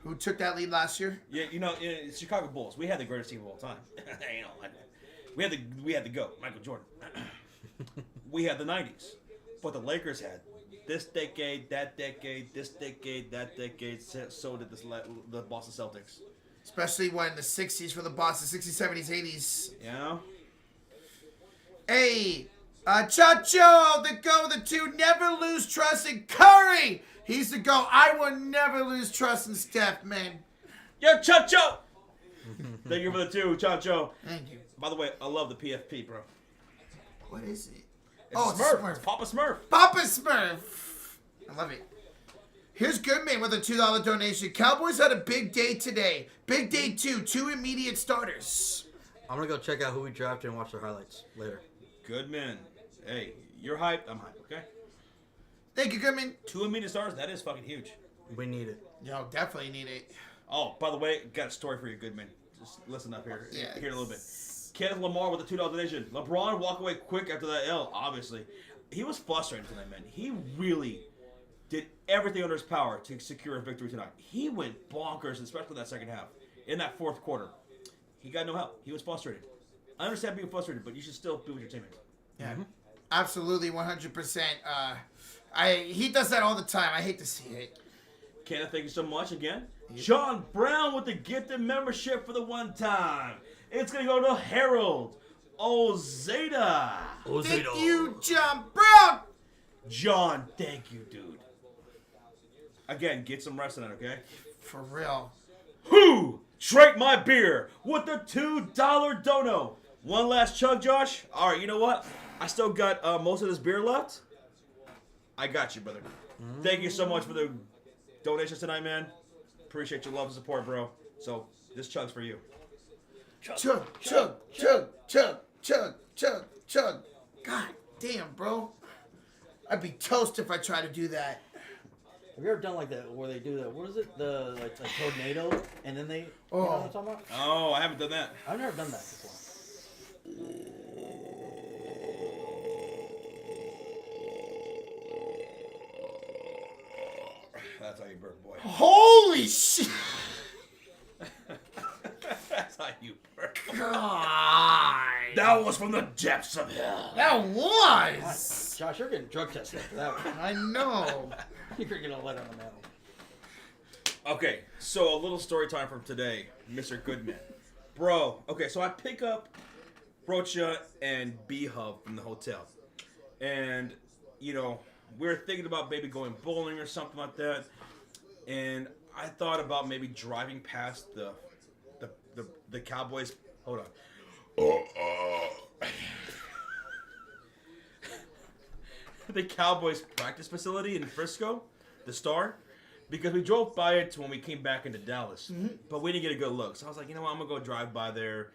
Who took that lead last year? Yeah, it's Chicago Bulls. We had the greatest team of all time. We had the GOAT, Michael Jordan. We had the 90s. But the Lakers had this decade, that decade, this decade, that decade. So did the Boston Celtics. Especially when the 60s for the Boston, 60s, 70s, 80s. You know? Hey, Chacho, the go, the two, never lose trust in Curry. He's the go. I will never lose trust in Steph, man. Yo, Chacho! Thank you for the 2, Chacho. Thank you. By the way, I love the PFP, bro. What is it? It's a Smurf. It's Papa Smurf. Papa Smurf. I love it. Here's Goodman with a $2 donation. Cowboys had a big day today. Big day 2 immediate starters. I'm gonna go check out who we drafted and watch their highlights later. Good man. Hey, you're hyped. I'm hyped, okay? Thank you, Goodman. 2 immediate stars, that is fucking huge. We need it. Yo, definitely need it. Oh, by the way, got a story for you, Goodman. Just listen up here. Yeah. Here in a little bit. Kenneth Lamar with a $2 donation. LeBron walk away quick after that L, obviously. He was frustrated tonight, man. He really did everything under his power to secure a victory tonight. He went bonkers, especially in that second half. In that fourth quarter. He got no help. He was frustrated. I understand being frustrated, but you should still be with your teammates. Yeah, absolutely, 100%. He does that all the time. I hate to see it. Kenneth, thank you so much again. John Brown with the gifted membership for the one time. It's going to go to Harold Ozeta. Thank you, John Brown. John, thank you, dude. Again, get some rest in it, okay? For real. Who drank my beer with the $2 dono? One last chug, Josh. All right, you know what? I still got most of this beer left. I got you, brother. Thank you so much for the donations tonight, man. Appreciate your love and support, bro. So this chug's for you. Chug, chug, chug, chug, chug, chug, chug. God damn, bro. I'd be toast if I tried to do that. Have you ever done like that where they do that? What is it? The like a tornado, and then they. You know what I'm talking about? Oh, I haven't done that. I've never done that before. That's how you burp, boy. Holy shit! That's how you burp. God. That was from the depths of hell. That was. Josh, you're getting drug tested after that one. I know. You're getting a letter on the mail. Okay, so a little story time from today, Mr. Goodman. Bro, okay, so I pick up Brocha and B-Hub from the hotel. And, you know, we were thinking about maybe going bowling or something like that. And I thought about maybe driving past the Cowboys. Hold on. The Cowboys practice facility in Frisco, the Star, because we drove by it when we came back into Dallas, but we didn't get a good look. So I was like, you know what, I'm gonna go drive by there,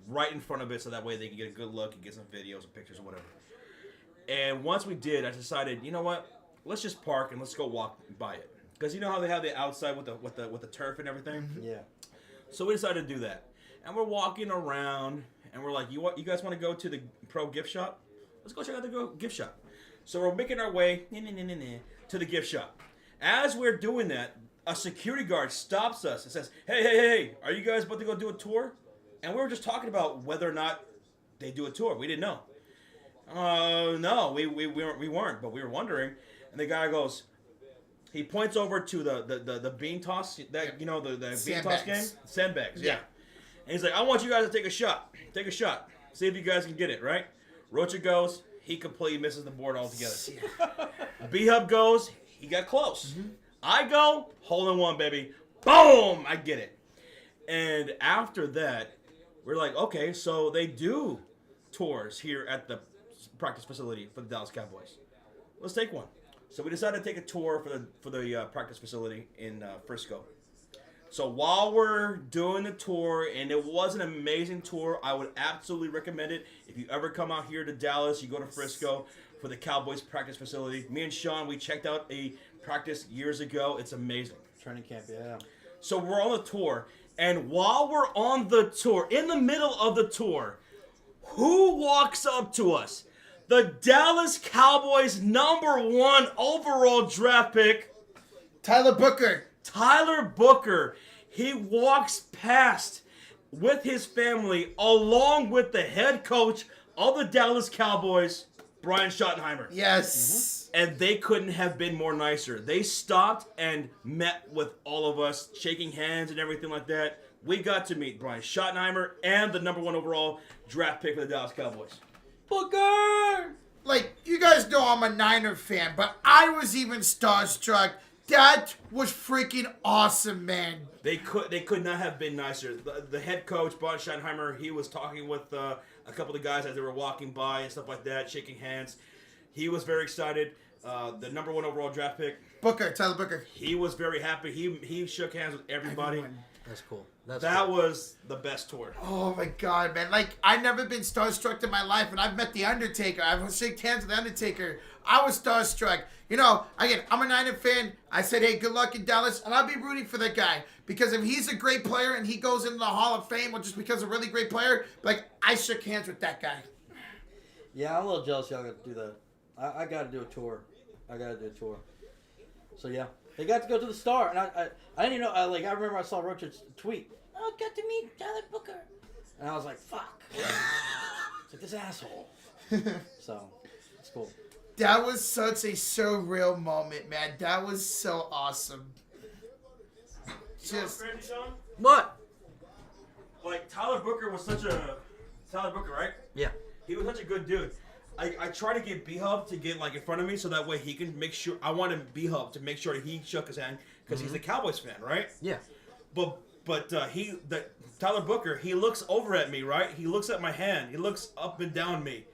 right in front of it, so that way they can get a good look and get some videos and pictures or whatever. And once we did, I decided, you know what, let's just park and let's go walk by it, because you know how they have the outside with the turf and everything. Yeah. So we decided to do that, and we're walking around, and we're like, you guys want to go to the Pro gift shop? Let's go check out the gift shop. So we're making our way to the gift shop. As we're doing that, a security guard stops us and says, hey, are you guys about to go do a tour? And we were just talking about whether or not they do a tour. We didn't know. No, we weren't, but we were wondering. And the guy goes, he points over to the bean toss, that you know, the bean toss game? Sandbags, yeah. And he's like, I want you guys to take a shot. Take a shot. See if you guys can get it, right? Rocha goes, he completely misses the board altogether. B-Hub goes, he got close. I go, hole in one, baby. Boom! I get it. And after that, we're like, okay, so they do tours here at the practice facility for the Dallas Cowboys. Let's take one. So we decided to take a tour for the practice facility in Frisco. So while we're doing the tour, and it was an amazing tour, I would absolutely recommend it. If you ever come out here to Dallas, you go to Frisco for the Cowboys practice facility. Me and Sean, we checked out a practice years ago. It's amazing. Training camp, yeah. So we're on the tour, and while we're on the tour, in the middle of the tour, who walks up to us? The Dallas Cowboys #1 overall draft pick, Tyler Booker. Tyler Booker. He walks past with his family along with the head coach of the Dallas Cowboys, Brian Schottenheimer. Yes. And they couldn't have been more nicer. They stopped and met with all of us, shaking hands and everything like that. We got to meet Brian Schottenheimer and the #1 overall draft pick for the Dallas Cowboys. Booker! Like, you guys know I'm a Niner fan, but I was even starstruck. That was freaking awesome, man. They could not have been nicer. The head coach, Brian Schottenheimer, he was talking with a couple of the guys as they were walking by and stuff like that, shaking hands. He was very excited. The #1 overall draft pick, Tyler Booker. he was very happy. He shook hands with everybody. Everyone. That's cool. That was the best tour. Oh my God, man. Like, I've never been starstruck in my life, and I've met The Undertaker. I've shaken hands with The Undertaker. I was starstruck. You know, again, I'm a Niner fan. I said, hey, good luck in Dallas, and I'll be rooting for that guy. Because if he's a great player and he goes into the Hall of Fame, or just because a really great player, like, I shook hands with that guy. Yeah, I'm a little jealous y'all got to do that. I got to do a tour. So, yeah. They got to go to the Star, and I didn't even know. I remember I saw Roach's tweet. Oh, I got to meet Tyler Booker. And I was like, fuck. It's like this asshole. So, it's cool. That was such a surreal moment, man. That was so awesome. Just Crazy, Sean? What? Like, Tyler Booker, right? Yeah. He was such a good dude. I try to get B-Hub to get like in front of me so that way he can make sure. I wanted B-Hub to make sure he shook his hand because he's a Cowboys fan, right? Yeah. But Tyler Booker, he looks over at me, right? He looks at my hand. He looks up and down me.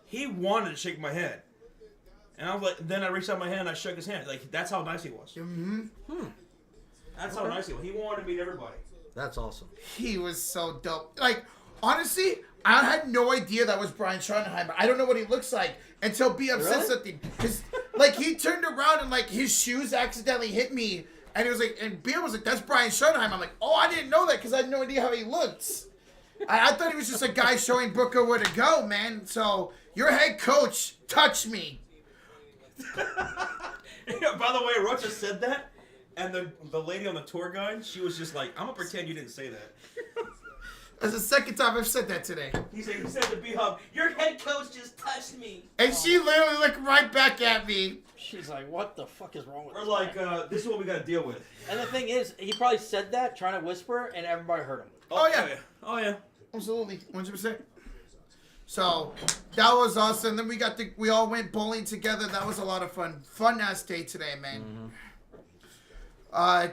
He wanted to shake my hand, and I was like, then I reached out my hand, and I shook his hand. Like, that's how nice he was. mm-hmm. That's how nice he was. He wanted to meet everybody. That's awesome. He was so dope. Like, honestly, I had no idea that was Brian Schottenheimer. I don't know what he looks like until B-Up said Really? something. Cause, like, he turned around and, like, his shoes accidentally hit me. And he was like, and B-Up was like, that's Brian Schottenheimer. I'm like, oh, I didn't know that because I had no idea how he looked. I thought he was just a guy showing Booker where to go, man. So, your head coach, touch me. By the way, Rocha said that, and the lady on the tour guide, she was just like, I'm going to pretend you didn't say that. That's the second time I've said that today. He said to B-Hub, your head coach just touched me. And she literally looked right back at me. She's like, what the fuck is wrong with We're this like, guy? this is what we got to deal with. And the thing is, he probably said that trying to whisper, and everybody heard him. Oh, yeah. Oh, yeah. Absolutely, 100%. So that was awesome. Then we all went bowling together. That was a lot of fun. Fun ass day today, man.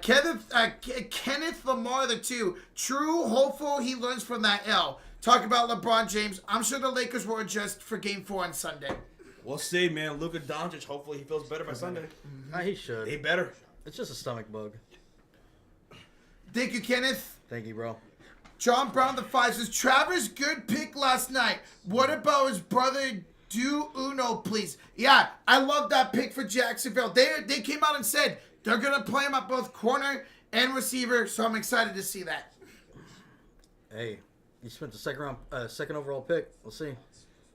Kenneth Lamar the two. True, hopeful he learns from that L. Talk about LeBron James. I'm sure the Lakers will adjust for Game 4 on Sunday. We'll see, man. Luka Doncic, hopefully he feels better by Sunday. He should. He better. It's just a stomach bug. Thank you, Kenneth. Thank you, bro. John Brown the 5 says, Travis, good pick last night. What about his brother Do Uno, please? Yeah, I love that pick for Jacksonville. They came out and said they're going to play him at both corner and receiver, so I'm excited to see that. Hey, you spent the second overall pick. We'll see.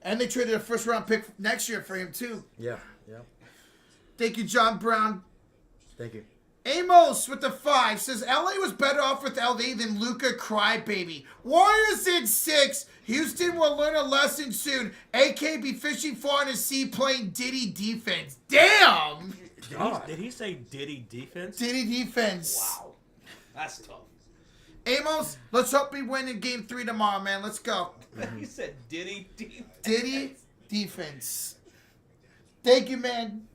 And they traded a first-round pick next year for him, too. Yeah. Thank you, John Brown. Thank you. Amos with the 5 says, LA was better off with LD than Luka Crybaby. Warriors in 6. Houston will learn a lesson soon. AK be fishing far in the sea playing Diddy defense. Damn! Did he say Diddy defense? Diddy defense. Wow. That's tough. Amos, let's hope we win in Game 3 tomorrow, man. Let's go. He said Diddy defense. Diddy defense. Thank you, man.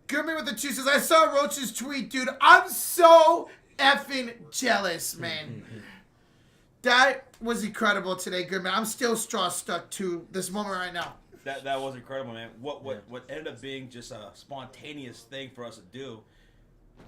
Goodman with the 2 says, I saw Roach's tweet, dude. I'm so effing jealous, man. That was incredible today, Goodman. I'm still straw stuck to this moment right now. That was incredible, man. What ended up being just a spontaneous thing for us to do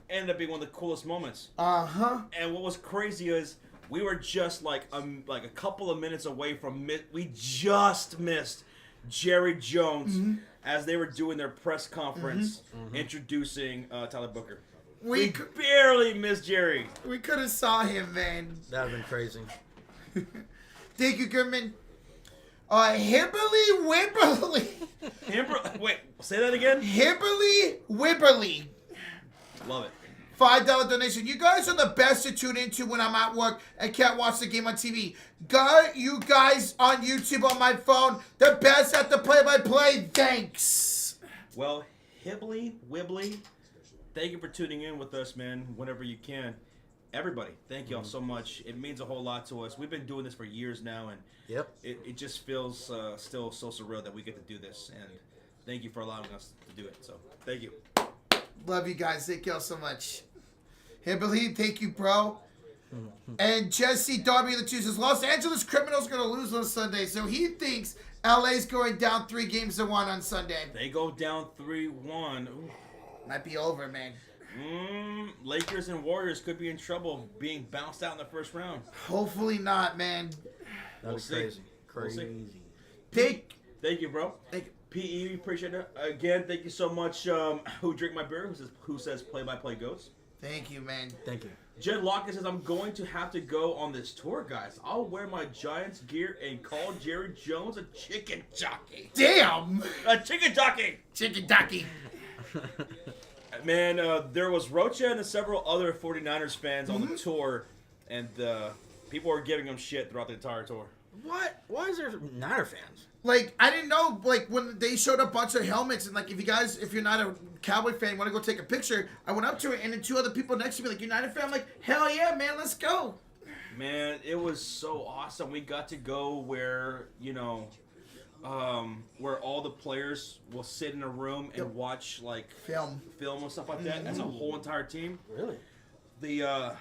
ended up being one of the coolest moments. Uh-huh. And what was crazy is we were just like a couple of minutes away from we just missed Jerry Jones as they were doing their press conference introducing Tyler Booker. We barely missed Jerry. We could have saw him, man. That would have been crazy. Thank you, Goodman. Hibberly Wibberly. Wait, say that again? Hibberly Wibberly. Love it. $5 donation. You guys are the best to tune into when I'm at work and can't watch the game on TV. Got you guys on YouTube on my phone. The best at the play-by-play. Thanks. Well, Hibbly, Wibbly, thank you for tuning in with us, man, whenever you can. Everybody, thank y'all so much. It means a whole lot to us. We've been doing this for years now, and it just feels still so surreal that we get to do this. And thank you for allowing us to do it. So, thank you. Love you guys. Thank y'all so much. Hibberly, thank you, bro. And Jesse Darby the 2 says, Los Angeles Criminals going to lose on Sunday, so he thinks LA's going down 3-1 on Sunday. They go down 3-1. Might be over, man. Lakers and Warriors could be in trouble being bounced out in the first round. Hopefully not, man. That was crazy. Crazy. Thank you, bro. Thank you. PE, appreciate it. Again, thank you so much. Who drink my beer? Who says play-by-play goes? Thank you, man. Thank you. Jed Lockett says, I'm going to have to go on this tour, guys. I'll wear my Giants gear and call Jerry Jones a chicken jockey. Damn! A chicken jockey! Chicken jockey. Man, there was Rocha and several other 49ers fans on the tour, and people were giving him shit throughout the entire tour. What? Why is there Niner fans? Like, I didn't know, like, when they showed a bunch of helmets, and, like, if you're not a Cowboy fan, want to go take a picture, I went up to it, and then 2 other people next to me, like, United fan, I'm like, hell yeah, man, let's go. Man, it was so awesome. We got to go where, where all the players will sit in a room and watch, like, film and stuff like that as a whole entire team. Really? The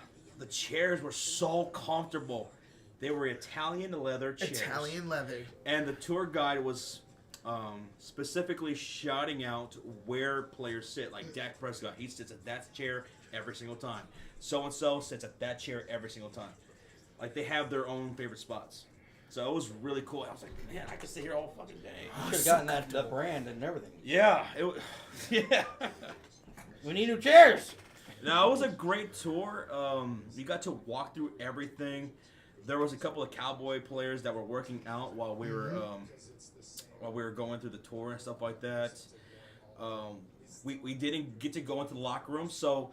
chairs were so comfortable. They were Italian leather chairs. Italian leather. And the tour guide was specifically shouting out where players sit. Like Dak Prescott, he sits at that chair. every single time. So and so sits at that chair every single time. Like they have their own favorite spots. So it was really cool. I was like, man, I could sit here all fucking day. You should have gotten that brand and everything. Yeah, yeah. We need new chairs. No, it was a great tour. You got to walk through everything. There was a couple of Cowboy players that were working out while we were going through the tour and stuff like that. We didn't get to go into the locker room, so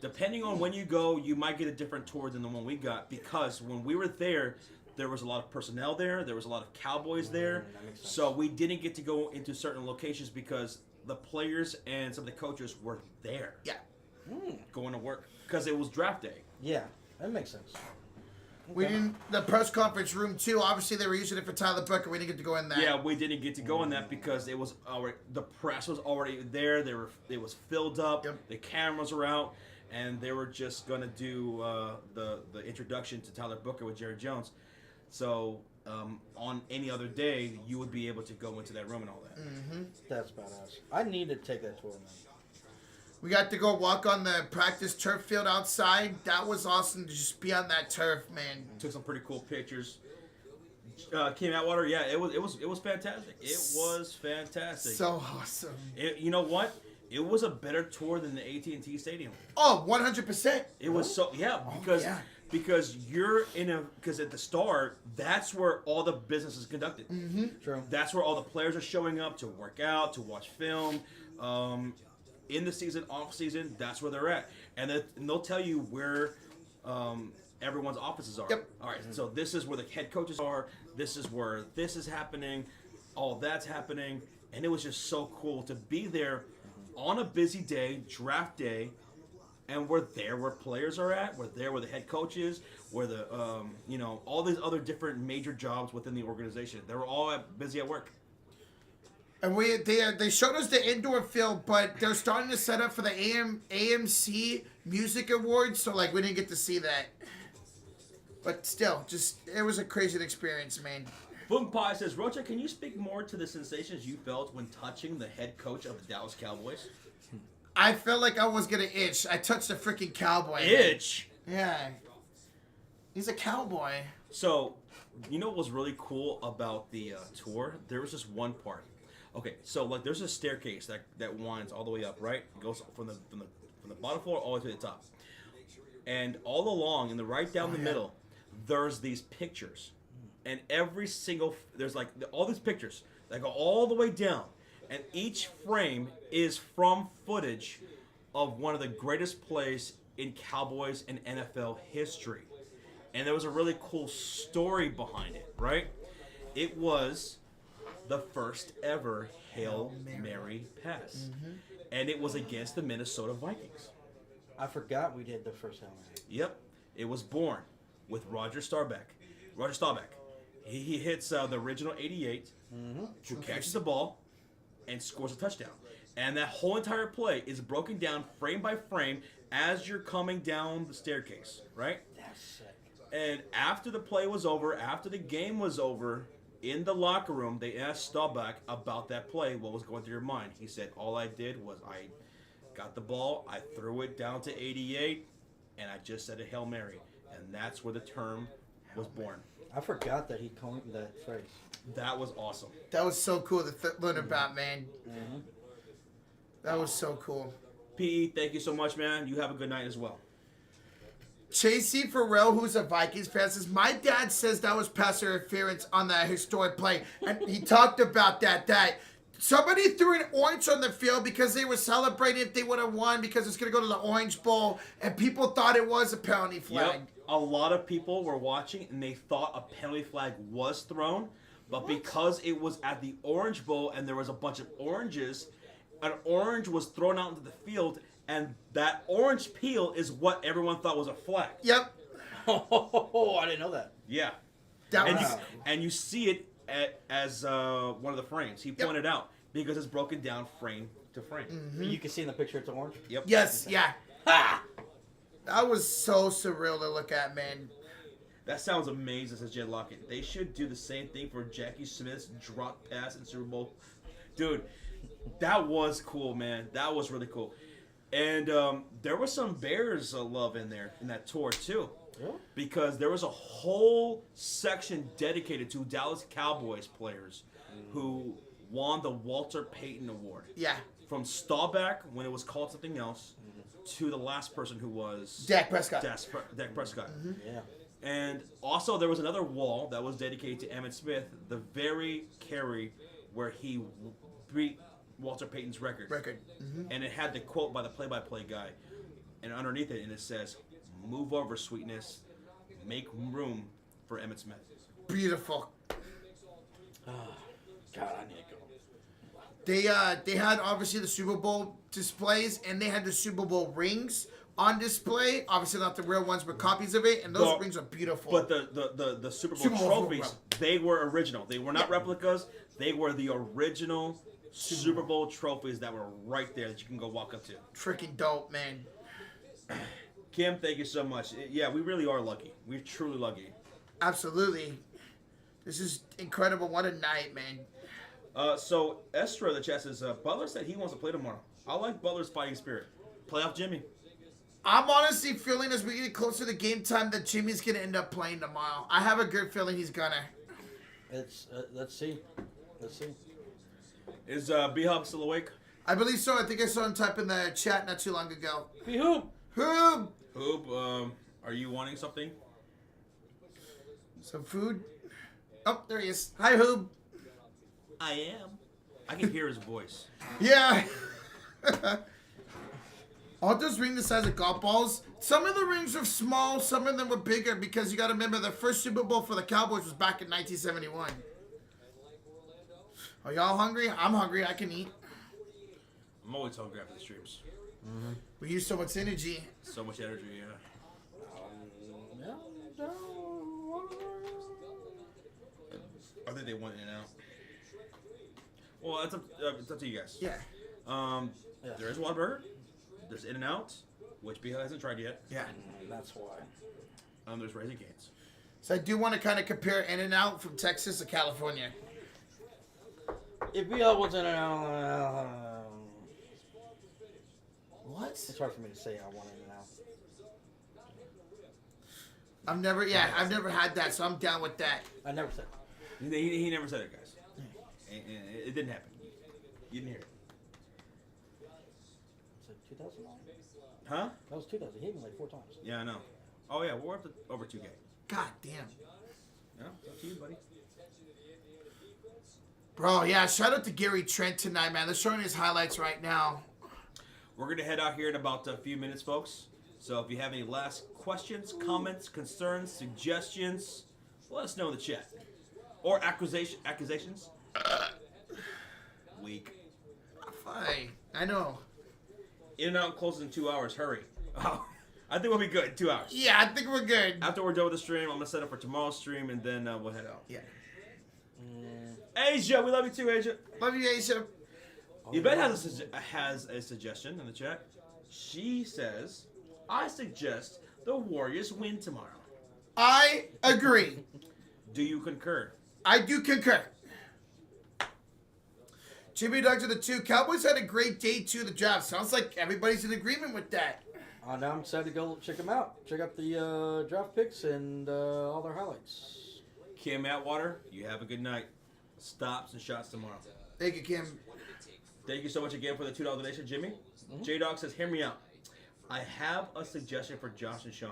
depending on when you go, you might get a different tour than the one we got, because when we were there was a lot of personnel there. There was a lot of Cowboys there. So we didn't get to go into certain locations because the players and some of the coaches were there. Yeah. Going to work because it was draft day. Yeah, that makes sense. We didn't. The press conference room too. Obviously, they were using it for Tyler Booker. We didn't get to go in there. Yeah, we didn't get to go in that because it was already, the press was already there. It was filled up. Yep. The cameras were out, and they were just gonna do the introduction to Tyler Booker with Jerry Jones. So on any other day, you would be able to go into that room and all that. Mm-hmm. That's badass. I need to take that tour, man. We got to go walk on the practice turf field outside. That was awesome to just be on that turf, man. Took some pretty cool pictures. Came Atwater, yeah, it was fantastic. It was fantastic. So awesome. You know what? It was a better tour than the AT&T Stadium. Oh, 100%. It was because you're because at the start, that's where all the business is conducted. Mm-hmm. True. That's where all the players are showing up to work out, to watch film. In the season, off season, that's where they're at, and they'll tell you where everyone's offices are. Yep. All right, so this is where the head coaches are. This is where this is happening. All that's happening, and it was just so cool to be there on a busy day, draft day, and we're there where players are at. We're there where the head coach is, where the all these other different major jobs within the organization. They were all busy at work. And they showed us the indoor field, but they're starting to set up for the AMC Music Awards, so like we didn't get to see that. But still, just it was a crazy experience, man. Boom Pie says, Rocha, can you speak more to the sensations you felt when touching the head coach of the Dallas Cowboys? I felt like I was gonna itch. I touched a freaking cowboy. Itch. Yeah. He's a cowboy. So, you know what was really cool about the tour? There was just one part. Okay, so like there's a staircase that winds all the way up, right? It goes from the bottom floor all the way to the top. And all along, in the right down the middle, there's these pictures. And every single there's like all these pictures that go all the way down. And each frame is from footage of one of the greatest plays in Cowboys and NFL history. And there was a really cool story behind it, right? It was the first ever Hail Mary pass. Mm-hmm. And it was against the Minnesota Vikings. I forgot we did the first Hail Mary. Yep. It was born with Roger Staubach. He hits the original 88, who catches the ball, and scores a touchdown. And that whole entire play is broken down frame by frame as you're coming down the staircase, right? That's sick. And after the play was over, after the game was over, in the locker room, they asked Staubach about that play, what was going through your mind. He said, all I did was I got the ball, I threw it down to 88, and I just said a Hail Mary. And that's where the term was born. I forgot that he coined that phrase. That was awesome. That was so cool to learn about, man. Mm-hmm. That was so cool. PE, thank you so much, man. You have a good night as well. Chasey Farrell, who's a Vikings fan, says, my dad says that was pass interference on that historic play. And he talked about that somebody threw an orange on the field because they were celebrating if they would have won because it's going to go to the Orange Bowl, and people thought it was a penalty flag. Yep. A lot of people were watching, and they thought a penalty flag was thrown, but because it was at the Orange Bowl and there was a bunch of oranges, an orange was thrown out into the field, and that orange peel is what everyone thought was a flag. Yep. Oh, I didn't know that. Yeah. That And, was you, and you see it as one of the frames. He pointed out because it's broken down frame to frame. Mm-hmm. You can see in the picture it's orange. Yep. Yes, yeah. Ha! That was so surreal to look at, man. That sounds amazing, says Jed Lockett. They should do the same thing for Jackie Smith's drop pass in Super Bowl. Dude, that was cool, man. That was really cool. And there was some Bears love in there in that tour too, Yeah. because there was a whole section dedicated to Dallas Cowboys players who won the Walter Payton Award. Yeah. From Staubach, when it was called something else, to the last person who was Dak Prescott. Dak Prescott. Yeah. And also, there was another wall that was dedicated to Emmitt Smith, the very carry where he beat Walter Payton's record. And it had the quote by the play-by-play guy, and underneath it, and it says, "Move over, sweetness, make room for Emmitt Smith." Beautiful. God, I need to go. They had obviously the Super Bowl displays, and they had the Super Bowl rings on display. Obviously not the real ones, but copies of it, and those rings are beautiful. But the Super Bowl Super Bowl trophies, they were original. They were not replicas. They were the original Super Bowl trophies that were right there that you can go walk up to. Freaking dope, man. Kim, thank you so much. Yeah, we really are lucky. We're truly lucky. Absolutely. This is incredible. What a night, man. So Estra, the chat says, Butler said he wants to play tomorrow. I like Butler's fighting spirit. Playoff Jimmy. I'm honestly feeling as we get closer to game time that Jimmy's going to end up playing tomorrow. I have a good feeling he's going to. It's let's see. Let's see. Is B-Hub still awake? I believe so. I think I saw him type in the chat not too long ago. Be hoop. Hoop! Hoop, are you wanting something? Some food? Oh, there he is. Hi, Hoop. I am. I can hear his voice. Yeah. Aren't those rings the size of golf balls? Some of the rings are small, some of them were bigger because you got to remember the first Super Bowl for the Cowboys was back in 1971. Are y'all hungry? I'm hungry. I can eat. I'm always hungry after the streams. We use so much energy. So much energy, yeah. I think they went in and out. Well, it's up to you guys. Yeah. There is Whataburger. There's In-N-Out, which B hasn't tried yet. Yeah. That's why. There's Raising Cane's. So I do want to kind of compare In-N-Out from Texas to California. If BL was in and out, What? it's hard for me to say I want in and out. I've never had that, so I'm down with that. I never said. He never said it, guys. It didn't happen. You didn't hear it. It's like 2009. Huh? That was 2000. He hit me like 4 times. Yeah, I know. Oh, yeah, we're up to over 2K. God damn. No, it's up to you, buddy. Bro, yeah, shout out to Gary Trent tonight, man. They're showing his highlights right now. We're going to head out here in about a few minutes, folks. So if you have any last questions, comments, concerns, suggestions, let us know in the chat. Or accusations. Weak. Fine. I know. In-N-Out closes in 2 hours. Hurry. Oh, I think we'll be good. 2 hours. Yeah, I think we're good. After we're done with the stream, I'm going to set up for tomorrow's stream, and then we'll head out. Yeah. Asia, we love you too, Asia. Love you, Aisha. Yvette has a suggestion in the chat. She says, I suggest the Warriors win tomorrow. I agree. Do you concur? I do concur. Jimmy Doug to the 2. Cowboys had a great day 2 of the draft. Sounds like everybody's in agreement with that. Now I'm excited to go check them out. Check out the draft picks and all their highlights. Kim Atwater, you have a good night. Stops and shots tomorrow. Thank you, Kim. Thank you so much again for the $2 donation, Jimmy. J-Dog says, hear me out. I have a suggestion for Josh and Sean.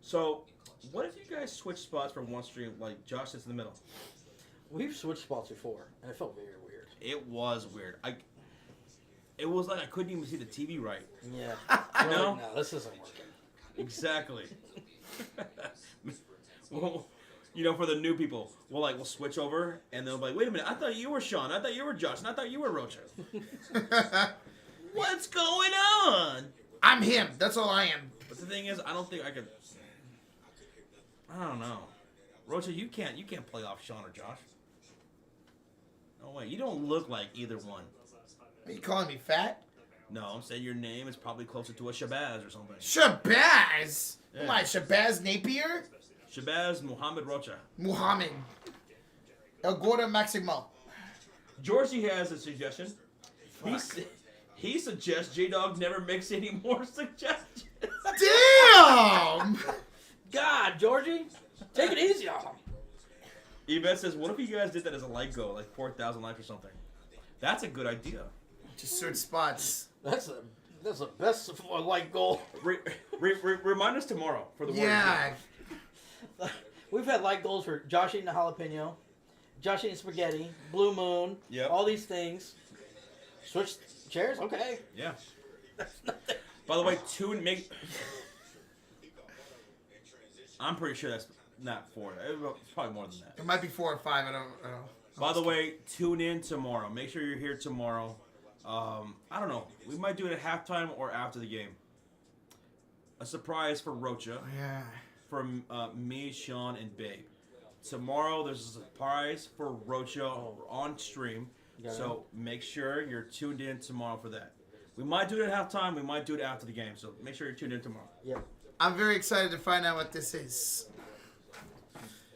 So, what if you guys switch spots for one stream, like Josh sits in the middle? We've switched spots before, and it felt very weird. It was weird. It was like I couldn't even see the TV right. Yeah. No? No, this isn't working. Exactly. Well, for the new people, we'll switch over, and they'll be like, wait a minute, I thought you were Sean, I thought you were Josh, and I thought you were Rocha. What's going on? I'm him. That's all I am. But the thing is, I don't think I could. I don't know. Rocha, you can't play off Sean or Josh. No way. You don't look like either one. Are you calling me fat? No, I'm saying your name is probably closer to a Shabazz or something. Shabazz? Yeah. Who am I, Shabazz Napier? Shabazz Muhammad Rocha. Muhammad. El Gordo Maximo. Georgie has a suggestion. He suggests J-Dog never makes any more suggestions. Damn! God, Georgie, take it easy on him. Yvette says, what if you guys did that as a light goal, like 4,000 likes or something? That's a good idea. Just certain spots. That's the best like goal. Remind us tomorrow for the Warriors. Yeah. We've had like goals for Josh eating a jalapeno, Josh eating spaghetti, Blue Moon, Yep. all these things. Switch chairs? Okay. Yeah. By the way, I'm pretty sure that's not 4. It's probably more than that. It might be 4 or 5. I don't know. By the way, tune in tomorrow. Make sure you're here tomorrow. I don't know. We might do it at halftime or after the game. A surprise for Rocha. Yeah. From me, Sean, and Babe. Tomorrow, there's a surprise for Rocha on stream. So make sure you're tuned in tomorrow for that. We might do it at halftime. We might do it after the game. So make sure you're tuned in tomorrow. Yep. I'm very excited to find out what this is.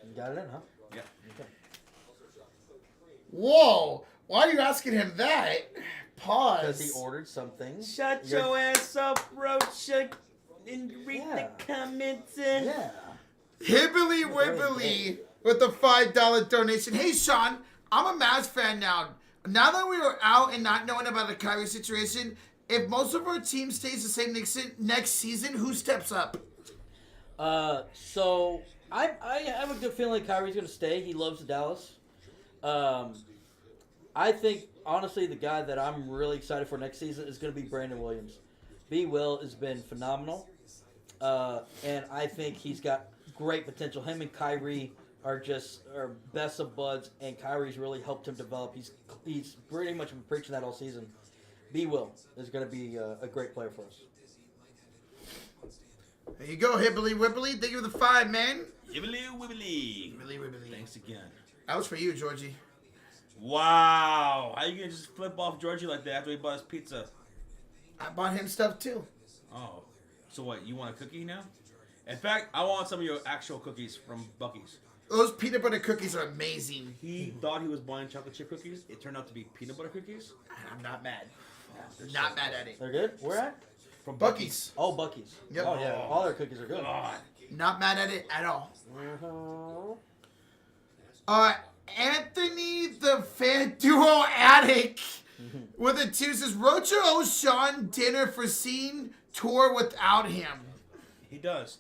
You got it in, huh? Yeah. Okay. Whoa! Why are you asking him that? Pause. Because he ordered something. Shut your ass up, Rocha, and read the comments. Yeah. Hibbly Wibbly with a $5 donation. Hey, Sean, I'm a Mavs fan now. Now that we were out and not knowing about the Kyrie situation, if most of our team stays the same next season, who steps up? So I have a good feeling Kyrie's going to stay. He loves Dallas. I think, honestly, the guy that I'm really excited for next season is going to be Brandon Williams. B. Will has been phenomenal. And I think he's got great potential. Him and Kyrie are best of buds, and Kyrie's really helped him develop. He's pretty much been preaching that all season. B. Will is going to be a great player for us. There you go, Hibbly Wibbly. Thank you for the 5, man. Yibbly wibbly. Hibbly Wibbly. Thanks again. That was for you, Georgie. Wow. How you going to just flip off Georgie like that after he bought his pizza? I bought him stuff, too. Oh. So what, you want a cookie now? In fact, I want some of your actual cookies from Buc-ee's. Those peanut butter cookies are amazing. He thought he was buying chocolate chip cookies. It turned out to be peanut butter cookies. I'm not mad. Not mad at it. They're good? Where at? From Buc-ee's. Oh, Buc-ee's. Yep. Oh, yeah. All their cookies are good. God. Not mad at it at all. Uh-huh. Anthony the Fan Duo Addict with a 2 says, Rocha owes Sean dinner for seeing tour without him. He does.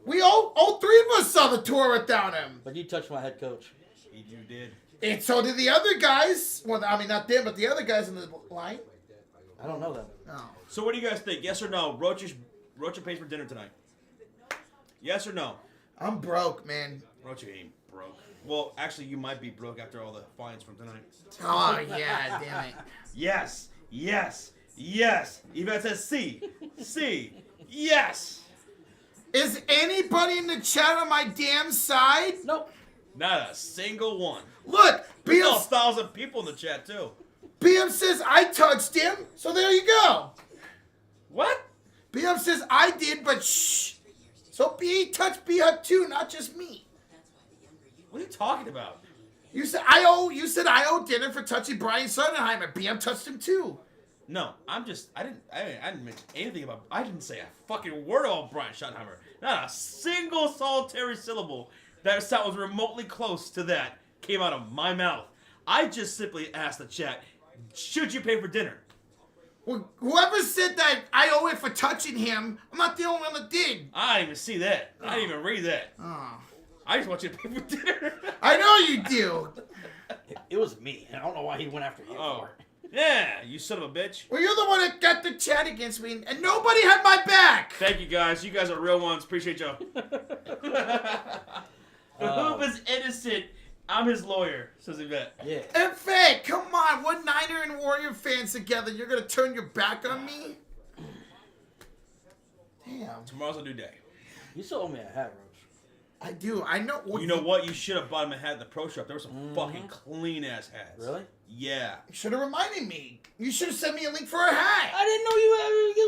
We all 3 of us saw the tour without him. But you touched my head coach. You did. And so did the other guys. Well, I mean, not them, but the other guys in the line. I don't know them. Oh. So what do you guys think? Yes or no? Rocha pays for dinner tonight. Yes or no? I'm broke, man. Rocha ain't broke. Well, actually, you might be broke after all the fines from tonight. Oh, yeah, damn it. Yes. Yes. Yes. Yvette says C. C. Yes. Is anybody in the chat on my damn side? Nope. Not a single one. Look, There's BM, 1,000 people in the chat, too. BM says I touched him, so there you go. What? BM says I did, but shh. So B touched B-Hub too, not just me. What are you talking about? You said I owe dinner for touching Brian Sonnenheimer. BM touched him too. No, I didn't mention anything about, I didn't say a fucking word about Brian Schottenheimer. Not a single solitary syllable that sounds remotely close to that came out of my mouth. I just simply asked the chat, should you pay for dinner? Well, whoever said that I owe it for touching him, I'm not the only one that did. I didn't even see that. I didn't even read that. Oh. I just want you to pay for dinner. I know you do. It was me. I don't know why he went after you Oh. for it. Yeah, you son of a bitch. Well, you're the one that got the chat against me, and nobody had my back. Thank you guys. You guys are real ones. Appreciate y'all. The hoop is innocent. I'm his lawyer, says Yvette. Yeah. In fact, come on, we're Niner and Warrior fans together. You're gonna turn your back on me? Damn. Tomorrow's a new day. You still owe me a hat, Roach. I do. I know. You know what? You should have bought him a hat at the pro shop. There were some fucking clean ass hats. Really? Yeah. You should have reminded me. You should have sent me a link for a hat. I didn't know you ever get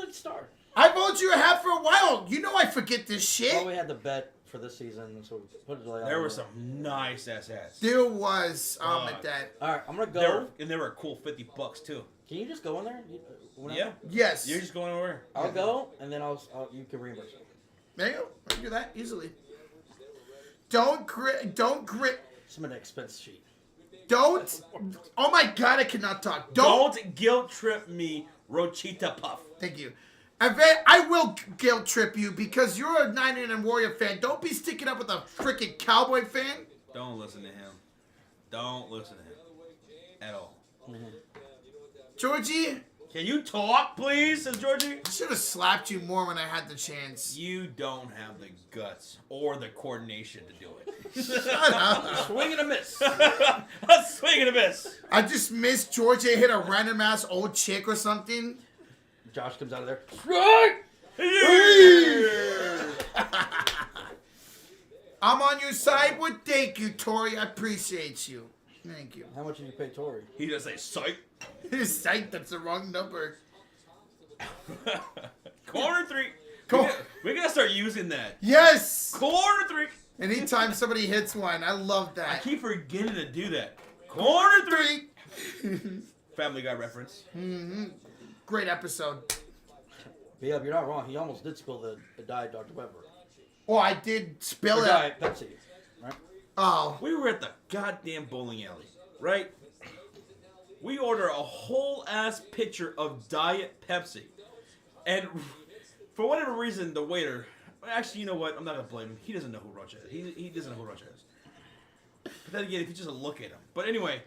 to the star. I bought you a hat for a while. You know I forget this shit. Well, we had the bet for this season, so we put it like There were some nice ass hats. There was Fuck. at that. All right, I'm gonna They go. were, and they were a cool $50 too. Can you just go in there? Whenever? Yeah. Yes. You're just going over. I'll go, and then you can reimburse me. There you go. I can do that easily. Don't grit. Some of the expense sheet. Don't. Oh my God, I cannot talk. Don't guilt trip me, Rochita Puff. Thank you. I will guilt trip you because you're a 99 and Warrior fan. Don't be sticking up with a freaking Cowboy fan. Don't listen to him. Don't listen to him at all. Georgie, Can you talk, please? Says Georgie. I should have slapped you more when I had the chance. You don't have the guts or the coordination to do it. Shut up. Swing and a miss. A swing and a miss. I just missed Georgia hit a random ass old chick or something. Josh comes out of there. I'm on your side. Well, thank you, Tori. I appreciate you. Thank you. How much did you pay Tori? He does say psych. Psych, that's the wrong number. Corner three. We gotta start using that. Yes! Corner three. Anytime somebody hits one, I love I that. keep forgetting to do that. Corner three. Three. Family Guy reference. Great episode. Yeah, you're not wrong. He almost did spill the Diet Dr. Pepper. Oh, I did spill Or it. Diet Pepsi, right? Oh. We were at the goddamn bowling alley, right? We order a whole ass pitcher of Diet Pepsi. And for whatever reason, the waiter... Actually, you know what? I'm not going to blame him. He doesn't know who Rocha is. He doesn't know who Rocha is. But then again, if you just look at him. But anyway,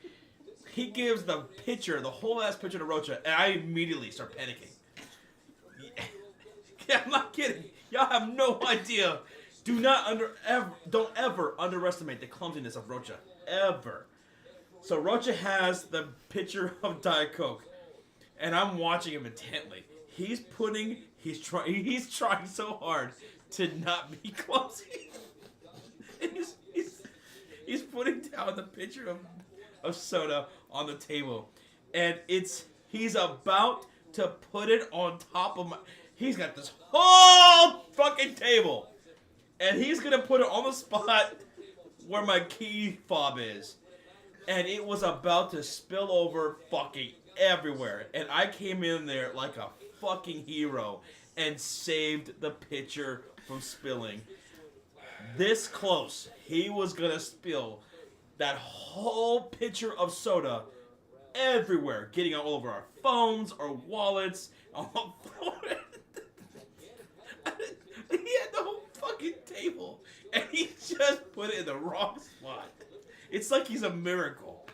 he gives the pitcher, the whole ass pitcher to Rocha, and I immediately start panicking. Yeah, I'm not kidding. Y'all have no idea. Don't ever underestimate the clumsiness of Rocha. Ever. So Rocha has the pitcher of Diet Coke, and I'm watching him intently. He's trying so hard to not be clumsy. And he's putting down the pitcher of soda on the table, and he's about to put it on top of my. He's got this whole fucking table, and he's gonna put it on the spot where my key fob is, and it was about to spill over fucking everywhere, and I came in there like a fucking hero and saved the pitcher from spilling. This close, he was gonna spill that whole pitcher of soda everywhere, getting all over our phones, our wallets, on the floor. He had the whole fucking table, and he just put it in the wrong spot. It's like he's a miracle.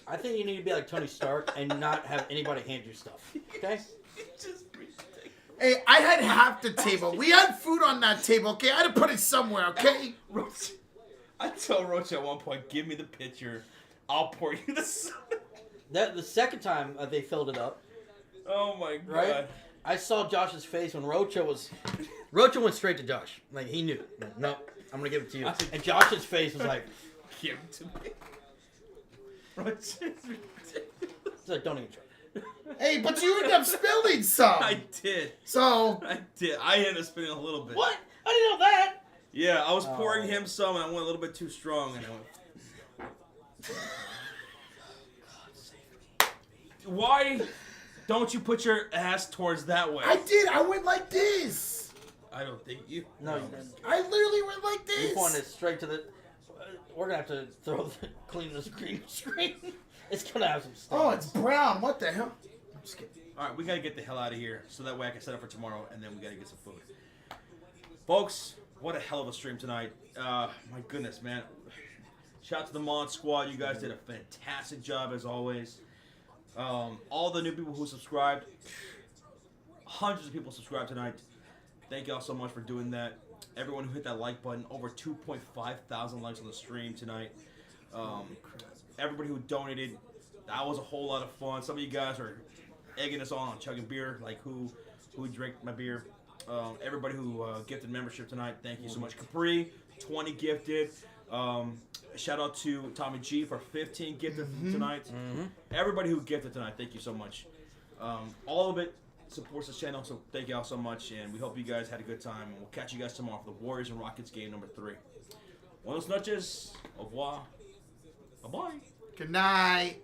I think you need to be like Tony Stark and not have anybody hand you stuff. Okay? It's just ridiculous. Hey, I had half the table. We had food on that table, okay? I had to put it somewhere, okay? Roach, I told Roach at one point, give me the pitcher. I'll pour you the soda. The second time they filled it up, Oh my god. right? I saw Josh's face when Rocha went straight to Josh. Like, he knew. Like, no, I'm going to give it to you. And Josh's face was like, Give it to me. Roach is ridiculous. it's like, don't even try. Hey, but you ended up spilling some. I did. So, I did. I ended up spinning a little bit. What? I didn't know that. Yeah, I was pouring him some, and I went a little bit too strong, and I went... Why don't you put your ass towards that way? I did. I went like this. I don't think you... No, you didn't. I literally went like You this. pointed straight to the... we're going to have to clean this green screen. It's going to have some stuff. Oh, it's brown. What the hell? I'm just kidding. All right, we got to get the hell out of here, so that way I can set up for tomorrow, and then we got to get some food. Folks, what a hell of a stream tonight. My goodness, man. Shout out to the Mod Squad. You guys did a fantastic job, as always. All the new people who subscribed. Hundreds of people subscribed tonight. Thank y'all so much for doing that. Everyone who hit that like button. Over 2.5 thousand likes on the stream tonight. Everybody who donated. That was a whole lot of fun. Some of you guys are egging us on chugging beer, like who drank my beer. Everybody who gifted membership tonight, thank you so much. Capri, 20 gifted. Shout out to Tommy G for 15 gifted tonight. Everybody who gifted tonight, thank you so much. All of it supports this channel. So thank y'all so much, and we hope you guys had a good time. And we'll catch you guys tomorrow for the Warriors and Rockets game number 3. Buenas noches. Au revoir. Bye bye. Good night.